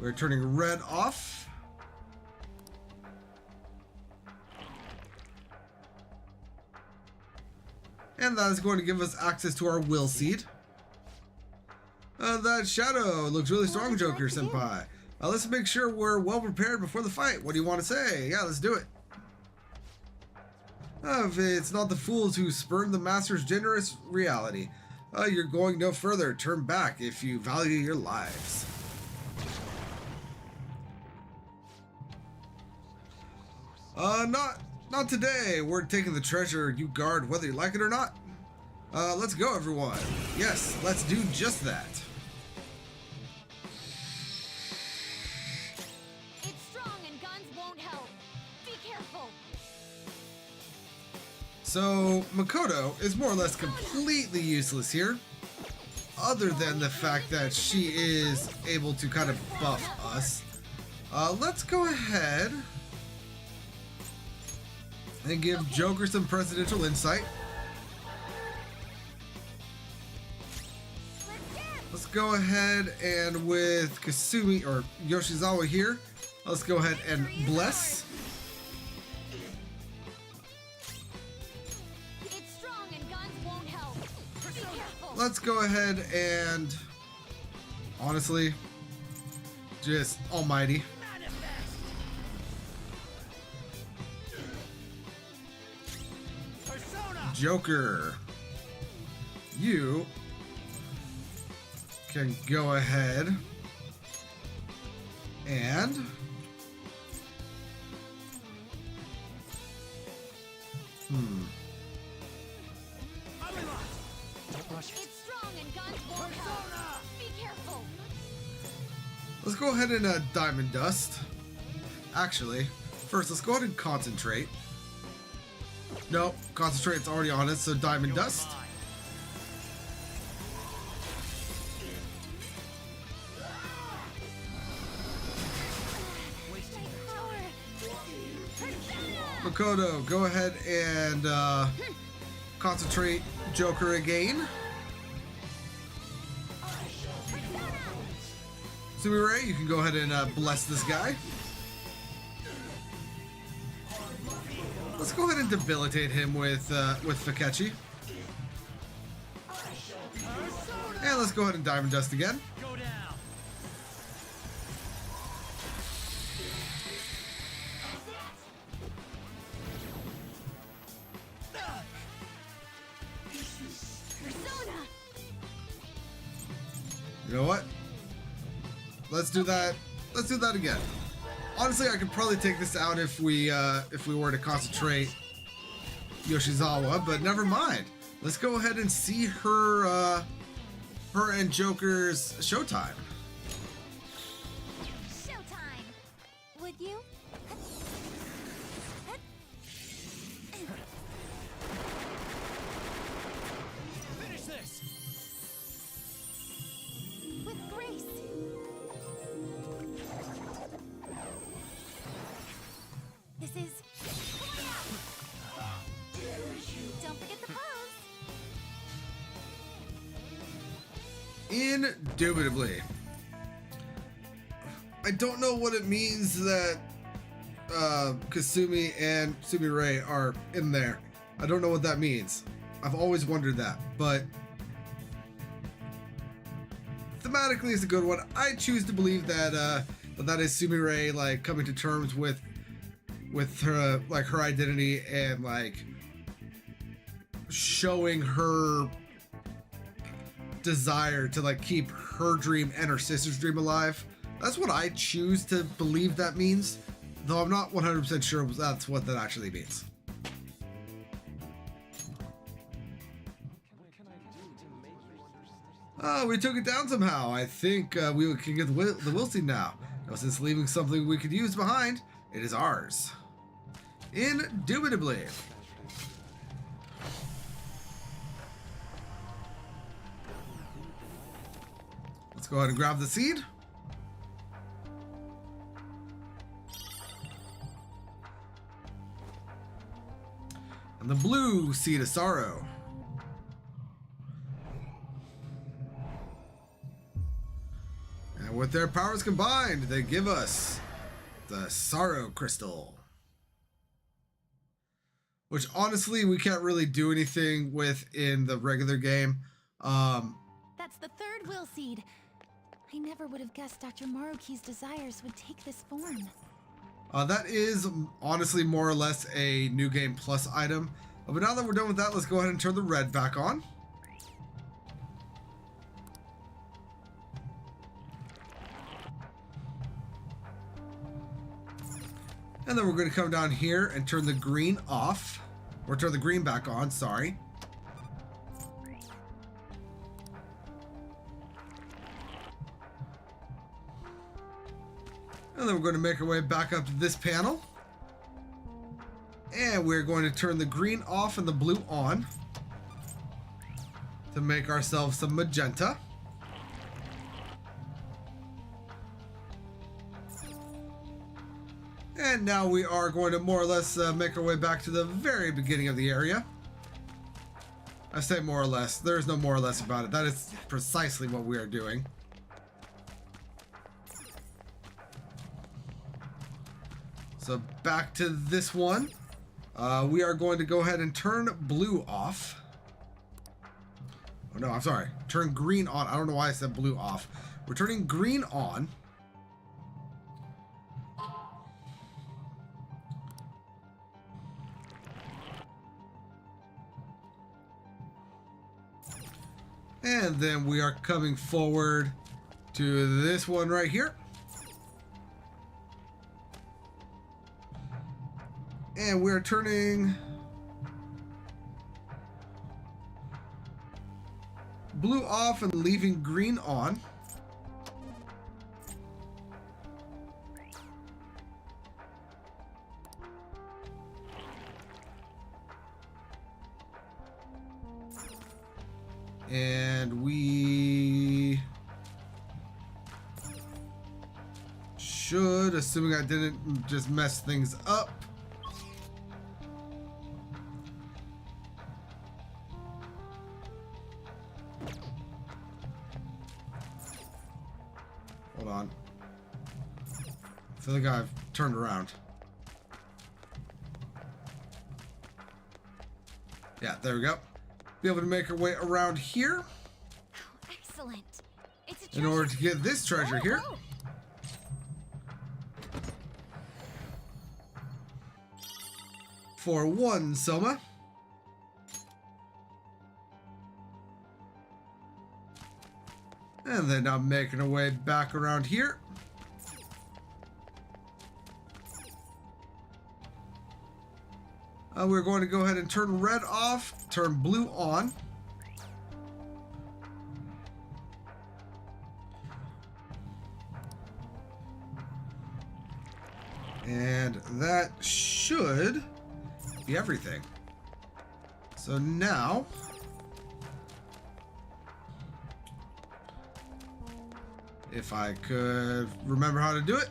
We're turning red off. And that is going to give us access to our will seed. That shadow looks really strong, Joker Senpai. Let's make sure we're well prepared before the fight. What do you want to say? Yeah, let's do it. If it's not the fools who spurn the Master's generous reality, you're going no further. Turn back if you value your lives. Not today. We're taking the treasure you guard whether you like it or not. Let's go, everyone. Yes, let's do just that. It's strong and guns won't help. Be careful. So, Makoto is more or less completely useless here, other than the fact that she is able to kind of buff us. Let's go ahead and give Joker some presidential insight. Let's go ahead and with Kasumi or Yoshizawa here, let's go ahead and bless. It's strong and guns won't help. Be careful. Let's go ahead and honestly, just almighty. Joker, you can go ahead and It's strong and guns won't help. Be careful. let's go ahead and diamond dust. Actually, first let's go ahead and concentrate. No, concentrate's already on it, so diamond dust. Makoto, go ahead and concentrate Joker again. Sumire, you can go ahead and bless this guy. Let's go ahead and debilitate him with Fukechi. And let's go ahead and diamond dust again. You know what? Let's do that. Let's do that again. Honestly, I could probably take this out if we were to concentrate Yoshizawa, but never mind. Let's go ahead and see her and Joker's showtime. Showtime! Would you? Finish this! With grace! This is... Don't forget the pose! Indubitably. I don't know what it means that Kasumi and Sumire are in there. I don't know what that means. I've always wondered that, but thematically it's a good one. I choose to believe that that is Sumire like coming to terms with her like her identity and like showing her desire to like keep her dream and her sister's dream alive. That's what I choose to believe that means, though I'm not 100% sure that's what that actually means. We took it down somehow. I think we can get the Wilson now. Now, since leaving something we could use behind, it is ours. Indubitably. Let's go ahead and grab the seed. And the blue seed of sorrow. And with their powers combined, they give us the sorrow crystal. Which honestly, we can't really do anything with in the regular game. That's the third will seed. I never would have guessed Dr. Maruki's desires would take this form. That is honestly more or less a New Game Plus item. But now that we're done with that, let's go ahead and turn the red back on. And then we're going to come down here and turn the green off. Or turn the green back on, sorry. And then we're going to make our way back up to this panel. And we're going to turn the green off and the blue on to make ourselves some magenta. And now we are going to more or less make our way back to the very beginning of the area. I say more or less. There's no more or less about it. That is precisely what we are doing. So back to this one. We are going to go ahead and turn blue off. Oh no, I'm sorry. Turn green on. I don't know why I said blue off. We're turning green on. And then we are coming forward to this one right here. And we're turning blue off and leaving green on. And we should, assuming I didn't just mess things up, hold on. I feel like I've turned around. Yeah, there we go. Be able to make our way around here. Oh, excellent. It's a In order to get this treasure here. Oh. For one, Soma. And then I'm making our way back around here. We're going to go ahead and turn red off, turn blue on. And that should be everything. So now, if I could remember how to do it,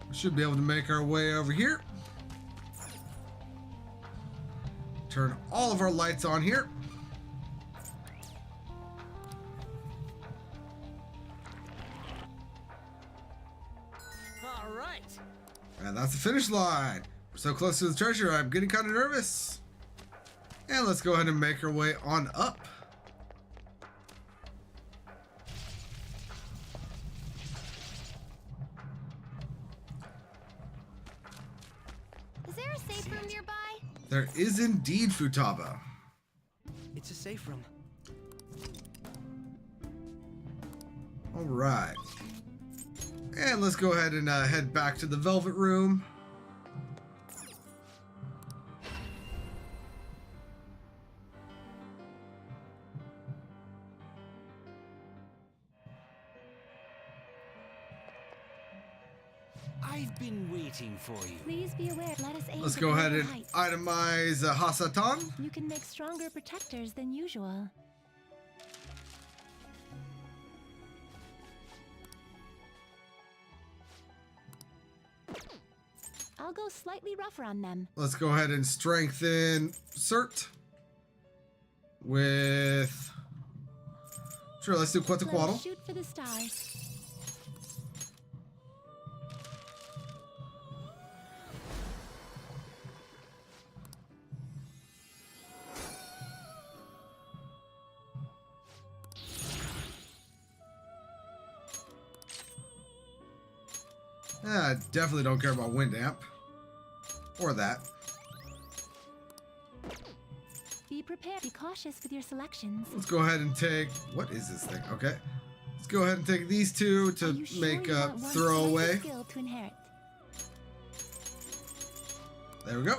we should be able to make our way over here. Turn all of our lights on here. All right. And that's the finish line. We're so close to the treasure, I'm getting kind of nervous. And let's go ahead and make our way on up. Is there a safe room nearby? There is indeed, Futaba. It's a safe room. All right. And let's go ahead and head back to the Velvet Room. I've been waiting for you. Please be aware. Let us aim Let's for go the ahead lower and heights. itemize Hasatan. You can make stronger protectors than usual. I'll go slightly rougher on them. Let's go ahead and strengthen Cert with... Sure, let's do Quetzalcoatl. Let's shoot for the stars. I definitely don't care about wind amp. Or that. Be prepared. Be cautious with your selections. Let's go ahead and take... What is this thing? Okay. Let's go ahead and take these two to make a throwaway. Skill to inherit. There we go.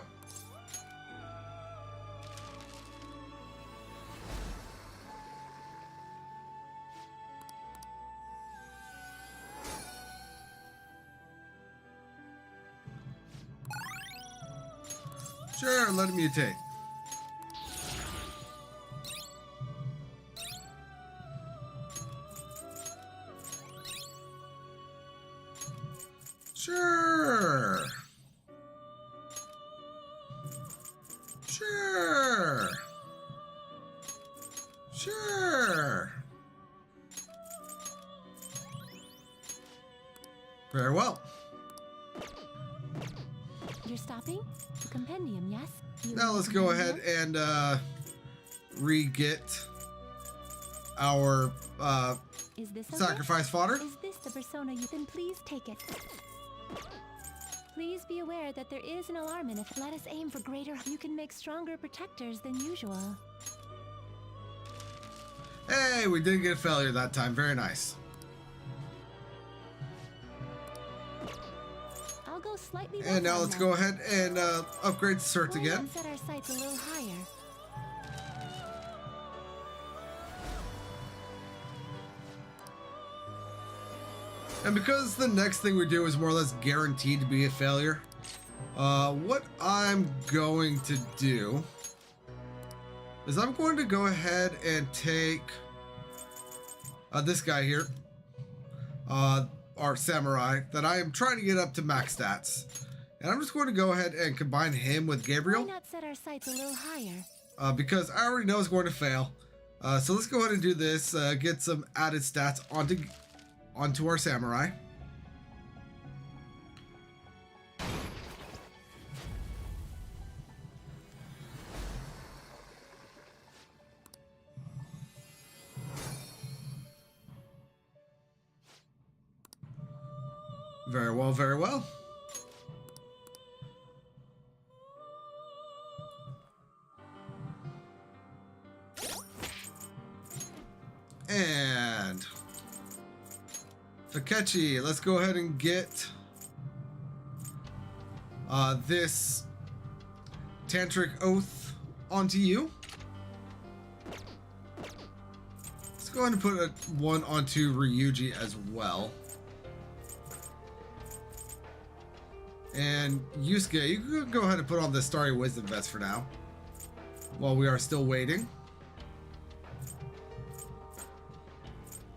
Sure, let him mutate. Sure. Sure. Sure. Very well. You're stopping? The compendium, yes? Now let's go ahead and re-get our Is this okay? sacrifice fodder. Is this the persona you... Then please take it. Please be aware that there is an alarm in it. Let us aim for greater... You can make stronger protectors than usual. Hey, we didn't get a failure that time. Very nice. I'll go slightly... And now let's go ahead and upgrade the cert again. Let's set our sights a little higher. And because the next thing we do is more or less guaranteed to be a failure, what I'm going to do is I'm going to go ahead and take this guy here, our samurai, that I am trying to get up to max stats. And I'm just going to go ahead and combine him with Gabriel. Why not set our sights a little higher? Because I already know it's going to fail. So let's go ahead and do this, get some added stats onto our samurai. Very well, very well. And Takechi, let's go ahead and get this Tantric Oath onto you. Let's go ahead and put one onto Ryuji as well. And Yusuke, you can go ahead and put on the Starry Wisdom vest for now, while we are still waiting.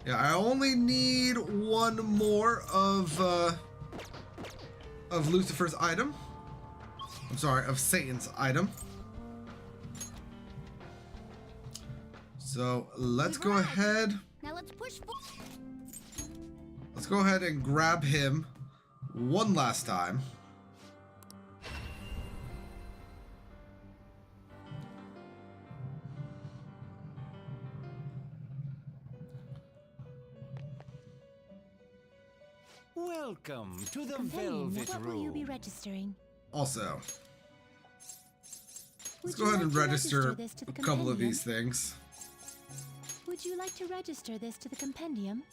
Yeah, I only need one more of Lucifer's item. I'm sorry, of Satan's item. So let's go ahead. Now let's push forward. Let's go ahead and grab him one last time. Welcome to the Companion, Velvet what Room. will you be registering? Also, let's Would go you ahead like and to register this to the a couple of compendium? these things. Would you like to register this to the compendium?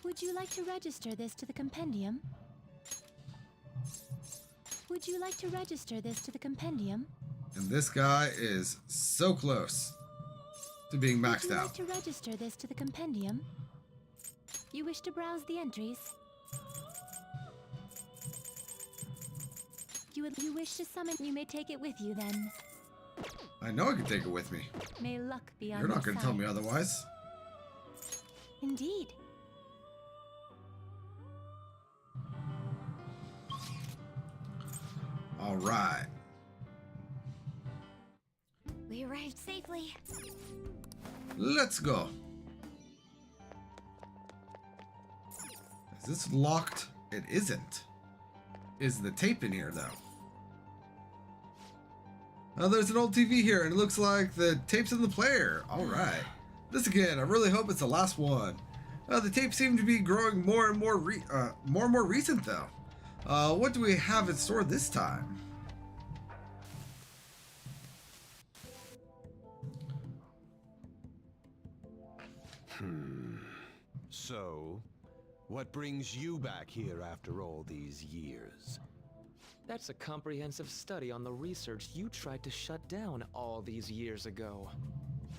Would you like to register this to the compendium? Would you like to register this to the compendium? And this guy is so close to being maxed Would you out. like to register this to the compendium? You wish to browse the entries? You wish to summon? You may take it with you then. I know I can take it with me. May luck be on You're not your going to tell side. me otherwise. Indeed. All right. We arrived safely. Let's go. Is this locked? It isn't. Is the tape in here, though? Oh, there's an old TV here, and it looks like the tape's in the player. All right. This again, I really hope it's the last one. The tapes seem to be growing more and more recent, though. What do we have in store this time? So, what brings you back here after all these years? That's a comprehensive study on the research you tried to shut down all these years ago.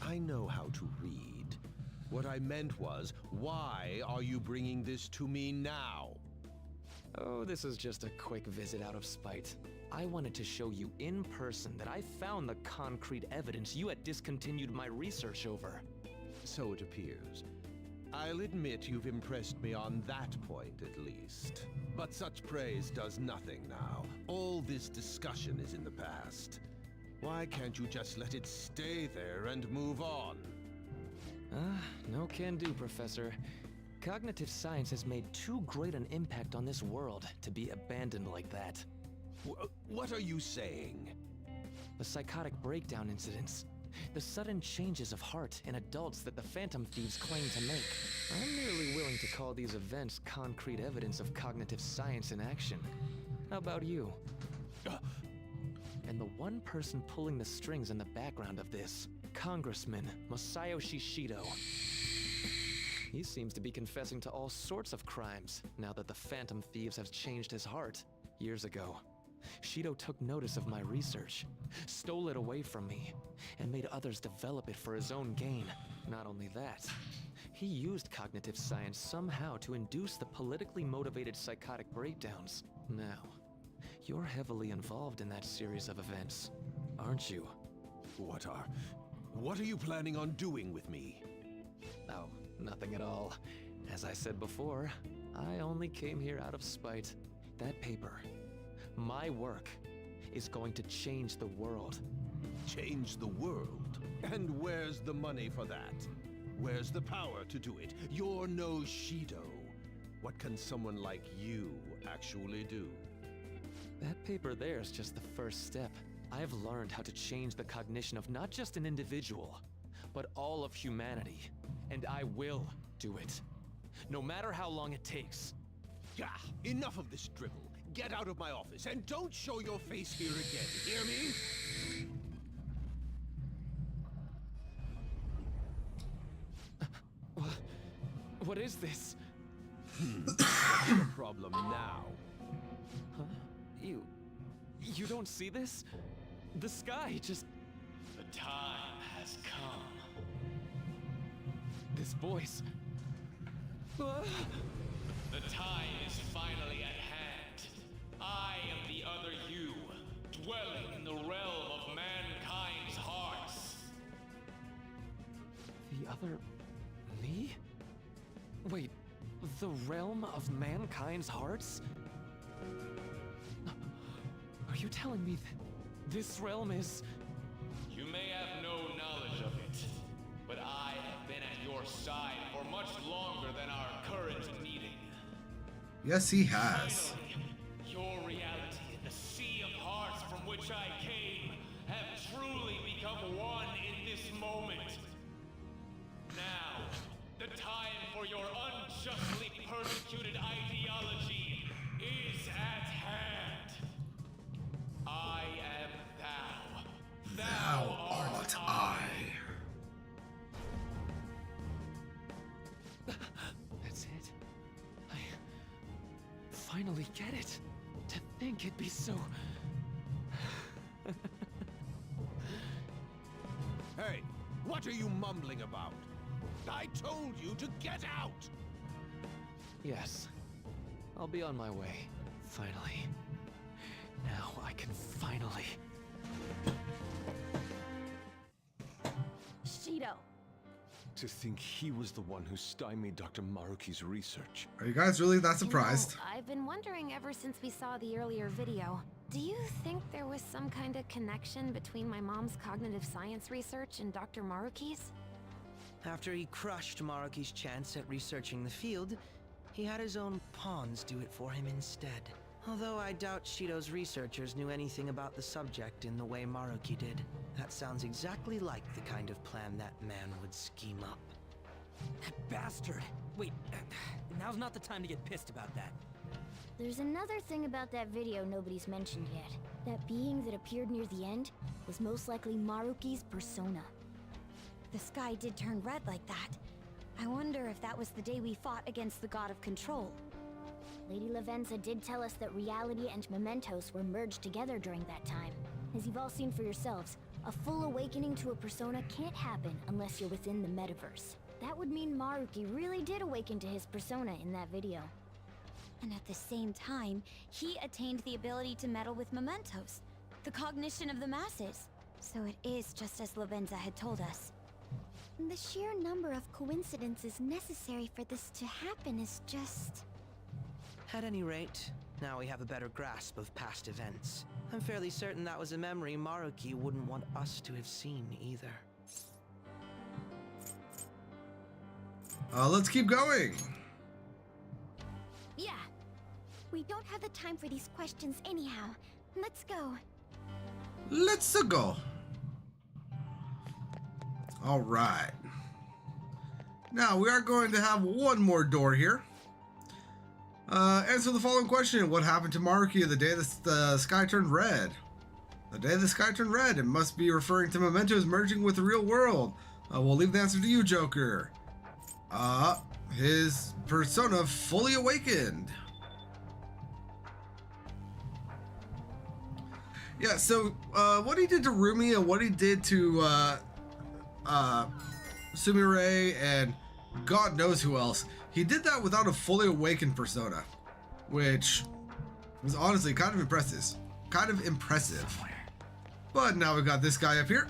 I know how to read. What I meant was, why are you bringing this to me now? Oh, this is just a quick visit out of spite. I wanted to show you in person that I found the concrete evidence you had discontinued my research over. So it appears. I'll admit you've impressed me on that point, at least. But such praise does nothing now. All this discussion is in the past. Why can't you just let it stay there and move on? No can do, Professor. Cognitive science has made too great an impact on this world to be abandoned like that. What are you saying? The psychotic breakdown incidents. The sudden changes of heart in adults that the Phantom Thieves claim to make. I'm nearly willing to call these events concrete evidence of cognitive science in action. How about you? And the one person pulling the strings in the background of this, Congressman Masayoshi Shido. He seems to be confessing to all sorts of crimes now that the Phantom Thieves have changed his heart. Years ago, Shido took notice of my research, stole it away from me, and made others develop it for his own gain. Not only that, he used cognitive science somehow to induce the politically motivated psychotic breakdowns. Now, you're heavily involved in that series of events, aren't you? What are you planning on doing with me? Oh, nothing at all. As I said before, I only came here out of spite. That paper, my work, is going to change the world. Change the world? And where's the money for that? Where's the power to do it? You're no Shido. What can someone like you actually do? That paper there is just the first step. I've learned how to change the cognition of not just an individual, but all of humanity. And I will do it. No matter how long it takes. Enough of this dribble. Get out of my office and don't show your face here again, hear me? What is this? What's your problem now? Huh? You don't see this? The sky just... The time has come. This voice... The time is finally at hand. I am the other you, dwelling in the realm of mankind's hearts. The other... me? Wait, the realm of mankind's hearts? Are you telling me that this realm is... You may have no knowledge of it, but I have been at your side for much longer than our current meeting. Yes, he has. Finally, your reality and the sea of hearts from which I came have truly become one in this moment. Now, the time for your unjustly persecuted ideology is at hand. I am thou. Thou art I. That's it. I finally get it. To think it'd be so... Hey, what are you mumbling about? I told you to get out! Yes. I'll be on my way. Finally. Now I can finally... Shido. To think he was the one who stymied Dr. Maruki's research. Are you guys really that surprised? You know, I've been wondering ever since we saw the earlier video. Do you think there was some kind of connection between my mom's cognitive science research and Dr. Maruki's? After he crushed Maruki's chance at researching the field, he had his own pawns do it for him instead. Although I doubt Shido's researchers knew anything about the subject in the way Maruki did. That sounds exactly like the kind of plan that man would scheme up. That bastard. Wait, now's not the time to get pissed about that. There's another thing about that video nobody's mentioned yet. That being that appeared near the end was most likely Maruki's persona. The sky did turn red like that. I wonder if that was the day we fought against the god of control. Lady Lavenza did tell us that reality and mementos were merged together during that time. As you've all seen for yourselves, a full awakening to a persona can't happen unless you're within the metaverse. That would mean Maruki really did awaken to his persona in that video. And at the same time, he attained the ability to meddle with mementos, the cognition of the masses. So it is just as Lavenza had told us. The sheer number of coincidences necessary for this to happen is just... At any rate, now we have a better grasp of past events. I'm fairly certain that was a memory Maruki wouldn't want us to have seen either. Let's keep going. Yeah. We don't have the time for these questions anyhow. Let's go. Let's go. All right. Now we are going to have one more door here. Answer the following question. What happened to Maruki the day the sky turned red? The day the sky turned red. It must be referring to mementos merging with the real world. We'll leave the answer to you, Joker. His persona fully awakened. Yeah, so what he did to Rumi and what he did to Sumire and God knows who else, he did that without a fully awakened persona, which was honestly kind of impressive. But now we got this guy up here.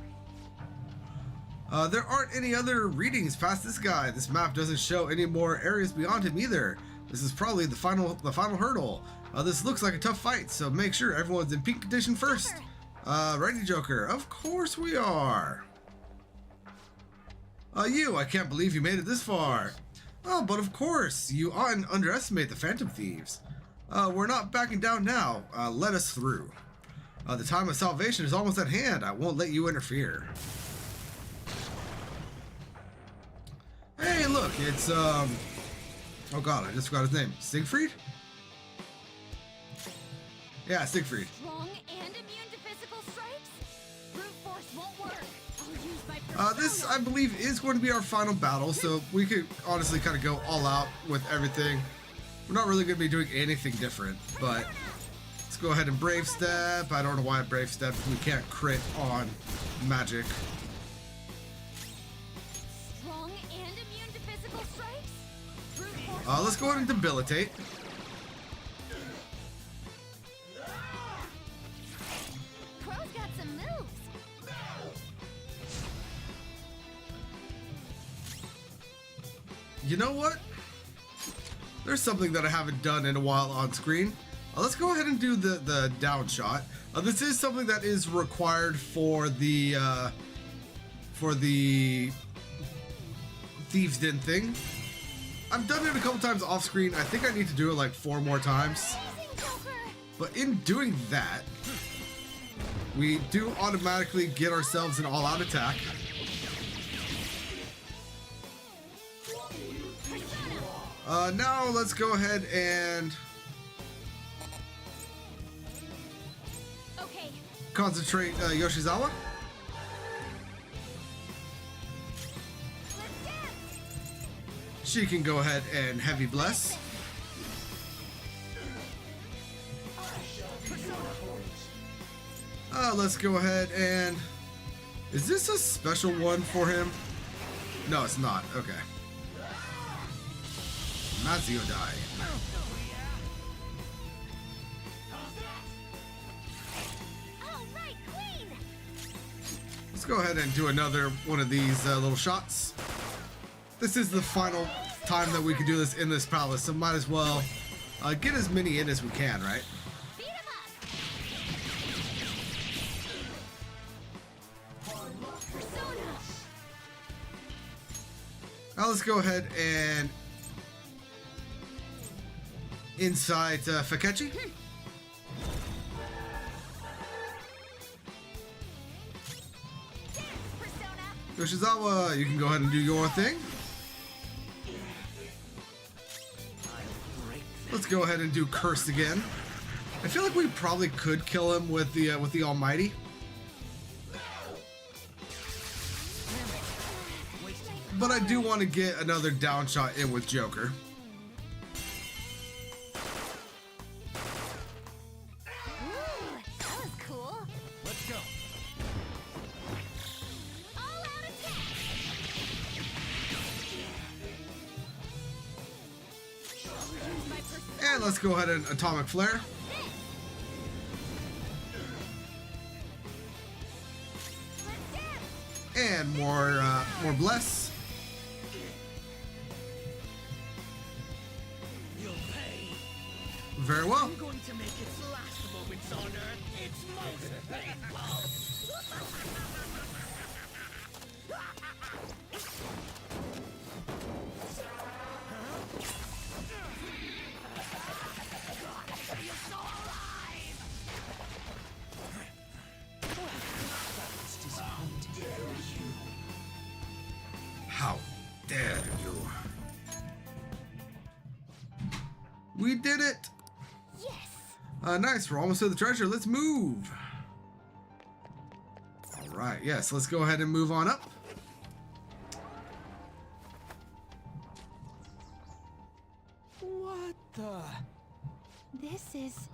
There aren't any other readings past this guy. This map doesn't show any more areas beyond him either. This is probably the final hurdle. This looks like a tough fight, so make sure everyone's in peak condition first. Ready, Joker? Of course we are. I can't believe you made it this far. Oh, but of course, you underestimate the Phantom Thieves. We're not backing down now. Let us through. The time of salvation is almost at hand. I won't let you interfere. Hey, look, it's, oh god, I just forgot his name. Siegfried? Yeah, Siegfried. Strong and immune to physical strikes? Brute force won't work. I'll use my persona. This, I believe, is going to be our final battle, so we could honestly kind of go all out with everything. We're not really going to be doing anything different, but let's go ahead and Brave Step. I don't know why I Brave Step. We can't crit on magic. Strong and immune to physical strikes? Brute force Let's go ahead and Debilitate. Crow's got some moves. You know what? There's something that I haven't done in a while on screen. Let's go ahead and do the down shot. This is something that is required for the Thieves' Den thing. I've done it a couple times off screen. I think I need to do it like 4 more times. But in doing that, we do automatically get ourselves an all-out attack. Now let's go ahead and concentrate Yoshizawa. She can go ahead and heavy bless. Let's go ahead and... Is this a special one for him? No, it's not. Okay. Mazio die. Let's go ahead and do another one of these little shots. This is the final time that we can do this in this palace, so might as well get as many in as we can, right? Now let's go ahead and inside Fakechi. Yoshizawa, you can go ahead and do your thing. Let's go ahead and do Cursed again. I feel like we probably could kill him with the Almighty. But I do want to get another down shot in with Joker. Ooh, that was cool. Let's go. All-out attack! And let's go ahead and Atomic Flare. And more Bless. Very well. I'm going to make its last moments on Earth its most painful. How dare you? We did it! Yes! Nice, we're almost to the treasure. Let's move! Alright, yes, let's go ahead and move on up. What the? This is...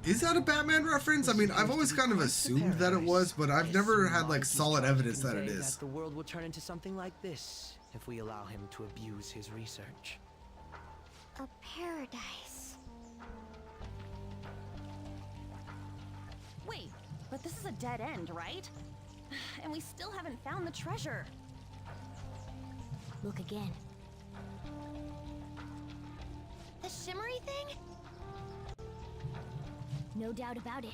Is that a Batman reference? I mean, I've always kind of assumed that it was, but I've never had like solid evidence that it is. The world will turn into something like this if we allow him to abuse his research. A paradise. Wait, but this is a dead end, right? And we still haven't found the treasure. Look again. The shimmery thing? No doubt about it.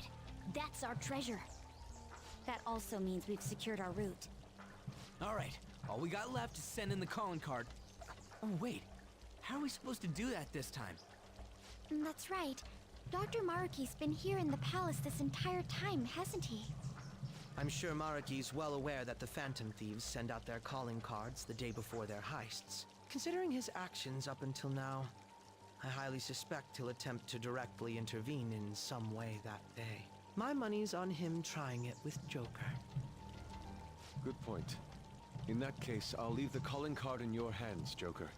That's our treasure. That also means we've secured our route. All right, all we got left is send in the calling card. Oh wait, how are we supposed to do that this time? That's right. Dr. Maruki's been here in the palace this entire time, hasn't he? I'm sure Maruki's well aware that the Phantom Thieves send out their calling cards the day before their heists. Considering his actions up until now, I highly suspect he'll attempt to directly intervene in some way that day. My money's on him trying it with Joker. Good point. In that case, I'll leave the calling card in your hands, Joker.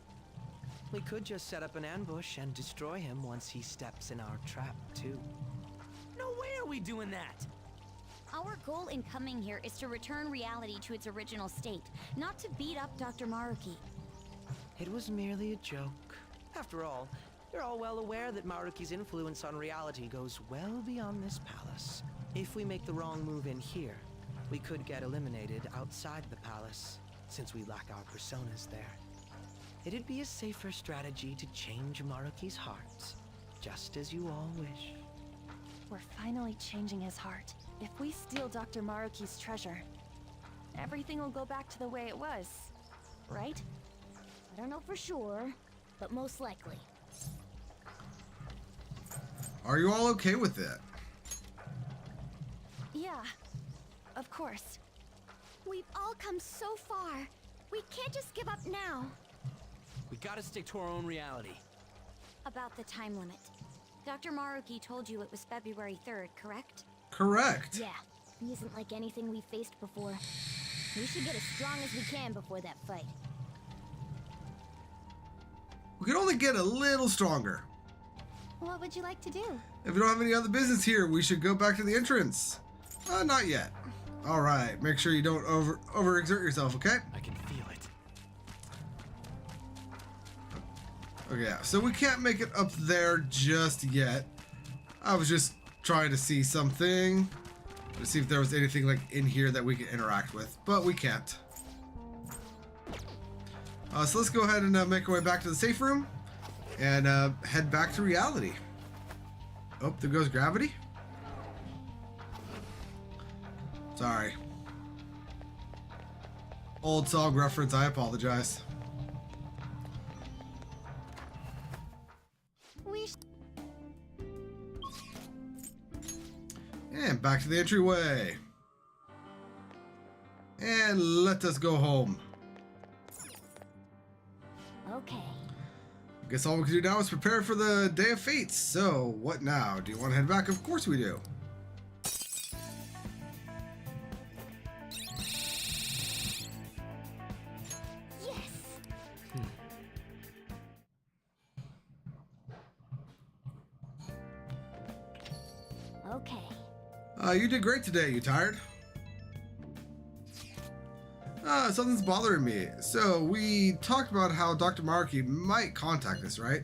We could just set up an ambush and destroy him once he steps in our trap, too. No way are we doing that! Our goal in coming here is to return reality to its original state, not to beat up Dr. Maruki. It was merely a joke. After all, you're all well aware that Maruki's influence on reality goes well beyond this palace. If we make the wrong move in here, we could get eliminated outside the palace, since we lack our personas there. It'd be a safer strategy to change Maruki's heart, just as you all wish. We're finally changing his heart. If we steal Dr. Maruki's treasure, everything will go back to the way it was, right? I don't know for sure, but most likely. Are you all okay with that? Yeah, of course. We've all come so far. We can't just give up now. We gotta stick to our own reality. About the time limit. Dr. Maruki told you it was February 3rd, correct? Correct. Yeah, he isn't like anything we faced before. We should get as strong as we can before that fight. We can only get a little stronger. What would you like to do? If you don't have any other business here, we should go back to the entrance. Not yet. All right, make sure you don't overexert yourself, okay? I can feel it. Okay, yeah, so we can't make it up there just yet. I was just trying to see something, to see if there was anything like in here that we can interact with, but we can't. So let's go ahead and make our way back to the safe room and head back to reality. Oh, there goes gravity. Sorry. Old song reference, I apologize. And back to the entryway. And let us go home. Okay. Guess all we can do now is prepare for the Day of Fates. So, what now? Do you want to head back? Of course we do. Okay. You did great today. You tired? Something's bothering me. So, we talked about how Dr. Maruki might contact us, right?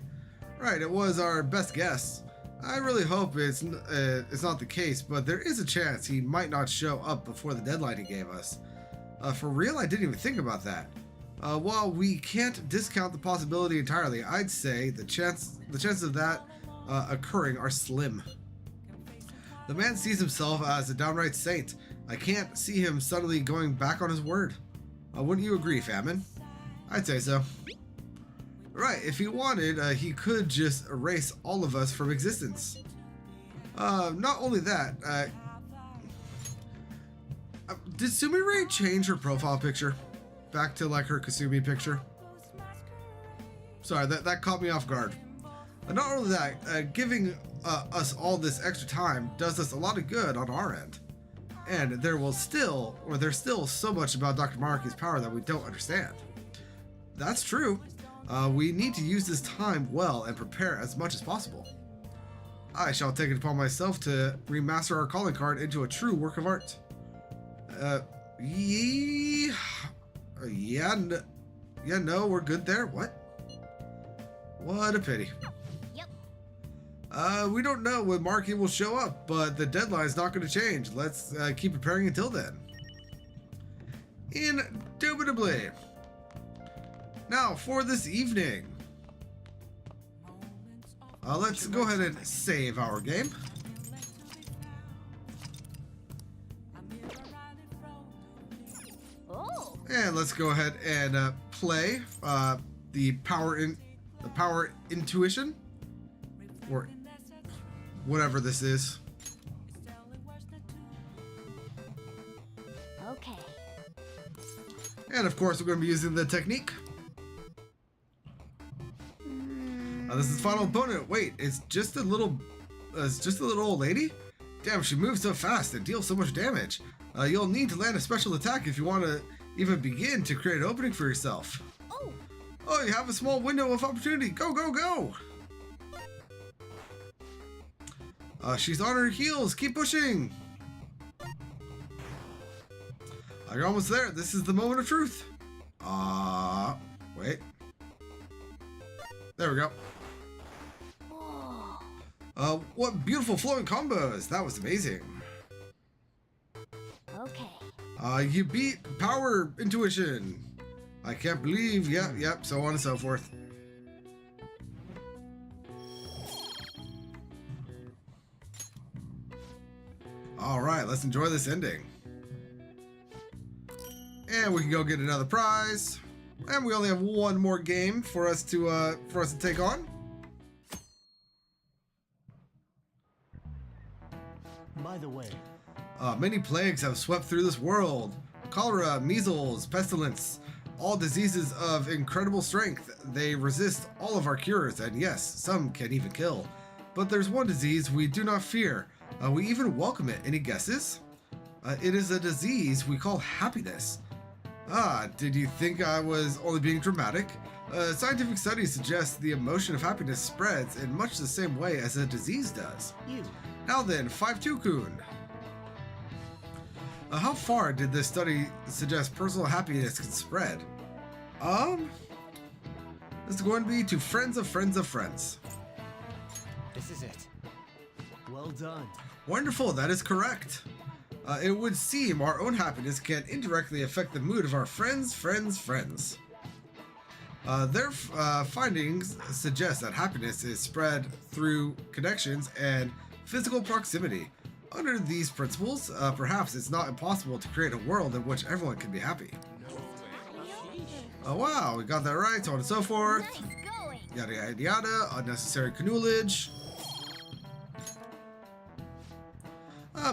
Right, it was our best guess. I really hope it's not the case, but there is a chance he might not show up before the deadline he gave us. For real, I didn't even think about that. While we can't discount the possibility entirely, I'd say the chances of that occurring are slim. The man sees himself as a downright saint. I can't see him suddenly going back on his word. Wouldn't you agree, Famine? I'd say so. Right, if he wanted, he could just erase all of us from existence. Not only that, did Sumire change her profile picture back to like her Kasumi picture? Sorry, that caught me off guard. Not only that, giving us all this extra time does us a lot of good on our end. And there's still so much about Dr. Maruki's power that we don't understand. That's true. We need to use this time well and prepare as much as possible. I shall take it upon myself to remaster our calling card into a true work of art. No, we're good there. What? What a pity. We don't know when Maruki will show up, but the deadline's not going to change. Let's keep preparing until then. Indubitably. Now, for this evening, let's go ahead and save our game. Oh. And let's go ahead and play the power intuition, or whatever this is. Okay. And of course, we're going to be using the technique. This is final opponent. Wait, it's just a little old lady? Damn, she moves so fast and deals so much damage. You'll need to land a special attack if you want to even begin to create an opening for yourself. Oh, you have a small window of opportunity. Go, go, go! She's on her heels. Keep pushing. You're almost there. This is the moment of truth. Wait. There we go. What beautiful flowing combos. That was amazing. Okay. You beat power intuition. I can't believe. Yep, so on and so forth. All right, let's enjoy this ending. And we can go get another prize. And we only have one more game for us to take on. By the way, many plagues have swept through this world. Cholera, measles, pestilence, all diseases of incredible strength. They resist all of our cures, and yes, some can even kill. But there's one disease we do not fear. We even welcome it. Any guesses? It is a disease we call happiness. Did you think I was only being dramatic? Scientific studies suggest the emotion of happiness spreads in much the same way as a disease does. Now then, 5-2-kun. How far did this study suggest personal happiness can spread? This is going to be to friends of friends of friends. this is it. Well done. Wonderful, that is correct. It would seem our own happiness can indirectly affect the mood of our friends' friends'. Their findings suggest that happiness is spread through connections and physical proximity. Under these principles, perhaps it's not impossible to create a world in which everyone can be happy. Oh wow, we got that right, so on and so forth. Yada yada yada, unnecessary canoolage.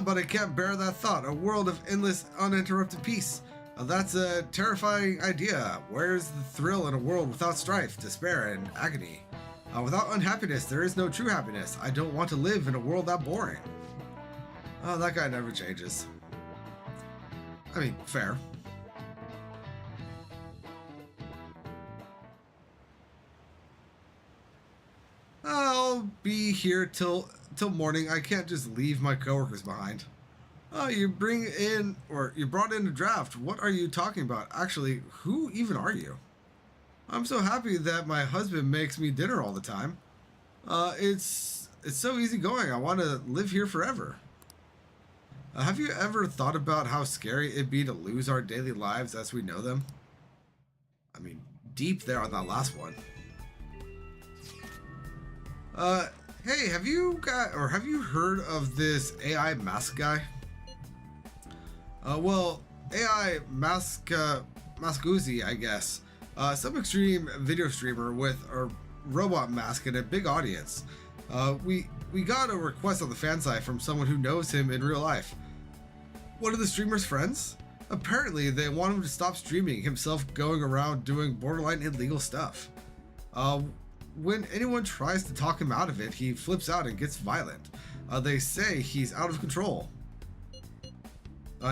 But I can't bear that thought. A world of endless, uninterrupted peace. That's a terrifying idea. Where's the thrill in a world without strife, despair, and agony? Without unhappiness, there is no true happiness. I don't want to live in a world that boring. Oh, that guy never changes. I mean, fair. I'll be here till morning. I can't just leave my coworkers behind. Oh, you brought in a draft. What are you talking about? Actually, who even are you? I'm so happy that my husband makes me dinner all the time. It's so easygoing. I want to live here forever. Have you ever thought about how scary it'd be to lose our daily lives as we know them? I mean, deep there on that last one. Hey, have you heard of this AI mask guy? Well, AI Maskuzzi, I guess. Some extreme video streamer with a robot mask and a big audience. We got a request on the fan site from someone who knows him in real life. One of the streamer's friends? Apparently, they want him to stop streaming himself going around doing borderline illegal stuff. When anyone tries to talk him out of it, he flips out and gets violent. They say he's out of control.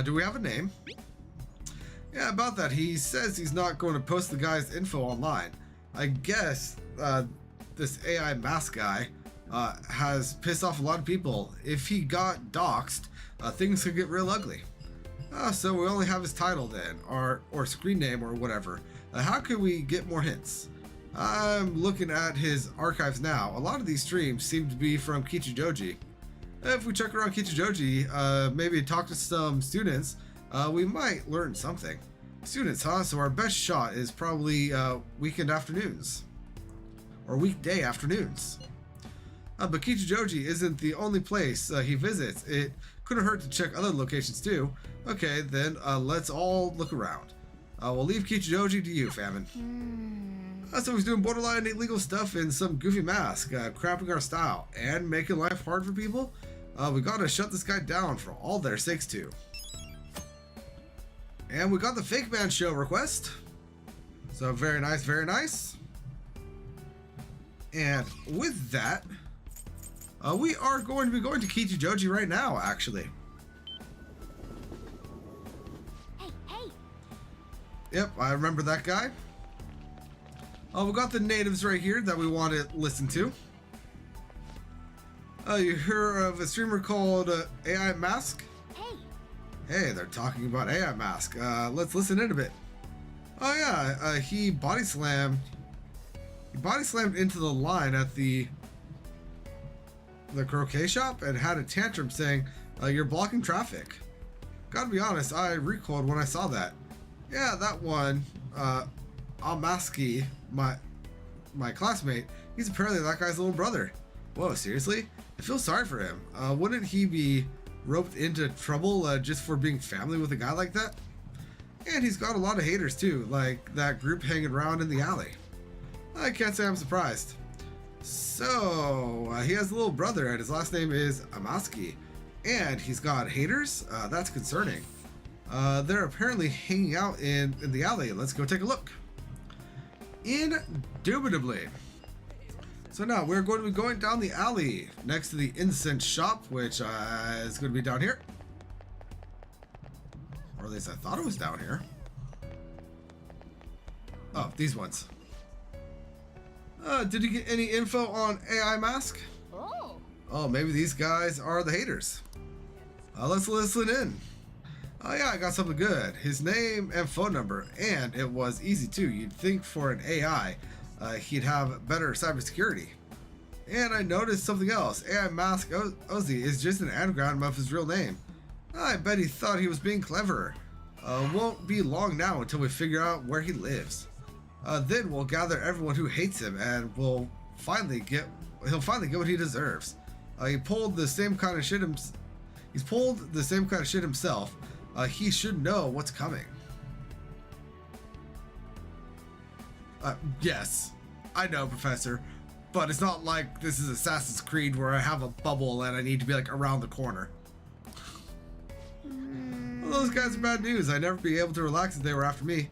Do we have a name? Yeah, about that. He says he's not going to post the guy's info online. I guess this AI mask guy has pissed off a lot of people. If he got doxxed, things could get real ugly. So we only have his title then, or screen name or whatever. How can we get more hints? I'm looking at his archives now. A lot of these streams seem to be from Kichijoji. If we check around Kichijoji, maybe talk to some students, we might learn something. Students, huh? So our best shot is probably weekend afternoons. Or weekday afternoons. But Kichijoji isn't the only place he visits. It couldn't hurt to check other locations too. Okay, then let's all look around. We'll leave Kichijoji to you, Famine. So he's doing borderline illegal stuff in some goofy mask, cramping our style, and making life hard for people? We gotta shut this guy down for all their sakes too. And we got the Fake Man Show request. So very nice, very nice. And with that, we are going to be going to Kichijoji right now, actually. Hey! Yep, I remember that guy. We got the natives right here that we want to listen to. You hear of a streamer called AI Mask? Hey, they're talking about AI Mask. Let's listen in a bit. Oh yeah, he body slammed into the line at the croquet shop and had a tantrum saying, you're blocking traffic. Gotta be honest, I recoiled when I saw that. Yeah, that one, Almaski, my classmate, he's apparently that guy's little brother. Whoa, seriously? I feel sorry for him. Wouldn't he be roped into trouble just for being family with a guy like that? And he's got a lot of haters too, like that group hanging around in the alley. I can't say I'm surprised. So, he has a little brother and his last name is Amaski. And he's got haters? That's concerning. They're apparently hanging out in the alley. Let's go take a look. Indubitably. So now we're going to be going down the alley next to the incense shop, which is going to be down here. Or at least I thought it was down here. Oh, these ones. Did you get any info on AI Mask? Oh, maybe these guys are the haters. Let's listen in. Oh yeah, I got something good. His name and phone number, and it was easy too. You'd think for an AI, he'd have better cybersecurity. And I noticed something else. AI Mask Ozzy is just an anagram of his real name. I bet he thought he was being clever. Won't be long now until we figure out where he lives. Then we'll gather everyone who hates him, and he'll finally get what he deserves. He pulled the same kind of shit himself. He should know what's coming. Yes, I know, Professor, but it's not like this is Assassin's Creed where I have a bubble and I need to be like around the corner. those guys are bad news. I'd never be able to relax if they were after me.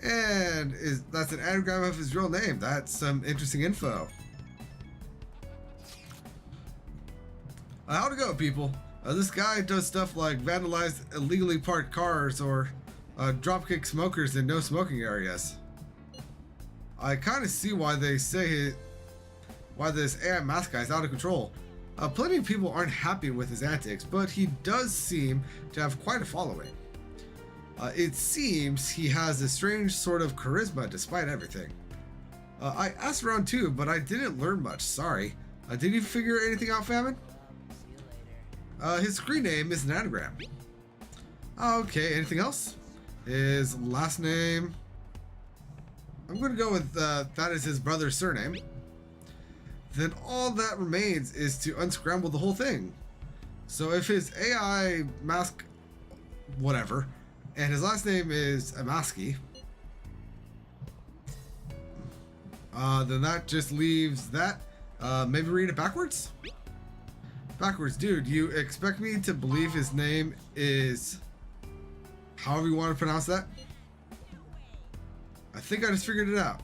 And that's an anagram of his real name. That's some interesting info. How'd it go, people? This guy does stuff like vandalize illegally parked cars or dropkick smokers in no smoking areas. I kind of see why they say why this AI mask guy is out of control. Plenty of people aren't happy with his antics, but he does seem to have quite a following. It seems he has a strange sort of charisma despite everything. I asked around too, but I didn't learn much, sorry. Did you figure anything out, Famine? His screen name is an anagram. Okay, anything else? His last name... I'm going to go with that is his brother's surname. Then all that remains is to unscramble the whole thing. So if his AI mask... whatever... and his last name is Amaski, then that just leaves that. Maybe read it backwards? Backwards, dude, you expect me to believe his name is however you want to pronounce that? I think I just figured it out.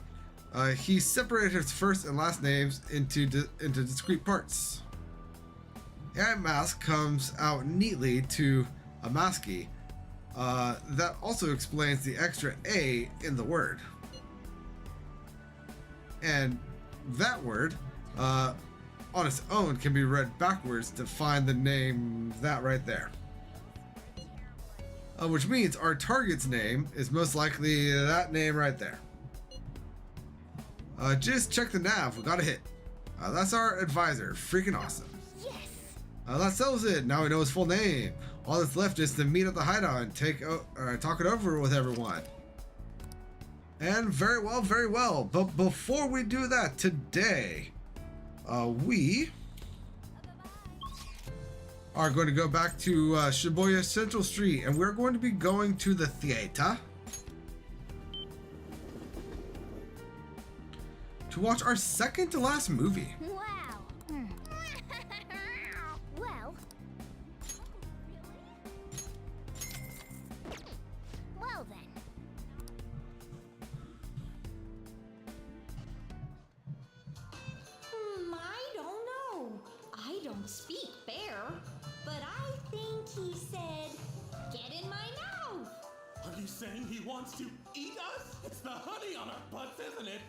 He separated his first and last names into discrete parts. AI mask comes out neatly to Amaski. That also explains the extra A in the word. And that word, on its own, can be read backwards to find the name that right there. Which means our target's name is most likely that name right there. Just check the nav, we got a hit. That's our advisor, freaking awesome. Yes! That settles it, now we know his full name. All that's left is to meet at the hideout and talk it over with everyone. And very well. But before we do that today, we are going to go back to Shibuya Central Street, and we're going to be going to the theater to watch our second to last movie. Wow. Well. Well then. I don't know. I don't speak bear, but I think he said, "Get in my mouth." Are you saying he wants to eat us? It's the honey on our butts, isn't it?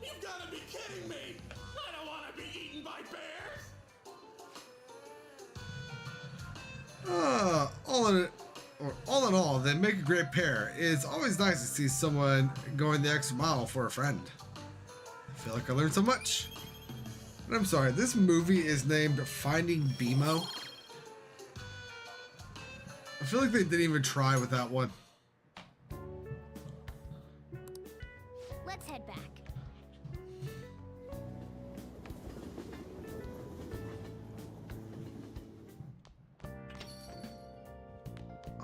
You've got to be kidding me! I don't want to be eaten by bears! All in all, they make a great pair. It's always nice to see someone going the extra mile for a friend. I feel like I learned so much. And I'm sorry, this movie is named Finding BMO. I feel like they didn't even try with that one. Let's head back.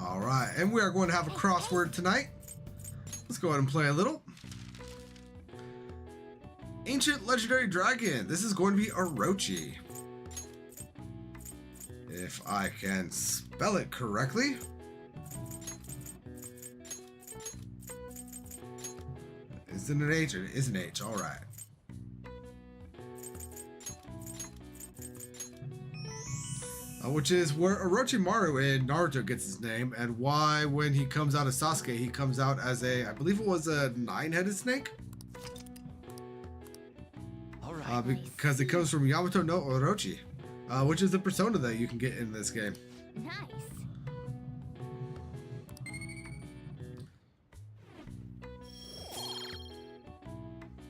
Alright, and we are going to have a crossword tonight. Let's go ahead and play a little. Ancient legendary dragon. This is going to be Orochi. If I can spell it correctly. Is it an H? It is an H, alright. Which is where Orochimaru in Naruto gets his name, and why when he comes out as Sasuke, he comes out as a, I believe it was a 9-headed snake? Because it comes from Yamato no Orochi, which is the persona that you can get in this game. Nice.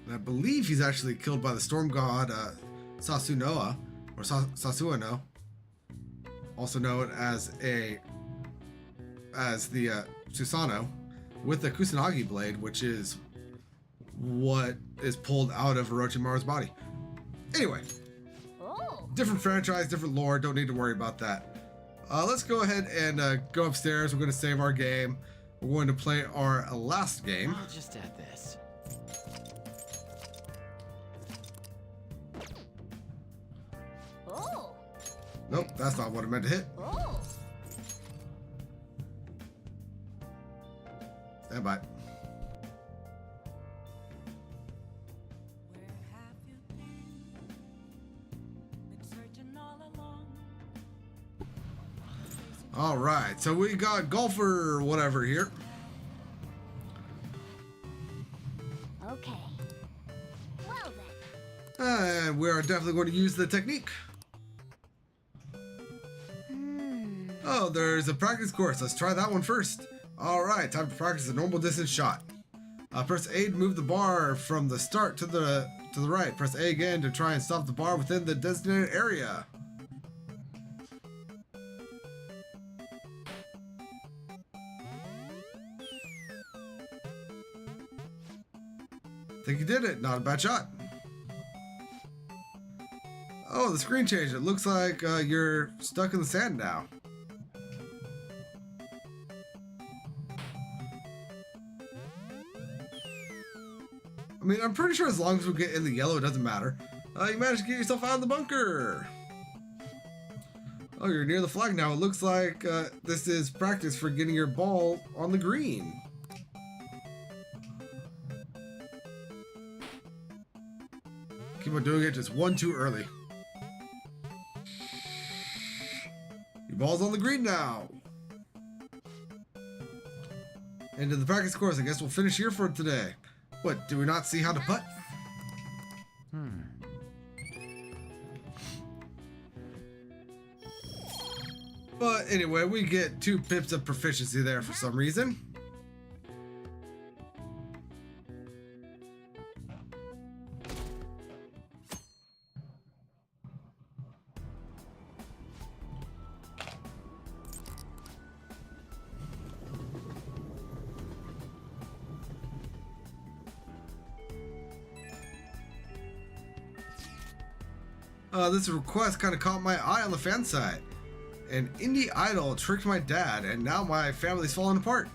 And I believe he's actually killed by the storm god Sasunoa, or Sasuano, also known as the Susanoo, with the Kusanagi blade, which is what is pulled out of Orochimaru's body. Anyway, different franchise, different lore, don't need to worry about that. Let's go ahead and go upstairs. We're going to save our game. We're going to play our last game. I'll just add this. Oh. Nope, that's not what I meant to hit. Oh. Stand by. All right, so we got golfer whatever here. Okay. Well then. And we are definitely going to use the technique. Oh, there's a practice course. Let's try that one first. All right, time to practice a normal distance shot. Press A to move the bar from the start to the right. Press A again to try and stop the bar within the designated area. I think you did it. Not a bad shot. Oh, the screen changed. It looks like you're stuck in the sand now. I mean, I'm pretty sure as long as we get in the yellow, it doesn't matter. You managed to get yourself out of the bunker. Oh, you're near the flag now. It looks like this is practice for getting your ball on the green. Keep on doing it, just one too early. Your ball's on the green now. End of the practice course. I guess we'll finish here for today. What, do we not see how to putt? But anyway, we get 2 pips of proficiency there for some reason. This request kind of caught my eye on the fan side. An indie idol tricked my dad, and now my family's falling apart.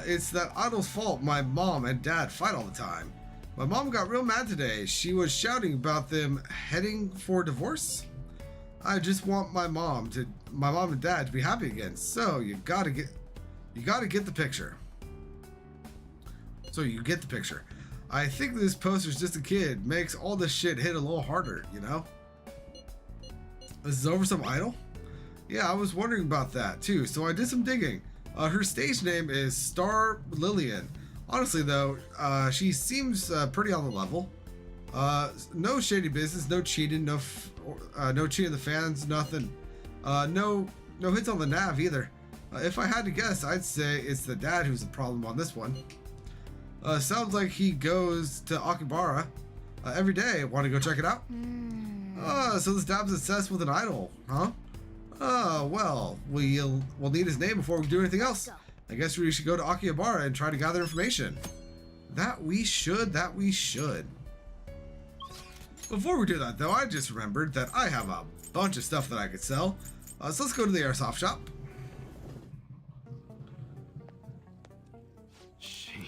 It's that idol's fault. My mom and dad fight all the time. My mom got real mad today. She was shouting about them heading for divorce. I just want my mom and dad to be happy again. So you gotta get the picture. So you get the picture. I think this poster's just a kid. Makes all this shit hit a little harder, you know? This is over some idol? Yeah, I was wondering about that too, so I did some digging. Her stage name is Star Lillian. Honestly though, she seems pretty on the level. No shady business, no cheating, no cheating the fans, nothing. No hits on the nav either. If I had to guess, I'd say it's the dad who's the problem on this one. Sounds like he goes to Akihabara every day. Want to go check it out? So this dad's obsessed with an idol, huh? Well, we'll need his name before we do anything else. I guess we should go to Akihabara and try to gather information. That we should. Before we do that, though, I just remembered that I have a bunch of stuff that I could sell. So let's go to the airsoft shop.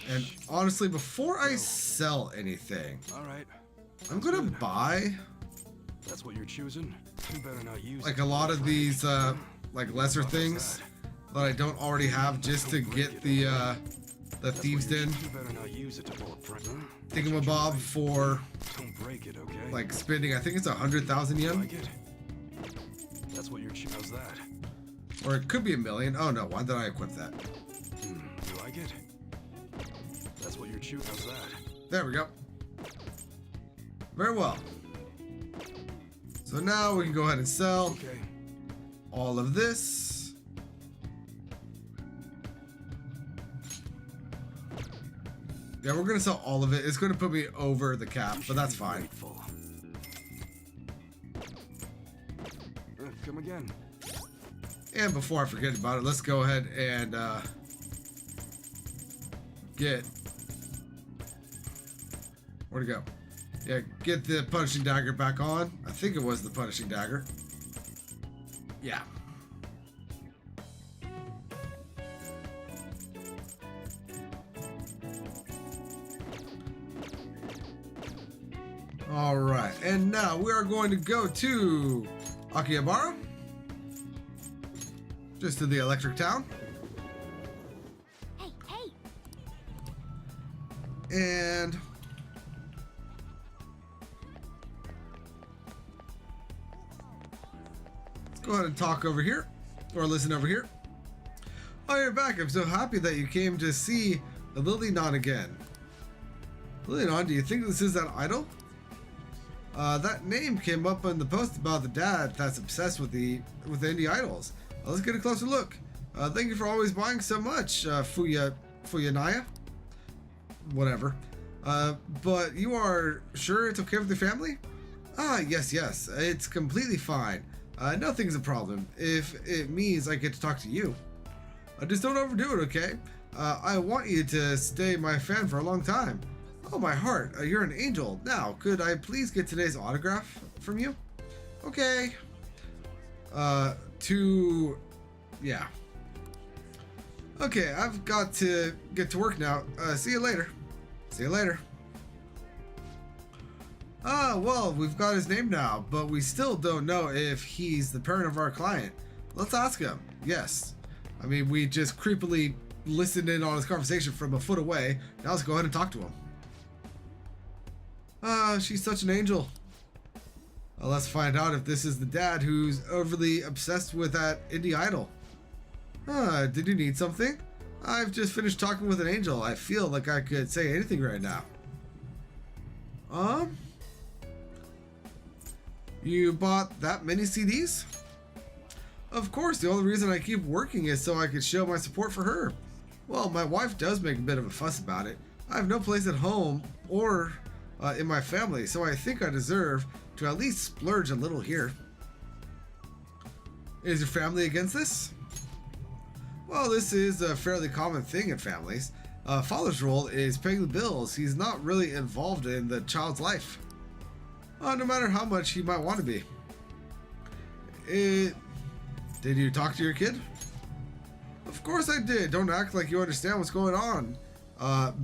And honestly, before I sell anything, I'm gonna buy. That's what you're choosing. You better not use like a lot of these like lesser things that I don't already have, just to get the thieves den thingamabob for like spending. I think it's 100,000 yen. That's what you're choosing. That. Or it could be 1 million. Oh no, why did I equip that? You like it? That's what you're choosing. That. There we go. Very well. So now we can go ahead and sell all of this. Yeah, we're gonna sell all of it. It's gonna put me over the cap, but that's fine. Come again. And before I forget about it, let's go ahead and get. Where'd it go? Yeah, get the punishing dagger back on. I think it was the punishing dagger. Yeah. All right, and now we are going to go to Akihabara. Just to the electric town. Hey, And let's go ahead and talk over here, or listen over here. Oh, you're back. I'm so happy that you came to see the Lilyanon again. Lilyanon, do you think this is that idol? That name came up in the post about the dad that's obsessed with indie idols. Let's get a closer look. Thank you for always buying so much, Fuyanaya. Whatever. But you are sure it's okay with the family? Ah, yes, it's completely fine. Nothing's a problem if it means I get to talk to you. Just don't overdo it, okay? I want you to stay my fan for a long time. Oh, my heart, you're an angel. Now, could I please get today's autograph from you? Okay. Yeah. Okay, I've got to get to work now. See you later. See you later. Well, we've got his name now, but we still don't know if he's the parent of our client. Let's ask him. Yes. I mean, we just creepily listened in on his conversation from a foot away. Now let's go ahead and talk to him. She's such an angel. Let's find out if this is the dad who's overly obsessed with that indie idol. Did you need something? I've just finished talking with an angel. I feel like I could say anything right now. You bought that many CDs? Of course, the only reason I keep working is so I could show my support for her. Well, my wife does make a bit of a fuss about it. I have no place at home or in my family, so I think I deserve to at least splurge a little here. Is your family against this? Well, this is a fairly common thing in families. Father's role is paying the bills. He's not really involved in the child's life. No matter how much he might want to be. Did you talk to your kid? Of course I did. Don't act like you understand what's going on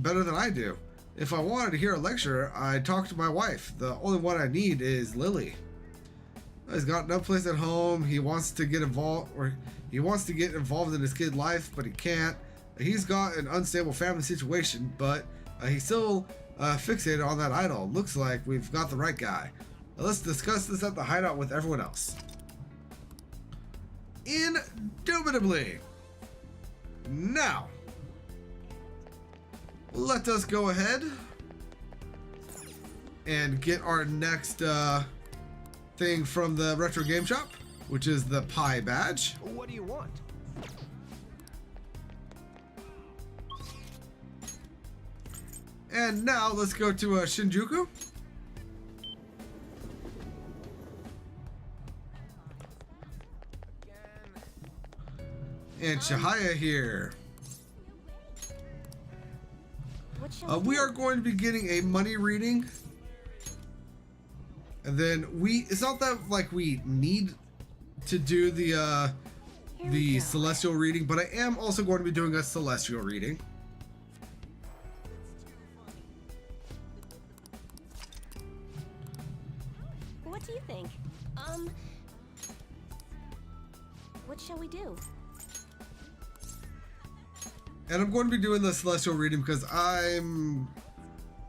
better than I do. If I wanted to hear a lecture, I'd talk to my wife. The only one I need is Lily. He's got no place at home. He wants to get involved, in his kid's life, but he can't. He's got an unstable family situation, but he's still fixated on that idol. Looks like we've got the right guy. Let's discuss this at the hideout with everyone else. Indubitably. Now, let us go ahead and get our next thing from the retro game shop, which is the pie badge. What do you want? And now let's go to Shinjuku. And Shihaya here. We are going to be getting a money reading. And then it's not that like we need to do the celestial reading, but I am also going to be doing a celestial reading. What do you think? What shall we do? And I'm going to be doing the celestial reading because I'm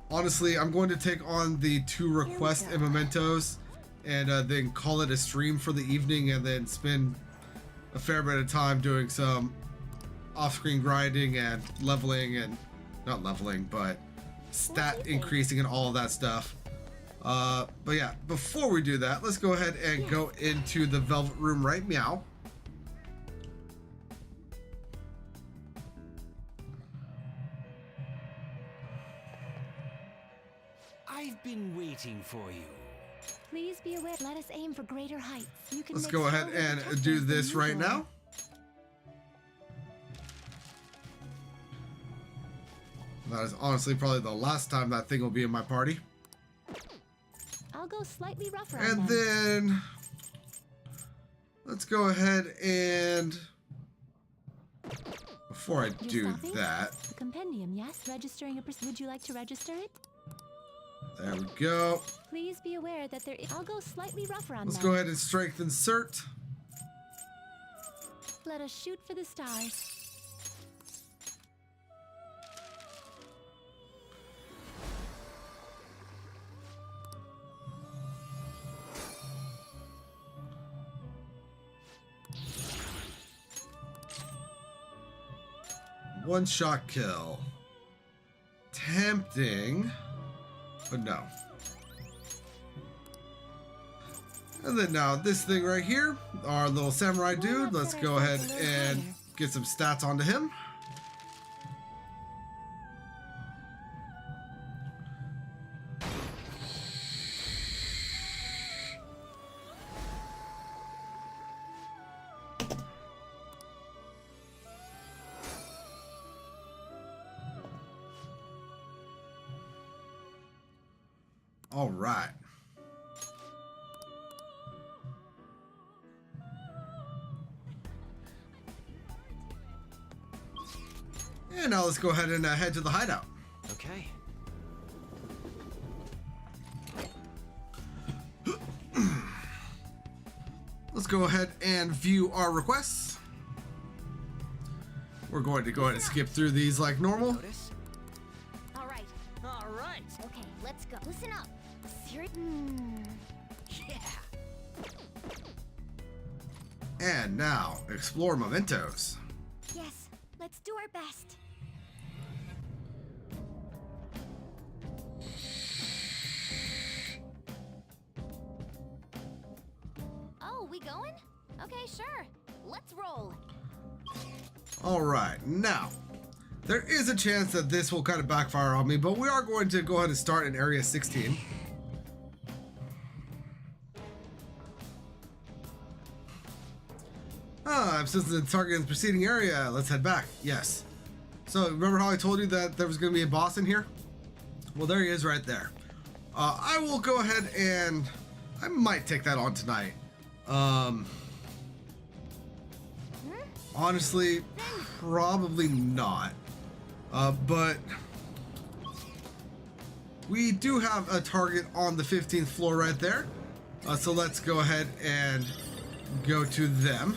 going to take on the 2 requests and mementos and then call it a stream for the evening and then spend a fair bit of time doing some off-screen grinding and leveling and not leveling, but stat increasing and all of that stuff. But yeah, before we do that, let's go ahead and go into the Velvet Room right meow. I've been waiting for you. Please be aware. Let us aim for greater heights. You can Let's go ahead and do this right now. That is honestly probably the last time that thing will be in my party. I'll go slightly rougher. And then let's go ahead and before I do that, the compendium, yes, registering a would you like to register it? There we go. Please be aware that I'll go slightly rougher on Let's that. go ahead and strengthen cert. Let us shoot for the stars. One shot kill. Tempting, but no. And then now this thing right here, our little samurai dude, let's go ahead and get some stats onto him. All right. And now let's go ahead and head to the hideout. Okay. Let's go ahead and view our requests. We're going to go ahead and skip through these like normal. All right. All right. Okay, let's go. Listen up. Yeah. And now, explore mementos. Yes, let's do our best. Oh, we going? Okay, sure. Let's roll. All right, now, there is a chance that this will kind of backfire on me, but we are going to go ahead and start in Area 16. I've since the target in the preceding area. Let's head back. Yes. So remember how I told you that there was going to be a boss in here? Well, there he is right there. I will go ahead and I might take that on tonight. Honestly, probably not. But we do have a target on the 15th floor right there. So let's go ahead and go to them.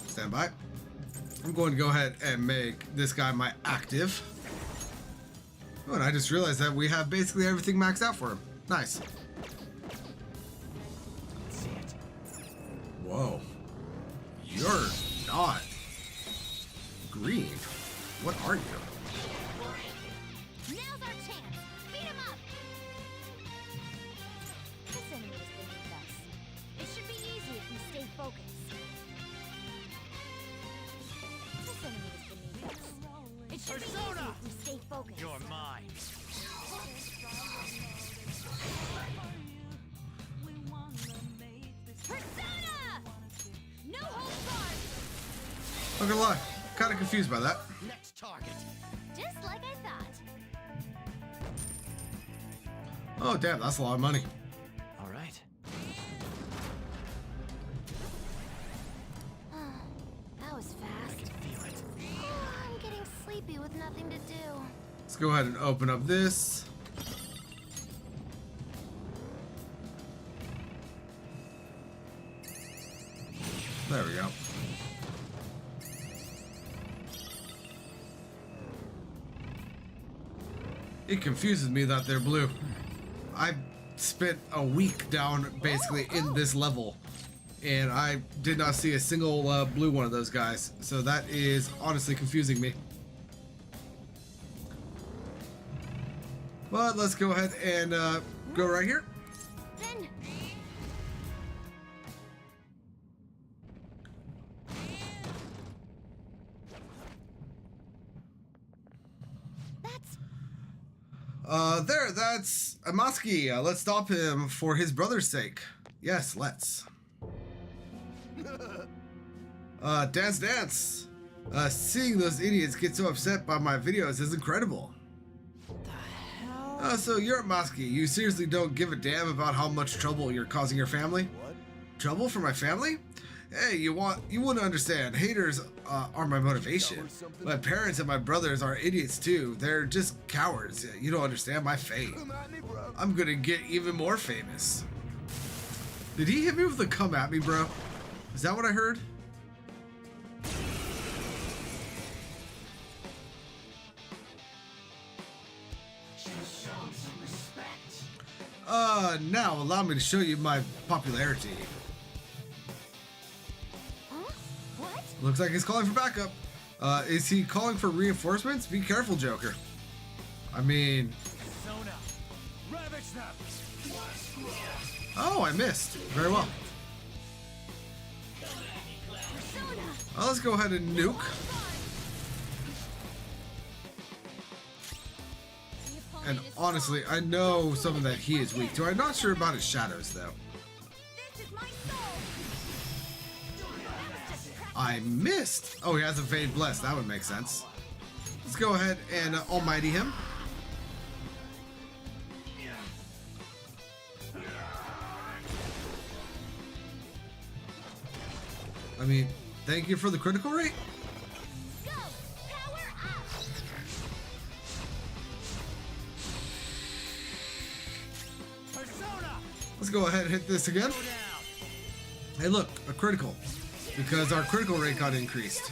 Stand by. I'm going to go ahead and make this guy my active. Oh, and I just realized that we have basically everything maxed out for him. Nice. Whoa. You're not green. What are you? Now's our chance. Beat him up. This enemy is beneath us. It should be easy if we stay focused. This enemy is beneath us. It should be easy if we stay focused. You're mine. Persona! No holds barred. Not gonna lie, kind of confused by that. Next target. Just like I thought. Oh damn, that's a lot of money. All right. That was fast. I can feel it. Oh, I'm getting sleepy with nothing to do. Let's go ahead and open up this. There we go. It confuses me that they're blue. I spent a week down basically in this level and I did not see a single blue one of those guys. So that is honestly confusing me. But let's go ahead and go right here. Then that's Amaski. Let's stop him for his brother's sake. Yes, let's. Dance. Seeing those idiots get so upset by my videos is incredible. So you're Amaski. You seriously don't give a damn about how much trouble you're causing your family? What? Trouble for my family? Hey, you wouldn't understand. Haters are my motivation. My parents and my brothers are idiots too. They're just cowards. You don't understand my fate. I'm gonna get even more famous. Did he hit me with the come at me, bro? Is that what I heard? Now allow me to show you my popularity. Huh? What? Looks like he's calling for backup. Is he calling for reinforcements? Be careful, Joker. I mean... Persona, ravage them. Oh, I missed. Very well. Let's go ahead and nuke. And honestly, I know something that he is weak to. I'm not sure about his shadows, though. I missed. Oh, he has a Fade Bless. That would make sense. Let's go ahead and Almighty him. I mean, thank you for the critical rate. Let's go ahead and hit this again. Hey, look, a critical. Because our critical rate got increased.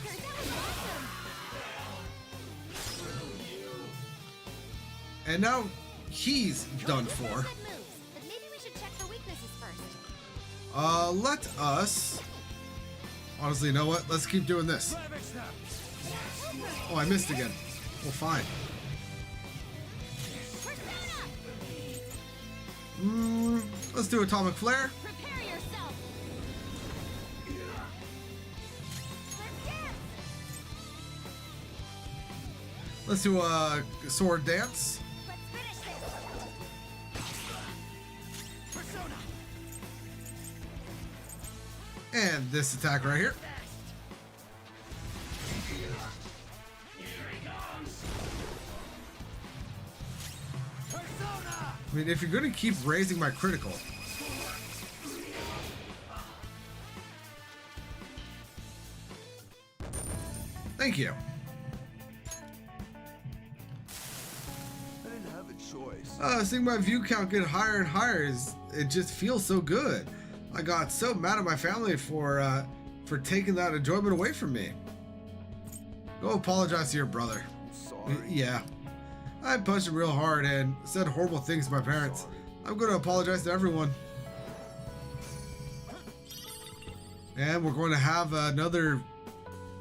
And now he's done for. Let us... Honestly, you know what? Let's keep doing this. Oh, I missed again. Well, fine. Let's do Atomic Flare. Let's do a Sword Dance. And this attack right here. I mean, if you're going to keep raising my critical. Thank you. I didn't have a choice. Seeing my view count get higher and higher, it just feels so good. I got so mad at my family for taking that enjoyment away from me. Go apologize to your brother. Sorry. Yeah. I punched him real hard and said horrible things to my parents. Sorry. I'm going to apologize to everyone. And we're going to have another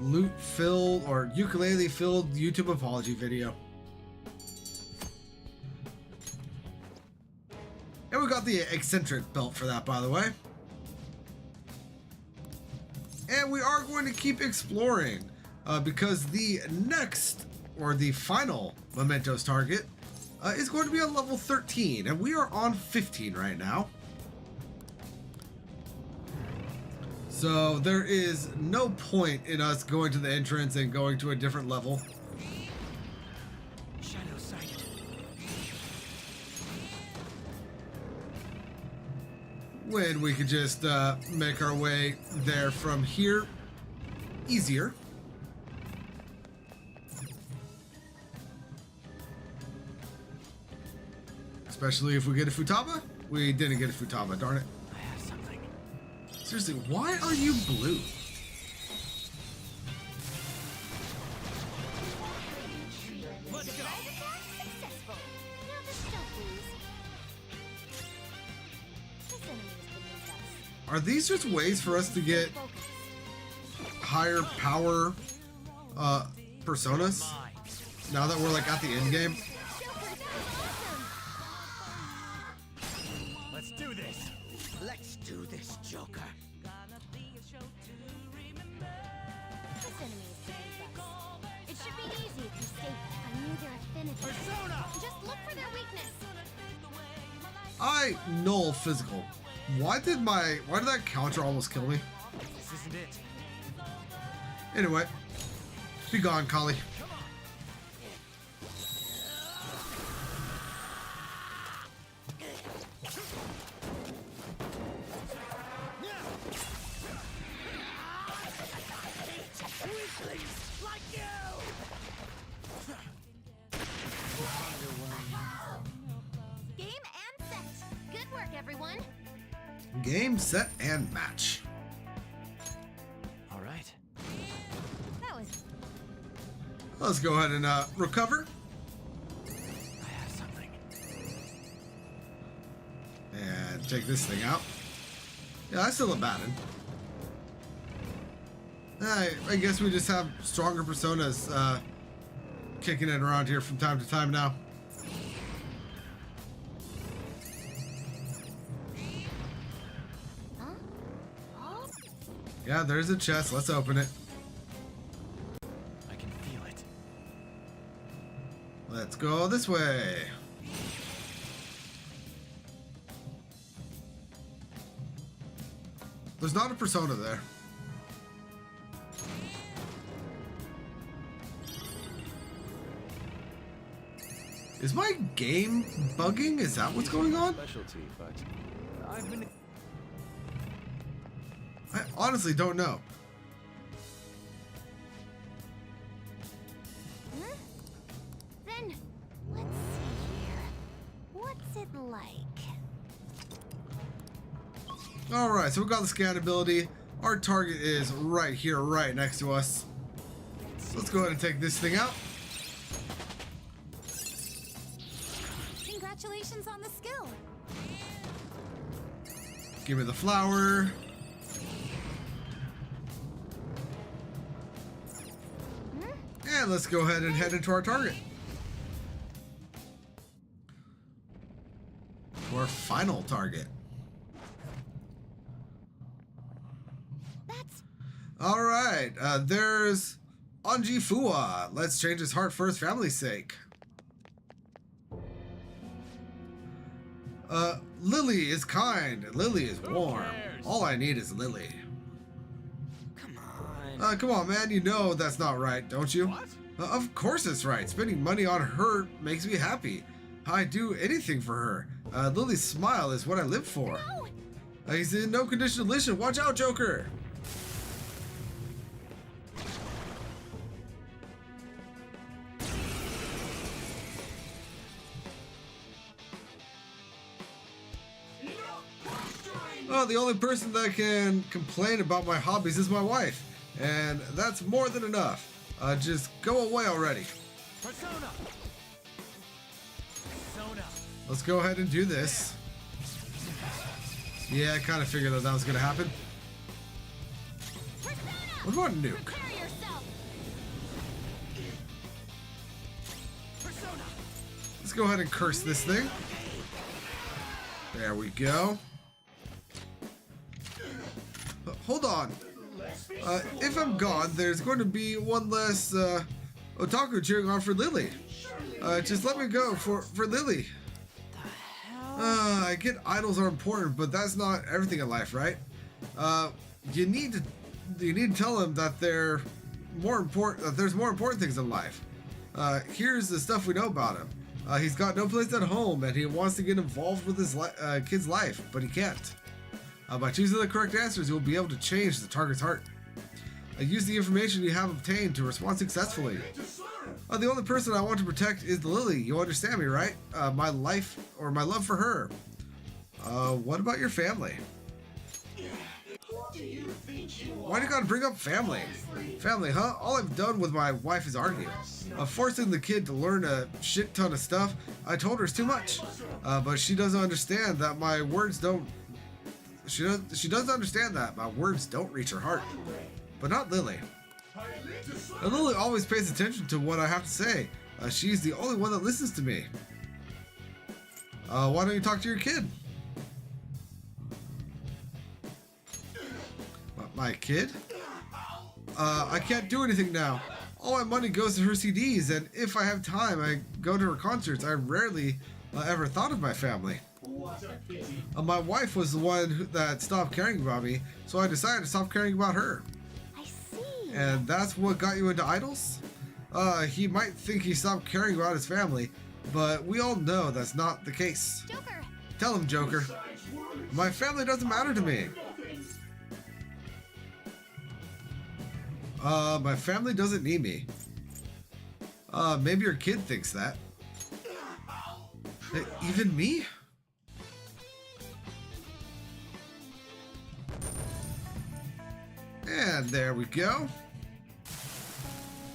loot-filled or ukulele-filled YouTube apology video. And we got the eccentric belt for that, by the way. And we are going to keep exploring because the next or the final Mementos target is going to be on level 13, and we are on 15 right now. So there is no point in us going to the entrance and going to a different level. Shadow sighted. When we could just make our way there from here easier. Especially if we get a Futaba. We didn't get a Futaba, darn it. I have something. Seriously, why are you blue? Let's go. Are these just ways for us to get higher power personas? Now that we're like at the end game? Let's do this. Let's do this, Joker. It should be easy if you stay. I knew their affinity. Persona! Just look for their weakness. I null physical. Why did that counter almost kill me? This isn't it. Anyway, be gone, Kali. Game and set. Good work, everyone. Game, set, and match. All right. That was Let's go ahead and recover. I have something. And take this thing out. Yeah, I still have batted. I guess we just have stronger personas kicking it around here from time to time now. Yeah, there's a chest. Let's open it. I can feel it. Let's go this way. There's not a persona there. Is my game bugging? Is that what's going on? Specialty, but I've been. I honestly don't know. Then, let's see here. What's it like? Alright, so we got the scan ability. Our target is right here, right next to us. So let's go ahead and take this thing out. Congratulations on the skill. Give me the flower. And let's go ahead and head into our target. To our final target. Alright, there's Anji Fua. Let's change his heart for his family's sake. Lily is kind. Lily is warm. All I need is Lily. Come on, man. You know that's not right, don't you? What? Of course it's right. Spending money on her makes me happy. I'd do anything for her. Lily's smile is what I live for. No! He's in no condition to listen. Watch out, Joker! Oh, the only person that can complain about my hobbies is my wife. And that's more than enough. Just go away already. Persona. Let's go ahead and do this. Yeah, I kind of figured that was going to happen. What about Nuke? Let's go ahead and curse this thing. There we go. Hold on. If I'm gone, there's going to be one less otaku cheering on for Lily. Just let me go for Lily. I get idols are important, but that's not everything in life, right? You need to tell him that they're more important. That there's more important things in life. Here's the stuff we know about him. He's got no place at home, and he wants to get involved with his kid's life, but he can't. By choosing the correct answers, you'll be able to change the target's heart. Use the information you have obtained to respond successfully. The only person I want to protect is Lily. You understand me, right? My life or my love for her. What about your family? Why do you gotta bring up family? Family, huh? All I've done with my wife is argue. Forcing the kid to learn a shit ton of stuff. I told her it's too much. But she doesn't understand that my words don't... She doesn't understand that my words don't reach her heart. But not Lily. Lily always pays attention to what I have to say. She's the only one that listens to me. Why don't you talk to your kid? My kid? I can't do anything now. All my money goes to her CDs, and if I have time, I go to her concerts. I rarely ever thought of my family. My wife was the one that stopped caring about me, so I decided to stop caring about her. I see. And that's what got you into idols? He might think he stopped caring about his family, but we all know that's not the case. Joker. Tell him, Joker. My family doesn't matter to me. My family doesn't need me. Maybe your kid thinks that. Even me? And there we go.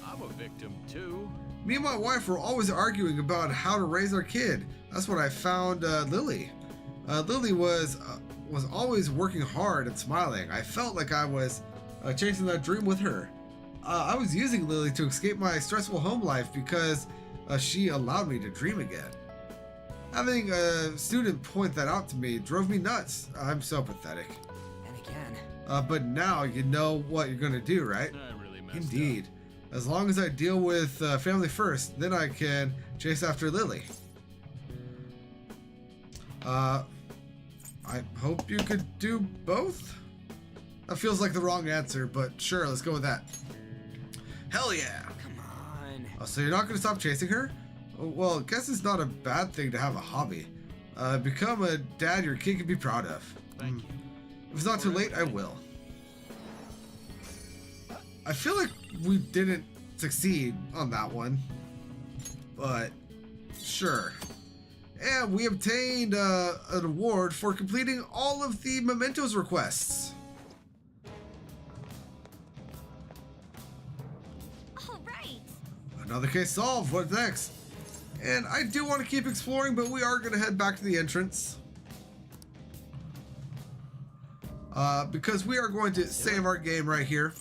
I'm a victim too. Me and my wife were always arguing about how to raise our kid. That's when I found Lily. Lily was always working hard and smiling. I felt like I was chasing that dream with her. I was using Lily to escape my stressful home life because she allowed me to dream again. Having a student point that out to me drove me nuts. I'm so pathetic. And again. But now you know what you're gonna do, right? I really messed Indeed. As long as I deal with family first, then I can chase after Lily. I hope you could do both? That feels like the wrong answer, but sure, let's go with that. Hell yeah! Come on. Oh, so you're not gonna stop chasing her? Well, I guess it's not a bad thing to have a hobby. Become a dad your kid can be proud of. Thank you. If it's not too late, I will. I feel like we didn't succeed on that one, but sure. And we obtained an award for completing all of the mementos requests. All right. Another case solved. What next? And I do want to keep exploring, but we are going to head back to the entrance. Because we are going to save our game right here.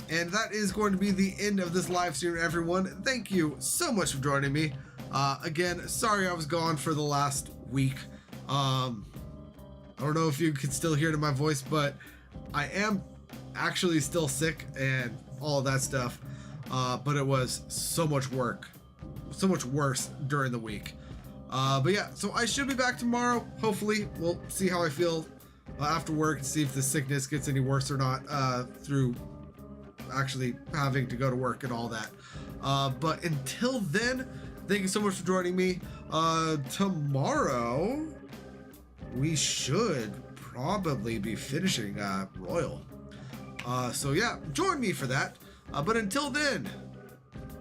And that is going to be the end of this live stream, everyone. Thank you so much for joining me. Again, sorry I was gone for the last week. I don't know if you can still hear it in my voice, but I am actually still sick and all of that stuff. But it was so much work, so much worse during the week. But yeah, so I should be back tomorrow. Hopefully, we'll see how I feel after work, see if the sickness gets any worse or not through actually having to go to work and all that. But until then, thank you so much for joining me. Tomorrow, we should probably be finishing Royal. So yeah, join me for that. But until then,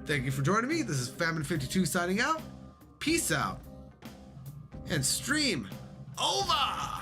thank you for joining me. This is Famine52 signing out. Peace out. And stream over!